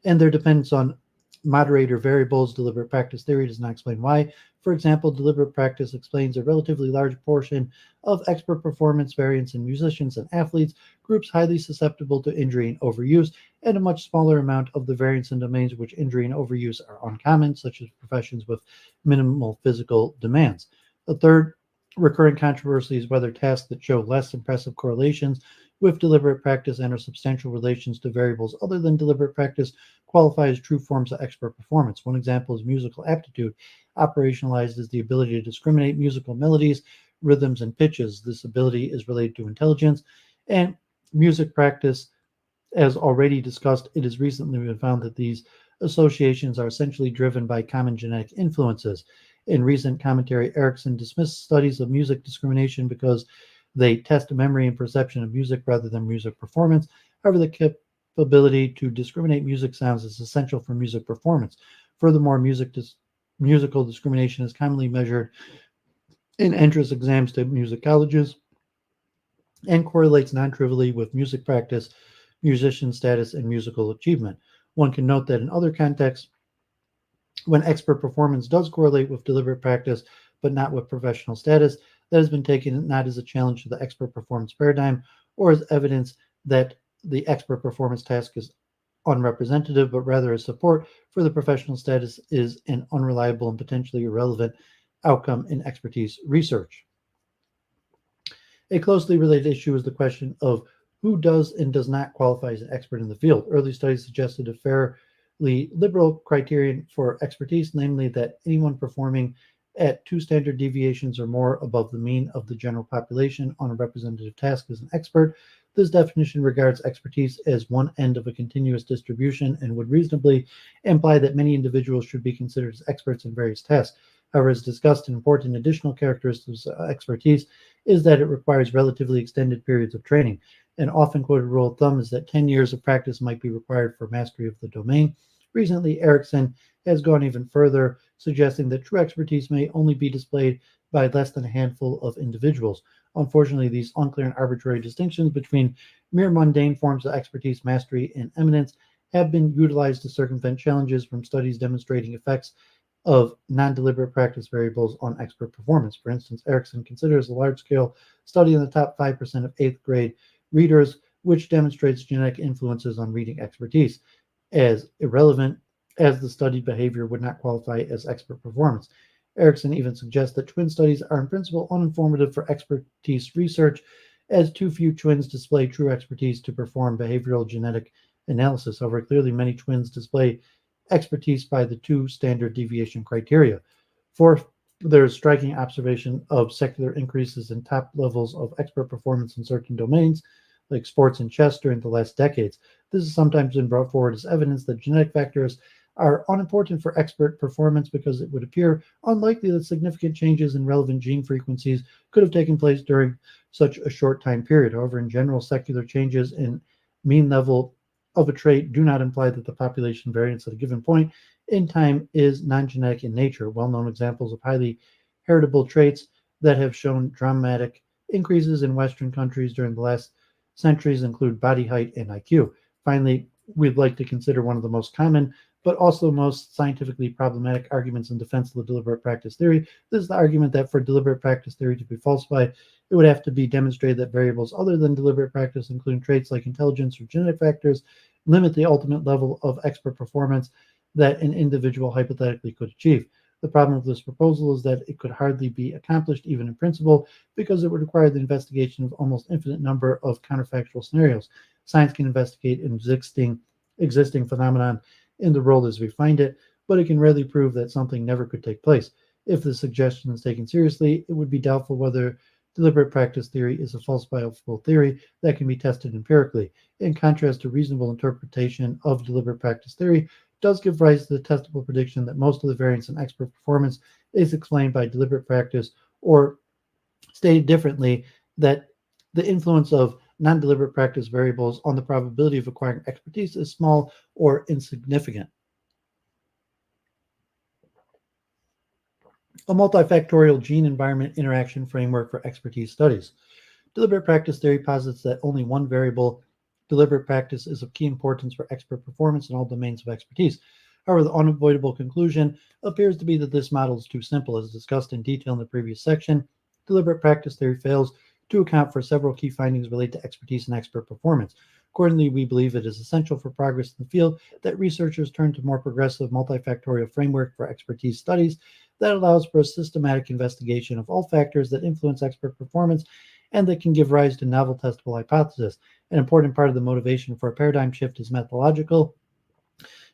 Speaker 1: and their dependence on moderator variables. Deliberate practice theory does not explain why. For example, deliberate practice explains a relatively large portion of expert performance variance in musicians and athletes, groups highly susceptible to injury and overuse, and a much smaller amount of the variance in domains which injury and overuse are uncommon, such as professions with minimal physical demands. A third recurring controversy is whether tasks that show less impressive correlations with deliberate practice and are substantial relations to variables other than deliberate practice qualify as true forms of expert performance. One example is musical aptitude, operationalized as the ability to discriminate musical melodies, rhythms, and pitches. This ability is related to intelligence, and music practice, as already discussed, it has recently been found that these associations are essentially driven by common genetic influences. In recent commentary, Erickson dismissed studies of music discrimination because they test memory and perception of music rather than music performance. However, the capability to discriminate music sounds is essential for music performance. Furthermore, musical discrimination is commonly measured in entrance exams to music colleges and correlates non-trivially with music practice, musician status, and musical achievement. One can note that in other contexts, when expert performance does correlate with deliberate practice, but not with professional status, that has been taken not as a challenge to the expert performance paradigm or as evidence that the expert performance task is unrepresentative, but rather as support for the professional status is an unreliable and potentially irrelevant outcome in expertise research. A closely related issue is the question of who does and does not qualify as an expert in the field. Early studies suggested a fairly liberal criterion for expertise, namely that anyone performing at 2 standard deviations or more above the mean of the general population on a representative task is an expert. This definition regards expertise as one end of a continuous distribution and would reasonably imply that many individuals should be considered as experts in various tasks. However, as discussed, an important additional characteristic of expertise is that it requires relatively extended periods of training. An often quoted rule of thumb is that 10 years of practice might be required for mastery of the domain. Recently, Erickson has gone even further, suggesting that true expertise may only be displayed by less than a handful of individuals. Unfortunately, these unclear and arbitrary distinctions between mere mundane forms of expertise, mastery, and eminence have been utilized to circumvent challenges from studies demonstrating effects of non-deliberate practice variables on expert performance. For instance, Erickson considers a large-scale study in the top 5% of 8th grade readers, which demonstrates genetic influences on reading expertise, as irrelevant as the studied behavior would not qualify as expert performance. Erickson even suggests that twin studies are in principle uninformative for expertise research, as too few twins display true expertise to perform behavioral genetic analysis. However, clearly many twins display expertise by the two standard deviation criteria. Fourth, there is striking observation of secular increases in top levels of expert performance in certain domains, like sports and chess, during the last decades. This has sometimes been brought forward as evidence that genetic factors are unimportant for expert performance because it would appear unlikely that significant changes in relevant gene frequencies could have taken place during such a short time period. However, in general, secular changes in mean level of a trait do not imply that the population variance at a given point in time is non-genetic in nature. Well-known examples of highly heritable traits that have shown dramatic increases in Western countries during the last centuries include body height and IQ. Finally, we'd like to consider one of the most common but also most scientifically problematic arguments in defense of the deliberate practice theory. This is the argument that for deliberate practice theory to be falsified, it would have to be demonstrated that variables other than deliberate practice, including traits like intelligence or genetic factors, limit the ultimate level of expert performance that an individual hypothetically could achieve. The problem with this proposal is that it could hardly be accomplished, even in principle, because it would require the investigation of almost infinite number of counterfactual scenarios. Science can investigate existing phenomenon in the world as we find it, but it can rarely prove that something never could take place. If the suggestion is taken seriously, it would be doubtful whether deliberate practice theory is a falsifiable theory that can be tested empirically. In contrast, a reasonable interpretation of deliberate practice theory does give rise to the testable prediction that most of the variance in expert performance is explained by deliberate practice, or stated differently, that the influence of non-deliberate practice variables on the probability of acquiring expertise is small or insignificant. A multifactorial gene-environment interaction framework for expertise studies. Deliberate practice theory posits that only one variable, deliberate practice, is of key importance for expert performance in all domains of expertise. However, the unavoidable conclusion appears to be that this model is too simple. As discussed in detail in the previous section, deliberate practice theory fails to account for several key findings related to expertise and expert performance. Accordingly, we believe it is essential for progress in the field that researchers turn to more progressive multifactorial framework for expertise studies that allows for a systematic investigation of all factors that influence expert performance and that can give rise to novel testable hypotheses. An important part of the motivation for a paradigm shift is methodological.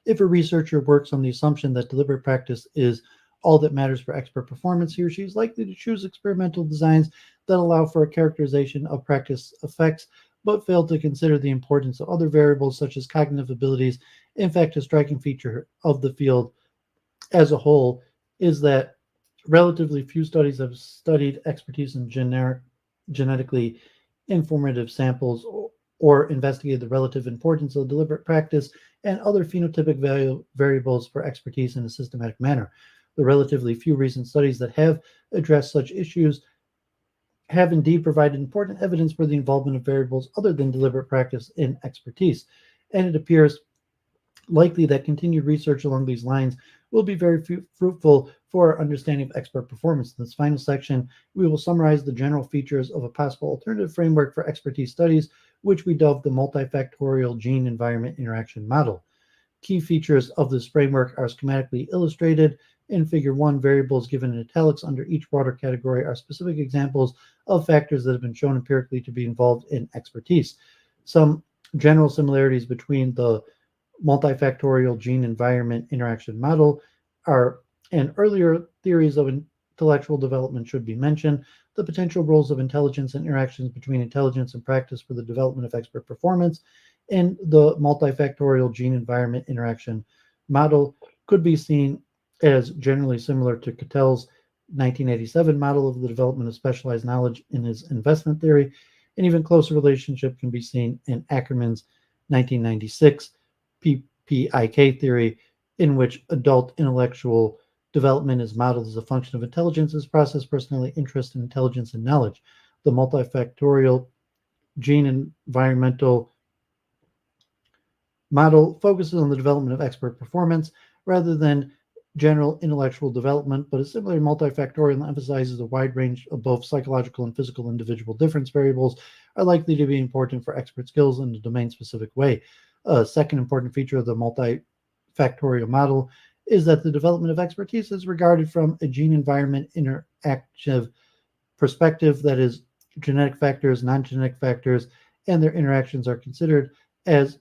Speaker 1: If a researcher works on the assumption that deliberate practice is all that matters for expert performance, he or she is likely to choose experimental designs that allow for a characterization of practice effects, but fail to consider the importance of other variables such as cognitive abilities. In fact, a striking feature of the field as a whole is that relatively few studies have studied expertise in genetically informative samples or investigated the relative importance of deliberate practice and other phenotypic variables for expertise in a systematic manner. The relatively few recent studies that have addressed such issues have indeed provided important evidence for the involvement of variables other than deliberate practice in expertise, and it appears likely that continued research along these lines will be very fruitful for our understanding of expert performance. In this final section, we will summarize the general features of a possible alternative framework for expertise studies, which we dubbed the multifactorial gene-environment interaction model. Key features of this framework are schematically illustrated. In Figure 1, variables given in italics under each broader category are specific examples of factors that have been shown empirically to be involved in expertise. Some general similarities between the multifactorial gene-environment interaction model are, and earlier theories of intellectual development should be mentioned, the potential roles of intelligence and interactions between intelligence and practice for the development of expert performance, and the multifactorial gene-environment interaction model could be seen as generally similar to Cattell's 1987 model of the development of specialized knowledge in his investment theory. An even closer relationship can be seen in Ackerman's 1996 PPIK theory, in which adult intellectual development is modeled as a function of intelligence as process, personality, interest, and intelligence and knowledge. The multifactorial gene environmental model focuses on the development of expert performance rather than general intellectual development, but is similarly multifactorial and emphasizes a wide range of both psychological and physical individual difference variables are likely to be important for expert skills in a domain-specific way. A second important feature of the multifactorial model is that the development of expertise is regarded from a gene-environment interactive perspective, that is, genetic factors, non-genetic factors, and their interactions are considered as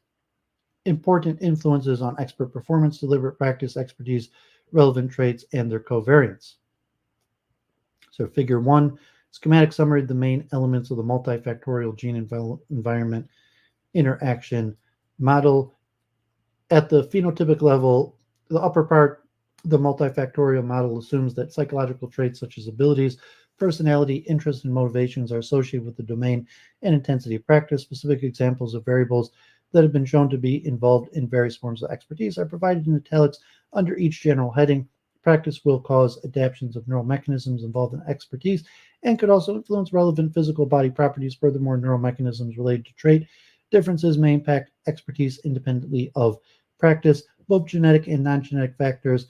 Speaker 1: important influences on expert performance, deliberate practice, expertise, relevant traits, and their covariance. So figure 1, schematic summary of the main elements of the multifactorial gene environment interaction model. At the phenotypic level, the upper part, the multifactorial model assumes that psychological traits such as abilities, personality, interests, and motivations are associated with the domain and intensity of practice. Specific examples of variables that have been shown to be involved in various forms of expertise are provided in italics under each general heading. Practice will cause adaptations of neural mechanisms involved in expertise and could also influence relevant physical body properties. Furthermore, neural mechanisms related to trait differences may impact expertise independently of practice. Both genetic and non-genetic factors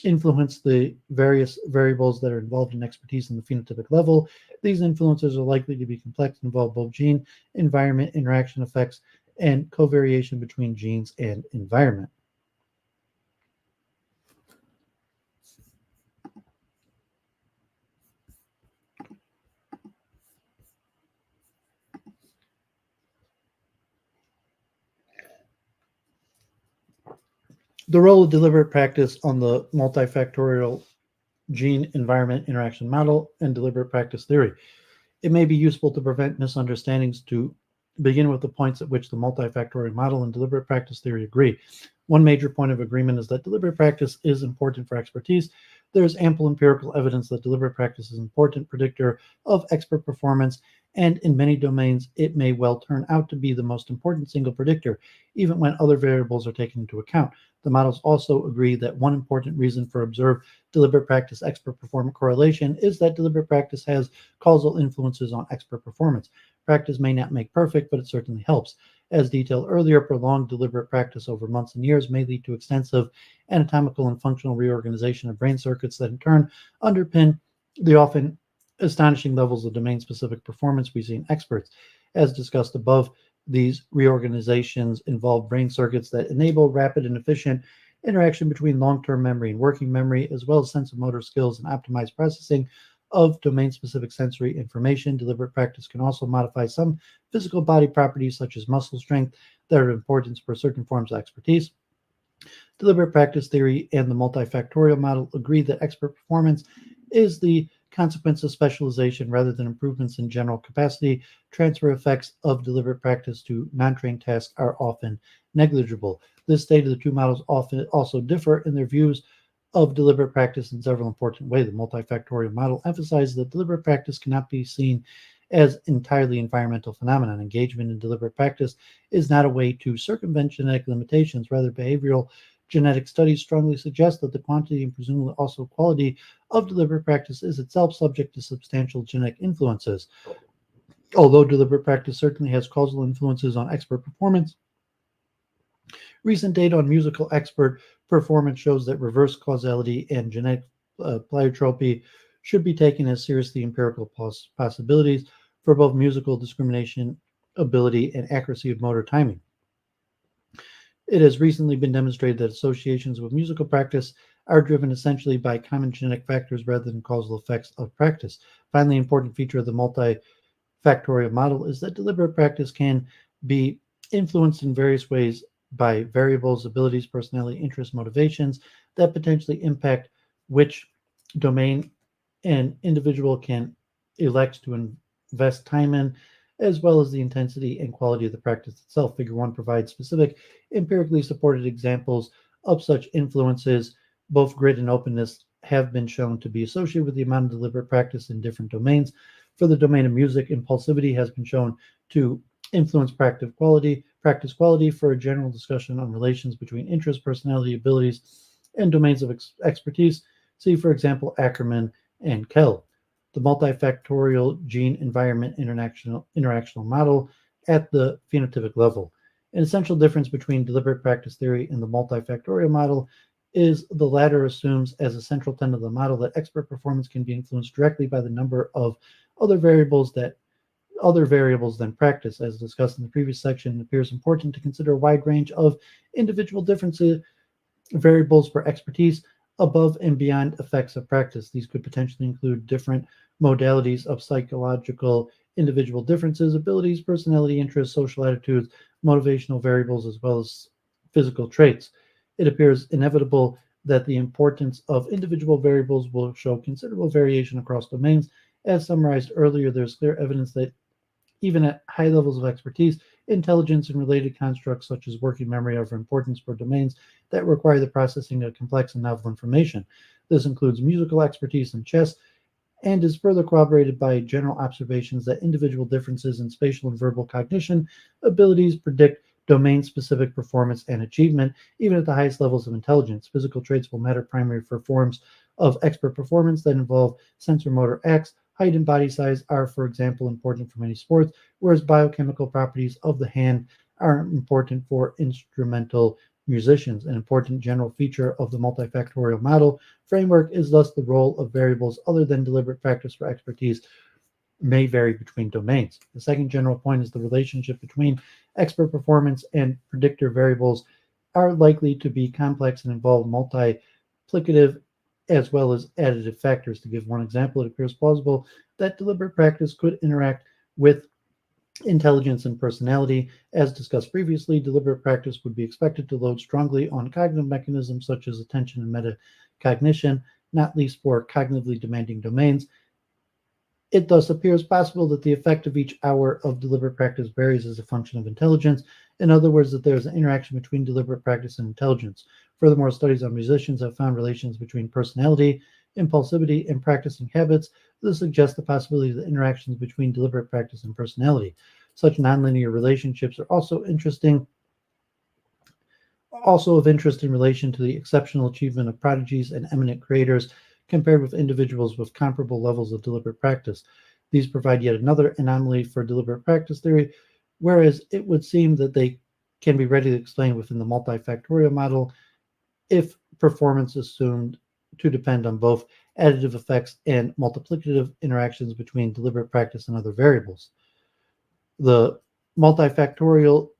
Speaker 1: influence the various variables that are involved in expertise in the phenotypic level. These influences are likely to be complex and involve both gene, environment, interaction effects, and covariation between genes and environment. The role of deliberate practice on the multifactorial gene environment interaction model and deliberate practice theory. It may be useful to prevent misunderstandings to begin with the points at which the multifactorial model and deliberate practice theory agree. One major point of agreement is that deliberate practice is important for expertise. There is ample empirical evidence that deliberate practice is an important predictor of expert performance, and in many domains, it may well turn out to be the most important single predictor, even when other variables are taken into account. The models also agree that one important reason for observed deliberate practice expert performance correlation is that deliberate practice has causal influences on expert performance. Practice may not make perfect, but it certainly helps. As detailed earlier, prolonged deliberate practice over months and years may lead to extensive anatomical and functional reorganization of brain circuits that in turn underpin the often astonishing levels of domain-specific performance we see in experts. As discussed above, these reorganizations involve brain circuits that enable rapid and efficient interaction between long-term memory and working memory, as well as sensory motor skills and optimized processing of domain-specific sensory information. Deliberate practice can also modify some physical body properties, such as muscle strength, that are of importance for certain forms of expertise. Deliberate practice theory and the multifactorial model agree that expert performance is the consequence of specialization rather than improvements in general capacity. Transfer effects of deliberate practice to non-trained tasks are often negligible. This state of the two models often also differ in their views of deliberate practice in several important ways. The multifactorial model emphasizes that deliberate practice cannot be seen as entirely environmental phenomenon. Engagement in deliberate practice is not a way to circumvent genetic limitations. Rather, behavioral genetic studies strongly suggest that the quantity and presumably also quality of deliberate practice is itself subject to substantial genetic influences. Although deliberate practice certainly has causal influences on expert performance, recent data on musical expert performance shows that reverse causality and genetic pleiotropy should be taken as seriously empirical possibilities for both musical discrimination, ability, and accuracy of motor timing. It has recently been demonstrated that associations with musical practice are driven essentially by common genetic factors rather than causal effects of practice. Finally, an important feature of the multifactorial model is that deliberate practice can be influenced in various ways by variables, abilities, personality, interests, motivations that potentially impact which domain an individual can elect to invest time in, as well as the intensity and quality of the practice itself. Figure 1 provides specific, empirically supported examples of such influences. Both grid and openness have been shown to be associated with the amount of deliberate practice in different domains. For the domain of music, impulsivity has been shown to influence practice quality. For a general discussion on relations between interest, personality, abilities, and domains of expertise, see, for example, Ackerman and Kell. The multifactorial gene environment interactional model at the phenotypic level. An essential difference between deliberate practice theory and the multifactorial model is the latter assumes as a central tenet of the model that expert performance can be influenced directly by the number of other variables than practice. As discussed in the previous section, it appears important to consider a wide range of individual differences variables for expertise above and beyond effects of practice. These could potentially include different modalities of psychological individual differences, abilities, personality, interests, social attitudes, motivational variables, as well as physical traits. It appears inevitable that the importance of individual variables will show considerable variation across domains. As summarized earlier, there's clear evidence that even at high levels of expertise, intelligence and related constructs such as working memory are of importance for domains that require the processing of complex and novel information. This includes musical expertise in chess and is further corroborated by general observations that individual differences in spatial and verbal cognition abilities predict domain-specific performance and achievement, even at the highest levels of intelligence. Physical traits will matter primarily for forms of expert performance that involve sensor motor acts. Height and body size are, for example, important for many sports, whereas biochemical properties of the hand are important for instrumental musicians. An important general feature of the multifactorial model framework is thus the role of variables other than deliberate practice for expertise may vary between domains. The second general point is the relationship between expert performance and predictor variables are likely to be complex and involve multiplicative as well as additive factors. To give one example, it appears plausible that deliberate practice could interact with intelligence and personality. As discussed previously, deliberate practice would be expected to load strongly on cognitive mechanisms such as attention and metacognition, not least for cognitively demanding domains. It thus appears possible that the effect of each hour of deliberate practice varies as a function of intelligence. In other words, that there is an interaction between deliberate practice and intelligence. Furthermore, studies on musicians have found relations between personality, impulsivity, and practicing habits. This suggests the possibility of the interactions between deliberate practice and personality. Such nonlinear relationships are also of interest in relation to the exceptional achievement of prodigies and eminent creators compared with individuals with comparable levels of deliberate practice. These provide yet another anomaly for deliberate practice theory, whereas it would seem that they can be readily explained within the multifactorial model if performance assumed to depend on both additive effects and multiplicative interactions between deliberate practice and other variables. The multifactorial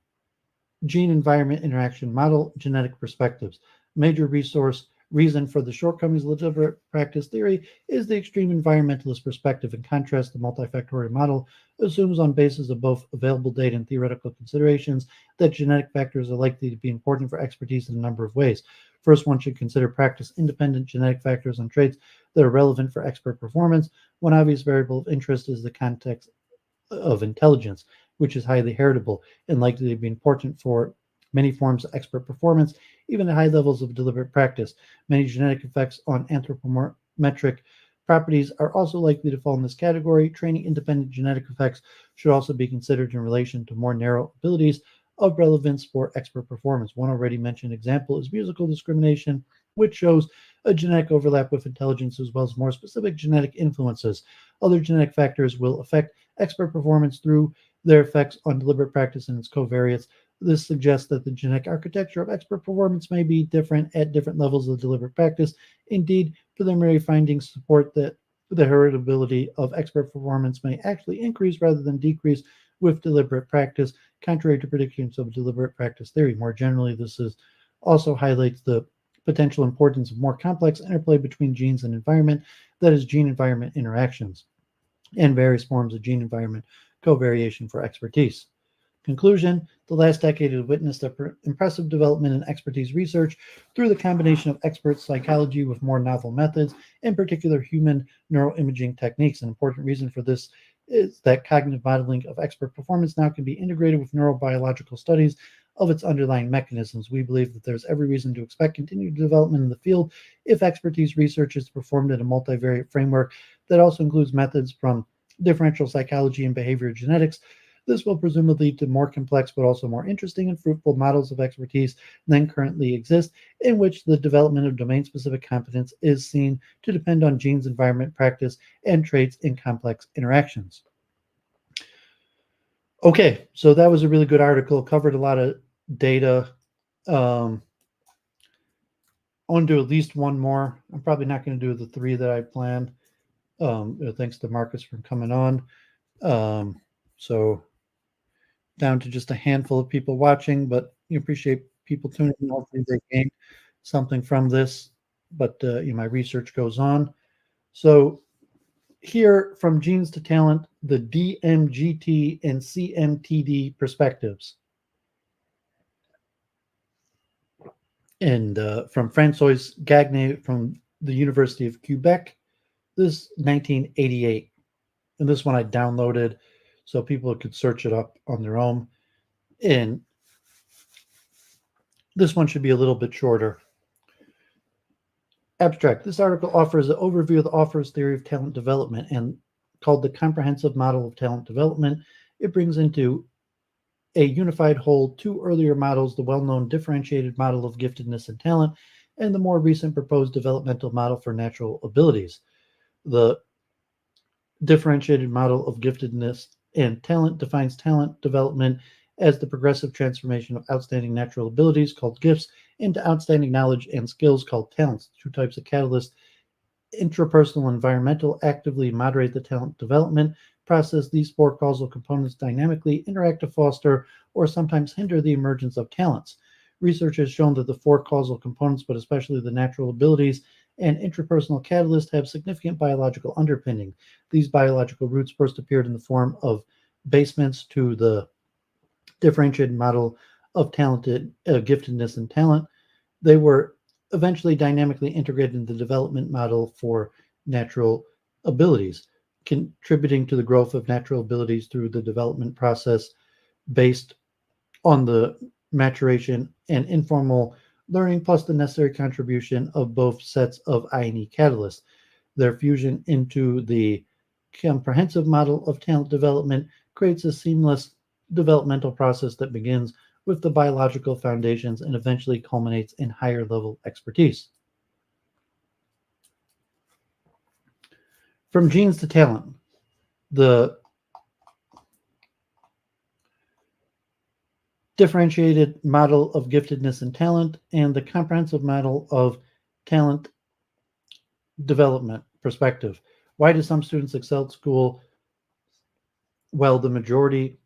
Speaker 1: gene-environment interaction model, genetic perspectives. Major reason for the shortcomings of deliberate practice theory is the extreme environmentalist perspective. In contrast, the multifactorial model assumes on basis of both available data and theoretical considerations that genetic factors are likely to be important for expertise in a number of ways. First, one should consider practice-independent genetic factors and traits that are relevant for expert performance. One obvious variable of interest is the context of intelligence, which is highly heritable and likely to be important for many forms of expert performance, even at high levels of deliberate practice. Many genetic effects on anthropometric properties are also likely to fall in this category. Training independent genetic effects should also be considered in relation to more narrow abilities of relevance for expert performance. One already mentioned example is musical discrimination, which shows a genetic overlap with intelligence as well as more specific genetic influences. Other genetic factors will affect expert performance through their effects on deliberate practice and its covariates. This suggests that the genetic architecture of expert performance may be different at different levels of deliberate practice. Indeed, preliminary findings support that the heritability of expert performance may actually increase rather than decrease with deliberate practice, contrary to predictions of deliberate practice theory. More generally, also highlights the potential importance of more complex interplay between genes and environment, that is, gene-environment interactions, and various forms of gene-environment covariation for expertise. Conclusion, the last decade has witnessed impressive development in expertise research through the combination of expert psychology with more novel methods, in particular human neuroimaging techniques. An important reason for this is that cognitive modeling of expert performance now can be integrated with neurobiological studies of its underlying mechanisms. We believe that there's every reason to expect continued development in the field if expertise research is performed in a multivariate framework that also includes methods from differential psychology and behavioral genetics. This will presumably lead to more complex but also more interesting and fruitful models of expertise than currently exist, in which the development of domain-specific competence is seen to depend on genes, environment, practice, and traits in complex interactions. Okay, so that was a really good article. Covered a lot of data. I want to do at least one more. I'm probably not going to do the three that I planned. Thanks to Marcus for coming on. So down to just a handful of people watching, but you appreciate people tuning in. Hopefully they gain something from this, but my research goes on. So here, from genes to talent, the DMGT and CMTD perspectives. And from François Gagné from the University of Quebec, this 1988. And this one I downloaded so people could search it up on their own. And this one should be a little bit shorter. Abstract. This article offers an overview of the author's theory of talent development and called the comprehensive model of talent development. It brings into a unified whole two earlier models, the well-known differentiated model of giftedness and talent, and the more recent proposed developmental model for natural abilities. The differentiated model of giftedness and talent defines talent development as the progressive transformation of outstanding natural abilities, called gifts, into outstanding knowledge and skills, called talents. Two types of catalysts, intrapersonal and environmental, actively moderate the talent development process. These four causal components dynamically interact to foster or sometimes hinder the emergence of talents. Research has shown that the four causal components, but especially the natural abilities and intrapersonal catalysts, have significant biological underpinning. These biological roots first appeared in the form of basements to the differentiated model of talented giftedness and talent. They were eventually dynamically integrated in the development model for natural abilities, contributing to the growth of natural abilities through the development process based on the maturation and informal learning, plus the necessary contribution of both sets of I&E catalysts. Their fusion into the comprehensive model of talent development creates a seamless developmental process that begins with the biological foundations and eventually culminates in higher level expertise. From genes to talent, the differentiated model of giftedness and talent, and the comprehensive model of talent development perspective. Why do some students excel at school while the majority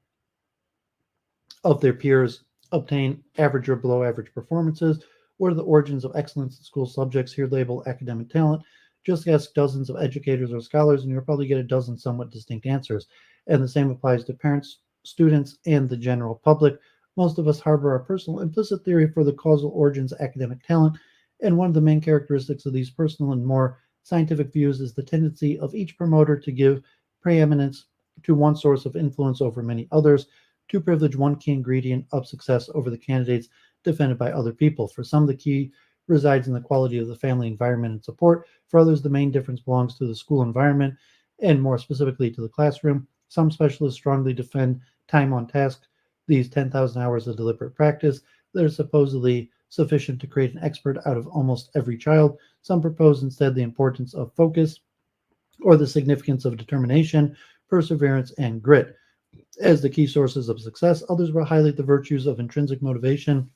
Speaker 1: of their peers obtain average or below average performances? What are the origins of excellence in school subjects? Here label academic talent. Just ask dozens of educators or scholars, and you'll probably get a dozen somewhat distinct answers. And the same applies to parents, students, and the general public. Most of us harbor our personal implicit theory for the causal origins of academic talent, and one of the main characteristics of these personal and more scientific views is the tendency of each promoter to give preeminence to one source of influence over many others, to privilege one key ingredient of success over the candidates defended by other people. For some, the key resides in the quality of the family environment and support. For others, the main difference belongs to the school environment, and more specifically to the classroom. Some specialists strongly defend time on task, these 10,000 hours of deliberate practice that are supposedly sufficient to create an expert out of almost every child. Some propose instead the importance of focus or the significance of determination, perseverance, and grit as the key sources of success. Others will highlight the virtues of intrinsic motivation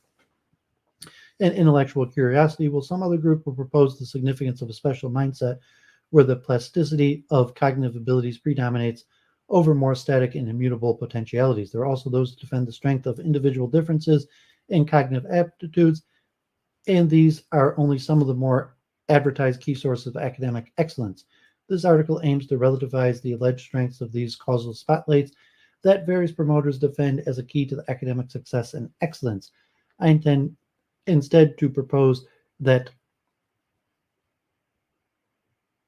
Speaker 1: and intellectual curiosity, while some other group will propose the significance of a special mindset where the plasticity of cognitive abilities predominates over more static and immutable potentialities. There are also those who defend the strength of individual differences in cognitive aptitudes, and these are only some of the more advertised key sources of academic excellence. This article aims to relativize the alleged strengths of these causal spotlights that various promoters defend as a key to the academic success and excellence. I intend instead to propose that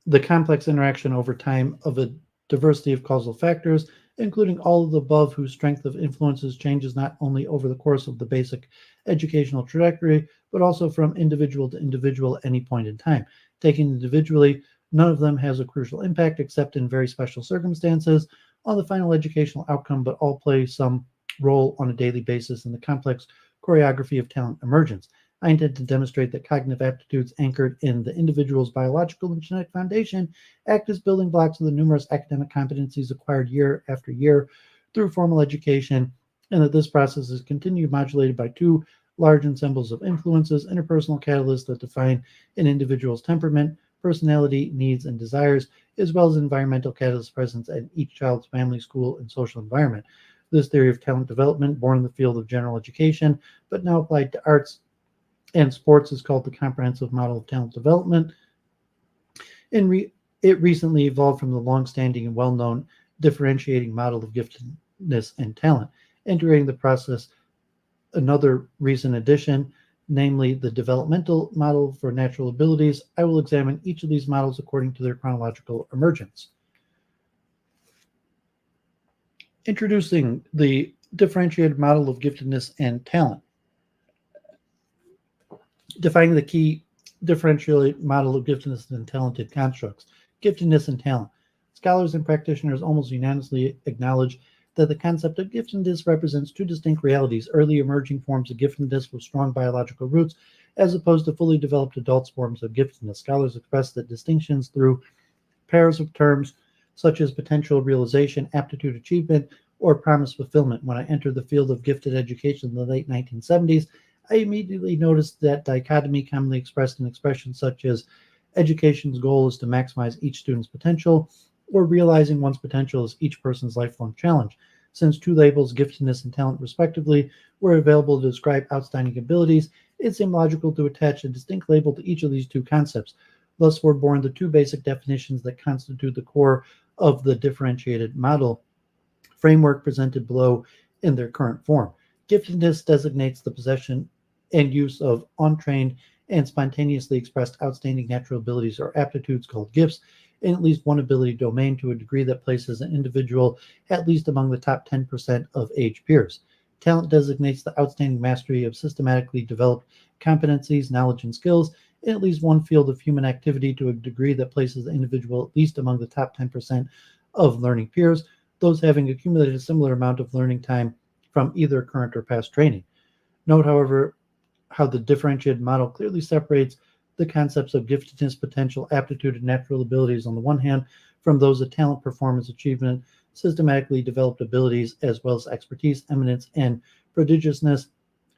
Speaker 1: the complex interaction over time of a diversity of causal factors, including all of the above, whose strength of influences changes not only over the course of the basic educational trajectory, but also from individual to individual at any point in time. Taken individually, none of them has a crucial impact except in very special circumstances on the final educational outcome, but all play some role on a daily basis in the complex choreography of talent emergence. I intend to demonstrate that cognitive aptitudes anchored in the individual's biological and genetic foundation act as building blocks of the numerous academic competencies acquired year after year through formal education, and that this process is continued modulated by two large ensembles of influences: interpersonal catalysts that define an individual's temperament, personality, needs, and desires, as well as environmental catalysts present in each child's family, school, and social environment. This theory of talent development, born in the field of general education, but now applied to arts and sports is called the comprehensive model of talent development. It recently evolved from the long-standing and well-known differentiating model of giftedness and talent, integrating the process another recent addition, namely the developmental model for natural abilities. I will examine each of these models according to their chronological emergence. Introducing the differentiated model of giftedness and talent. Defining the key differentiated model of giftedness and talented constructs. Giftedness and talent. Scholars and practitioners almost unanimously acknowledge that the concept of giftedness represents two distinct realities: early emerging forms of giftedness with strong biological roots, as opposed to fully developed adult forms of giftedness. Scholars express that distinctions through pairs of terms such as potential realization, aptitude achievement, or promise fulfillment. When I entered the field of gifted education in the late 1970s, I immediately noticed that dichotomy commonly expressed in expressions such as education's goal is to maximize each student's potential, or realizing one's potential is each person's lifelong challenge. Since two labels, giftedness and talent respectively, were available to describe outstanding abilities, it seemed logical to attach a distinct label to each of these two concepts. Thus were born the two basic definitions that constitute the core of the differentiated model framework presented below in their current form. Giftedness designates the possession and use of untrained and spontaneously expressed outstanding natural abilities or aptitudes called gifts in at least one ability domain to a degree that places an individual at least among the top 10% of age peers. Talent designates the outstanding mastery of systematically developed competencies, knowledge, and skills in at least one field of human activity to a degree that places the individual at least among the top 10% of learning peers, those having accumulated a similar amount of learning time from either current or past training. Note, however, how the differentiated model clearly separates the concepts of giftedness, potential, aptitude, and natural abilities on the one hand from those of talent, performance, achievement, systematically developed abilities, as well as expertise, eminence, and prodigiousness.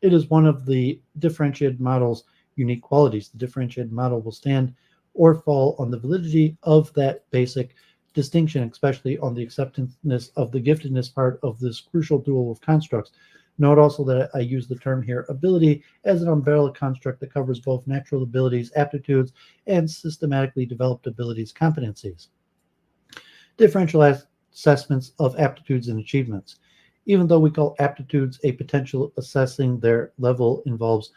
Speaker 1: It is one of the differentiated model's unique qualities. The differentiated model will stand or fall on the validity of that basic distinction, especially on the acceptance of the giftedness part of this crucial dual of constructs. Note also that I use the term here ability as an umbrella construct that covers both natural abilities, aptitudes, and systematically developed abilities, competencies. Differential assessments of aptitudes and achievements. Even though we call aptitudes a potential, assessing their level involves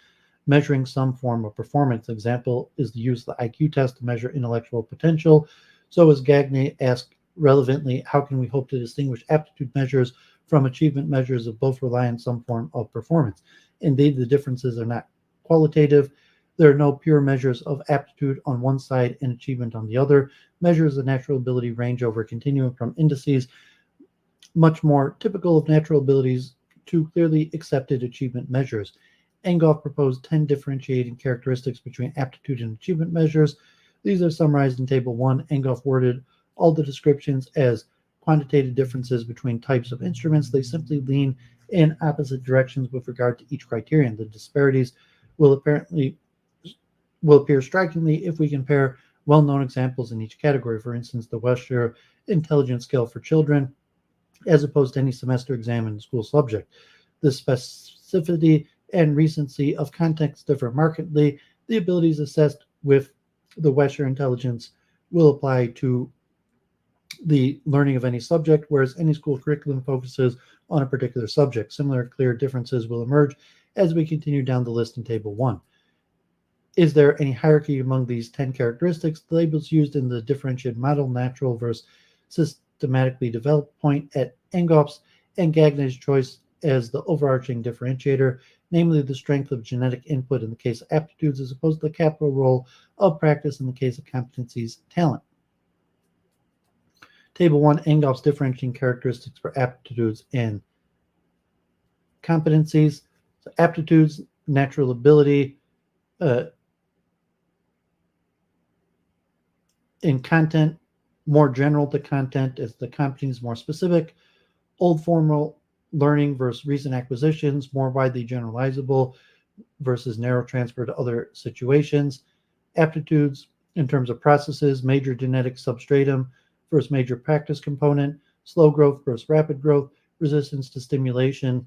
Speaker 1: measuring some form of performance. Example is the use of the IQ test to measure intellectual potential. So as Gagne asked relevantly, how can we hope to distinguish aptitude measures from achievement measures if both rely on some form of performance? Indeed, the differences are not qualitative. There are no pure measures of aptitude on one side and achievement on the other. Measures of natural ability range over a continuum from indices much more typical of natural abilities to clearly accepted achievement measures. Enghoff proposed 10 differentiating characteristics between aptitude and achievement measures. These are summarized in Table 1. Enghoff worded all the descriptions as quantitative differences between types of instruments. They simply lean in opposite directions with regard to each criterion. The disparities will appear strikingly if we compare well-known examples in each category. For instance, the Webster Intelligence Scale for Children, as opposed to any semester exam in a school subject. The specificity and recency of context differ markedly. The abilities assessed with the Webster Intelligence will apply to the learning of any subject, whereas any school curriculum focuses on a particular subject. Similar clear differences will emerge as we continue down the list in Table 1. Is there any hierarchy among these 10 characteristics? The labels used in the differentiated model, natural versus systematically developed, point at Enghoff's and Gagne's choice as the overarching differentiator, namely the strength of genetic input in the case of aptitudes as opposed to the capital role of practice in the case of competencies, talent. Table 1, Enghoff's differentiating characteristics for aptitudes and competencies. So aptitudes, natural ability, in content, more general to content as the competencies more specific. Old formal learning versus recent acquisitions, more widely generalizable versus narrow transfer to other situations. Aptitudes in terms of processes, major genetic substratum versus major practice component, slow growth versus rapid growth, resistance to stimulation,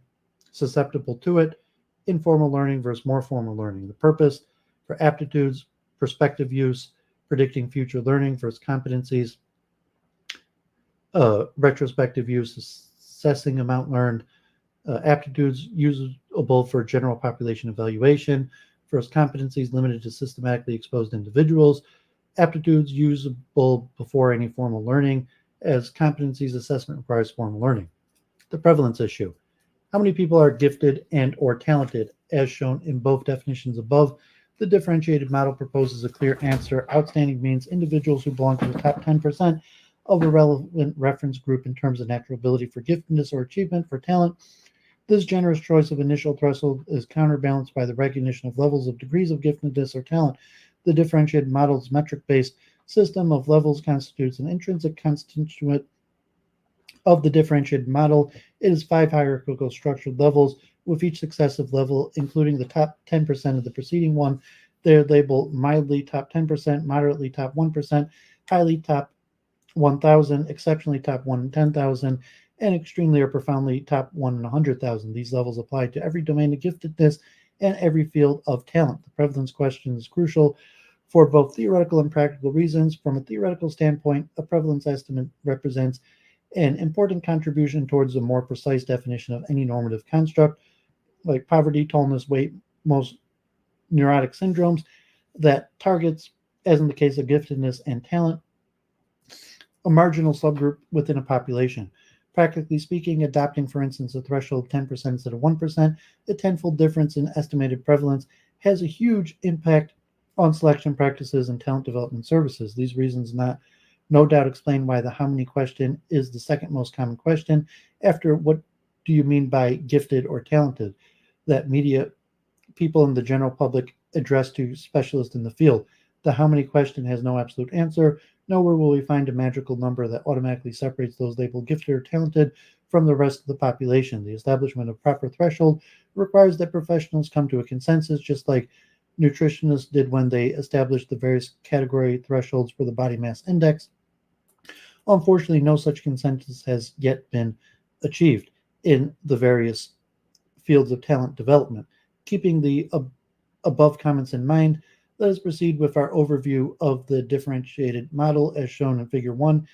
Speaker 1: susceptible to it, informal learning versus more formal learning. The purpose for aptitudes, prospective use, predicting future learning versus competencies, retrospective use, assessing amount learned, aptitudes usable for general population evaluation versus competencies limited to systematically exposed individuals, aptitudes usable before any formal learning, as competencies assessment requires formal learning. The prevalence issue. How many people are gifted and or talented? As shown in both definitions above, the differentiated model proposes a clear answer. Outstanding means individuals who belong to the top 10% of the relevant reference group in terms of natural ability for giftedness or achievement. For talent, this generous choice of initial threshold is counterbalanced by the recognition of levels of degrees of giftedness or talent. The differentiated model's metric-based system of levels constitutes an intrinsic constituent of the differentiated model. It is 5 hierarchical structured levels, with each successive level, including the top 10% of the preceding one. They're labeled mildly top 10%, moderately top 1%, highly top 1,000, exceptionally top 1 in 10,000, and extremely or profoundly top 1 in 100,000. These levels apply to every domain of giftedness and every field of talent. The prevalence question is crucial for both theoretical and practical reasons. From a theoretical standpoint, a prevalence estimate represents an important contribution towards a more precise definition of any normative construct, like poverty, tallness, weight, most neurotic syndromes, that targets, as in the case of giftedness and talent, a marginal subgroup within a population. Practically speaking, adopting, for instance, a threshold of 10% instead of 1%, a tenfold difference in estimated prevalence has a huge impact on selection practices and talent development services. These reasons no doubt explain why the how many question is the second most common question after what do you mean by gifted or talented, that media people in the general public address to specialists in the field. The how many question has no absolute answer. Nowhere will we find a magical number that automatically separates those labeled gifted or talented from the rest of the population. The establishment of proper threshold requires that professionals come to a consensus, just like nutritionists did when they established the various category thresholds for the body mass index. Unfortunately, no such consensus has yet been achieved in the various fields of talent development. Keeping the above comments in mind, let us proceed with our overview of the differentiated model as shown in Figure 1.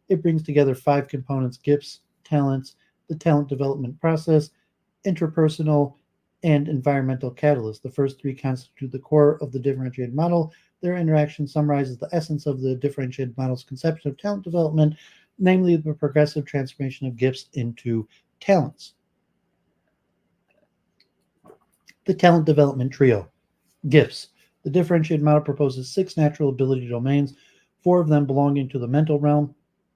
Speaker 1: It brings together 5 components: gifts, talents, the talent development process, interpersonal, and environmental catalysts. The first 3 constitute the core of the differentiated model. Their interaction summarizes the essence of the differentiated model's conception of talent development, namely the progressive transformation of gifts into talents. The talent development trio. Gifts. The differentiated model proposes 6 natural ability domains, 4 of them belonging to the mental realm: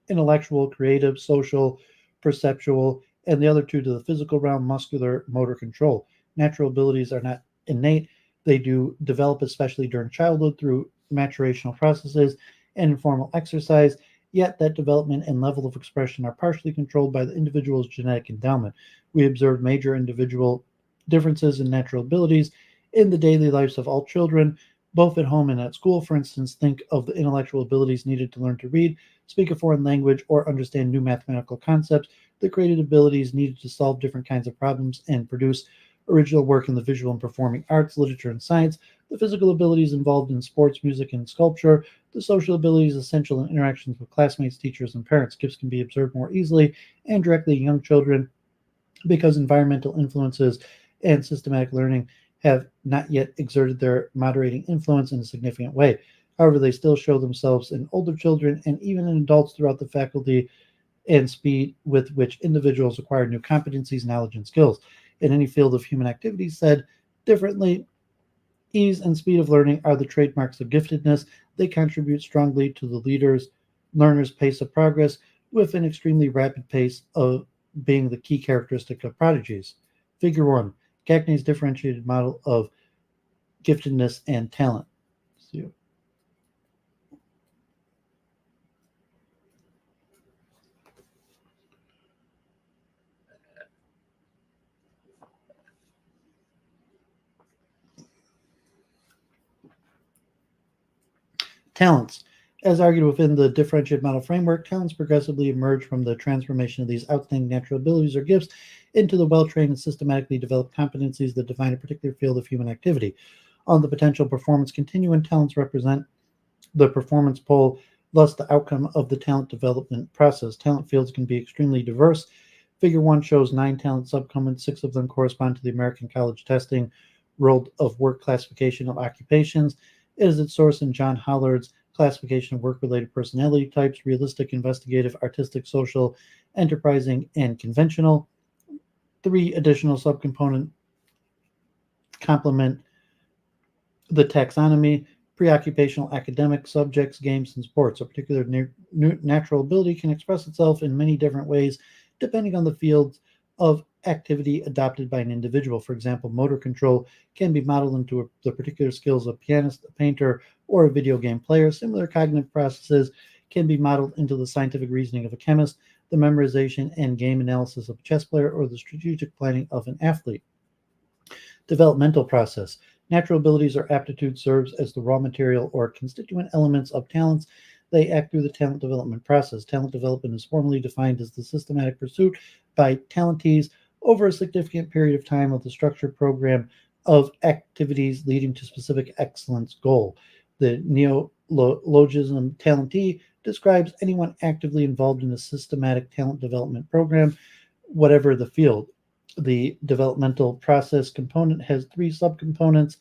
Speaker 1: intellectual, creative, social, perceptual, and the other 2 to the physical realm: muscular, motor control. Natural abilities are not innate. They do develop, especially during childhood, through maturational processes and informal exercise, yet that development and level of expression are partially controlled by the individual's genetic endowment. We observe major individual differences in natural abilities in the daily lives of all children, both at home and at school. For instance, think of the intellectual abilities needed to learn to read, speak a foreign language, or understand new mathematical concepts, the creative abilities needed to solve different kinds of problems and produce original work in the visual and performing arts, literature, and science, the physical abilities involved in sports, music, and sculpture, the social abilities essential in interactions with classmates, teachers, and parents. Gifts can be observed more easily and directly in young children because environmental influences and systematic learning have not yet exerted their moderating influence in a significant way. However, they still show themselves in older children and even in adults throughout the faculty and speed with which individuals acquire new competencies, knowledge, and skills. In any field of human activity, said differently, ease and speed of learning are the trademarks of giftedness. They contribute strongly to the learner's pace of progress, with an extremely rapid pace of being the key characteristic of prodigies. Figure 1. Gagney's differentiated model of giftedness and talent. So, talents. As argued within the differentiated model framework, talents progressively emerge from the transformation of these outstanding natural abilities or gifts into the well-trained and systematically developed competencies that define a particular field of human activity. On the potential performance continuum, talents represent the performance pole, thus the outcome of the talent development process. Talent fields can be extremely diverse. Figure 1 shows 9 talent subcomponents. 6 of them correspond to the American College Testing World of Work Classification of Occupations. It is its source in John Hollard's Classification of Work-Related Personality Types: Realistic, Investigative, Artistic, Social, Enterprising, and Conventional. 3 additional subcomponents complement the taxonomy: preoccupational, academic, subjects, games, and sports. A particular natural ability can express itself in many different ways depending on the field of activity adopted by an individual. For example, motor control can be modeled into the particular skills of a pianist, a painter, or a video game player. Similar cognitive processes can be modeled into the scientific reasoning of a chemist, the memorization and game analysis of a chess player, or the strategic planning of an athlete. Developmental process. Natural abilities or aptitude serves as the raw material or constituent elements of talents. They act through the talent development process. Talent development is formally defined as the systematic pursuit by talentees over a significant period of time of the structured program of activities leading to specific excellence goal. The neologism talentee describes anyone actively involved in a systematic talent development program, whatever the field. The developmental process component has 3 subcomponents: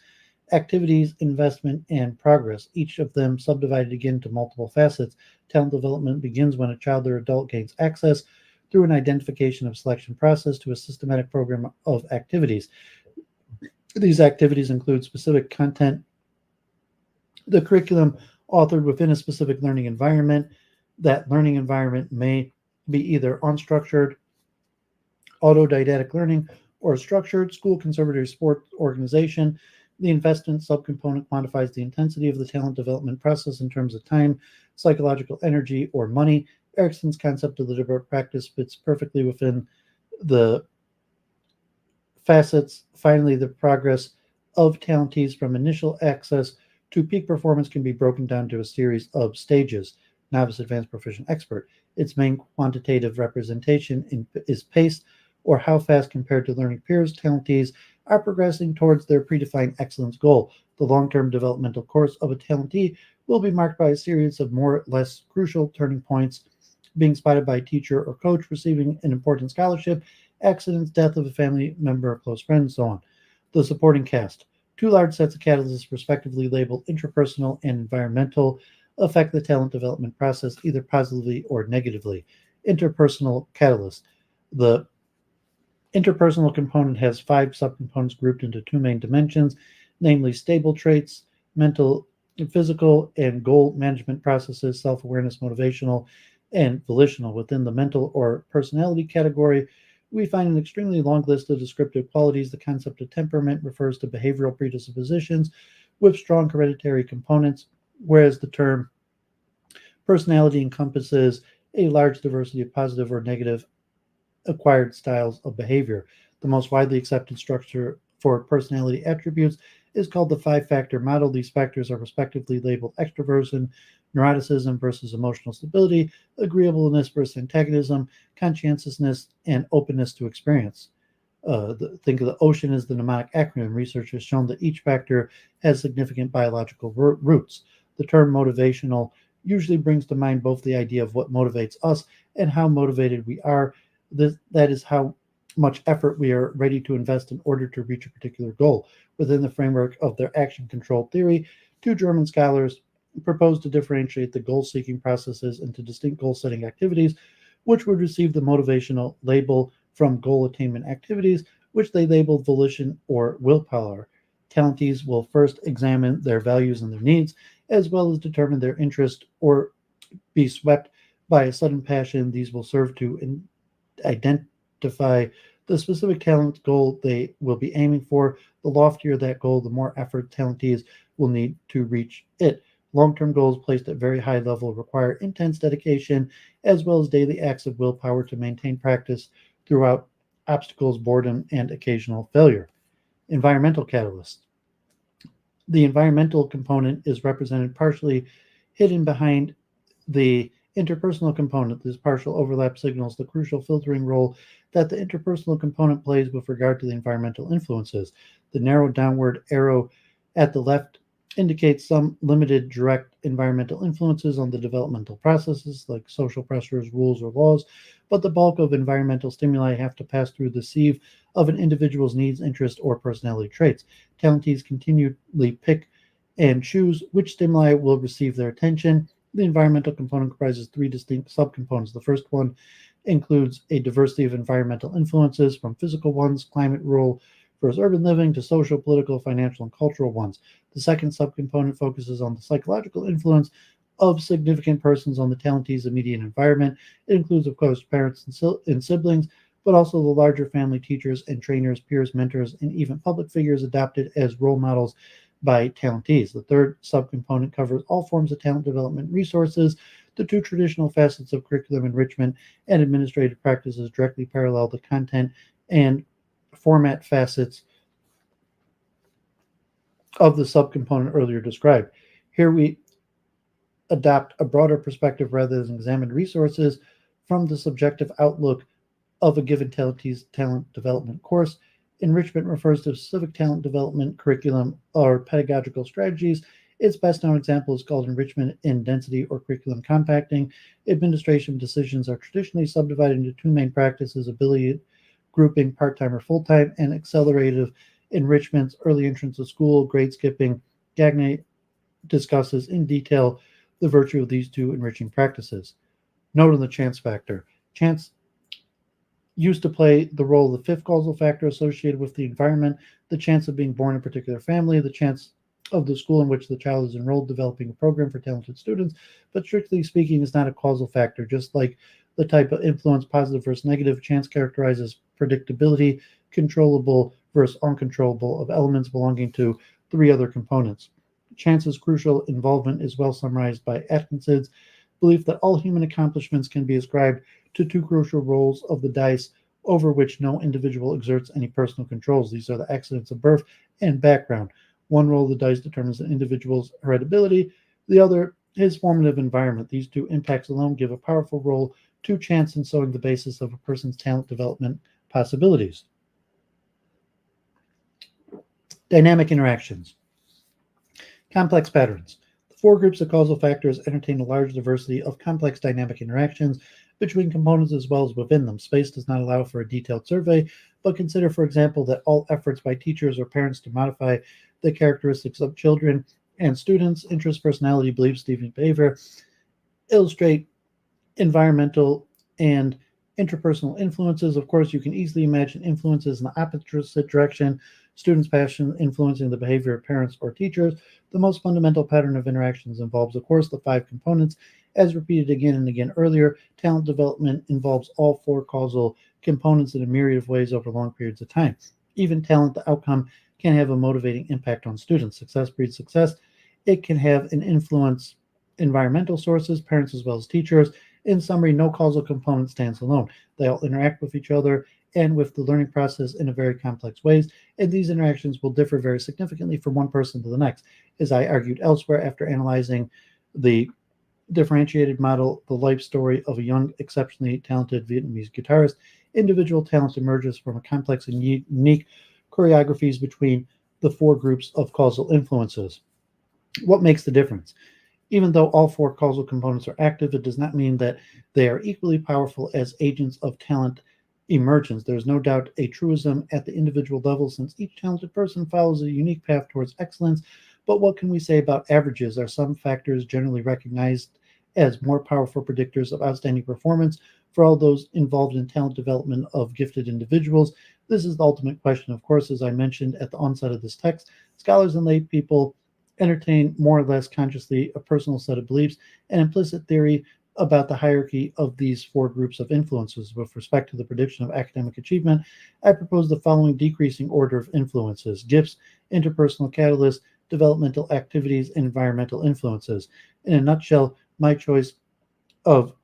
Speaker 1: activities, investment, and progress, each of them subdivided again into multiple facets. Talent development begins when a child or adult gains access through an identification of selection process to a systematic program of activities. These activities include specific content, the curriculum authored within a specific learning environment. That learning environment may be either unstructured, autodidactic learning, or structured school, conservatory, sport organization. The investment subcomponent quantifies the intensity of the talent development process in terms of time, psychological energy, or money. Erickson's concept of the deliberate practice fits perfectly within the facets. Finally, the progress of talentees from initial access to peak performance can be broken down to a series of stages: novice, advanced, proficient, expert. Its main quantitative representation is pace, or how fast compared to learning peers talentees are progressing towards their predefined excellence goal. The long-term developmental course of a talentee will be marked by a series of more or less crucial turning points: being spotted by a teacher or coach, receiving an important scholarship, accidents, death of a family member or close friend, and so on. The supporting cast. 2 large sets of catalysts, respectively labeled interpersonal and environmental, affect the talent development process either positively or negatively. Interpersonal catalyst. The interpersonal component has 5 subcomponents grouped into 2 main dimensions, namely stable traits, mental, physical, and goal management processes, self-awareness, motivational, and volitional. Within the mental or personality category, we find an extremely long list of descriptive qualities. The concept of temperament refers to behavioral predispositions with strong hereditary components, whereas the term personality encompasses a large diversity of positive or negative acquired styles of behavior. The most widely accepted structure for personality attributes is called the 5-factor model. These factors are respectively labeled extroversion, neuroticism versus emotional stability, agreeableness versus antagonism, conscientiousness, and openness to experience. Think of the ocean as the mnemonic acronym. Research has shown that each factor has significant biological roots. The term motivational usually brings to mind both the idea of what motivates us and how motivated we are. That is how much effort we are ready to invest in order to reach a particular goal. Within the framework of their action control theory, 2 German scholars proposed to differentiate the goal-seeking processes into distinct goal-setting activities, which would receive the motivational label, from goal attainment activities, which they labeled volition or willpower. Talentees will first examine their values and their needs, as well as determine their interest or be swept by a sudden passion. These will serve to identify the specific talent goal they will be aiming for. The loftier that goal, the more effort talentees will need to reach it. Long-term goals placed at very high level require intense dedication, as well as daily acts of willpower to maintain practice throughout obstacles, boredom, and occasional failure. Environmental catalysts. The environmental component is represented partially Hidden behind the interpersonal component, this partial overlap signals the crucial filtering role that the interpersonal component plays with regard to the environmental influences. The narrow downward arrow at the left indicates some limited direct environmental influences on the developmental processes, like social pressures, rules, or laws, but the bulk of environmental stimuli have to pass through the sieve of an individual's needs, interests, or personality traits. Talentees continually pick and choose which stimuli will receive their attention. The environmental component comprises three distinct subcomponents. The first one includes a diversity of environmental influences, from physical ones, climate, rural versus urban living, to social, political, financial, and cultural ones. The second subcomponent focuses on the psychological influence of significant persons on the talentee's immediate environment. It includes, of course, parents and siblings, but also the larger family, teachers and trainers, peers, mentors, and even public figures adopted as role models by talentees. The third subcomponent covers all forms of talent development resources. The two traditional facets of curriculum enrichment and administrative practices directly parallel the content and format facets of the subcomponent earlier described. Here we adopt a broader perspective rather than examine resources from the subjective outlook of a given talentee's talent development course. Enrichment refers to specific talent development curriculum or pedagogical strategies. Its best known example is called enrichment in density or curriculum compacting. Administration decisions are traditionally subdivided into two main practices: ability grouping, part-time or full-time, and accelerative enrichments, early entrance to school, grade skipping. Gagne discusses in detail the virtue of these two enriching practices. Note on the chance factor. Chance used to play the role of the fifth causal factor associated with the environment, the chance of being born in a particular family, the chance of the school in which the child is enrolled developing a program for talented students, but strictly speaking is not a causal factor. Just like the type of influence, positive versus negative, chance characterizes predictability, controllable versus uncontrollable, of elements belonging to three other components. Chance's crucial involvement is well summarized by Atkinson's belief that all human accomplishments can be ascribed to two crucial roles of the dice over which no individual exerts any personal controls. These are the accidents of birth and background. One roll of the dice determines an individual's heritability, the other his formative environment. These two impacts alone give a powerful role to chance in sowing the basis of a person's talent development possibilities. Dynamic interactions. Complex patterns. The four groups of causal factors entertain a large diversity of complex dynamic interactions between components as well as within them. Space does not allow for a detailed survey, but consider, for example, that all efforts by teachers or parents to modify the characteristics of children and students, interests, personality, beliefs, behavior, illustrate environmental and interpersonal influences. Of course, you can easily imagine influences in the opposite direction, students' passion influencing the behavior of parents or teachers. The most fundamental pattern of interactions involves, of course, the five components. As repeated again and again earlier, talent development involves all four causal components in a myriad of ways over long periods of time. Even talent, the outcome, can have a motivating impact on students. Success breeds success. It can have an influence environmental sources, parents as well as teachers. In summary, no causal component stands alone. They all interact with each other and with the learning process in a very complex ways, and these interactions will differ very significantly from one person to the next. As I argued elsewhere, after analyzing the differentiated model, the life story of a young, exceptionally talented Vietnamese guitarist, individual talent emerges from a complex and unique choreographies between the four groups of causal influences. What makes the difference? Even though all four causal components are active, it does not mean that they are equally powerful as agents of talent emergence. There is no doubt a truism at the individual level, since each talented person follows a unique path towards excellence. But what can we say about averages? Are some factors generally recognized as more powerful predictors of outstanding performance for all those involved in talent development of gifted individuals? This is the ultimate question. Of course, as I mentioned at the onset of this text, scholars and lay people entertain more or less consciously a personal set of beliefs and implicit theory about the hierarchy of these four groups of influences. With respect to the prediction of academic achievement, I propose the following decreasing order of influences: gifts, interpersonal catalysts, developmental activities, and environmental influences. In a nutshell, my choice of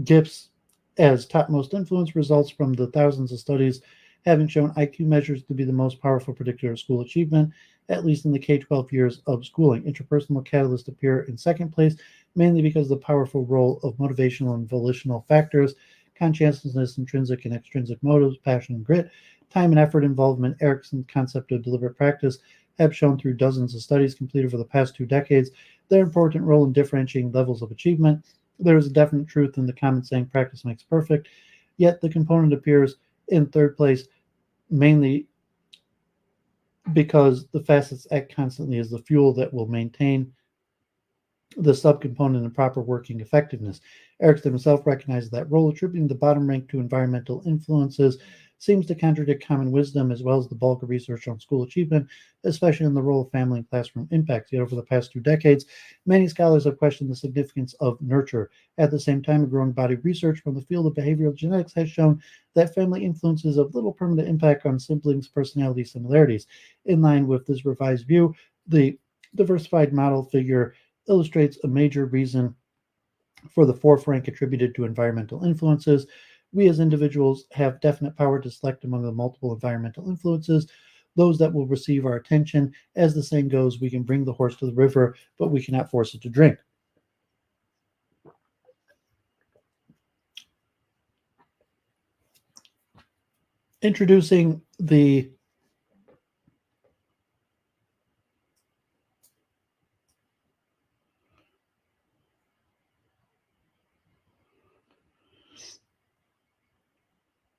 Speaker 1: gifts as topmost influence results from the thousands of studies having shown IQ measures to be the most powerful predictor of school achievement. at least in the K-12 years of schooling. Interpersonal catalysts appear in second place, mainly because of the powerful role of motivational and volitional factors, conscientiousness, intrinsic and extrinsic motives, passion and grit, time and effort involvement. Erickson's concept of deliberate practice have shown through dozens of studies completed over the past 2 decades their important role in differentiating levels of achievement. There is a definite truth in the common saying practice makes perfect, yet the component appears in third place mainly because the facets act constantly as the fuel that will maintain the subcomponent in proper working effectiveness. Erickson himself recognized that role, attributing the bottom rank to environmental influences seems to contradict common wisdom as well as the bulk of research on school achievement, especially in the role of family and classroom impacts. Yet over the past 2 decades, many scholars have questioned the significance of nurture. At the same time, a growing body of research from the field of behavioral genetics has shown that family influence is of little permanent impact on siblings' personality similarities. In line with this revised view, the diversified model figure illustrates a major reason for the fourth rank attributed to environmental influences. We as individuals have definite power to select among the multiple environmental influences those that will receive our attention. As the saying goes, we can bring the horse to the river, but we cannot force it to drink. Introducing the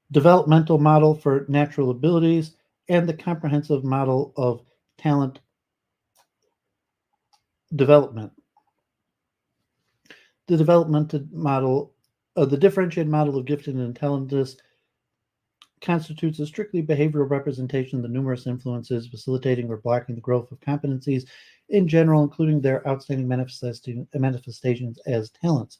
Speaker 1: developmental model for natural abilities and the comprehensive model of talent development. The developmental model, the differentiated model of gifted and intelligence constitutes a strictly behavioral representation of the numerous influences facilitating or blocking the growth of competencies in general, including their outstanding manifestations as talents.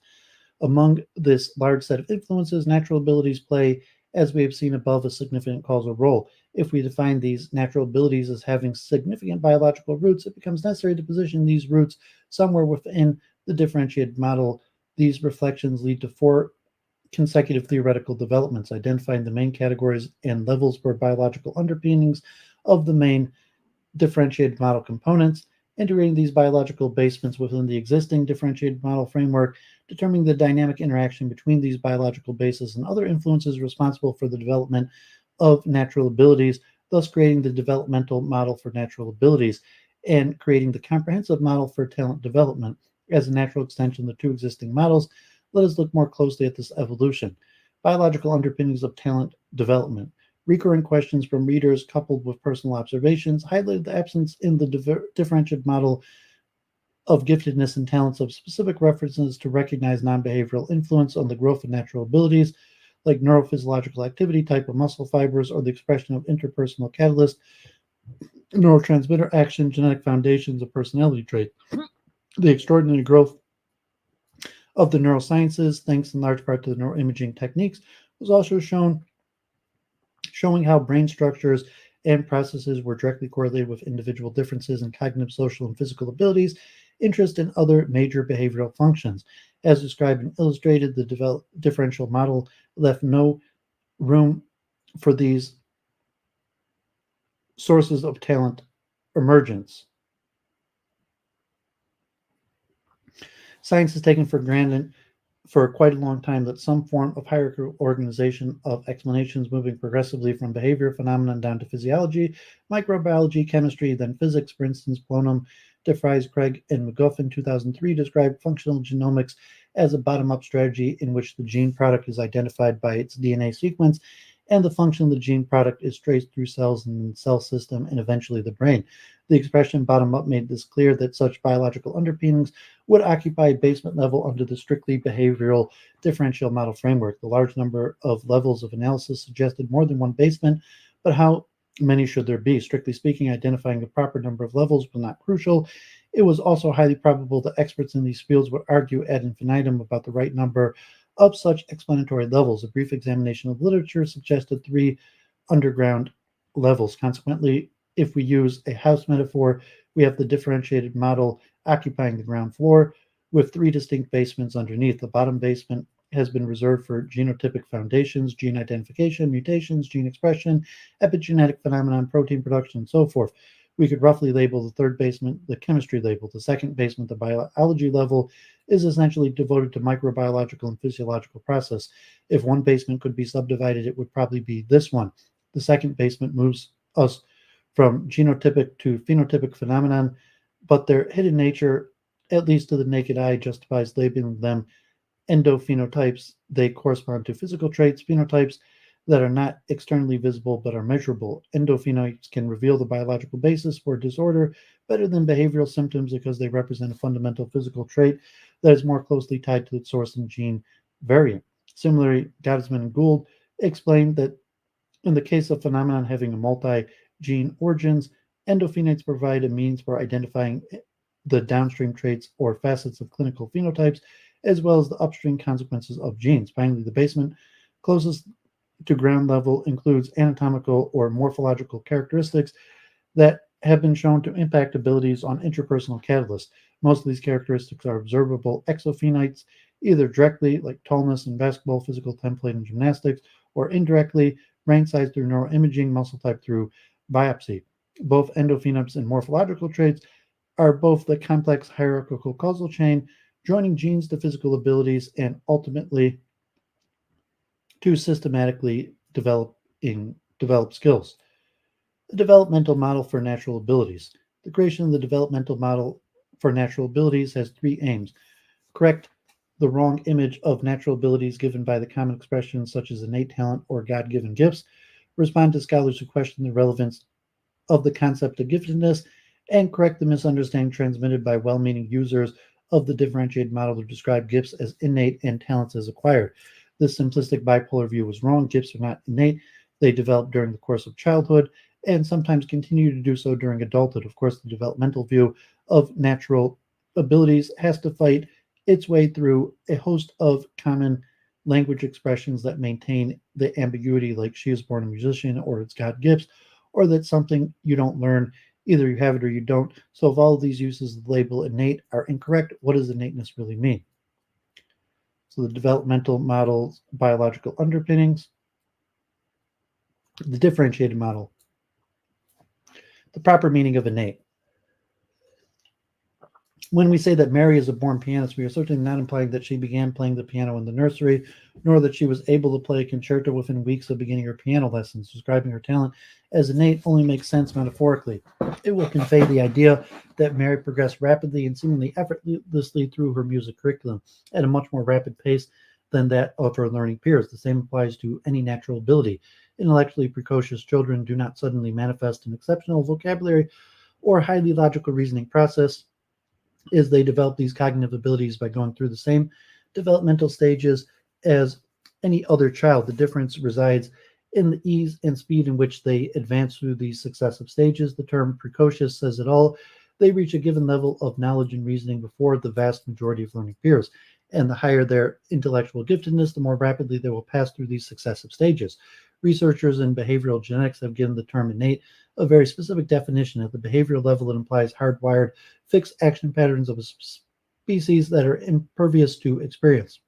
Speaker 1: Among this large set of influences, natural abilities play, as we have seen above, a significant causal role. If we define these natural abilities as having significant biological roots, it becomes necessary to position these roots somewhere within the differentiated model. These reflections lead to 4 consecutive theoretical developments, identifying the main categories and levels for biological underpinnings of the main differentiated model components, integrating these biological basements within the existing differentiated model framework, determining the dynamic interaction between these biological bases and other influences responsible for the development of natural abilities, thus creating the developmental model for natural abilities, and creating the comprehensive model for talent development. As a natural extension of the 2 existing models, let us look more closely at this evolution. Biological underpinnings of talent development. Recurring questions from readers coupled with personal observations highlighted the absence in the differentiated model of giftedness and talents of specific references to recognize non-behavioral influence on the growth of natural abilities, like neurophysiological activity, type of muscle fibers, or the expression of interpersonal catalysts, neurotransmitter action, genetic foundations of personality traits. The extraordinary growth of the neurosciences, thanks in large part to the neuroimaging techniques, was also showing how brain structures and processes were directly correlated with individual differences in cognitive, social, and physical abilities, interest in other major behavioral functions. As described and illustrated, the differential model left no room for these sources of talent emergence. Science is taken for granted for quite a long time that some form of hierarchical organization of explanations moving progressively from behavior phenomenon down to physiology, microbiology, chemistry, then physics. For instance, Plonum, DeFries, Craig, and McGuff in 2003 described functional genomics as a bottom-up strategy in which the gene product is identified by its DNA sequence and the function of the gene product is traced through cells and the cell system and eventually the brain. The expression bottom-up made this clear that such biological underpinnings would occupy a basement level under the strictly behavioral differential model framework. The large number of levels of analysis suggested more than one basement, but how many should there be? Strictly speaking, identifying the proper number of levels was not crucial. It was also highly probable that experts in these fields would argue ad infinitum about the right number of such explanatory levels. A brief examination of literature suggested 3 underground levels. Consequently, if we use a house metaphor, we have the differentiated model occupying the ground floor with 3 distinct basements underneath. The bottom basement has been reserved for genotypic foundations, gene identification, mutations, gene expression, epigenetic phenomenon, protein production, and so forth. We could roughly label the third basement the chemistry label. The second basement, the biology level, is essentially devoted to microbiological and physiological process. If one basement could be subdivided, it would probably be this one. The second basement moves us from genotypic to phenotypic phenomenon, but their hidden nature, at least to the naked eye, justifies labeling them endophenotypes. They correspond to physical traits, phenotypes that are not externally visible but are measurable. Endophenotypes can reveal the biological basis for disorder better than behavioral symptoms because they represent a fundamental physical trait that is more closely tied to the source and gene variant. Similarly, Gottesman and Gould explained that in the case of phenomenon having a multi-gene origins, endophenotypes provide a means for identifying the downstream traits or facets of clinical phenotypes, as well as the upstream consequences of genes. Finally, the basement closest to ground level includes anatomical or morphological characteristics that have been shown to impact abilities on interpersonal catalysts. Most of these characteristics are observable exophenotypes, either directly, like tallness in basketball, physical template in gymnastics, or indirectly, brain size through neuroimaging, muscle type through biopsy. Both endophenotypes and morphological traits are both the complex hierarchical causal chain, joining genes to physical abilities and ultimately to systematically develop skills. The developmental model for natural abilities. The creation of the developmental model for natural abilities has three aims: correct the wrong image of natural abilities given by the common expressions such as innate talent or God-given gifts, respond to scholars who question the relevance of the concept of giftedness, and correct the misunderstanding transmitted by well-meaning users of the differentiated model to describe gifts as innate and talents as acquired. This simplistic bipolar view was wrong. Gifts are not innate. They develop during the course of childhood and sometimes continue to do so during adulthood. Of course, the developmental view of natural abilities has to fight its way through a host of common language expressions that maintain the ambiguity, like she is born a musician, or it's got gifts, or that's something you don't learn. Either you have it or you don't. So if all of these uses of the label innate are incorrect, what does innateness really mean? So the developmental model's biological underpinnings, the differentiated model, the proper meaning of innate. When we say that Mary is a born pianist, we are certainly not implying that she began playing the piano in the nursery, nor that she was able to play a concerto within weeks of beginning her piano lessons. Describing her talent as innate only makes sense metaphorically. It will convey the idea that Mary progressed rapidly and seemingly effortlessly through her music curriculum at a much more rapid pace than that of her learning peers. The same applies to any natural ability. Intellectually precocious children do not suddenly manifest an exceptional vocabulary or highly logical reasoning process. Is they develop these cognitive abilities by going through the same developmental stages as any other child. The difference resides in the ease and speed in which they advance through these successive stages. The term precocious says it all. They reach a given level of knowledge and reasoning before the vast majority of learning peers. And the higher their intellectual giftedness, the more rapidly they will pass through these successive stages. Researchers in behavioral genetics have given the term innate a very specific definition. At the behavioral level, it implies hardwired fixed action patterns of a species that are impervious to experience.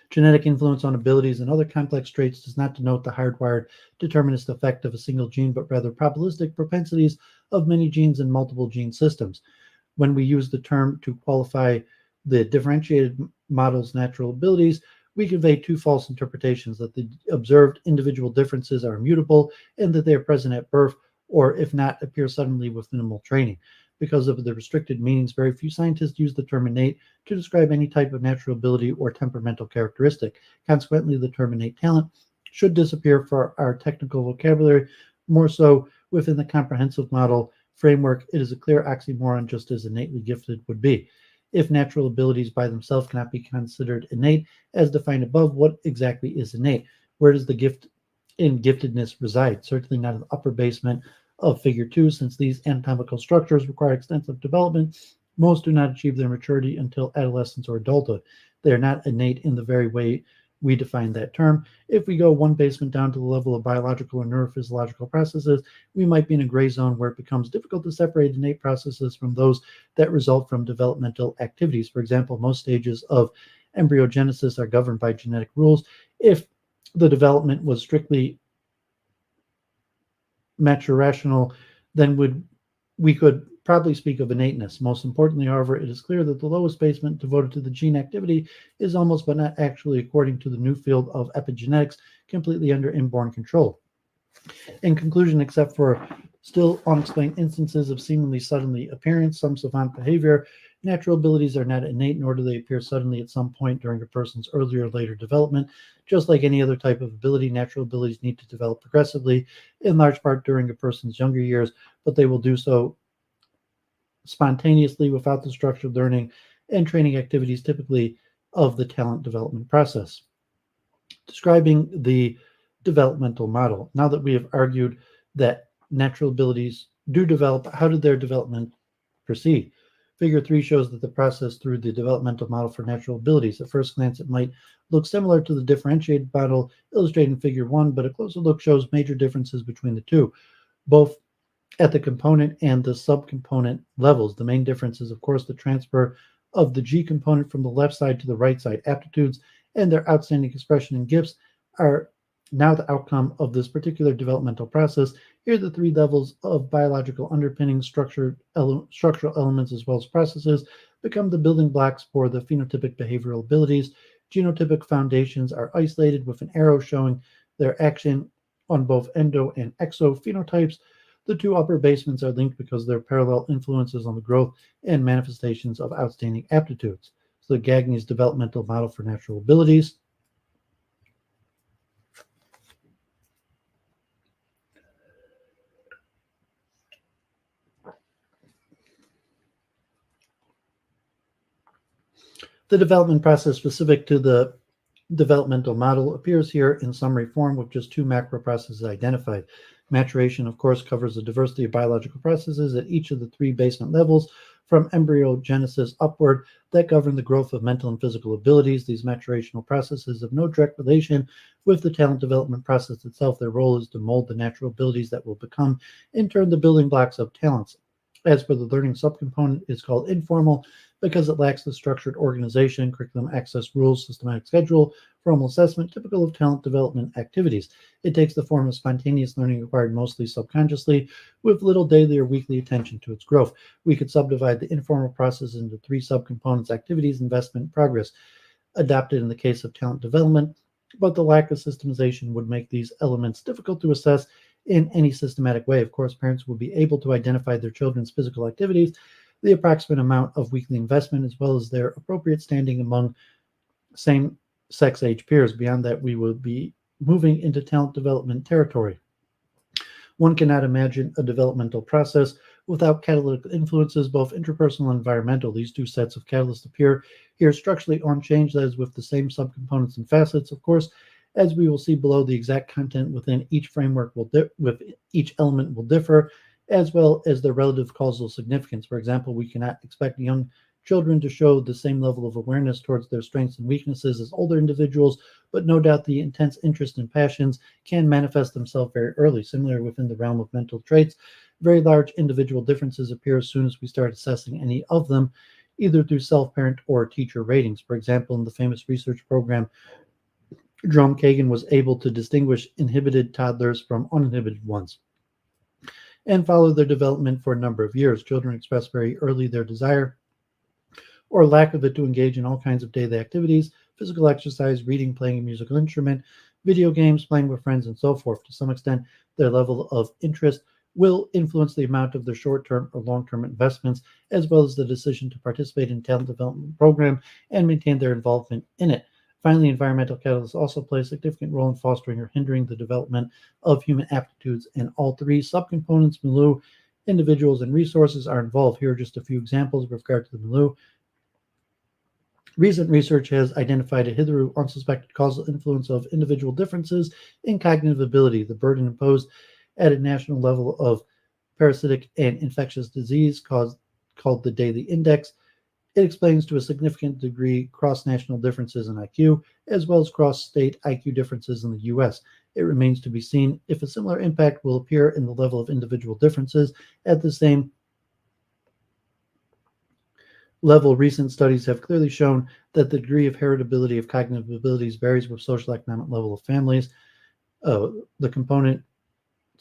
Speaker 1: Genetic influence on abilities and other complex traits does not denote the hardwired determinist effect of a single gene, but rather probabilistic propensities of many genes in multiple gene systems. When we use the term to qualify the differentiated model's natural abilities, we convey two false interpretations: that the observed individual differences are immutable and that they are present at birth, or if not, appear suddenly with minimal training. Because of the restricted meanings, very few scientists use the term innate to describe any type of natural ability or temperamental characteristic. Consequently, the term innate talent should disappear for our technical vocabulary. More so, within the comprehensive model framework, it is a clear oxymoron, just as innately gifted would be. If natural abilities by themselves cannot be considered innate, as defined above, what exactly is innate? Where does the gift in giftedness reside? Certainly not in the upper basement of Figure 2, since these anatomical structures require extensive development. Most do not achieve their maturity until adolescence or adulthood. They are not innate in the very way we define that term. If we go one basement down to the level of biological or neurophysiological processes, we might be in a gray zone where it becomes difficult to separate innate processes from those that result from developmental activities. For example, most stages of embryogenesis are governed by genetic rules. If the development was strictly maturational, then would We could probably speak of innateness. Most importantly, however, it is clear that the lowest basement devoted to the gene activity is almost but not actually, according to the new field of epigenetics, completely under inborn control. In conclusion, except for still unexplained instances of seemingly suddenly appearance, some savant behavior, natural abilities are not innate, nor do they appear suddenly at some point during a person's earlier or later development. Just like any other type of ability, natural abilities need to develop progressively, in large part during a person's younger years, but they will do so spontaneously without the structured learning and training activities typically of the talent development process. Describing the developmental model. Now that we have argued that natural abilities do develop, how did their development proceed? Figure 3 shows that the process through the developmental model for natural abilities. At first glance, it might look similar to the differentiated model illustrated in Figure 1, but a closer look shows major differences between the two, both at the component and the subcomponent levels. The main difference is, of course, the transfer of the G component from the left side to the right side. Aptitudes and their outstanding expression and gifts are now the outcome of this particular developmental process. Here are the three levels of biological underpinning, structural elements, as well as processes, become the building blocks for the phenotypic behavioral abilities. Genotypic foundations are isolated with an arrow showing their action on both endo and exo phenotypes. The two upper basements are linked because of their parallel influences on the growth and manifestations of outstanding aptitudes. So the Gagne's developmental model for natural abilities. The development process specific to the developmental model appears here in summary form with just two macro processes identified. Maturation, of course, covers the diversity of biological processes at each of the three basement levels from embryogenesis upward that govern the growth of mental and physical abilities. These maturational processes have no direct relation with the talent development process itself. Their role is to mold the natural abilities that will become, in turn, the building blocks of talents. As for the learning subcomponent, it's called informal because it lacks the structured organization, curriculum access rules, systematic schedule, formal assessment, typical of talent development activities. It takes the form of spontaneous learning acquired mostly subconsciously, with little daily or weekly attention to its growth. We could subdivide the informal process into three subcomponents: activities, investment, progress, adopted in the case of talent development, but the lack of systemization would make these elements difficult to assess in any systematic way. Of course, parents will be able to identify their children's physical activities, the approximate amount of weekly investment, as well as their appropriate standing among same-sex age peers. Beyond that, we will be moving into talent development territory. One cannot imagine a developmental process without catalytic influences, both interpersonal and environmental. These two sets of catalysts appear here structurally unchanged, that is, with the same subcomponents and facets. Of course, as we will see below, the exact content within each framework with each element will differ, as well as their relative causal significance. For example, we cannot expect young children to show the same level of awareness towards their strengths and weaknesses as older individuals, but no doubt the intense interest and passions can manifest themselves very early. Similar within the realm of mental traits, very large individual differences appear as soon as we start assessing any of them, either through self-parent or teacher ratings. For example, in the famous research program, Jerome Kagan was able to distinguish inhibited toddlers from uninhibited ones and follow their development for a number of years. Children express very early their desire or lack of it to engage in all kinds of daily activities: physical exercise, reading, playing a musical instrument, video games, playing with friends, and so forth. To some extent, their level of interest will influence the amount of their short-term or long-term investments, as well as the decision to participate in talent development program and maintain their involvement in it. Finally, environmental catalysts also play a significant role in fostering or hindering the development of human aptitudes, and all three subcomponents, milieu, individuals, and resources, are involved. Here are just a few examples with regard to the milieu. Recent research has identified a hitherto unsuspected causal influence of individual differences in cognitive ability. The burden imposed at a national level of parasitic and infectious disease called the Daily Index. It explains to a significant degree cross-national differences in IQ, as well as cross-state IQ differences in the U.S. It remains to be seen if a similar impact will appear in the level of individual differences at the same level. Recent studies have clearly shown that the degree of heritability of cognitive abilities varies with social economic level of families. The component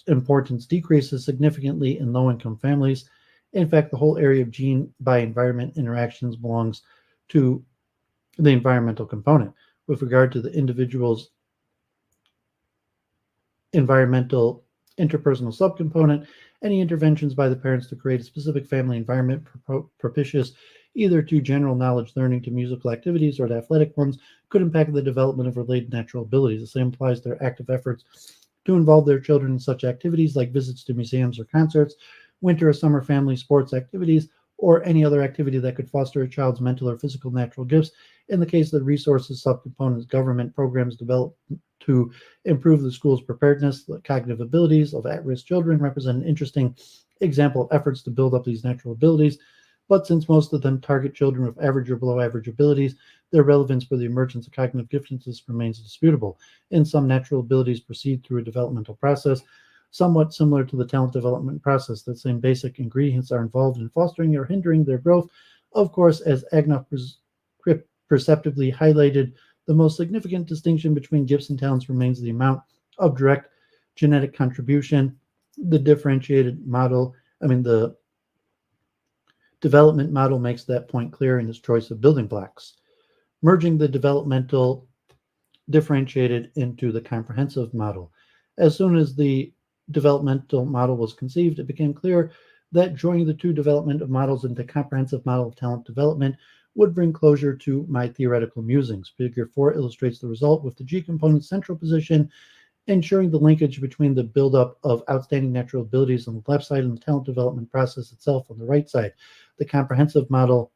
Speaker 1: importance decreases significantly in low-income families, In fact, the whole area of gene by environment interactions belongs to the environmental component. With regard to the individual's environmental interpersonal subcomponent, any interventions by the parents to create a specific family environment propitious either to general knowledge learning, to musical activities, or to athletic ones could impact the development of related natural abilities. The same applies to their active efforts to involve their children in such activities like visits to museums or concerts, winter or summer family sports activities, or any other activity that could foster a child's mental or physical natural gifts. In the case of the resources subcomponents, government programs developed to improve the school's preparedness, the cognitive abilities of at-risk children represent an interesting example of efforts to build up these natural abilities. But since most of them target children with average or below average abilities, their relevance for the emergence of cognitive differences remains disputable. In some, natural abilities proceed through a developmental process, somewhat similar to the talent development process. The same basic ingredients are involved in fostering or hindering their growth. Of course, as Agnoff perceptibly highlighted, the most significant distinction between gifts and talents remains the amount of direct genetic contribution. The development model makes that point clear in its choice of building blocks, merging the developmental differentiated into the comprehensive model. As soon as the developmental model was conceived, it became clear that joining the two developmental models into a comprehensive model of talent development would bring closure to my theoretical musings. Figure 4 illustrates the result with the G component central position, ensuring the linkage between the buildup of outstanding natural abilities on the left side and the talent development process itself on the right side. The comprehensive model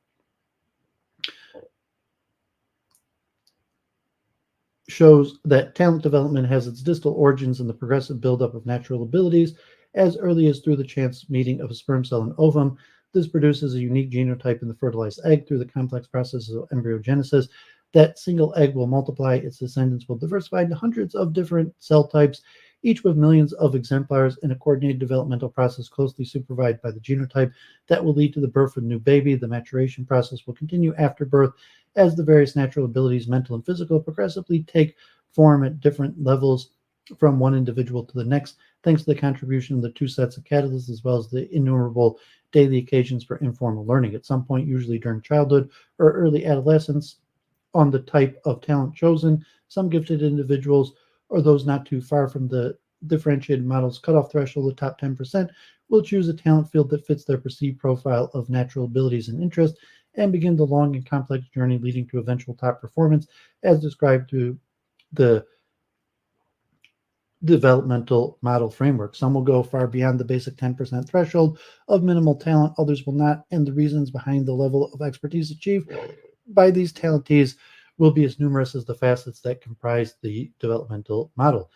Speaker 1: shows that talent development has its distal origins in the progressive buildup of natural abilities as early as through the chance meeting of a sperm cell and ovum. This produces a unique genotype in the fertilized egg. Through the complex process of embryogenesis, that single egg will multiply, its descendants will diversify into hundreds of different cell types, each with millions of exemplars in a coordinated developmental process closely supervised by the genotype that will lead to the birth of a new baby. The maturation process will continue after birth as the various natural abilities, mental and physical, progressively take form at different levels from one individual to the next, thanks to the contribution of the two sets of catalysts as well as the innumerable daily occasions for informal learning. At some point, usually during childhood or early adolescence, on the type of talent chosen, some gifted individuals or those not too far from the differentiated model's cutoff threshold, the top 10%, will choose a talent field that fits their perceived profile of natural abilities and interests and begin the long and complex journey leading to eventual top performance as described through the developmental model framework. Some will go far beyond the basic 10% threshold of minimal talent, others will not, and the reasons behind the level of expertise achieved by these talentees will be as numerous as the facets that comprise the developmental model.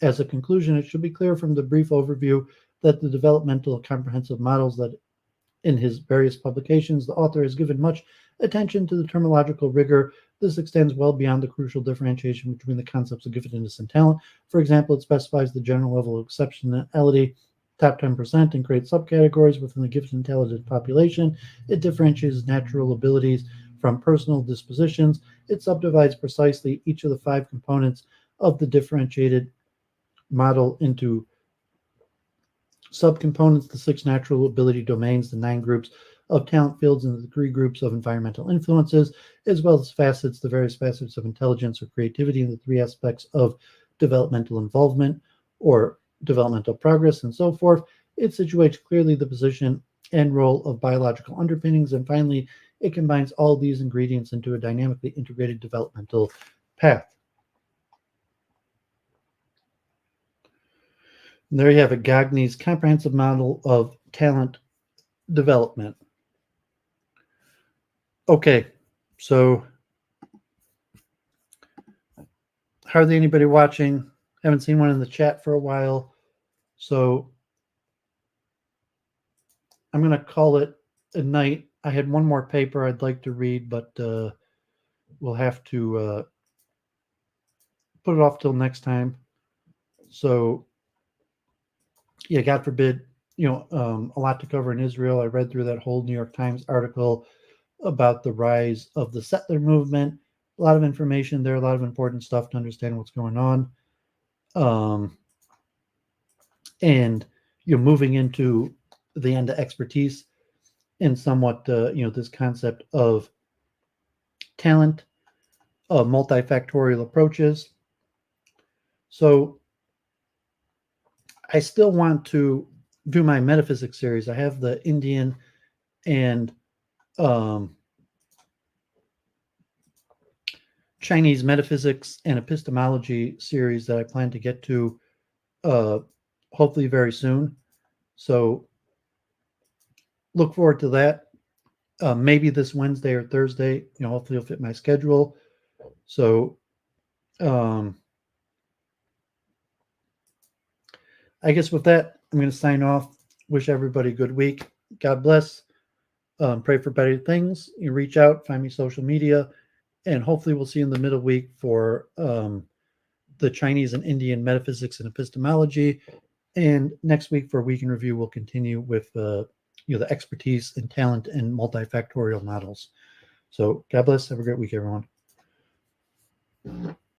Speaker 1: As a conclusion, it should be clear from the brief overview that the developmental comprehensive models that in his various publications, the author has given much attention to the terminological rigor. This extends well beyond the crucial differentiation between the concepts of giftedness and talent. For example, it specifies the general level of exceptionality, top 10%, and creates subcategories within the gifted and talented population. It differentiates natural abilities from personal dispositions. It subdivides precisely each of the 5 components of the differentiated model into subcomponents, the 6 natural ability domains, the 9 groups of talent fields, and the 3 groups of environmental influences, as well as facets, the various facets of intelligence or creativity, and the 3 aspects of developmental involvement or developmental progress, and so forth. It situates clearly the position and role of biological underpinnings, and finally, it combines all these ingredients into a dynamically integrated developmental path. And there you have it, Gagne's comprehensive model of talent development. Okay, so hardly anybody watching. Haven't seen one in the chat for a while. So I'm going to call it a night. I had one more paper I'd like to read, but we'll have to put it off till next time. So, yeah, God forbid, a lot to cover in Israel. I read through that whole New York Times article about the rise of the settler movement. A lot of information there, a lot of important stuff to understand what's going on. And moving into the end of expertise and somewhat, this concept of talent, multifactorial approaches. So I still want to do my metaphysics series. I have the Indian and Chinese metaphysics and epistemology series that I plan to get to hopefully very soon. So look forward to that. Maybe this Wednesday or Thursday, hopefully it'll fit my schedule. So I guess with that, I'm going to sign off. Wish everybody a good week. God bless. Pray for better things. You reach out, find me social media, and hopefully we'll see you in the middle week for the Chinese and Indian metaphysics and epistemology. And next week for Week in Review, we'll continue with the expertise and talent and multifactorial models. So God bless. Have a great week, everyone.